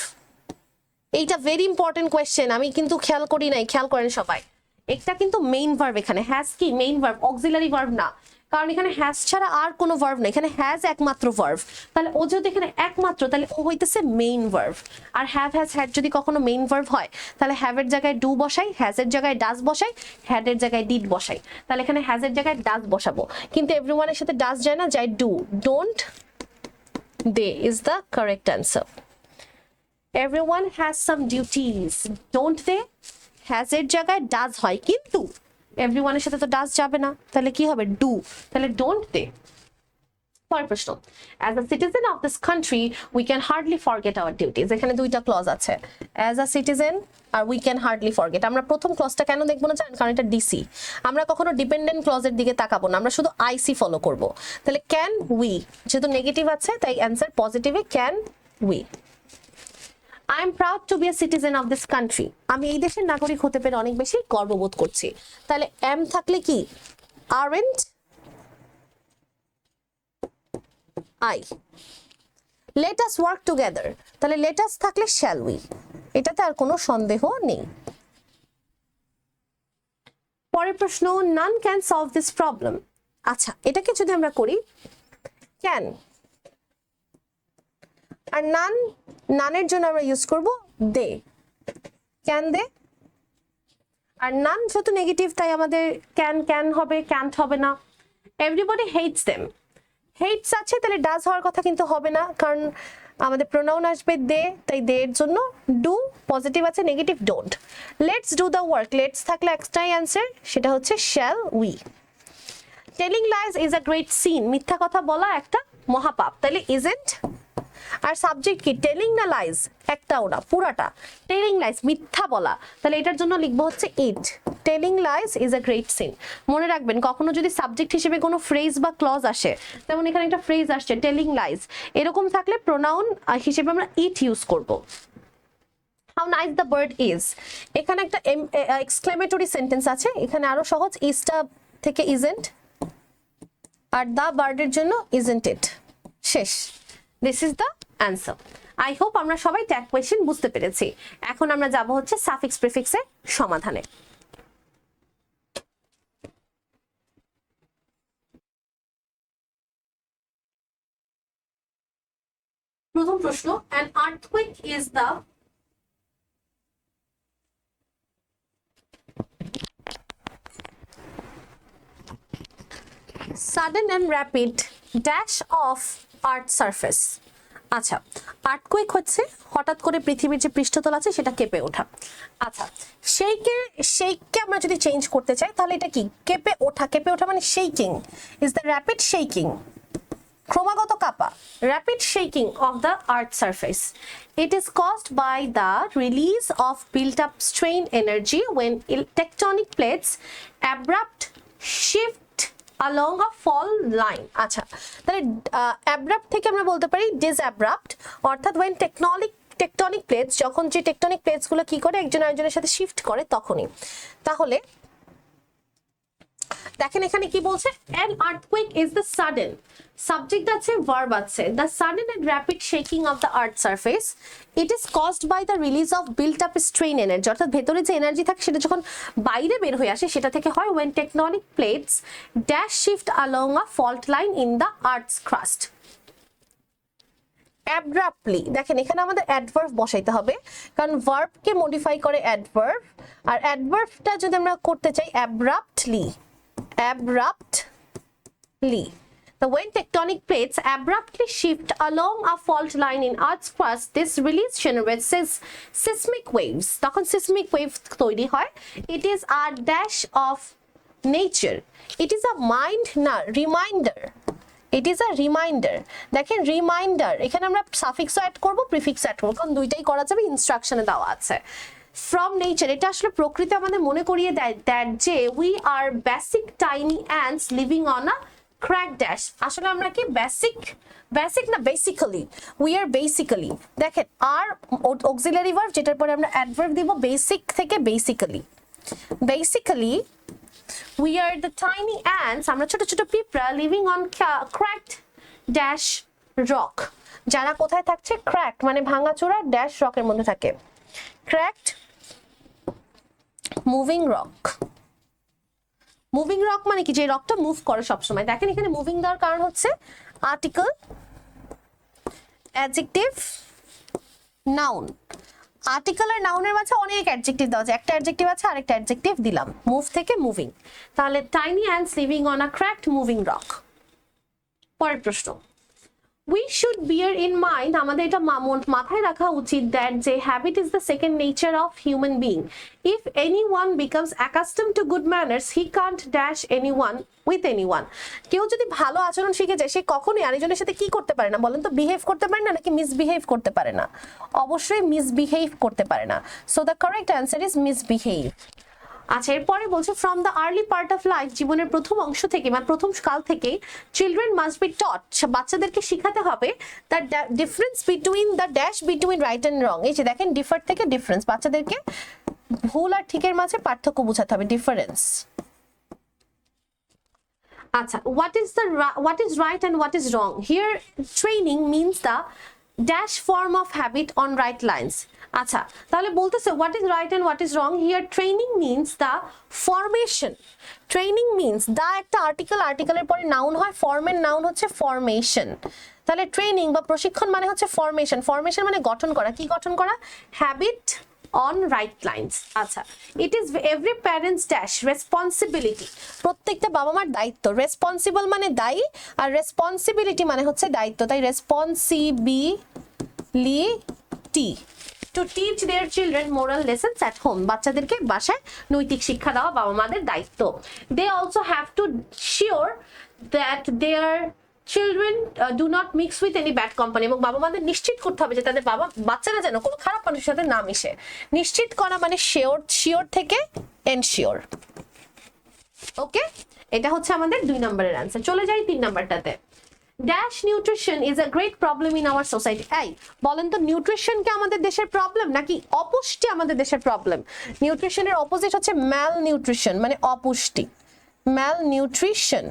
এইটা ভেরি ইম্পর্টেন্ট কোয়েশ্চেন, আমি কিন্তু খেয়াল করি নাই, খেয়াল করেন সবাই। এটা কিন্তু মেইন ভার্ব, এখানে হ্যাজ কি মেইন ভার্ব, অক্সিলারি ভার্ব না, কারণ এখানে হ্যাজ ছাড়া আর কোনো ভার্ব নেই, এখানে হ্যাজ একমাত্র ভার্ব। তাহলে ও যদি এখানে একমাত্র, তাহলে ও হইতেছে মেইন ভার্ব। আর হ্যাভ হ্যাজ হ্যাড যদি কখনো মেইন ভার্ব হয় তাহলে হ্যাভের জায়গায় ডু বসাই, হ্যাজের জায়গায় ডাজ বসাই, হ্যাডের জায়গায় ডিড বসাই। তাহলে এখানে হ্যাজের জায়গায় ডাজ বসাবো, কিন্তু এভরিওয়ানের সাথে ডাজ যায় না, যায় do. Don't they is the correct answer. Everyone has some duties, don't they? Has এর জায়গায় does হয়, কিন্তু everyone এর সাথে তো does যাবে না, তাহলে কি হবে? do, তাহলে don't they। পরের প্রশ্ন, as a citizen of this country we can hardly forget our duties। এখানে দুইটা ক্লজ আছে, as a citizen R we can hardly forget। আমরা প্রথম ক্লজটা কেন দেখবো না জানেন? কারণ এটা ডিসি, আমরা কখনো ডিপেন্ডেন্ট ক্লজের দিকে তাকাবো না, আমরা শুধু আইসি ফলো করব। তাহলে ক্যান উই, যেহেতু নেগেটিভ আছে তাই অ্যান্সার পজিটিভে, can we. I am proud to be a citizen of this country। আমি এই দেশের নাগরিক হতে পেরে অনেক বেশি গর্ববোধ করছি। তাহলে am থাকলে কি aren't I। let us work together, তাহলে let us থাকলে shall we, এটাতে আর কোনো সন্দেহ নেই। পরের প্রশ্ন, none can solve this problem। আচ্ছা, এটাকে যদি আমরা করি can, আর none, নানের জন্য আমরা ইউজ করব দে, ক্যান দে। আর নান যেহেতু নেগেটিভ তাই আমাদের ক্যান ক্যান হবে, ক্যান্ট হবে না। এভরিবডি হেটস দেম, হেটস আছে তাহলে ডাজ হওয়ার কথা কিন্তু হবে না, কারণ আমাদের প্রোনাউন আসবে দে, তাই দে এর জন্য ডু, পজিটিভ আছে, negative don't. Let's do the work, let's থাকলে এক্সট্রাই অ্যান্সার, সেটা হচ্ছে shall we. Telling lies is a great scene, মিথ্যা কথা বলা একটা মহাপাপ, তাহলে ইজেন্ট। আর সাবজেক্ট কি টেলিং না লাইজ, একটাও না পুরাটা টেলিং লাইজ মিথ্যা বলা, তাহলে এটার জন্য লিখবো হচ্ছে it. Telling lies is a great sin. মনে রাখবেন কখনো যদি সাবজেক্ট হিসেবে কোনো ফ্রেজ বা ক্লজ আসে, যেমন এখানে একটা ফ্রেজ আসছে টেলিং লাইজ, এরকম থাকলে প্রোনাউন হিসেবে আমরা ইট ইউজ করব। How nice the bird is, এখানে একটা এক্সক্লেমেটরি সেন্টেন্স আছে, এখানে আরো সহজ, ইজটা থেকে ইজেন্ট, আর দ্য বার্ডের জন্য ইজেন্ট ইট, শেষ। This is the answer. I hope আমরা সবাই ট্যাগ কোয়েশ্চেন বুঝতে পেরেছি। এখন আমরা যাব হচ্ছে সাফিক্স প্রিফিক্সের সমাধানে। প্রথম প্রশ্ন, an earthquake is the sudden and rapid dash of earth surface। আচ্ছা, আর্থকুয়েক হচ্ছে হঠাৎ করে পৃথিবীর যে পৃষ্ঠতল আছে সেটা কেঁপে ওঠা। আচ্ছা, সেইকে আমরা যদি চেঞ্জ করতে চাই তাহলে এটা কি কেঁপে ওঠা, কেঁপে ওঠা মানে shaking is the rapid shaking, ক্রমাগত কাঁপা, rapid shaking of the earth surface. It is caused by the release of built up strain energy when tectonic plates abrupt shift along a fault line। আচ্ছা, তাহলে abrupt থেকে আমরা বলতে পারি disabrupt, অর্থাৎ when tectonic plates, যখন যে tectonic plates গুলো কি করে একজন আরেকজনের সাথে শিফট করে তখনই। তাহলে দেখেন এখানে কি বলছে, an earthquake is the sudden, subject আছে ভার্ব আছে, the sudden and rapid shaking of the earth surface, it is caused by the release of built up strain energy, অর্থাৎ ভেতরে যে এনার্জি থাকে সেটা যখন বাইরে বের হয়ে আসে সেটা থেকে হয় when tectonic plates dash shift along a fault line in the earth's crust। Abruptly, দেখেন এখানে আমাদের অ্যাডভার্ব বসাইতে হবে কারণ ভার্বকে মডিফাই করে অ্যাডভার্ব, আর অ্যাডভার্বটা যদি আমরা করতে চাই abruptly, the when tectonic plates abruptly shift along a fault line in Earth's crust, this release generates seismic waves, তখন seismic wave তৈরি হয়। It is a dash of nature, it is a reminder, it is a reminder। দেখেন reminder, এখানে আমরা সাফিক্সও add করব প্রিফিক্সও add করব, কারণ দুইটাই করা যাবে, ইনস্ট্রাকশনে দেওয়া আছে। ফ্রম নেচার, এটা আসলে প্রকৃতি আমাদের মনে করিয়ে দেয় দ্যাট যে we are basic tiny ants living on a crack dash. আসলে আমরা কি বেসিক না বেসিক্যালি, উই আর বেসিক্যালি, দেখেন আর অক্সিলারি ভার্ব যেটার পরে আমরা অ্যাডভার্ব দিব বেসিক থেকে basically we are the tiny ants, আমরা ছোট ছোট পিঁপড়া, living on cracked dash rock, যারা কোথায় থাকছে cracked মানে ভাঙাচোরা, ড্যাশ রকের মধ্যে থাকে, cracked moving rock. Moving rock মানে কি, যে রকটা মুভ করে সব সময়। দেখেন এখানে মুভিং দেওয়ার কারণ হচ্ছে আর্টিকেল, অ্যাডজেক্টিভ, নাউন। আর্টিকেল আর নাউনের মাঝে অনেক অ্যাডজেক্টিভ দেওয়া আছে, একটা অ্যাডজেক্টিভ আছে আরেকটা অ্যাডজেক্টিভ দিলাম, মুভ থেকে মুভিং, তাহলে tiny ants living on a cracked moving rock. পরের প্রশ্ন, we should bear in mind, আমাদের এটা মাথায় রাখা উচিত that যে habit is the second nature of human being. If anyone becomes accustomed to good manners, he can't dash anyone with anyone. কেউ যদি ভালো আচরণ শিখে যায় সে কখনোই আরেকজনের সাথে কি করতে পারে না বলেন তো, বিহেভ করতে পারে না নাকি মিসবিহেভ করতে পারে না? অবশ্যই মিসবিহেভ করতে পারে না। So the correct answer is misbehave. আচ্ছা, এরপরে বলছে from the early part of life, জীবনের প্রথম অংশ থেকে মানে প্রথম কাল থেকে, চিলড্রেন মাস্ট বি টট, বাচ্চাদেরকে শেখাতে হবে the difference between the dash between right and রং। এই যে দেখেন ডিফার থেকে ডিফারেন্স, বাচ্চাদেরকে ভুল আর ঠিকের মাঝে পার্থক্য বোঝাতে হবে, ডিফারেন্স। আচ্ছা, what is right and what is wrong? Here training means the dash form of habit on right lines. আচ্ছা, তাহলে বলতেছে what is right and what is wrong? Here training means the formation. Training means the একটা article, আর্টিকেলের পরে noun হয়, ফর্মের noun হচ্ছে formation. তাহলে training বা প্রশিক্ষণ মানে হচ্ছে ফরমেশন। ফরমেশন মানে গঠন করা, কি গঠন করা? Habit on right lines। আচ্ছা, it is every parent's dash responsibility, প্রত্যেকটা বাবা মার দায়িত্ব। রেসপন্সিবল মানে দায়ী আর রেসপন্সিবিলিটি মানে হচ্ছে দায়িত্ব, তাই responsibility to teach their children moral lessons at home, বাচ্চাদেরকে বাসায় নৈতিক শিক্ষা দেওয়া বাবা মাদের দায়িত্ব। They also have to sure that their children do not mix with any bad company, এবং বাবা মাদের নিশ্চিত করতে হবে যে তাদের বাচ্চারা যেন কোনো খারাপ মানুষের সাথে না মিশে। নিশ্চিত করা মানে শিওর থেকে এনশিওর। ওকে, এটা হচ্ছে আমাদের 2 নম্বরের অ্যান্সার। চলে যাই 3 নম্বরটাতে। Dash nutrition is a great problem in our society. এই বলেন তো, নিউট্রিশন কি আমাদের দেশের প্রবলেম নাকি অপুষ্টি আমাদের দেশের প্রবলেম? নিউট্রিশনের অপোজিট হচ্ছে ম্যাল নিউট্রিশন, মানে অপুষ্টি। ম্যাল nutrition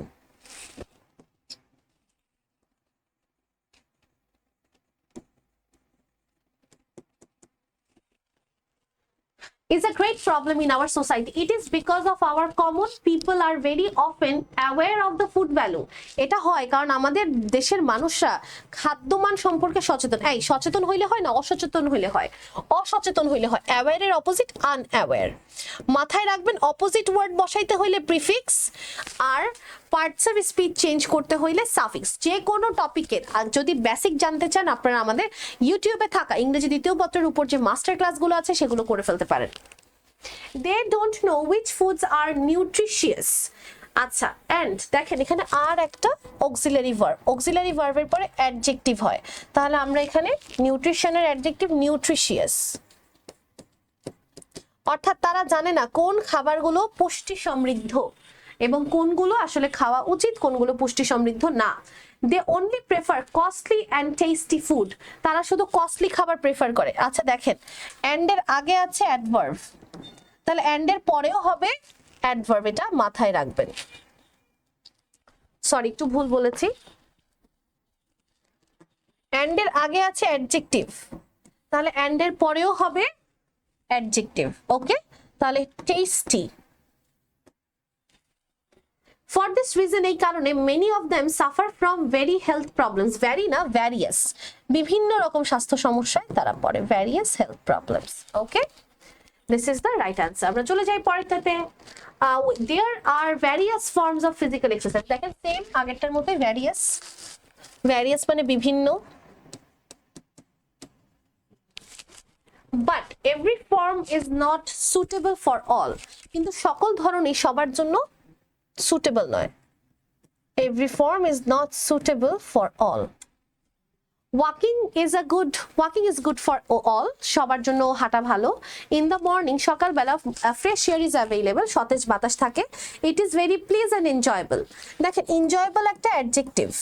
is a great problem in our society. It is because of our common people are very often aware of the food value. এটা হয় কারণ আমাদের দেশের মানুষরা খাদ্যমান সম্পর্কে সচেতন। এই সচেতন হইলে হয় না, অসচেতন হইলে হয়। অসচেতন হইলে হয়। অ্যাওয়্যার এর অপোজিট আনঅ্যাওয়্যার। মাথায় রাখবেন, অপোজিট ওয়ার্ড বসাইতে হইলে প্রিফিক্স, আর পার্টস অফ স্পিচ চেঞ্জ করতে হইলে সাফিক্স। যে কোনো টপিকের যদি বেসিক জানতে চান, আপনারা আমাদের ইউটিউবে থাকা ইংরেজি দ্বিতীয় পত্রের উপর যে মাস্টার ক্লাসগুলো আছে সেগুলো করে ফেলতে পারেন। They don't know which foods are nutritious. আচ্ছা, এন্ড দেখেন এখানে আর একটা অক্সিলারি ভার্ব। অক্সিলারি ভার্বের পরে অ্যাডজেক্টিভ হয়, তাহলে আমরা এখানে নিউট্রিশনের অ্যাডজেক্টিভ নিউট্রিশিয়াস। অর্থাৎ তারা জানে না কোন খাবারগুলো পুষ্টি সমৃদ্ধ এবং কোনগুলো আসলে খাওয়া উচিত, কোনগুলো পুষ্টি সমৃদ্ধ না। They only prefer costly and tasty food. তারা শুধু কস্টলি খাবার প্রেফার করে। আচ্ছা দেখেন, অ্যান্ড এর আগে আছে অ্যাডভার্ব, তাহলে অ্যান্ড এর পরেও হবে অ্যাডভার্ব, এটা মাথায় রাখবেন। সরি, একটু ভুল বলেছি। অ্যান্ড এর আগে আছে অ্যাডজেক্টিভ, তাহলে অ্যান্ড এর পরেও হবে অ্যাডজেক্টিভ। ওকে, তাহলে টেস্টি। For this reason, এই কারণে many of them suffer from very health problems. Very না, various, বিভিন্ন রকম স্বাস্থ্য সমস্যায় তারা পড়ে। various health problems. Okay, this is the right answer. আমরা চলে যাই পরেরটাতে। There are various forms of physical exercise. দেখেন সেম আগেরটার মতোই various। various মানে বিভিন্ন। But every form is not suitable for all. কিন্তু সকল ধরনই সবার জন্য suitable নয়। Every form is not suitable for all. Walking is good for all. সবার জন্য হাঁটা ভালো। In the morning, সকালবেলা fresh air is available. সতেজ বাতাস থাকে। It is very pleasant, enjoyable. দেখেন enjoyable একটা adjective।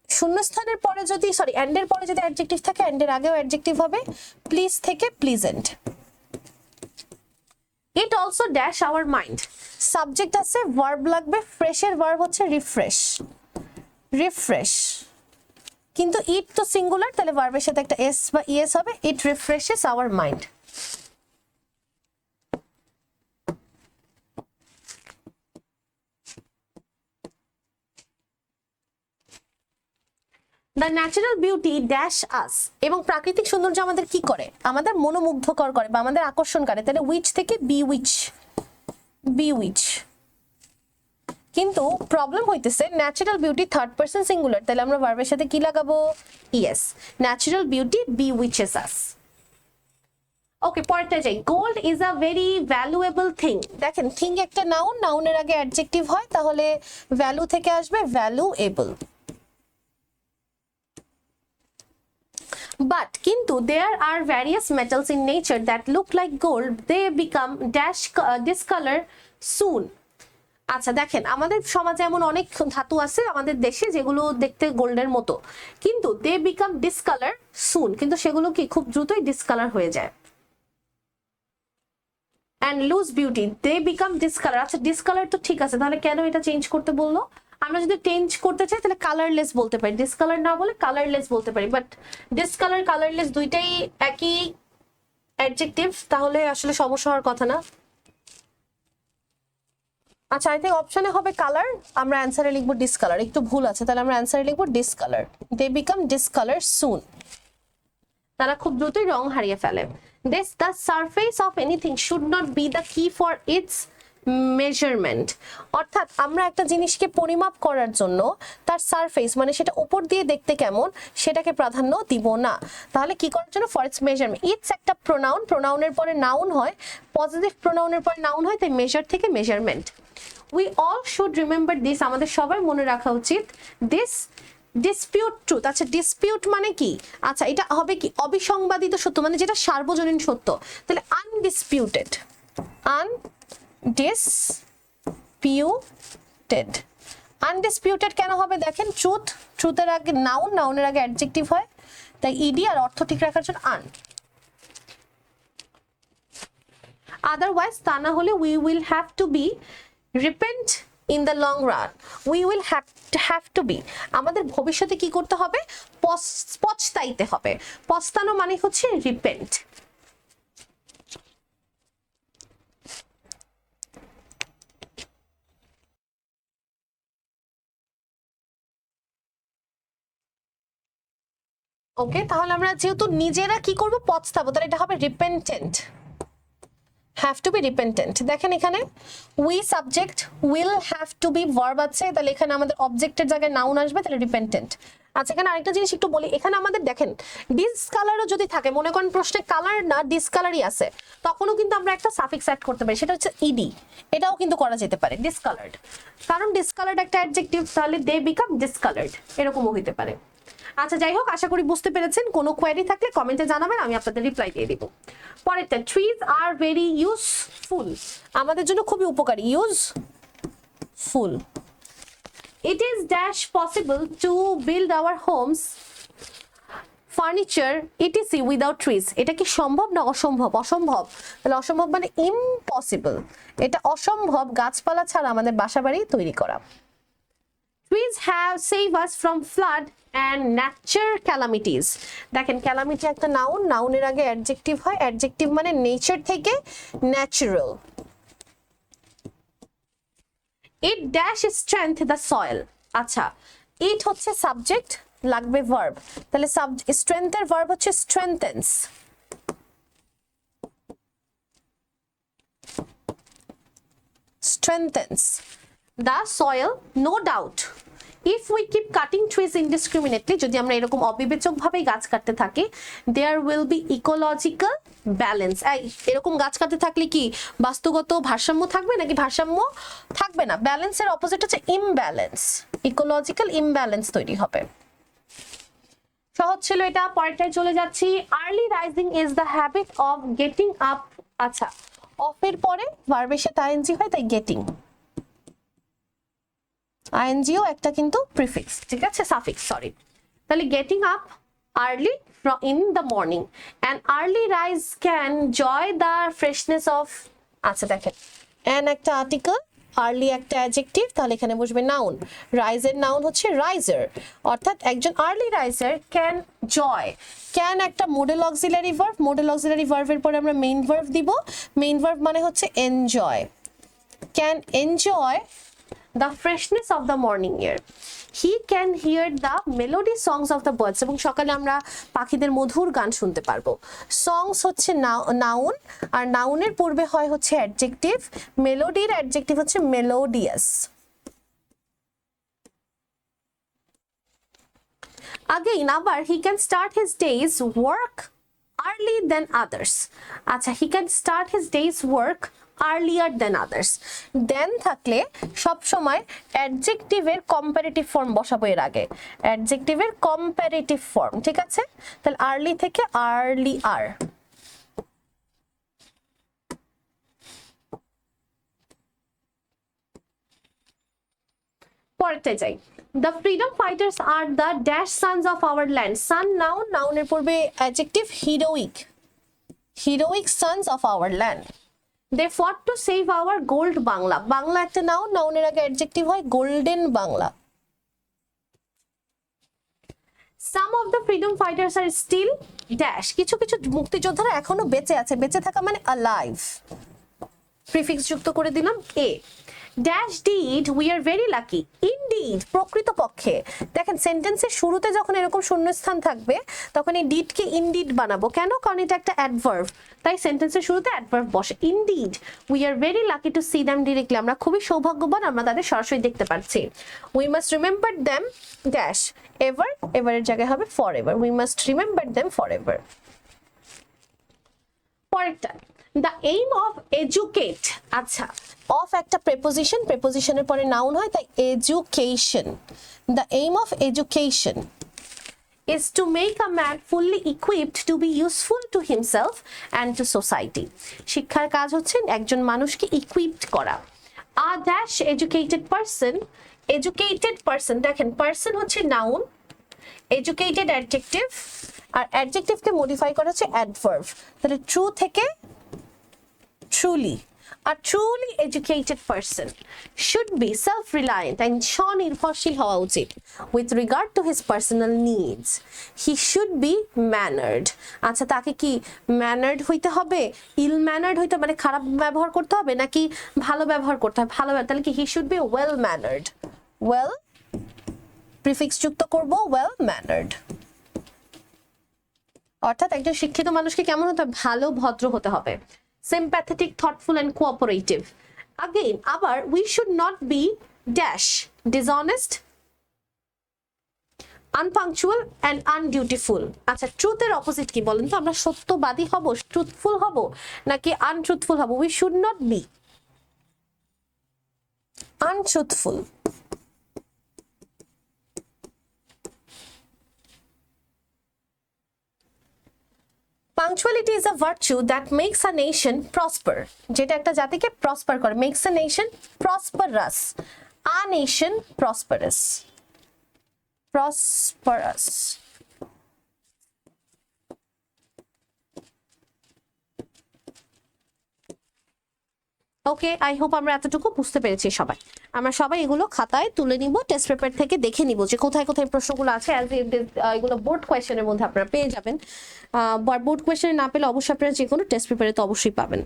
শূন্যস্থানের পরে যদি and এর পরে যদি adjective থাকে, and এর আগেও adjective হবে। Please থেকে pleasant. It also dash our mind. Subject আছে, ভার্ব লাগবে। ফ্রেশের ভার্ব হচ্ছে রিফ্রেশ। রিফ্রেশ, কিন্তু ইট তো সিঙ্গুলার, তাহলে ভার্বের সাথে একটা এস বা ইএস হবে। It refreshes our mind. The natural beauty dash us. এবং প্রাকৃতিক সৌন্দর্য আমাদের কি করে? আমাদের মনোমুগ্ধকর করে বা আমাদের আকর্ষণ করে। তাহলে উইচ থেকে বি উইচ। Bewitch. কিন্তু প্রবলেম হইতেছে natural beauty third person singular, তাহলে আমরা ভার্বের সাথে কি লাগাবো? Yes. Natural beauty bewitches us. Okay, পরেরটা যাই। Gold is a very valuable thing. দেখেন থিং একটা নাউন, নাউনের আগে অ্যাডজেক্টিভ হয়, তাহলে ভ্যালু থেকে আসবে ভ্যালুয়েবল। But কিন্তু there are various metals in nature that look like gold. They become discolor soon. আচ্ছা দেখেন, আমাদের সমাজে এমন অনেক ধাতু আছে আমাদের দেশে যেগুলো দেখতে গোল্ডের মতো, কিন্তু they become discolor soon, কিন্তু সেগুলো কি খুব দ্রুতই ডিসকালার হয়ে যায়। And lose beauty, they become discolor. আচ্ছা ডিসকালার তো ঠিক আছে, তাহলে কেন এটা চেঞ্জ করতে বললো? আমরা যদি চেঞ্জ করতে চাই তাহলে কালারলেস বলতে পারি, ডিসকালার না বলে কালারলেস বলতে পারি। বাট ডিসকালার কালারলেস দুইটাই একই অ্যাডজেক্টিভ, তাহলে আসলে সমস্যা হওয়ার কথা না। আচ্ছা, আই থিঙ্ক অপশনে হবে কালার, আমরা অ্যান্সারে লিখবো ডিসকালার। একটু ভুল আছে, তাহলে আমরা অ্যান্সারে লিখবো ডিসকালার। দে বিকাম ডিসকালার সুন, তারা খুব দ্রুতই রং হারিয়ে ফেলে। This the surface of anything should not be the key for its measurement. অর্থাৎ আমরা একটা জিনিসকে পরিমাপ করার জন্য তার সারফেস মানে সেটা উপর দিয়ে দেখতে কেমন সেটাকে প্রাধান্য দিব না। তাহলে কি করার জন্য? For its measurement. ইটস একটা প্রোনাউন, প্রোনাউনের পরে নাউন হয়, পজিটিভ প্রোনাউনের পরে নাউন হয়, তাই মেজার থেকে measurement. We all should remember this, আমাদের সবাই মনে রাখা উচিত। দিস ডিসপিউট ট্রুথ, আচ্ছা ডিসপিউট মানে কি, আচ্ছা এটা হবে কি অবিসংবাদিত সত্য, মানে যেটা সার্বজনীন সত্য, তাহলে আনডিসপিউটেড, আনডিসপিউটেড। আনডিসপিউটেড কেন হবে দেখেন, ট্রুথ, ট্রুথের আগে নাউন, নাউনের আগে অ্যাডজেক্টিভ হয়, তাই ইডি আর অর্থ ঠিক রাখার জন্য আন। আদারওয়াইজ তা না হলে we will have to be repent in the long run, we will have to be, আমাদের ভবিষ্যতে কি করতে হবে, পস্তাইতে হবে। পস্তানো মানে হচ্ছে রিপেন্ট। ওকে, তাহলে আমরা যেহেতু নিজেরা কি করব, পস্তাবো, তাহলে এটা হবে repentant, have to B repentant. দেখেন এখানে we subject, will have to be verb আছে, তাহলে এখানে আমাদের অবজেক্টের জায়গায় নাউন আসবে, তাহলে রিপেন্টেন্ট। আচ্ছা এখানে আরেকটা জিনিস একটু বলি, এখানে আমাদের দেখেন ডিসকালারও যদি থাকে, মনে করেন প্রশ্নে কালার না ডিসকালারই আছে, তখনও কিন্তু আমরা একটা সাফিক্স অ্যাড করতে পারি, সেটা হচ্ছে ইডি, এটাও কিন্তু করা যেতে পারে ডিসকালার্ড, কারণ ডিসকালার্ড একটা অ্যাডজেক্টিভ, তাহলে দে বিকাম ডিসকালার্ড, এরকমও হতে পারে। আচ্ছা যাই হোক, আশা করি বুঝতে পেরেছেন। কোনো কোয়েরি থাকলে কমেন্টে জানাবেন, আমি আপনাদের রিপ্লাই দিয়ে দিব। পরেরটা, ট্রিজ আর ভেরি ইউজফুল, আমাদের জন্য খুবই উপকারী, useful. It is dash possible to build our homes, furniture etc without trees, এটা কি সম্ভব না অসম্ভব? অসম্ভব, তাহলে অসম্ভব মানে ইম্পসিবল, এটা অসম্ভব গাছপালা ছাড়া আমাদের বাসাবাড়ি তৈরি করা। Trees have saved us from flood and nature calamities. দেখেন ক্যালামিটি একটা নাউন, নাউনের আগে অ্যাডজেক্টিভ হয়, অ্যাডজেক্টিভ মানে নেচার থেকে natural. It dash strength the soil, আচ্ছা ইট হচ্ছে সাবজেক্ট, লাগবে ভার্ব, তাহলে স্ট্রেংথের ভার্ব হচ্ছে strengthens, strengthens the soil, no doubt. If we keep cutting trees indiscriminately, যদি আমরা এরকম অবিবেচকভাবে গাছ কাটতে থাকি, there will be ecological balance. এরকম গাছ কাটতে থাকলে কি বাস্তুগত ভারসাম্য থাকবে নাকি ভারসাম্য থাকবে না? ব্যালেন্সের অপোজিট হচ্ছে ইমব্যালেন্স, ইকোলজিক্যাল ইমব্যালেন্স তৈরি হবে। সহজ ছিল এটা। পরেরটায় চলে যাচ্ছি, early rising is the habit of getting up, আচ্ছা অফের পরে ভার্বের সাথে আইএনজি হয়, তাই গেটিং, আইএনজিও একটা কিন্তু প্রিফিক্স, ঠিক আছে, সাফিক্স, সরি। তাহলে getting up early in the morning, and early rise can joy the freshness of, আচ্ছা দেখেন অ্যান একটা আর্টিকেল, আর্লি একটা অ্যাডজেক্টিভ, তাহলে এখানে বসবে নাউন, রাইজের নাউন হচ্ছে রাইজার, অর্থাৎ একজন early riser can joy, can একটা modal auxiliary verb, modal auxiliary ভার্বের পরে আমরা মেইন ভার্ব দিব, মেইন ভার্ব মানে হচ্ছে enjoy, can enjoy the freshness of the morning air. He can hear the melody songs of the birds, এবং সকালে আমরা পাখিদের মধুর গান শুনতে পারবো। songs হচ্ছে নাউন, আর নাউনের পূর্বে হয় হচ্ছে অ্যাডজেক্টিভ, মেলোডির অ্যাডজেক্টিভ হচ্ছে মেলোডিয়াস। Again আবার he can start his day's work early than others, আচ্ছা he can start his day's work earlier than others, দেন থাকলে সব সময় অ্যাডজেক্টিভের কম্পারেটিভ ফর্ম বসাবো এর আগে, অ্যাডজেক্টিভের কম্পারেটিভ ফর্ম, ঠিক আছে, তাহলে আর্লি থেকে আর্লিয়ার। পরেরটা যাই, the freedom fighters are the dash sons of our land, son noun, নাউনের পূর্বে adjective, heroic, heroic sons of our land. They fought to save our gold Bangla, Bangla একটা নাউন, নাউনের আগে অ্যাডজেক্টিভ হয় golden Bangla. Some of the freedom fighters are still dash, কিছু কিছু মুক্তিযোদ্ধারা এখনো বেঁচে আছে, বেঁচে থাকা মানে alive, প্রিফিক্স যুক্ত করে দিলাম a. Dash deed we are very lucky, indeed প্রকৃতপক্ষে, দেখেন সেন্টেন্সের শুরুতে যখন এরকম শূন্যস্থান থাকবে তখন এই ডিডকে ইনডিড বানাবো, কেন? কারণ এটা একটা অ্যাডভার্ব, তাই সেন্টেন্সের শুরুতে অ্যাডভার্ব বসে। Indeed we are very lucky to see them directly, আমরা খুবই সৌভাগ্যবান, আমরা তাদের সরাসরি দেখতে পাচ্ছি। We must remember them dash ever, এভারের জায়গায় হবে for ever, we must remember them for ever. পরেরটা, দ্য এইম অফ এডুকেট, আচ্ছা অফ একটা প্রেপোজিশন, প্রেপোজিশনের পরে নাউন হয়, তাই education. The aim of education is to make a man fully equipped to be useful to himself and to society. শিক্ষার কাজ হচ্ছে একজন মানুষকে ইকুইপড করা। a dash educated person, educated person, দেখেন পারসন হচ্ছে নাউন, এডুকেটেড অ্যাডজেক্টিভ, আর অ্যাডজেক্টিভকে modify করা হচ্ছে অ্যাডভার্ব। তাহলে ট্রু থেকে truly, a truly educated person should be self-reliant and স্বনির্ভরশীল হওয়া উচিত with regard to his personal needs. He should be mannered, আচ্ছা তাকে কি ম্যানার্ড হইতে হবে, ইল ম্যানার্ড হইতে মানে খারাপ ব্যবহার করতে হবে নাকি ভালো ব্যবহার করতে হবে, ভালো, তাহলে কি he should be well mannered, well prefix যুক্ত করব well mannered, অর্থাৎ একজন শিক্ষিত মানুষকে কেমন হতে হবে, ভালো ভদ্র হতে হবে। sympathetic, thoughtful and cooperative. Again, আবার we should not be dash dishonest, unpunctual and undutiful. আচ্ছা ট্রুথের অপোজিট কি বলেন তো, আমরা সত্যবাদী হব, ট্রুথফুল হব নাকি আনট্রুথফুল হব? we should not be untruthful. Punctuality is a virtue that makes a nation prosper. যেটা একটা জাতিকে প্রসপার করে, makes a nation prosperous, a nation prosperous, prosperous. Okay, I hope আমরা এতটুকু বুঝতে পেরেছি সবাই। আমরা সবাই এগুলো খাতায় তুলে নিব, টেস্ট পেপার থেকে দেখে নিব যে কোথায় কোথায় প্রশ্নগুলো আছে। এগুলো বোর্ড কোয়েশ্চেনের মধ্যে আপনারা পেয়ে যাবেন, বোর্ড কোয়েশ্চেনে না পেলে অবশ্যই আপনারা যে কোনো টেস্ট পেপারে তো অবশ্যই পাবেন।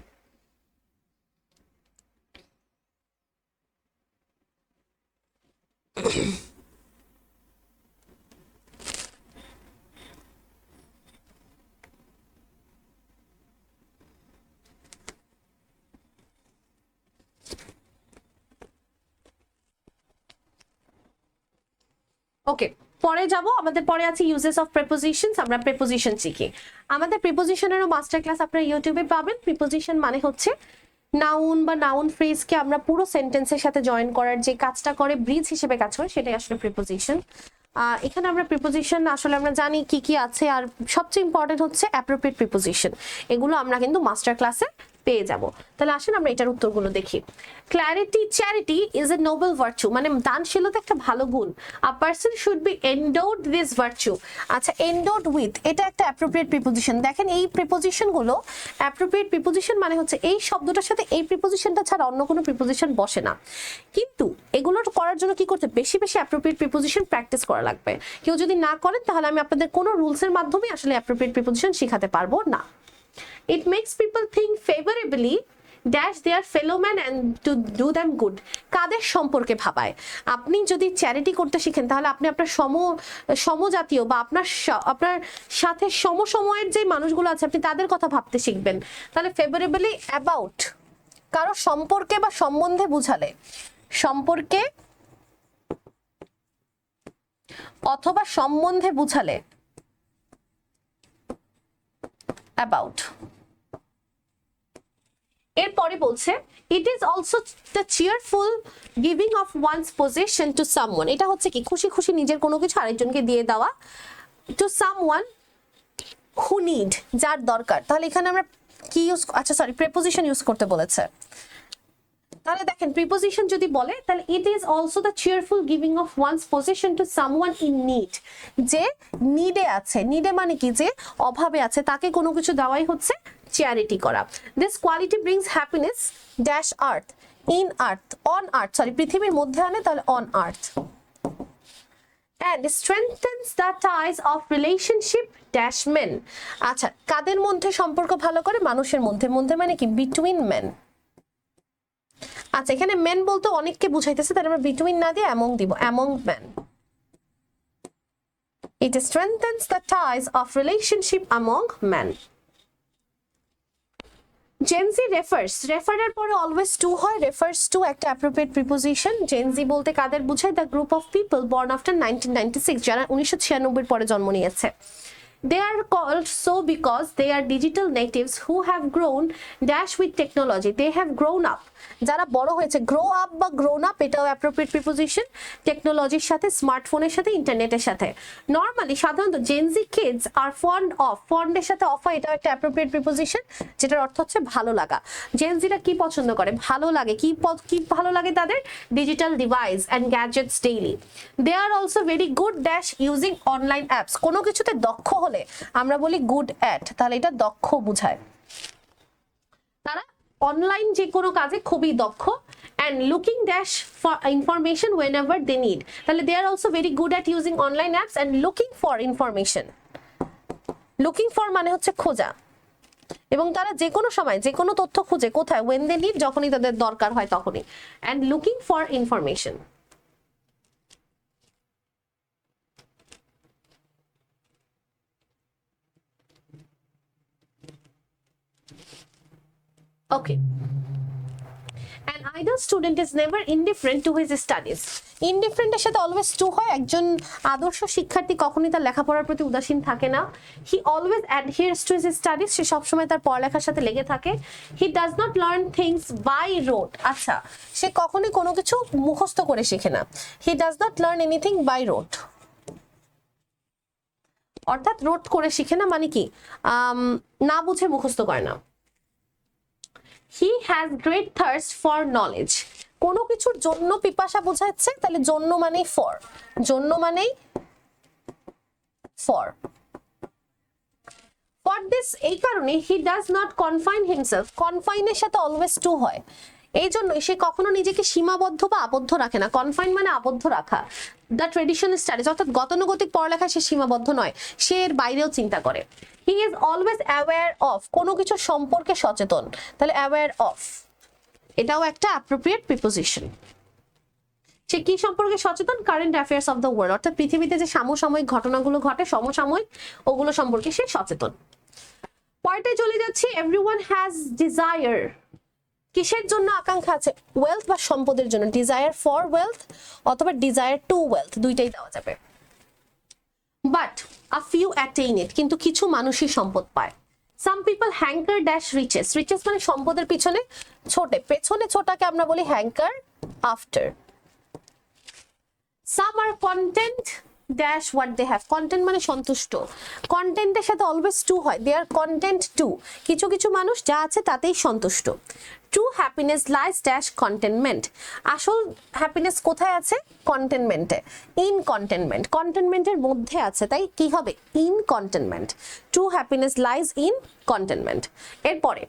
ওকে, পরে যাব, আমাদের পরে আছে ইউজেস অফ প্রিপোজিশনস। আমরা প্রিপোজিশন শিখি। আমাদের প্রিপোজিশনেরও মাস্টার ক্লাস আপনারা ইউটিউবে পাবেন। প্রিপোজিশন মানে হচ্ছে নাউন বা নাউন ফ্রেজকে আমরা পুরো সেন্টেন্সের সাথে জয়েন করার যে কাজটা করে, ব্রিজ হিসেবে কাজ করে, সেটাই আসলে প্রিপোজিশন। এখানে আমরা প্রিপোজিশন আসলে আমরা জানি কি কি আছে, আর সবচেয়ে ইম্পর্টেন্ট হচ্ছে অ্যাপ্রোপ্রিয়েট প্রিপোজিশন। এগুলো আমরা কিন্তু মাস্টার ক্লাসে পেয়ে যাব। তাহলে আসেন আমরা এটার উত্তরগুলো দেখি। Clarity, charity is a Nobel virtue, মানে দানশীলতা একটা ভালো গুণ। আ person should be এন্ডোড this virtue. আচ্ছা, এন্ডোড উইথ, এটা একটা অ্যাপ্রোপ্রিয়েট প্রিপোজিশন। দেখেন এই প্রিপোজিশনগুলো অ্যাপ্রোপ্রিয়েট প্রিপোজিশন মানে হচ্ছে এই শব্দটার সাথে এই প্রিপোজিশনটা ছাড়া অন্য কোনো প্রিপোজিশন বসে না। কিন্তু এগুলো করার জন্য কি করতে, বেশি বেশি অ্যাপ্রোপ্রিয়েট প্রিপোজিশন প্র্যাকটিস করা লাগবে। কেউ যদি না করেন তাহলে আমি আপনাদের কোনো রুলসের মাধ্যমে আসলে অ্যাপ্রোপ্রিয়েট প্রিপোজিশন শেখাতে পারবো না। It makes people think favorably dash their fellow man and to do them good. কাদের সম্পর্কে ভাবায়। আপনি যদি চ্যারিটি করতে শিখেন তাহলে আপনি আপনার সমজাতীয় বা আপনার সাথে সমসময়ের যে মানুষগুলো আছে আপনি তাদের কথা ভাবতে শিখবেন। তাহলে ফেভারেবলি অ্যাবাউট, কারো সম্পর্কে বা সম্বন্ধে বুঝালে, সম্পর্কে অথবা সম্বন্ধে বুঝালে অ্যাবাউট। এরপরে বলছে ইট is also the cheerful giving of wands possession to someone. এটা হচ্ছে কি, খুশি খুশি নিজের কোনো কিছু আরেকজনকে দিয়ে দেওয়া। টু সামওয়ান হু নিড, যার দরকার। তাহলে এখানে আমরা কি ইউজ, আচ্ছা সরি, প্রিপোজিশন ইউজ করতে বলেছে। তাহলে দেখেন প্রিপোজিশন যদি বলে তাহলে it is also the cheerful giving of wands possession to someone in need. যে নিডে আছে, নিডে মানে কি, যে অভাবে আছে, তাকে কোনো কিছু দেওয়াই হচ্ছে চ্যারিটি করা। This quality brings happiness dash earth, in earth, on earth, sorry পৃথিবীর মধ্যে আনে, তাহলে on earth. and strengthens the ties of relationship dash men। আচ্ছা, কাদের মধ্যে সম্পর্ক ভালো করে, মানুষের মধ্যে, মধ্যে মানে কি, বিটুইন men। আচ্ছা, এখানে মেন বলতে অনেককে বুঝাইতেছে, তাহলে আমরা বিটুইন না দিয়ে অ্যামং দিব, among men। It strengthens the ties of relationship among men. Gen Z refers, refer এর পরে always to হয়, refers to একটা appropriate preposition। Gen Z বলতে কাদের বুঝায়, the group of people born after 1996, যারা 1996 পরে জন্ম নিয়েছে। They are called so because they are digital natives who have grown dash with technology. They have grown up. যারা বড় হয়েছে, grow up বা grown up এটাও অ্যাপ্রোপ্রিয়েট প্রিপোজিশন, টেকনোলজির সাথে, স্মার্টফোনের সাথে, ইন্টারনেটের সাথে। নরমালি সাধারণত Gen Z kids are fond of, ফন্ডের সাথে অফ হয়, এটাও একটা অ্যাপ্রোপ্রিয়েট প্রিপোজিশন, যেটার অর্থ হচ্ছে ভালো লাগা। জেনজিরা কি পছন্দ করে? ভালো লাগে। কি ভালো লাগে তাদের? Digital device and gadgets daily. They are also very good dash using online apps. কোনো কিছুতে দক্ষ হলে আমরা বলি গুড অ্যাট, তাহলে এটা দক্ষ বোঝায়। তারা অনলাইন যে কোনো কাজে খুবই দক্ষ। and looking dash for information whenever they need, তাহলে they are also very good at using online apps and looking for information. looking for মানে হচ্ছে খোঁজা, এবং তারা যে কোনো সময় যে কোনো তথ্য খুঁজে কোথায়? when they need, যখনই তাদের দরকার হয় তখনই। and looking for information. Okay. An idle student is never indifferent to his studies. Indifferent এর সাথে always to হয়। একজন আদর্শ শিক্ষার্থী কখনোই তার লেখাপড়ার প্রতি উদাসীন থাকে না। He always adheres to his studies. সে সবসময় তার পড়ালেখার সাথে লেগে থাকে। He does not learn things by rote. আচ্ছা, সে কখনোই কোনো কিছু মুখস্থ করে শেখে না। He does not learn anything by rote. অর্থাৎ রোট করে শিখে না মানে কি? না বুঝে মুখস্থ করে না। He has great thirst for knowledge. কোনো কিছুর জন্য পিপাসা বোঝাচ্ছে, তাহলে জন্য মানেই for, জন্য মানেই for. For this, এই কারণে he does not confine himself. confine এর সাথে always to হয়, এই জন্যই সে কখনো নিজেকে সীমাবদ্ধ বা আবদ্ধ রাখে না। কনফাইন মানে আবদ্ধ রাখা। দ্য ট্রেডিশনাল স্টাডিজ, অর্থাৎ গতানুগতিক পড়ালেখায় সে সীমাবদ্ধ নয়, সে এর বাইরেও চিন্তা করে। He is always aware of, কোনো কিছু সম্পর্কে সচেতন, তাহলে অ্যাওয়্যার অফ এটাও একটা অ্যাপ্রোপ্রিয়েট প্রিপোজিশন। সে কি সম্পর্কে সচেতন? Current affairs of the world, অর্থাৎ পৃথিবীতে যে সমসাময়িক ঘটনাগুলো ঘটে, সমসাময়িক, ওগুলো সম্পর্কে সে সচেতন। পরেরটায় চলে যাচ্ছি। এভরিওয়ান হ্যাজ ডিজায়ার, কিসের জন্য আকাঙ্ক্ষা আছে? ওয়েলথ বা সম্পদের জন্য। ডিজায়ার ফর ওয়েলথ অথবা ডিজায়ার টু ওয়েলথ, দুইটাই দেওয়া যাবে। But a few attain it, কিন্তু কিছু মানুষই সম্পদ পায়। Some people hanker dash riches, riches মানে সম্পদের পিছনে ছোটে, পেছনে ছোটাকে আমরা বলি hanker after. Some are content dash what they have, content মানে সন্তুষ্ট, কন্টেন্টের সাথে অলওয়েজ টু হয়, দে আর কন্টেন্ট টু, কিছু কিছু মানুষ যা আছে তাতেই সন্তুষ্ট। True happiness lies dash containment, আসল হ্যাপিনেস কোথায় আছে? কন্টেনমেন্টে, ইন কন্টেনমেন্ট, কন্টেনমেন্টের মধ্যে আছে, তাই কি হবে? In contentment. True happiness lies in contentment. এরপরে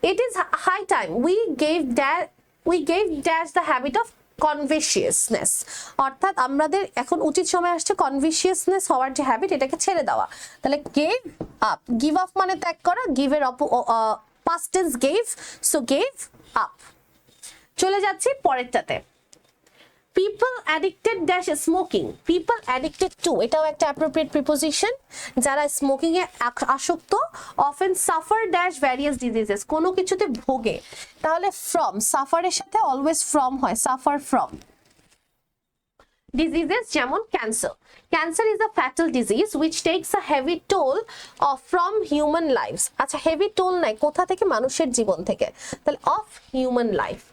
it is high time we gave dash the habit of covetousness, অর্থাৎ আমাদের এখন উচিত সময় আসছে কনভিশিয়াসনেস হওয়ার যে হ্যাবিট, এটাকে ছেড়ে দেওয়া। তাহলে গেভ আপ, গিভ আপ মানে ত্যাগ করা, গিভের past tense gave, so gave up. চলে যাচ্ছি পরেরটাতে। people addicted dash smoking, people addicted to, এটাও একটা appropriate preposition। যারা স্মোকিং এ আসক্ত often suffer dash various diseases, কোনো কিছুতে ভোগে, তাহলে from, suffer এর সাথে always from হয়, suffer from। diseases যেমন cancer, cancer is a fatal disease which takes a heavy toll from human lives। আচ্ছা, হেভি টোল নাই, কোথা থেকে? মানুষের জীবন থেকে, তাহলে of human life,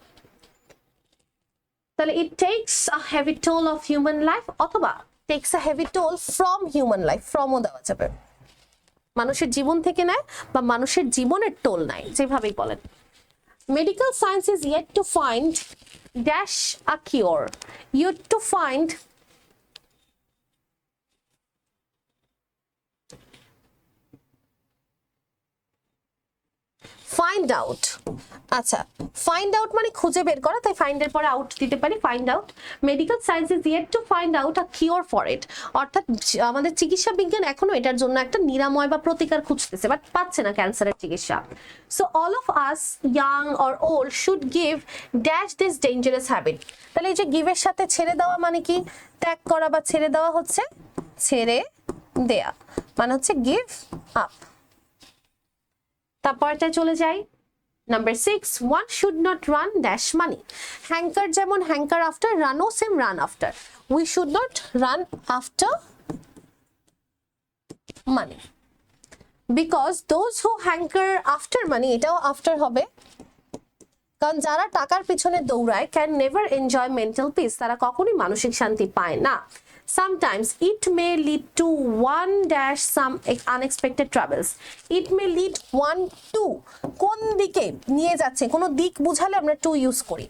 তাহলে it takes a heavy toll of human life অথবা takes a heavy toll from human life, fromও দেওয়া যাবে, মানুষের জীবন থেকে নেয় বা মানুষের জীবনের টোল নাই, যেভাবেই বলেন। medical science is yet to find dash a cure, yet to find find out। আচ্ছা, find out মানে খুঁজে বের করা, তাই find এর পরে out দিতে পারি, find out। medical science is yet to find out a cure for it, অর্থাৎ আমাদের চিকিৎসা বিজ্ঞান এখনো এটার জন্য একটা নিরাময় বা প্রতিকার খুঁজতেছে, বাট পাচ্ছে না ক্যান্সারের চিকিৎসা। so all of us young or old should give dash this dangerous habit, তাহলে এই যে give এর সাথে ছেড়ে দেওয়া মানে কি? ত্যাগ করা বা ছেড়ে দেওয়া হচ্ছে ছেড়ে দেয়া, মানে হচ্ছে give up। তারপরটা চলে যাই number 6, one should not run dash money, hanker যেমন হ্যাঙ্কার আফটার, রানও same run after, we should not run after money. Because those who hanker after money, এটাও after হবে, কারণ যারা টাকার পিছনে দৌড়ায় can never enjoy mental peace, তারা কখনোই মানসিক শান্তি পায় না। Sometimes it may lead to one dash some unexpected troubles. It may lead one to, কোন দিকে নিয়ে যাচ্ছে, কোনো দিক বুঝালে আমরা to ইউজ করি।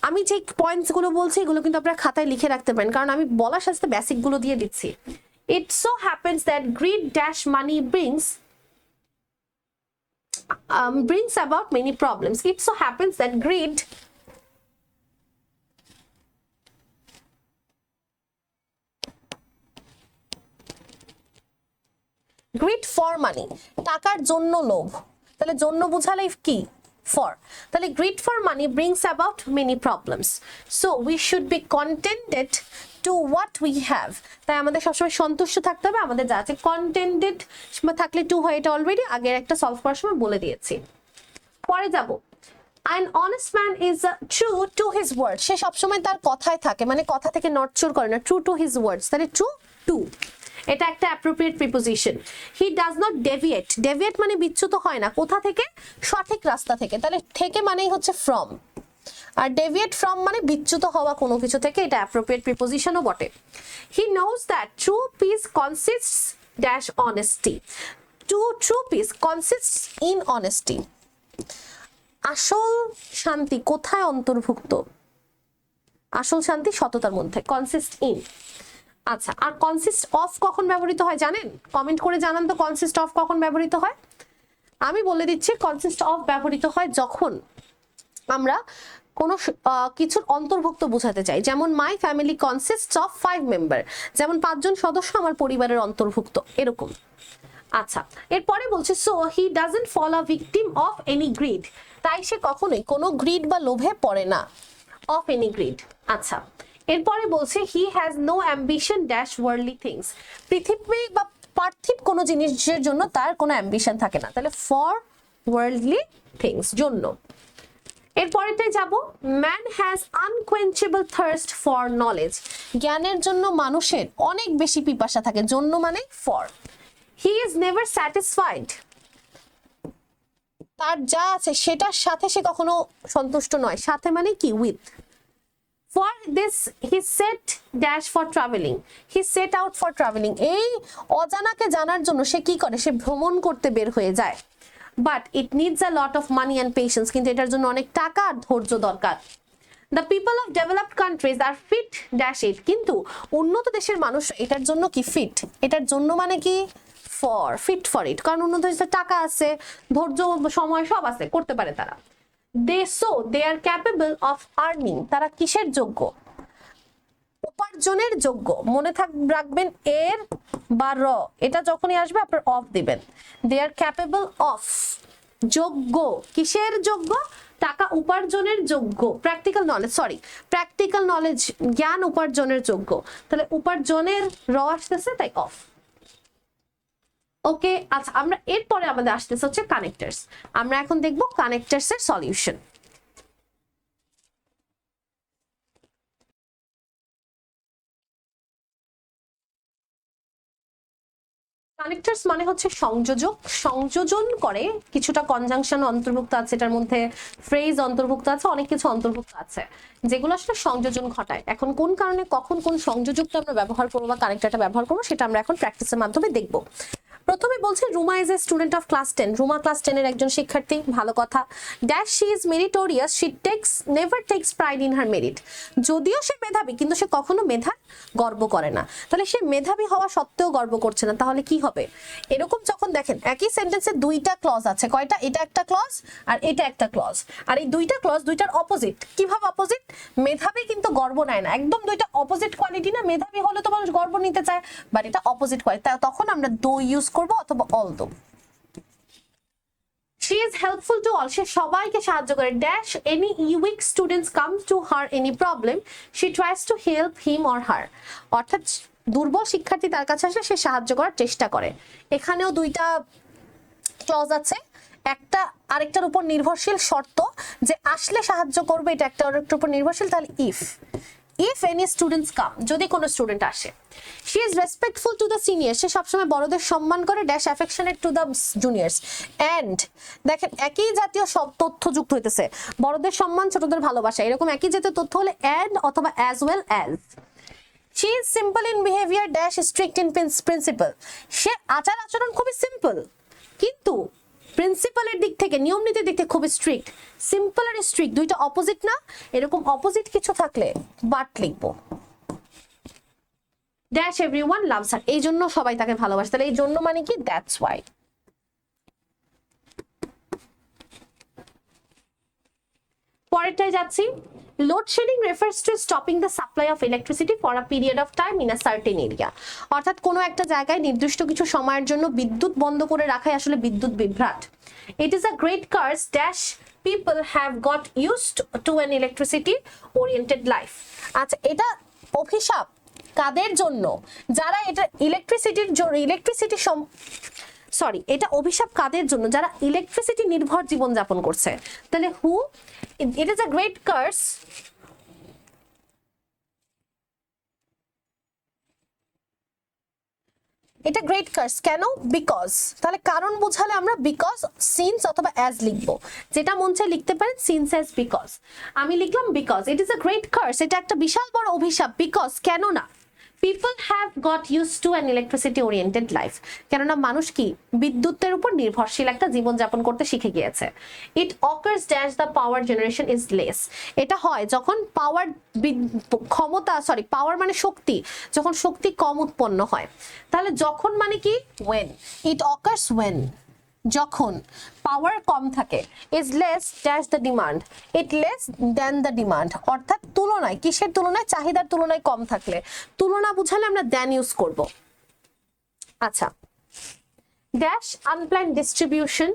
আমি যে পয়েন্টস গুলো বলছি এগুলো কিন্তু আপনারা খাতায় লিখে রাখতে পারেন, কারণ আমি বলার সাথে বেসিক গুলো দিয়ে দিচ্ছি। It so happens that greed dash money brings about many problems. It so happens that greed for money, টাকার জন্য লোভ, তাহলে জন্য বুঝালে কি for, তাহলে greed for money brings about many problems. So we should be contented to what we have. তাই আমাদের সবসময় সন্তুষ্ট থাকতে হবে, আমাদের যা আছে contented থাকলে to হয়, এটা অলরেডি আগের একটা সলভ করার সময় বলে দিয়েছি। পরে যাব, an honest man is true to his word, সে সবসময় তার কথায় থাকে, মানে কথা থেকে নড়চড় করে না, true to his words, তাহলে true to, এটা একটা appropriate preposition. He does not deviate, deviate মানে বিচ্যুত হয় না, কোথা থেকে, সঠিক রাস্তা থেকে, তাহলে থেকে মানেই হচ্ছে ফ্রম, আর ডেভিয়েট ফ্রম মানে বিচ্যুত হওয়া কোনো কিছু থেকে, এটা অ্যাপ্রোপ্রিয়েট প্রিপোজিশনও বটে। He knows that true piece consists dash honesty, true piece consists in honesty, আসল শান্তি কোথায় অন্তর্ভুক্ত, আসল শান্তি সততার মধ্যে, কনসিস্ট ইন। আচ্ছা, আর কনসিস্ট অফ কখন ব্যবহৃত হয় জানেন? কমেন্ট করে জানান তো কনসিস্ট অফ কখন ব্যবহৃত হয়। আমি বলে দিচ্ছি, কনসিস্ট অফ ব্যবহৃত হয় যখন আমরা কোনো কিছুর অন্তর্ভুক্ত বোঝাতে চাই, যেমন my family consists of 5 member, যেমন 5 জন সদস্য আমার পরিবারের অন্তর্ভুক্ত, এরকম। আচ্ছা, এরপরে বলছে so he doesn't fall a victim of any greed, তাই সে কখনোই কোনো গ্রিড বা লোভে পড়ে না, অফ এনি গ্রিড। আচ্ছা, এরপরে বলছে he has no ambition dash worldly things, পৃথিবী বা পার্থিব কোনো জিনিসের জন্য তার কোনো অ্যাম্বিশন থাকে না, তাহলে ফর ওয়ার্ল্ডলি থিংস, জন্য। এরপরেটাই যাব, man has unquenchable thirst for knowledge, জ্ঞানের জন্য মানুষের অনেক বেশি পিপাসা থাকে, জন্য মানে for. He is never satisfied, তার যা আছে সেটার সাথে সে কখনো সন্তুষ্ট নয়, সাথে মানে কি with. For this he set dash for traveling, he set out for traveling, এই অজানাকে জানার জন্য সে কি করে, সে ভ্রমণ করতে বের হয়ে যায়। But it needs a lot of money and patience, কিন্তু এটার জন্য অনেক টাকা আর ধৈর্য দরকার। The people of developed countries are fit dash it, কিন্তু উন্নত দেশের মানুষ এটার জন্য কি ফিট, এটার জন্য মানে কি ফর, ফিট ফর ইট, কারণ উন্নত দেশের টাকা আছে, ধৈর্য সময় সব আছে, করতে পারে তারা। they are capable of earning, তারা কিসের যোগ্য, উপার্জনের যোগ্য, মনে রাখবেন এর বা র এটা যখনই আসবে আপনার অফ দিবেন। they are capable of, যোগ্য, কিসের যোগ্য, টাকা উপার্জনের যোগ্য, প্র্যাকটিক্যাল নলেজ, জ্ঞান উপার্জনের যোগ্য, তাহলে উপার্জনের র আসতেছে, তাই অফ। ওকে, আচ্ছা, আমরা এরপরে আমাদের আসতেছে হচ্ছে কানেক্টরস, আমরা এখন দেখব কানেক্টরস এর সলিউশন। কানেক্টরস মানে হচ্ছে সংযোজক, সংযোজন করে, কিছুটা কনজাংশন অন্তর্ভুক্ত আছে এটার মধ্যে, ফ্রেজ অন্তর্ভুক্ত আছে, অনেক কিছু অন্তর্ভুক্ত আছে যেগুলো আসলে সংযোজন ঘটায়। এখন কোন কারণে কখন কোন সংযোজকটা আমরা ব্যবহার করবো বা কানেক্টরটা ব্যবহার করবো সেটা আমরা এখন প্র্যাকটিসের মাধ্যমে দেখব। প্রথমে বলছে Ruma is a student of class 10, Ruma class 10 এর একজন শিক্ষার্থী, ভালো কথা। Dash she is meritorious, she never takes pride in her merit, যদিও সে মেধাবী কিন্তু সে কখনো মেধা গর্ব করে না, তাহলে সে মেধাবী হওয়া সত্ত্বেও গর্ব করছে না, তাহলে কি হবে? এরকম যখন দেখেন একই সেন্টেন্সে দুইটা ক্লজ আছে, কয়টা, এটা একটা ক্লজ আর এটা একটা ক্লজ, আর এই দুইটা ক্লজ দুইটার অপোজিট, কিভাবে অপোজিট? মেধাবী কিন্তু গর্ব নেয় না, একদম দুইটা অপোজিট কোয়ালিটি না, মেধাবী হলে তো মানুষ গর্ব নিতে চায়, বাট এটা অপোজিট কোয়ালিটি, তখন আমরা দো ইউজ করবো অথবা although. She is helpful to all, সে সবাইকে সাহায্য করে। Dash any weak students come to her any problem, she tries to help him or her, অর্থাৎ দুর্বল শিক্ষার্থী তার কাছে আসলে সে সাহায্য করার চেষ্টা করে। এখানেও দুইটা ক্লজ আছে, একটা আরেকটার উপর নির্ভরশীল শর্ত, যে আসলে সাহায্য করবে, এটা একটা আরেকটার উপর নির্ভরশীল, তাহলে ইফ এনি স্টুডেন্টস কাম, যদি কোনো স্টুডেন্ট আসে, she is respectful to the senior, সে সবসময় বড়দের সম্মান করে, dash affectionate to the juniors, and দেখেন একই জাতীয় সব তথ্য যুক্ত হইতেছে, বড়দের সম্মান ছোটদের ভালোবাসা, এরকম একই জাতীয় তথ্য হলে অ্যান্ড অথবা as well as. She is simple in behaviour, dash strict in principle, সে আচার আচরণ খুবই সিম্পল কিন্তু প্রিন্সিপালের দিক থেকে, নিয়ম নীতির দিক থেকে খুব স্ট্রিক্ট। সিম্পল আর স্ট্রিক্ট দুইটা অপোজিট না, এরকম অপোজিট কিছু থাকলে বাট লিখবো। ড্যাশ এভরিওয়ান লাভস হার, এই জন্য সবাই তাকে ভালোবাসে, তাহলে এই জন্য মানে কি দ্যাটস ওয়াই। পরেরটায় যাচ্ছি, load shedding refers to stopping the supply of electricity for a period of time in a certain area, অর্থাৎ কোনো একটা জায়গায় নির্দিষ্ট কিছু সময়ের জন্য বিদ্যুৎ বন্ধ করে রাখাই আসলে বিদ্যুৎ বিভ্রাট। It is a great curse, dash people have got used to an electricity oriented life. আচ্ছা, এটা অভিশাপ কাদের জন্য? যারা এটা এটা অভিশাপ কাদের জন্য? যারা ইলেকট্রিসিটি নির্ভর জীবন যাপন করছে। তাহলে হু, it is a great curse, এটা গ্রেট কার্স কেন? বিকজ, তাহলে কারণ বোঝালে আমরা বিকজ, সিন্স অথবা অ্যাজ লিখবো, যেটা মন চায় লিখতে পারেন, সিন্স অ্যাজ বিকজ। আমি লিখলাম because, it is a great curse, এটা একটা বিশাল বড় অভিশাপ, বিকজ কেন না, people have got used to an electricity oriented life, কেননা মানুষ কি বিদ্যুতের উপর নির্ভরশীল একটা জীবন যাপন করতে শিখে গিয়েছে। it occurs dash the power generation is less, এটা হয় যখন পাওয়ার পাওয়ার মানে শক্তি, যখন শক্তি কম উৎপন্ন হয়। তাহলে যখন মানে কি when, it occurs when, যখন পাওয়ার কম থাকে, is less dash the demand, it less than the demand, অর্থাৎ তুলনায়, কিসের তুলনায়? চাহিদার তুলনায় কম থাকলে। তুলনা বুঝালে আমরা than ইউজ করব। আচ্ছা, dash unplanned distribution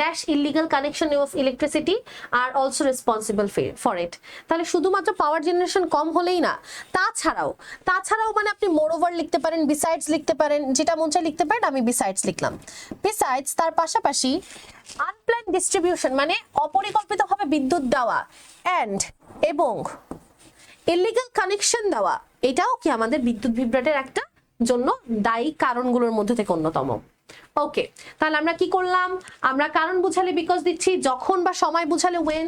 dash illegal connection of electricity are also responsible for it, তাহলে শুধুমাত্র পাওয়ার জেনারেশন কম হলেই না, তাছাড়াও মানে আপনি মোরওভার লিখতে পারেন, বিসাইডস লিখতে পারেন, যেটা মন চায় লিখতে পারেন, আমি বিসাইডস লিখলাম। বিসাইডস তার পাশাপাশি আনপ্ল্যান্ড ডিস্ট্রিবিউশন মানে অপরিকল্পিতভাবে বিদ্যুৎ দেওয়া, এন্ড এবং ইলিগাল কানেকশন দেওয়া, এটাও কি আমাদের বিদ্যুৎ বিভ্রাটের একটা জন্য দায়ী কারণগুলোর মধ্যে থেকে অন্যতম। ওকে, তাহলে আমরা কি করলাম? আমরা কারণ বুঝালে বিকজ দিচ্ছি, যখন বা সময় বুঝালে when,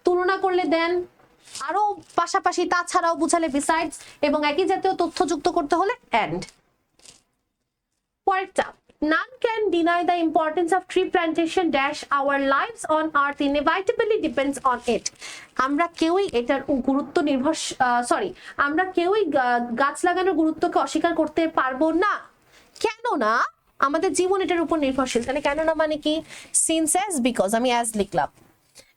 তুলনা করলে দেন, আরো পাশাপাশি তাছাড়াও বুঝালে বিসাইডস, এবং একই জাতীয় তথ্য যুক্ত করতে হলে and। পরেরটা, none can deny the importance of tree plantation dash our lives on earth inevitably depends on it, আমরা কেউই এটার গুরুত্ব আমরা কেউই গাছ লাগানোর গুরুত্বকে অস্বীকার করতে পারবো না, কেননা আমাদের জীবন এটার উপর নির্ভরশীল। তাহলে কেননা মানে কি? সিন্স অ্যাজ বিকজ, আমি অ্যাজ লিখলাম।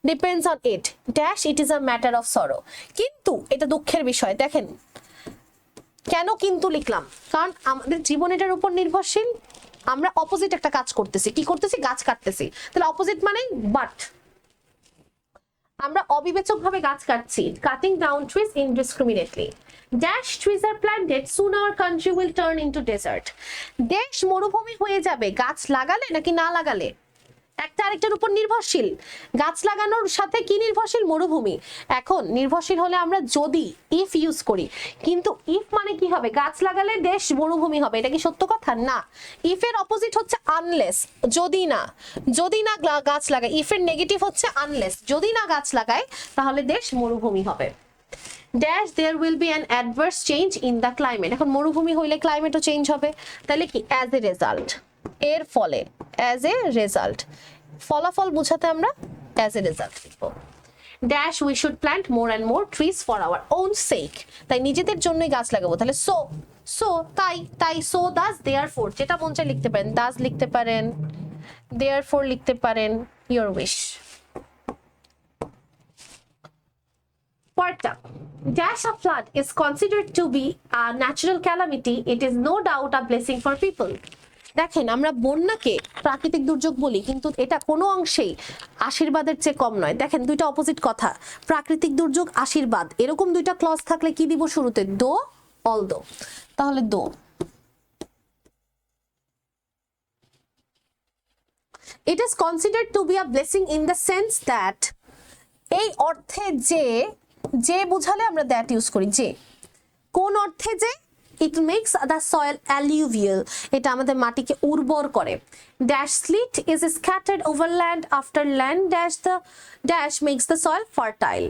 Depends on it dash it is a matter of sorrow, কিন্তু এটা দুঃখের বিষয়। দেখেন কেন কিন্তু লিখলাম, কারণ আমাদের জীবন এটার উপর নির্ভরশীল, আমরা অপোজিট একটা কাজ করতেছি। কি করতেছি? গাছ কাটতেছি। তাহলে অপোজিট মানে বাট, আমরা অবিবেচকভাবে গাছ কাটছি, cutting down trees indiscriminately. Dash trees are planted, soon our country will turn into desert. দেশ মরুভূমি হয়ে যাবে গাছ লাগালে নাকি না লাগালে, একটা আরেকটার উপর নির্ভরশীল। গাছ লাগানোর সাথে কি নির্ভরশীল? মরুভূমি। এখন নির্ভরশীল হলে আমরা যদি ইফ ইউজ করি, কিন্তু ইফ মানে কি হবে? গাছ লাগালে দেশ মরুভূমি হবে, এটা কি সত্য কথা? না। ইফ এর অপোজিট হচ্ছে আনলেস, যদি না গাছ লাগায়। ইফ এর নেগেটিভ হচ্ছে আনলেস, যদি না গাছ লাগায় তাহলে দেশ মরুভূমি হবে। Dash there will be an adverse change in the climate, এখন মরুভূমি হইলে ক্লাইমেটও চেঞ্জ হবে। তাহলে কি? অ্যাজ এ রেজাল্ট, এর ফলে, অ্যাজ এ রেজাল্ট, ফলাফল বোঝাতে আমরা অ্যাজ এ রেজাল্ট লিখব। Dash we should plant more and more trees for our own sake, তাই নিজেদের জন্যই গাছ লাগাবো। তাহলে তাই সো দাস দেয়ারফর, যেটা মন চায় লিখতে পারেন, দাস লিখতে পারেন, দেয়ারফর লিখতে পারেন, your wish. Dash a flood is considered to be a natural calamity. It is no doubt a blessing for people. দেখেন আমরা বন্যাকে প্রাকৃতিক দুর্যোগ বলি, কিন্তু এটা কোনো অংশেই আশীর্বাদের চেয়ে কম নয়। দেখেন দুইটা অপোজিট কথা, প্রাকৃতিক দুর্যোগ, আশীর্বাদ, এরকম দুইটা ক্লজ থাকলে কি দিব শুরুতে? দো, অল দো। তাহলে দো। It is considered to be a blessing in the sense that, এই অর্থে যে বুঝালে আমরা দ্যাট ইউজ করি, যে কোন অর্থে যে it makes the soil alluvial, এটা আমাদের মাটিকে উর্বর করে। Dash silt is scattered over land after land dash the dash makes the soil fertile.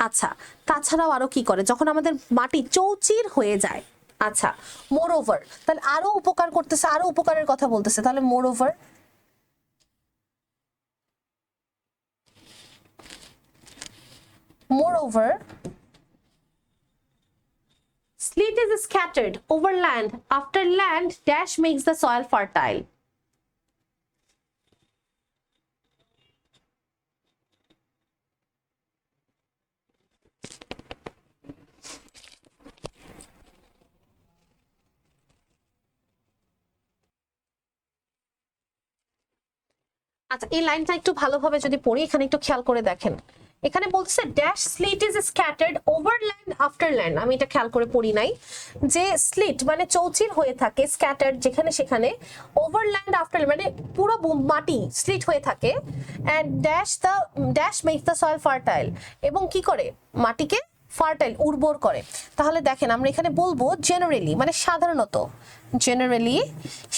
আচ্ছা, তাছাড়াও আরো কি করে যখন আমাদের মাটি চৌচির হয়ে যায়। আচ্ছা, মোর ওভার, তাহলে আরো উপকার করতেছে, আরো উপকারের কথা বলতেছে, তাহলে মোর over moreover sleet is scattered over land after land dash makes the soil fertile. আচ্ছা, এই লাইনটা একটু ভালোভাবে যদি পড়ি, এখানে একটু খেয়াল করে দেখেন, এখানে বলছে dash silt is scattered over land after land. আমি এটা খেয়াল করে পড়ি নাই, যে স্লিট মানে চৌচির হয়ে থাকে, স্ক্যাটার্ড যেখানে সেখানে, ওভার ল্যান্ড আফটার মানে পুরো মাটি স্লিট হয়ে থাকে, and dash makes the soil fertile, এবং কি করে মাটিকে ফার্টাইল উর্বর করে। তাহলে দেখেন আমরা এখানে বলবো জেনারেলি মানে সাধারণত,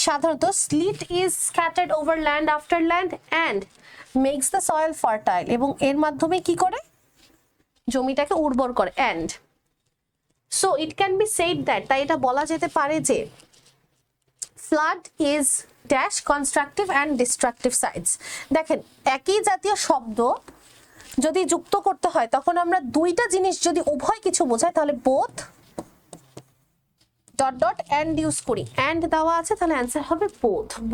সাধারণত silt is scattered over land after land and makes the soil fertile, এবং এর মাধ্যমে কি করে জমিটাকে উর্বর করে। And so it can be said that, তাই এটা বলা যেতে পারে যে flood is dash constructive and destructive sides. দেখেন একই জাতীয় শব্দ যদি যুক্ত করতে হয় তখন আমরা দুইটা জিনিস যদি উভয় কিছু বোঝায় তাহলে both dot dot and use করি, অ্যান্ড দেওয়া আছে, তাহলে অ্যান্সার হবে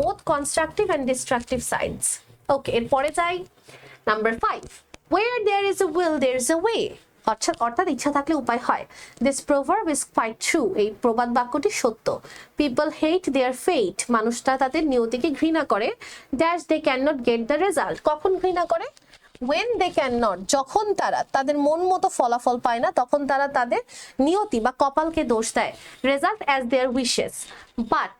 both constructive and destructive sides. Okay, এরপরে যাই number 5, where there is a will there is a way, অর্থাৎ ইচ্ছা থাকলে উপায় হয়। This proverb is quite true, এই প্রবাদ বাক্যটি সত্য। পিপল হেট দেয়ার ফেট, মানুষটা তাদের নিয়তিকে ঘৃণা করে। Dash they can not get the result, কখন ঘৃণা করে? when they cannot, যখন তারা তাদের মন মতো ফলাফল পায় না তখন তারা তাদের নিয়তি বা কপালকে দোষ দেয়। Result as their wishes, but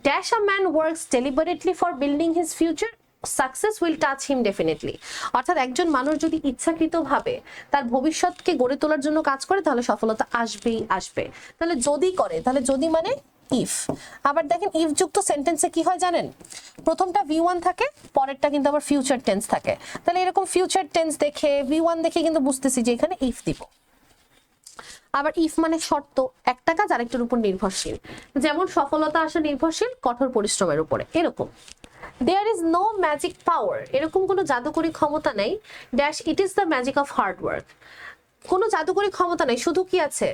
dash a man works deliberately for building his future success will touch him definitely. অর্থাৎ একজন মানুষ যদি ইচ্ছাকৃতভাবে তার ভবিষ্যৎকে গড়ে তোলার জন্য কাজ করে তাহলে সফলতা আসবেই আসবে। তাহলে যদি করে, তাহলে যদি মানে ইফ। আবার দেখেন ইফ যুক্ত সেন্টেন্সে কি হয় জানেন, প্রথমটা V1 থাকে, পরেরটা কিন্তু আবার ফিউচার টেন্স থাকে। তাহলে এরকম ফিউচার টেন্স দেখে V1 দেখে কিন্তু বুঝতেছি যে এখানে ইফ দিব। আবার ইফ মানে শর্ত, একটা কাজ আরেকটার উপর নির্ভরশীল, যেমন সফলতা আসা নির্ভরশীল কঠোর পরিশ্রমের উপরে, এরকম। There is no magic power, এরকম কোনো জাদুকরী ক্ষমতা নেই। Dash it is the magic of hard work, কোনো জাদুকরী ক্ষমতা নেই, শুধু কি আছে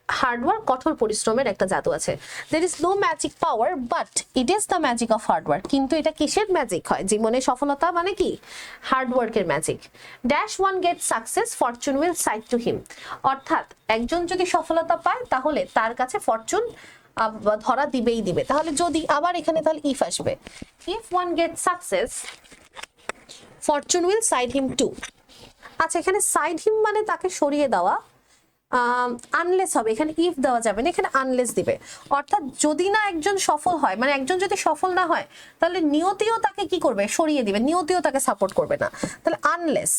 হার্ডওয়ার্ক, কঠোর পরিশ্রমের একটা জাদু আছে। There is no magic power but it is the magic of hard work, কিন্তু এটা কিসের ম্যাজিক হয়? জীবনে সফলতা মানে কি হার্ডওয়ার্কের magic. Dash one get success fortune will side to him, অর্থাৎ একজন যদি সফলতা পায় তাহলে তার কাছে ফরচুন ধরা দিবেই দিবে। তাহলে যদি আবার এখানে তাহলে ইফ আসবে, if one get success fortune will side him two. আচ্ছা, এখানে সাইড হিম মানে তাকে সরিয়ে দেওয়া, আনলেস হবে, এখানে ইফ দেওয়া যাবে না, এখানে আনলেস দিবে। অর্থাৎ যদি না একজন সফল হয়, মানে একজন যদি সফল না হয় তাহলে নিয়তিও তাকে কি করবে? সরিয়ে দিবে, নিয়তিও তাকে সাপোর্ট করবে না। তাহলে আনলেস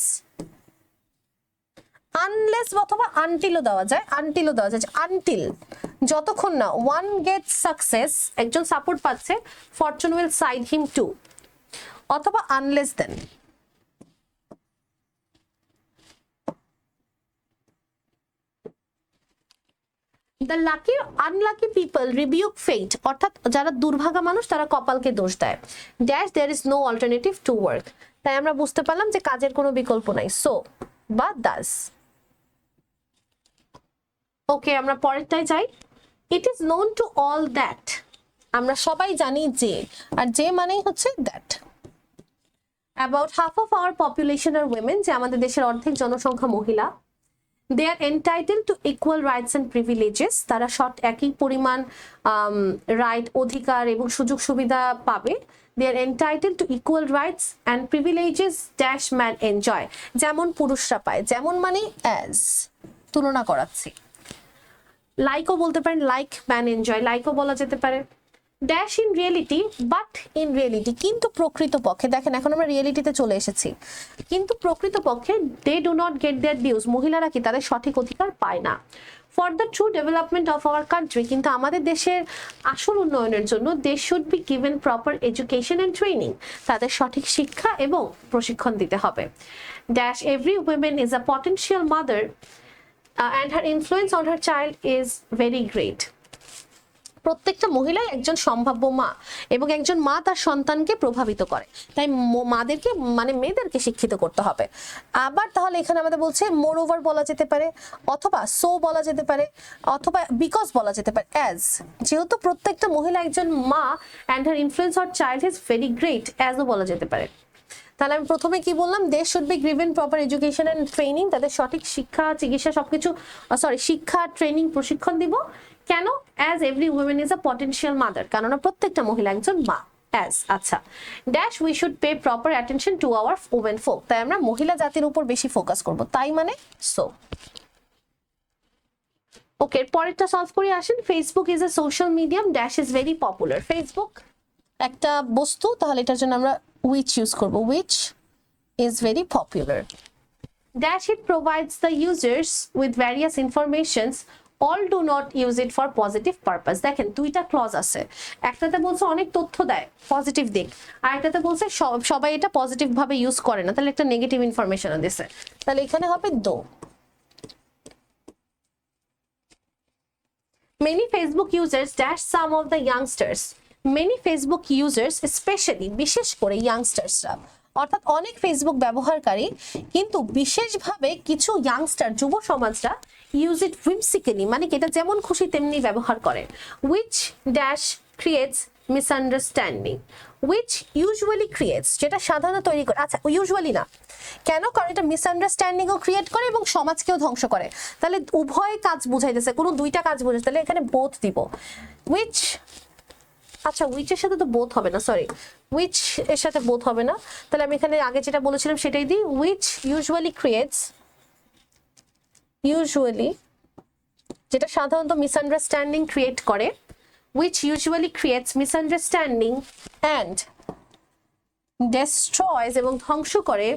অথবা আনটিলও দেওয়া যায়, আনটিল, যতক্ষণ না ওয়ান গেট সাকসেস, একজন সাপোর্ট পাচ্ছে, fortune will side him to, অথবা unless then. The lucky unlucky people rebuke fate, অর্থাৎ যারা দুর্ভাগা মানুষ তারা কপালকে দোষ দেয়। Dash there is no alternative to work, তাই আমরা বুঝতে পারলাম যে কাজের কোনো বিকল্প নাই, সো বা does। ওকে, আমরা পরেরটাই যাই। It is known to all that, আমরা সবাই জানি যে, আর যে মানেই হচ্ছে that। About half of our population are women, যে আমাদের দেশের অর্ধেক জনসংখ্যা মহিলা। They are entitled to equal rights and privileges, তারা একই পরিমাণ রাইট, অধিকার এবং সুযোগ সুবিধা পাবে। They are entitled to equal rights and privileges dash man enjoy, যেমন পুরুষরা পায়, যেমন মানে as, তুলনা করাচ্ছি। লাইকও বলতে পারেন, লাইক ম্যান এনজয়, লাইকও বলা যেতে পারে। Dash in reality, but in reality, কিন্তু প্রকৃতপক্ষে, দেখেন এখন আমরা রিয়েলিটিতে চলে এসেছি, কিন্তু প্রকৃতপক্ষে they do not get their dues, মহিলারা কি তাদের সঠিক অধিকার পায় না। For the true development of our country, কিন্তু আমাদের দেশের আসল উন্নয়নের জন্য they should be given proper education and training, তাদের সঠিক শিক্ষা এবং প্রশিক্ষণ দিতে হবে। Dash every women is a potential mother and her influence on her child is very great, প্রত্যেকটা মহিলাই একজন সম্ভাব্য মা এবং একজন মা তার সন্তানকে প্রভাবিত করে, তাই মাদেরকে মানে মেয়েদেরকে শিক্ষিত করতে হবে। আবার তাহলে এখানে আমাদের বলছে মোর ওভার বলা যেতে পারে, অথবা সো বলা যেতে পারে, অথবা বিকজ বলা যেতে পারে, অ্যাজ, যেহেতু প্রত্যেকটা মহিলা একজন মা and her influence or child is very great, অ্যাজও বলা যেতে পারে। তাহলে আমি প্রথমে কি বললাম, they should be given proper education and training, তাদের সঠিক শিক্ষা চিকিৎসা সবকিছু শিক্ষা ট্রেনিং প্রশিক্ষণ দিব। কেন? As every women is a potential mother, কেননা প্রত্যেকটা মহিলা একজন মা। অ্যাজ, আচ্ছা। Dash we should pay proper attention to our women folk, তাই আমরা মহিলা জাতির উপর বেশি ফোকাস করব, তাই মানে সো। ওকে, পরেরটা সলভ করে আসেন। Facebook is a social medium, dash is very popular, Facebook একটা বস্তু, তাহলে এটার জন্য আমরা which ইউজ করব, which is very popular. Dash it provides the users with various informations, all do not use it for positive purpose. দেখেন দুইটা clause আছে, একটাতে বলছে অনেক তথ্য দেয় পজিটিভ দিক, আর একটাতে বলছে সবাই এটা পজিটিভ ভাবে ইউজ করে না, তাহলে একটা নেগেটিভ ইনফরমেশন দিছে, তাহলে এখানে হবে দো। Many Facebook users dash some of the youngsters, many Facebook users especially, বিশেষ করে ইয়াংস্টার্সরা, অর্থাৎ অনেক ফেসবুক ব্যবহারকারী কিন্তু বিশেষভাবে কিছু ইয়াংস্টার যুব সমাজরা ইউজ ইট whimsically, মানে কি এটা যেমন খুশি তেমনি ব্যবহার করে, which dash creates misunderstanding, which usually creates, যেটা সাধারণত তৈরি করে, আচ্ছা ইউজুয়ালি না, কেন? কারণ এটা মিসআন্ডারস্ট্যান্ডিংও ক্রিয়েট করে এবং সমাজকেও ধ্বংস করে, তাহলে উভয় কাজ বুঝাইতেছে, কোনো দুইটা কাজ বুঝাইছে, তাহলে এখানে বোথ দিব। which, আচ্ছা উইচ এর সাথে তো বোথ হবে না, সরি উইচ এর সাথে বোথ হবে না, তাহলে আমি এখানে আগে যেটা বলেছিলাম সেটাই দিই, which usually creates, usually যেটা সাধারণত মিসআন্ডারস্ট্যান্ডিং ক্রিয়েট করে, which usually creates misunderstanding and destroys এবং ধ্বংস করে,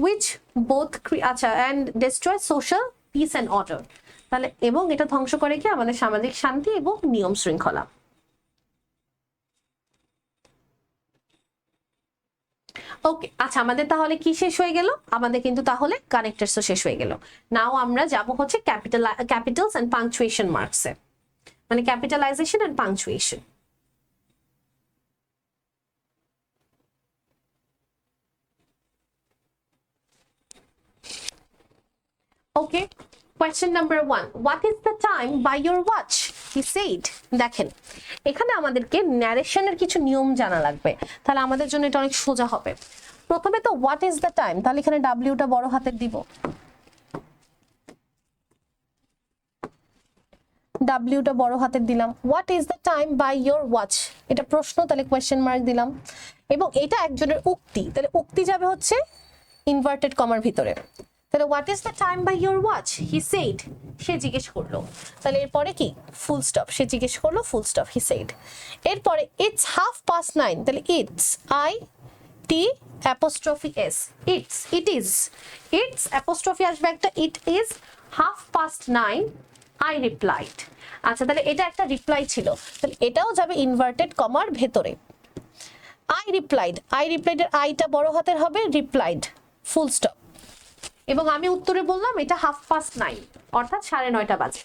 which both আচ্ছা and destroys social peace and order, তাহলে এবং এটা ধ্বংস করে কি আমাদের সামাজিক শান্তি এবং নিয়ম শৃঙ্খলা। ওকে, আচ্ছা আমাদের তাহলে কি শেষ হয়ে গেল? আমাদের কিন্তু তাহলে কানেক্টরসও শেষ হয়ে গেল। নাও আমরা যাব হচ্ছে ক্যাপিটালস এন্ড পাংচুয়েশন মার্কসে, মানে capitalization and punctuation. Okay, question number 1, what is the time by your watch, he said. দেখেন এখানে আমাদেরকে ন্যারেশনের কিছু নিয়ম জানা লাগবে, তাহলে আমাদের জন্য এটা অনেক সোজা হবে। প্রথমে তো what is the time, তাহলে এখানে wটা বড় হাতের দিব, wটা বড় হাতের দিলাম, what is the time by your watch, এটা প্রশ্ন, তাহলে কোয়েশ্চেন মার্ক দিলাম, এবং এটা একজনের উক্তি, তাহলে উক্তি যাবে হচ্ছে ইনভার্টেড কমার ভিতরে, তাহলে what is the time by your watch, he said, সে জিজ্ঞেস করলো, তাহলে এরপরে কি ফুল স্টপ, সে জিজ্ঞেস করলো ফুল স্টপ, হি সেড। এরপরে ইটস 9:30, তাহলে it's I T apostrophe S, it's, it's apostrophe আসবে একটা, ইট ইজ 9:30, আই রিপ্লাইড। আচ্ছা তাহলে এটা একটা রিপ্লাই ছিল, তাহলে এটাও যাবে ইনভার্টেড কমার ভেতরে। আই রিপ্লাইড এর আইটা বড় হাতের হবে, রিপ্লাইড ফুল স্টপ, এবং আমি উত্তরে বললাম এটা 9:30, অর্থাৎ 9:30 বাজে।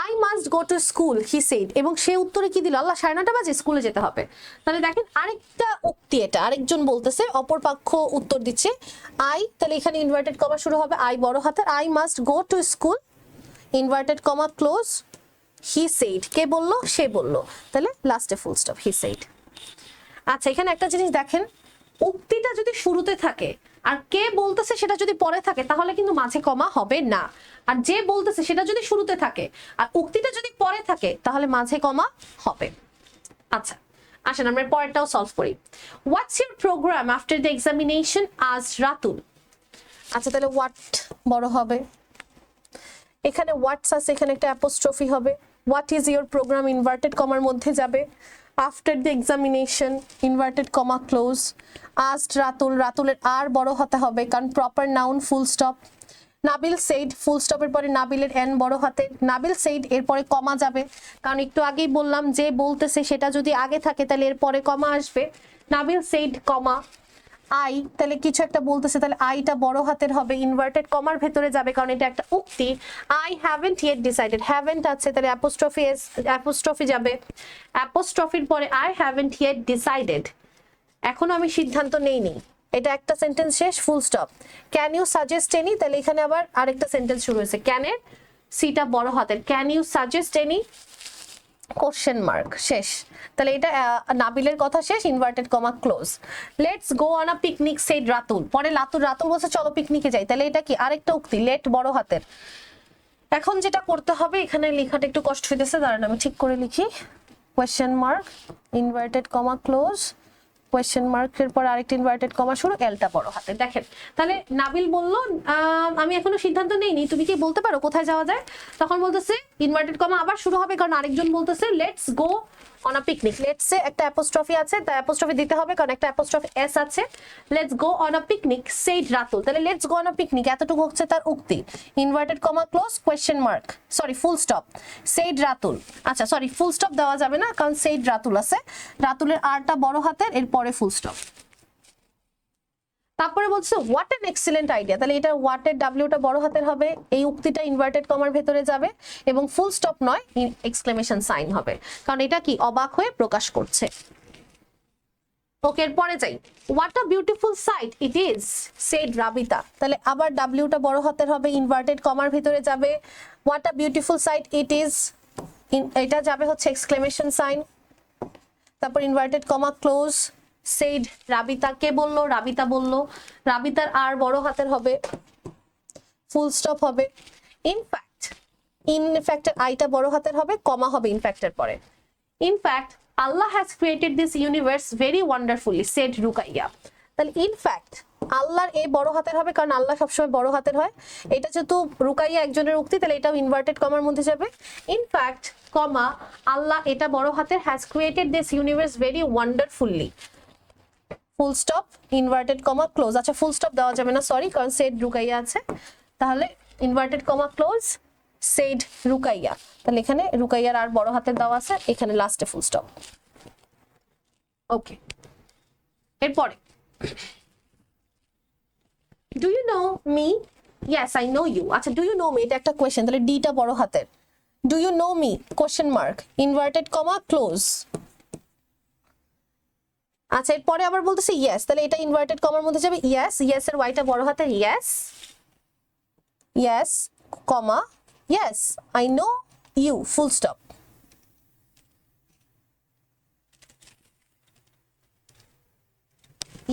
I must go to school, he shed, এবং সে উত্তরে কি দিল, আল্লাহ 9:30 বাজে স্কুলে যেতে হবে। তাহলে দেখেন আরেকটা উক্তি, এটা আরেকজন বলতেছে, অপর পক্ষ উত্তর দিচ্ছে আই, তাহলে এখানে ইনভার্টেড কমা শুরু হবে, আই বড় হাতের, I must go to school, inverted comma close, he said, কে বললো, সে বললো, তাহলে লাস্টে ফুল স্টপ, হি সেড। আচ্ছা এখানে একটা জিনিস দেখেন, উক্তিটা যদি শুরুতে থাকে আর কে বলতেছে সেটা যদি পরে থাকে তাহলে কিন্তু মাঝে কমা হবে না, আর যে বলতেছে সেটা যদি শুরুতে থাকে আর উক্তিটা যদি পরে থাকে তাহলে মাঝে কমা হবে। আচ্ছা আসেন আমরা পরেরটাও সলভ করি। What's your programme after the examination, আজ রাতুল। আচ্ছা তাহলে হোয়াট বড় হবে, এখানে হোয়াটস আছে, এখানে একটা অ্যাপোস্ট্রফি হবে, what is your programme inverted কমার মধ্যে যাবে। After the examination inverted comma close. Asked Ratul, রাতুলের আর বড় হতে হবে কারণ proper noun full stop. Nabil said, full স্টপের পরে নাবিলের এন বড় হাতে। নাবিল সেইড এরপরে কমা যাবে কারণ একটু আগেই বললাম যে বলতেছে সেটা যদি আগে থাকে তাহলে এরপরে কমা আসবে। নাবিল সেইড কমা আই, তাহলে কিছু একটা বলতেছে তাহলে আইটা বড় হাতের হবে, ইনভার্টেড কমার ভেতরে যাবে কারণ এটা একটা উক্তি। I haven't yet decided, haven't আছে তাহলে অ্যাপোস্ট্রফি এস, অ্যাপোস্ট্রফি যাবে। অ্যাপোস্ট্রফির পরে আই হ্যাভেন্ট ইয়েট ডিসাইডেড, এখনো আমি সিদ্ধান্ত নেইনি, এটা একটা সেন্টেন্স শেষ, full stop. Can you suggest any, তাহলে এখানে আবার আরেকটা সেন্টেন্স শুরু হয়েছে, ক্যানের সিটা বড় হাতের, can you suggest any question mark, শেষ। তাহলে এটা নাবিলের কথা শেষ, inverted comma close. Let's go on a picnic said Ratul, পরে রাতুল বলছে চলো পিকনিকে যাই, তাহলে এটা কি আরেকটা উক্তি, লেট বড় হাতের। এখন যেটা করতে হবে, এখানে লেখাটা একটু কষ্ট হইতেছে, দাঁড়ান আমি ঠিক করে লিখি। Question mark inverted comma close, question মার্কের পর আরেকটা ইনভার্টেড কমা শুরু, এলটা বড় হাতে। দেখেন তাহলে নাবিল বলল আমি এখনো সিদ্ধান্ত নেইনি, তুমি কি বলতে পারো কোথায় যাওয়া যায়। তখন বলতেছে ইনভার্টেড কমা আবার শুরু হবে কারণ আরেকজন বলতেছে let's go on a picnic. Let's এ একটা অ্যাপোস্ট্রফি আছে, তাই অ্যাপোস্ট্রফি দিতে হবে কারণ একটা অ্যাপোস্ট্রফি এস আছে। Let's go on a picnic said Ratul, তাহলে let's go on a picnic এতটুকু হচ্ছে তার উক্তি, inverted comma close question mark, sorry full stop, said Ratul. আচ্ছা সরি ফুল স্টপ দেওয়া যাবে না কারণ সেইড রাতুল আছে, রাতুলের আরটা বড় হাতের, এরপরে ফুল স্টপ। তারপরে বলছে হোয়াট অ্যান এক্সিলেন্ট আইডিয়া, তাহলে এটা হোয়াটের ডাব্লিউটা বড় হাতের হবে, এই উক্তিটা ইনভার্টেড কমার ভেতরে যাবে এবং ফুল স্টপ নয় এক্সক্লেমেশন সাইন হবে কারণ এটা কি অবাক হয়ে প্রকাশ করছে। ওকে এরপরে যাই, what a beautiful sight it is said Rabita, তাহলে আবার ডাব্লিউটা বড় হাতের হবে, ইনভার্টেড কমার ভেতরে যাবে, what a beautiful sight it is, এটা যাবে হচ্ছে এক্সক্লেমেশন সাইন, তারপর ইনভার্টেড কমা ক্লোজ। সেইড রাবিতা, কে বললো, রাবিতা বললো, রাবিতার আর বড় হাতের হবে, ফুল স্টপ হবে। ইনফ্যাক্ট, ইনফ্যাক্টের আইটা বড় হাতের হবে, কমা হবে ইনফ্যাক্টের পরে। In fact Allah has created this universe very wonderfully said Rukaiya, তাহলে ইনফ্যাক্ট আল্লাহর এ বড় হাতের হবে কারণ আল্লাহ সবসময় বড় হাতের হয়, এটা যেহেতু রুকাইয়া একজনের উক্তি তাহলে এটাও ইনভার্টেড কমার মধ্যে যাবে। ইনফ্যাক্ট কমা আল্লাহ এটা বড় হাতের has created this universe very wonderfully, full stop inverted comma close. আচ্ছা ফুল স্টপ দেওয়া যাবে না সরি কারণ সেড রুকাইয়া আছে, তাহলে inverted comma close said Rukaiya, তাহলে এখানে রুকাইয়ার আর বড় হাতের দেওয়া আছে, এখানে লাস্টে ফুল স্টপ। ওকে এরপরে do you know me, yes I know you. আচ্ছা ডু ইউ নো মি এটা একটা কোয়েশ্চেন, তাহলে ডিটা বড় হাতের, do you know me question mark inverted comma close. আচ্ছা এরপরে আবার বলতেছে ইয়েস, তাহলে এটা ইনভার্টেড কমার মধ্যে যাবে, ইয়েস, ইয়েস এর ওয়াইটা বড় হাতের, yes, yes comma yes I know you full stop.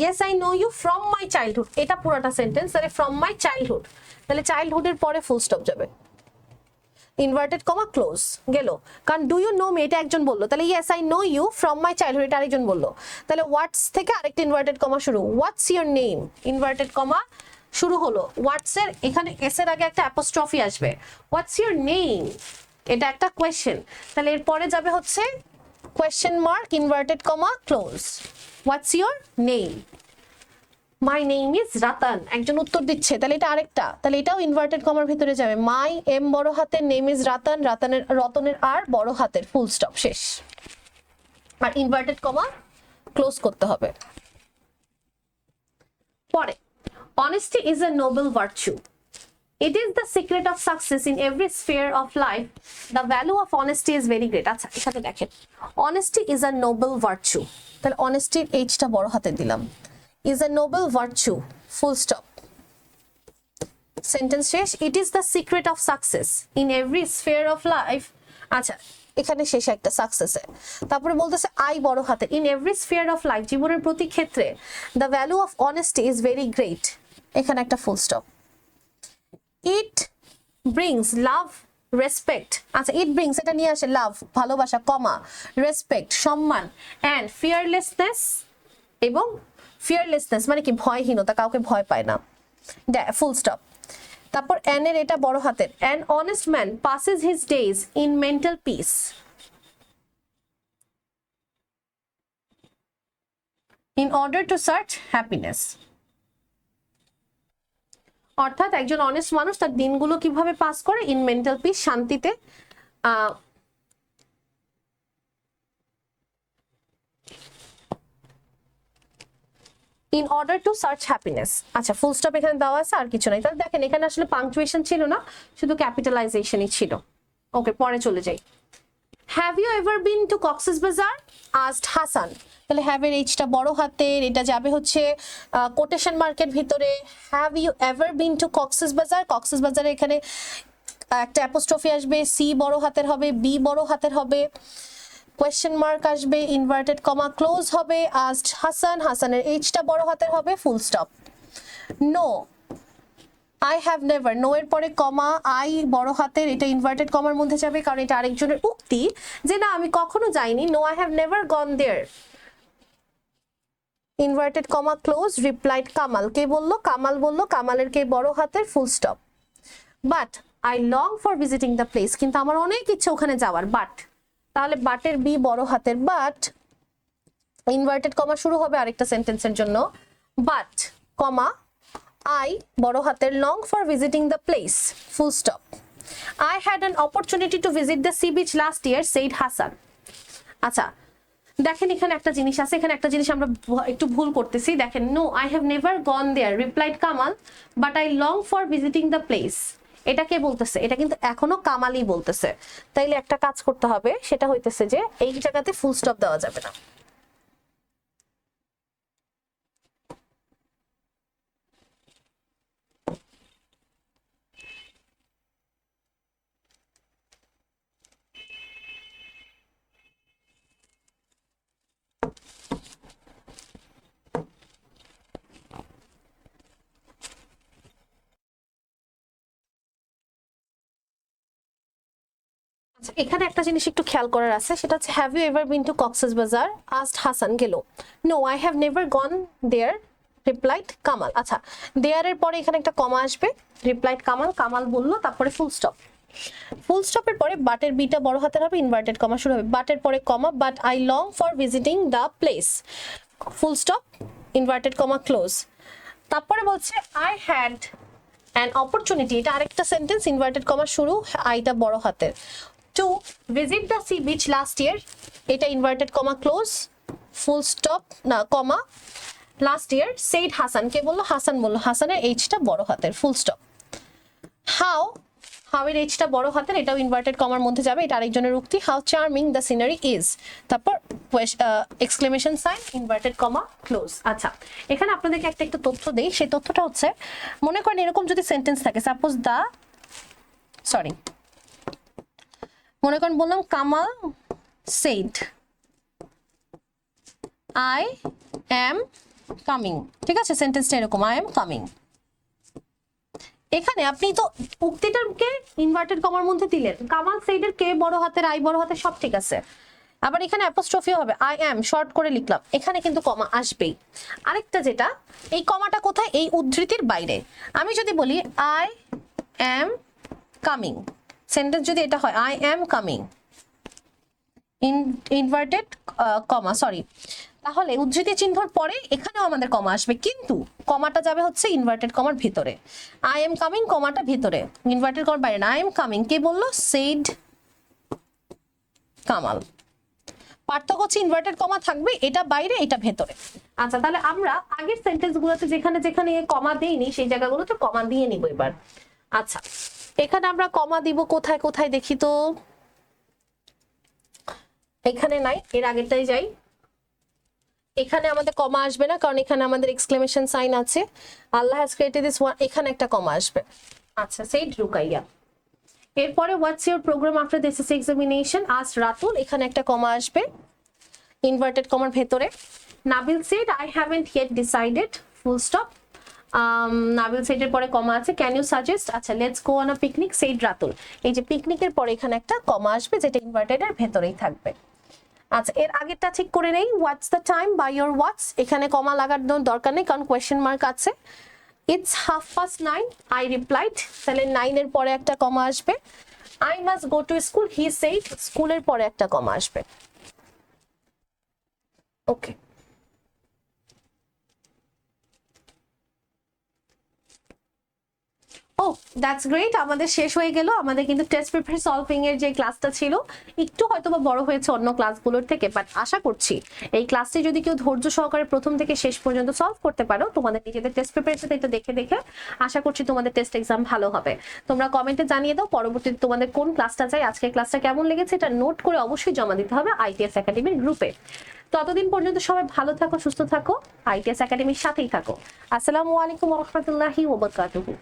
Yes I know you from my childhood, এটা পুরোটা সেন্টেন্স, তাহলে ফ্রম মাই চাইল্ডহুড, তাহলে চাইল্ডহুডের পরে ফুল স্টপ যাবে, ইনভার্টেড কমা ক্লোজ গেল কারণ ডু ইউ নো মি এটা একজন বললো, তাহলে yes I know you from my childhood এটা আরেকজন বললো, তাহলে হোয়াটস থেকে আরেকটা ইনভার্টেড কমা শুরু, হোয়াটস ইওর নেম ইনভার্টেড কমা শুরু হলো, হোয়াটস এর এখানে এস এর আগে একটা অ্যাপোস্ট্রফি আসবে, হোয়াটস ইওর নেম এটা একটা কোয়েশ্চেন, তাহলে এরপরে যাবে হচ্ছে question mark inverted comma close, what's your name, my name is Ratan, একজন উত্তর দিচ্ছে তাহলে এটা আরেকটা, তাহলে এটাও ইনভার্টেড কমার ভিতরে যাবে, মাই এম বড় হাতের, নেম ইজ রাতান, রাতানের রতনের আর বড় হাতের, ফুল স্টপ শেষ, আর ইনভার্টেড কমা ক্লোজ করতে হবে। পরে honesty is a noble virtue, it is the secret of success in every sphere of life, the value of honesty is very great। আচ্ছা এখানে দেখেন honesty is a noble virtue, তাহলে honesty এইচটা বড় হাতে দিলাম, is a noble virtue full stop, sentence শেষ, it is the secret of success in every sphere of life। আচ্ছা এখানে শেষ একটা সাকসেসে, তারপরে বলতেছে আই বড় হাতে, in every sphere of life জীবনের প্রতি ক্ষেত্রে the value of honesty is very great, এখানে একটা full stop, it brings love respect, আচ্ছা ইট ব্রিংস এটা নিয়ে আসে লাভ ভালোবাসা কমা রেসপেক্ট সম্মান অ্যান্ড ফিয়ারলেসনেস, এবং ফিয়ারলেসনেস মানে কি ভয়হীনতা, কাউকে ভয় পায় না, ফুল স্টপ, তারপর এন এর এটা বড় হাতের, an honest man passes his days in mental peace. In order to search happiness. অর্থাৎ একজন অনেস্ট মানুষ তার দিনগুলো কিভাবে পাস করে, ইন মেন্টাল পিস, শান্তিতে। In order to search happiness. আচ্ছা, ফুল স্টপ এখানে দেওয়া আছে, আর কিছু নাই। তাহলে দেখেন এখানে আসলে পাংচুয়েশন ছিল না, শুধু ক্যাপিটালাইজেশনই ছিল। ওকে, পরে চলে যাই। Have you ever been to Cox's Bazar asked Hasan. তাহলে হ্যাভ এর এইচটা বড় হাতের, এটা যাবে হচ্ছে কোটেশন মার্কের ভিতরে। Have you ever been to Cox's Bazar, Cox's বাজারে এখানে একটা অ্যাপোস্ট্রফি আসবে, সি বড় হাতের হবে, বি বড় হাতের হবে, কোয়েশ্চেন মার্ক আসবে, ইনভার্টেড কমা ক্লোজ হবে, আস্কড হাসান, হাসানের এইচটা বড় হাতের হবে, full stop. No I have never, no এর পরে কমা, আই বড় হাতের, এটা ইনভার্টেড কমার মধ্যে যাবে কারণ এটা আরেকজনের উক্তি যে না আমি কখনো যাইনি। No I have never gone there, inverted comma close, replied Kamal, কে বললো? কামাল বললো, কামালের কে বড় হাতের, full stop. But I long for visiting the place, কিন্তু আমার অনেক ইচ্ছে ওখানে যাওয়ার, বাট, তাহলে বাটের বি বড় হাতের, বাট ইনভার্টেড কমা শুরু হবে আরেকটা সেন্টেন্সের জন্য, বাট কমা I বড় হাতের long for visiting the place, full stop. I had an opportunity to visit the sea beach last year, said Hasan. আচ্ছা, দেখেন এখানে একটা জিনিস আছে, এখানে একটা জিনিস আমরা একটু ভুল করতেছি। দেখেন, no I have never gone there, replied Kamal, but I long for visiting the place. এটা কে বলতেছে? এটা কিন্তু এখনো কামালই বলতেছে। তাইলে একটা কাজ করতে হবে, সেটা হইতেছে যে এই জায়গাতে ফুল স্টপ দেওয়া যাবে না। এখানে একটা জিনিস একটু খেয়াল করার আছে, সেটা হচ্ছে have you ever been to Cox's Bazar, asked Hasan, গেল। No I have never gone there, replied Kamal. আচ্ছা, দেয়ার এর পরে এখানে একটা কমা আসবে, রিপ্লাইড কামাল, কামাল বললো, তারপরে ফুল স্টপ। ফুল স্টপের পরে বাটের বিটা বড় হাতের হবে, ইনভার্টেড কমা শুরু হবে, বাটের পরে comma, but I long for visiting the place, full stop, inverted comma close. তারপরে বলছে আই হ্যাড অ্যান অপরচুনিটি, এটা আরেকটা সেন্টেন্স, ইনভার্টেড কমা শুরু, আইটা বড় হাতের, to visit the sea beach last year, এটা inverted comma close, full stop, না comma, last year, said Hasan, কে বললো? হাসান বললো, হাসানের এইচটা বড় হাতের, ফুল স্টপ। হাউ, হাউ এর এইচটা বড় হাতের, এটাও ইনভার্টেড কমার মধ্যে যাবে, এটা আরেকজনের উক্তি, how charming the scenery is, তারপর exclamation sign, inverted comma close. আচ্ছা, এখানে আপনাদেরকে একটা একটু তথ্য দেই, সেই তথ্যটা হচ্ছে, মনে করেন এরকম যদি সেন্টেন্স থাকে, সাপোজ মনে করেন বললাম Kamal said I am coming, ঠিক আছে, সেন্টেন্সটা এরকম, আই এম কামিং। এখানে আপনি তো উক্তিটাকে ইনভার্টেড কমার মধ্যে দিলেন, কামাল সেইডের কে বড় হাতের, আই বড় হাতের, সব ঠিক আছে। আবার এখানে অ্যাপোস্ট্রফিও হবে, আই এম শর্ট করে লিখলাম, এখানে কিন্তু কমা আসবেই। আরেকটা যেটা, এই কমাটা কোথায়? এই উদ্ধৃতির বাইরে। আমি যদি বলি আই এম কামিং, সেন্টেন্স যদি এটা হয় I am coming, inverted comma, sorry, তাহলে উদ্ধৃতি চিহ্নর পরে এখানেও আমাদের কমা আসবে, কিন্তু কমাটা যাবে হচ্ছে ইনভার্টেড কমার ভিতরে। আই এম কামিং, কমাটা ভিতরে, ইনভার্টেড কমার বাইরে না। আই এম কামিং কে বললো? সেইড কামাল। পার্থক্য হচ্ছে ইনভার্টেড কমা থাকবে, এটা বাইরে, এটা ভেতরে। আচ্ছা, তাহলে আমরা আগের সেন্টেন্স গুলোতে যেখানে যেখানে কমা দেইনি সেই জায়গাগুলোতে কমা দিয়ে নিব এবার। আচ্ছা, এখানে আমরা কমা দিব কোথায় কোথায় দেখি তো, এখানে নাই, এর আগেরটাই যাই। এখানে আমাদের কমা আসবে না, কারণ এখানে আমাদের এক্সক্লেমেশন সাইন আছে, Allah has created this one, এখানে একটা কমা আসবে। আচ্ছা, সেইড রুকাইয়া। এরপরে what's your programme after this SSC examination, আজ রাতুল, এখানে একটা কমা আসবে ইনভার্টেড কমার ভেতরে। Nabil said I haven't yet decided, full stop, Nabil সেডের পরে কমা আছে, ক্যান ইউ সাজেস্ট, আচ্ছা let's go on a picnic, said Ratul. এই যে পিকনিকের পরে এখানে একটা কমা আসবে, যেটা ইনভার্টেডের ভেতরেই থাকবে। আচ্ছা, এর আগেরটা ঠিক করে নেই, what's the time by your watch, এখানে কমা লাগার দরকার নেই কারণ কোয়েশ্চেন মার্ক আছে। ইটস 9:30 আই রিপ্লাইড, তাহলে 9 এর পরে একটা কমা আসবে। I must go to school, he said, স্কুলের পরে একটা কমা আসবে। ওকে, ও দ্যাটস গ্রেট, আমাদের শেষ হয়ে গেল। আমাদের কিন্তু টেস্ট পেপার সলভিং এর যে ক্লাসটা ছিল একটু হয়তো বা বড় হয়েছে অন্য ক্লাসগুলোর থেকে, বাট আশা করছি এই ক্লাসটি যদি কেউ ধৈর্য সহকারে প্রথম থেকে শেষ পর্যন্ত সলভ করতে পারো, তোমাদের নিজেদের টেস্ট পেপারের সাথে এটা দেখে দেখে আশা করছি তোমাদের টেস্ট এক্সাম ভালো হবে। তোমরা কমেন্টে জানিয়ে দাও পরবর্তীতে তোমাদের কোন ক্লাসটা চাই, আজকের ক্লাসটা কেমন লেগেছে, এটা নোট করে অবশ্যই জমা দিতে হবে আইটিএস একাডেমির গ্রুপে। ততদিন পর্যন্ত সবাই ভালো থাকো, সুস্থ থাকো, আইটিএস একাডেমির সাথেই থাকো। আসসালামু আলাইকুম ওয়া রাহমাতুল্লাহি ওয়া বারাকাতুহু।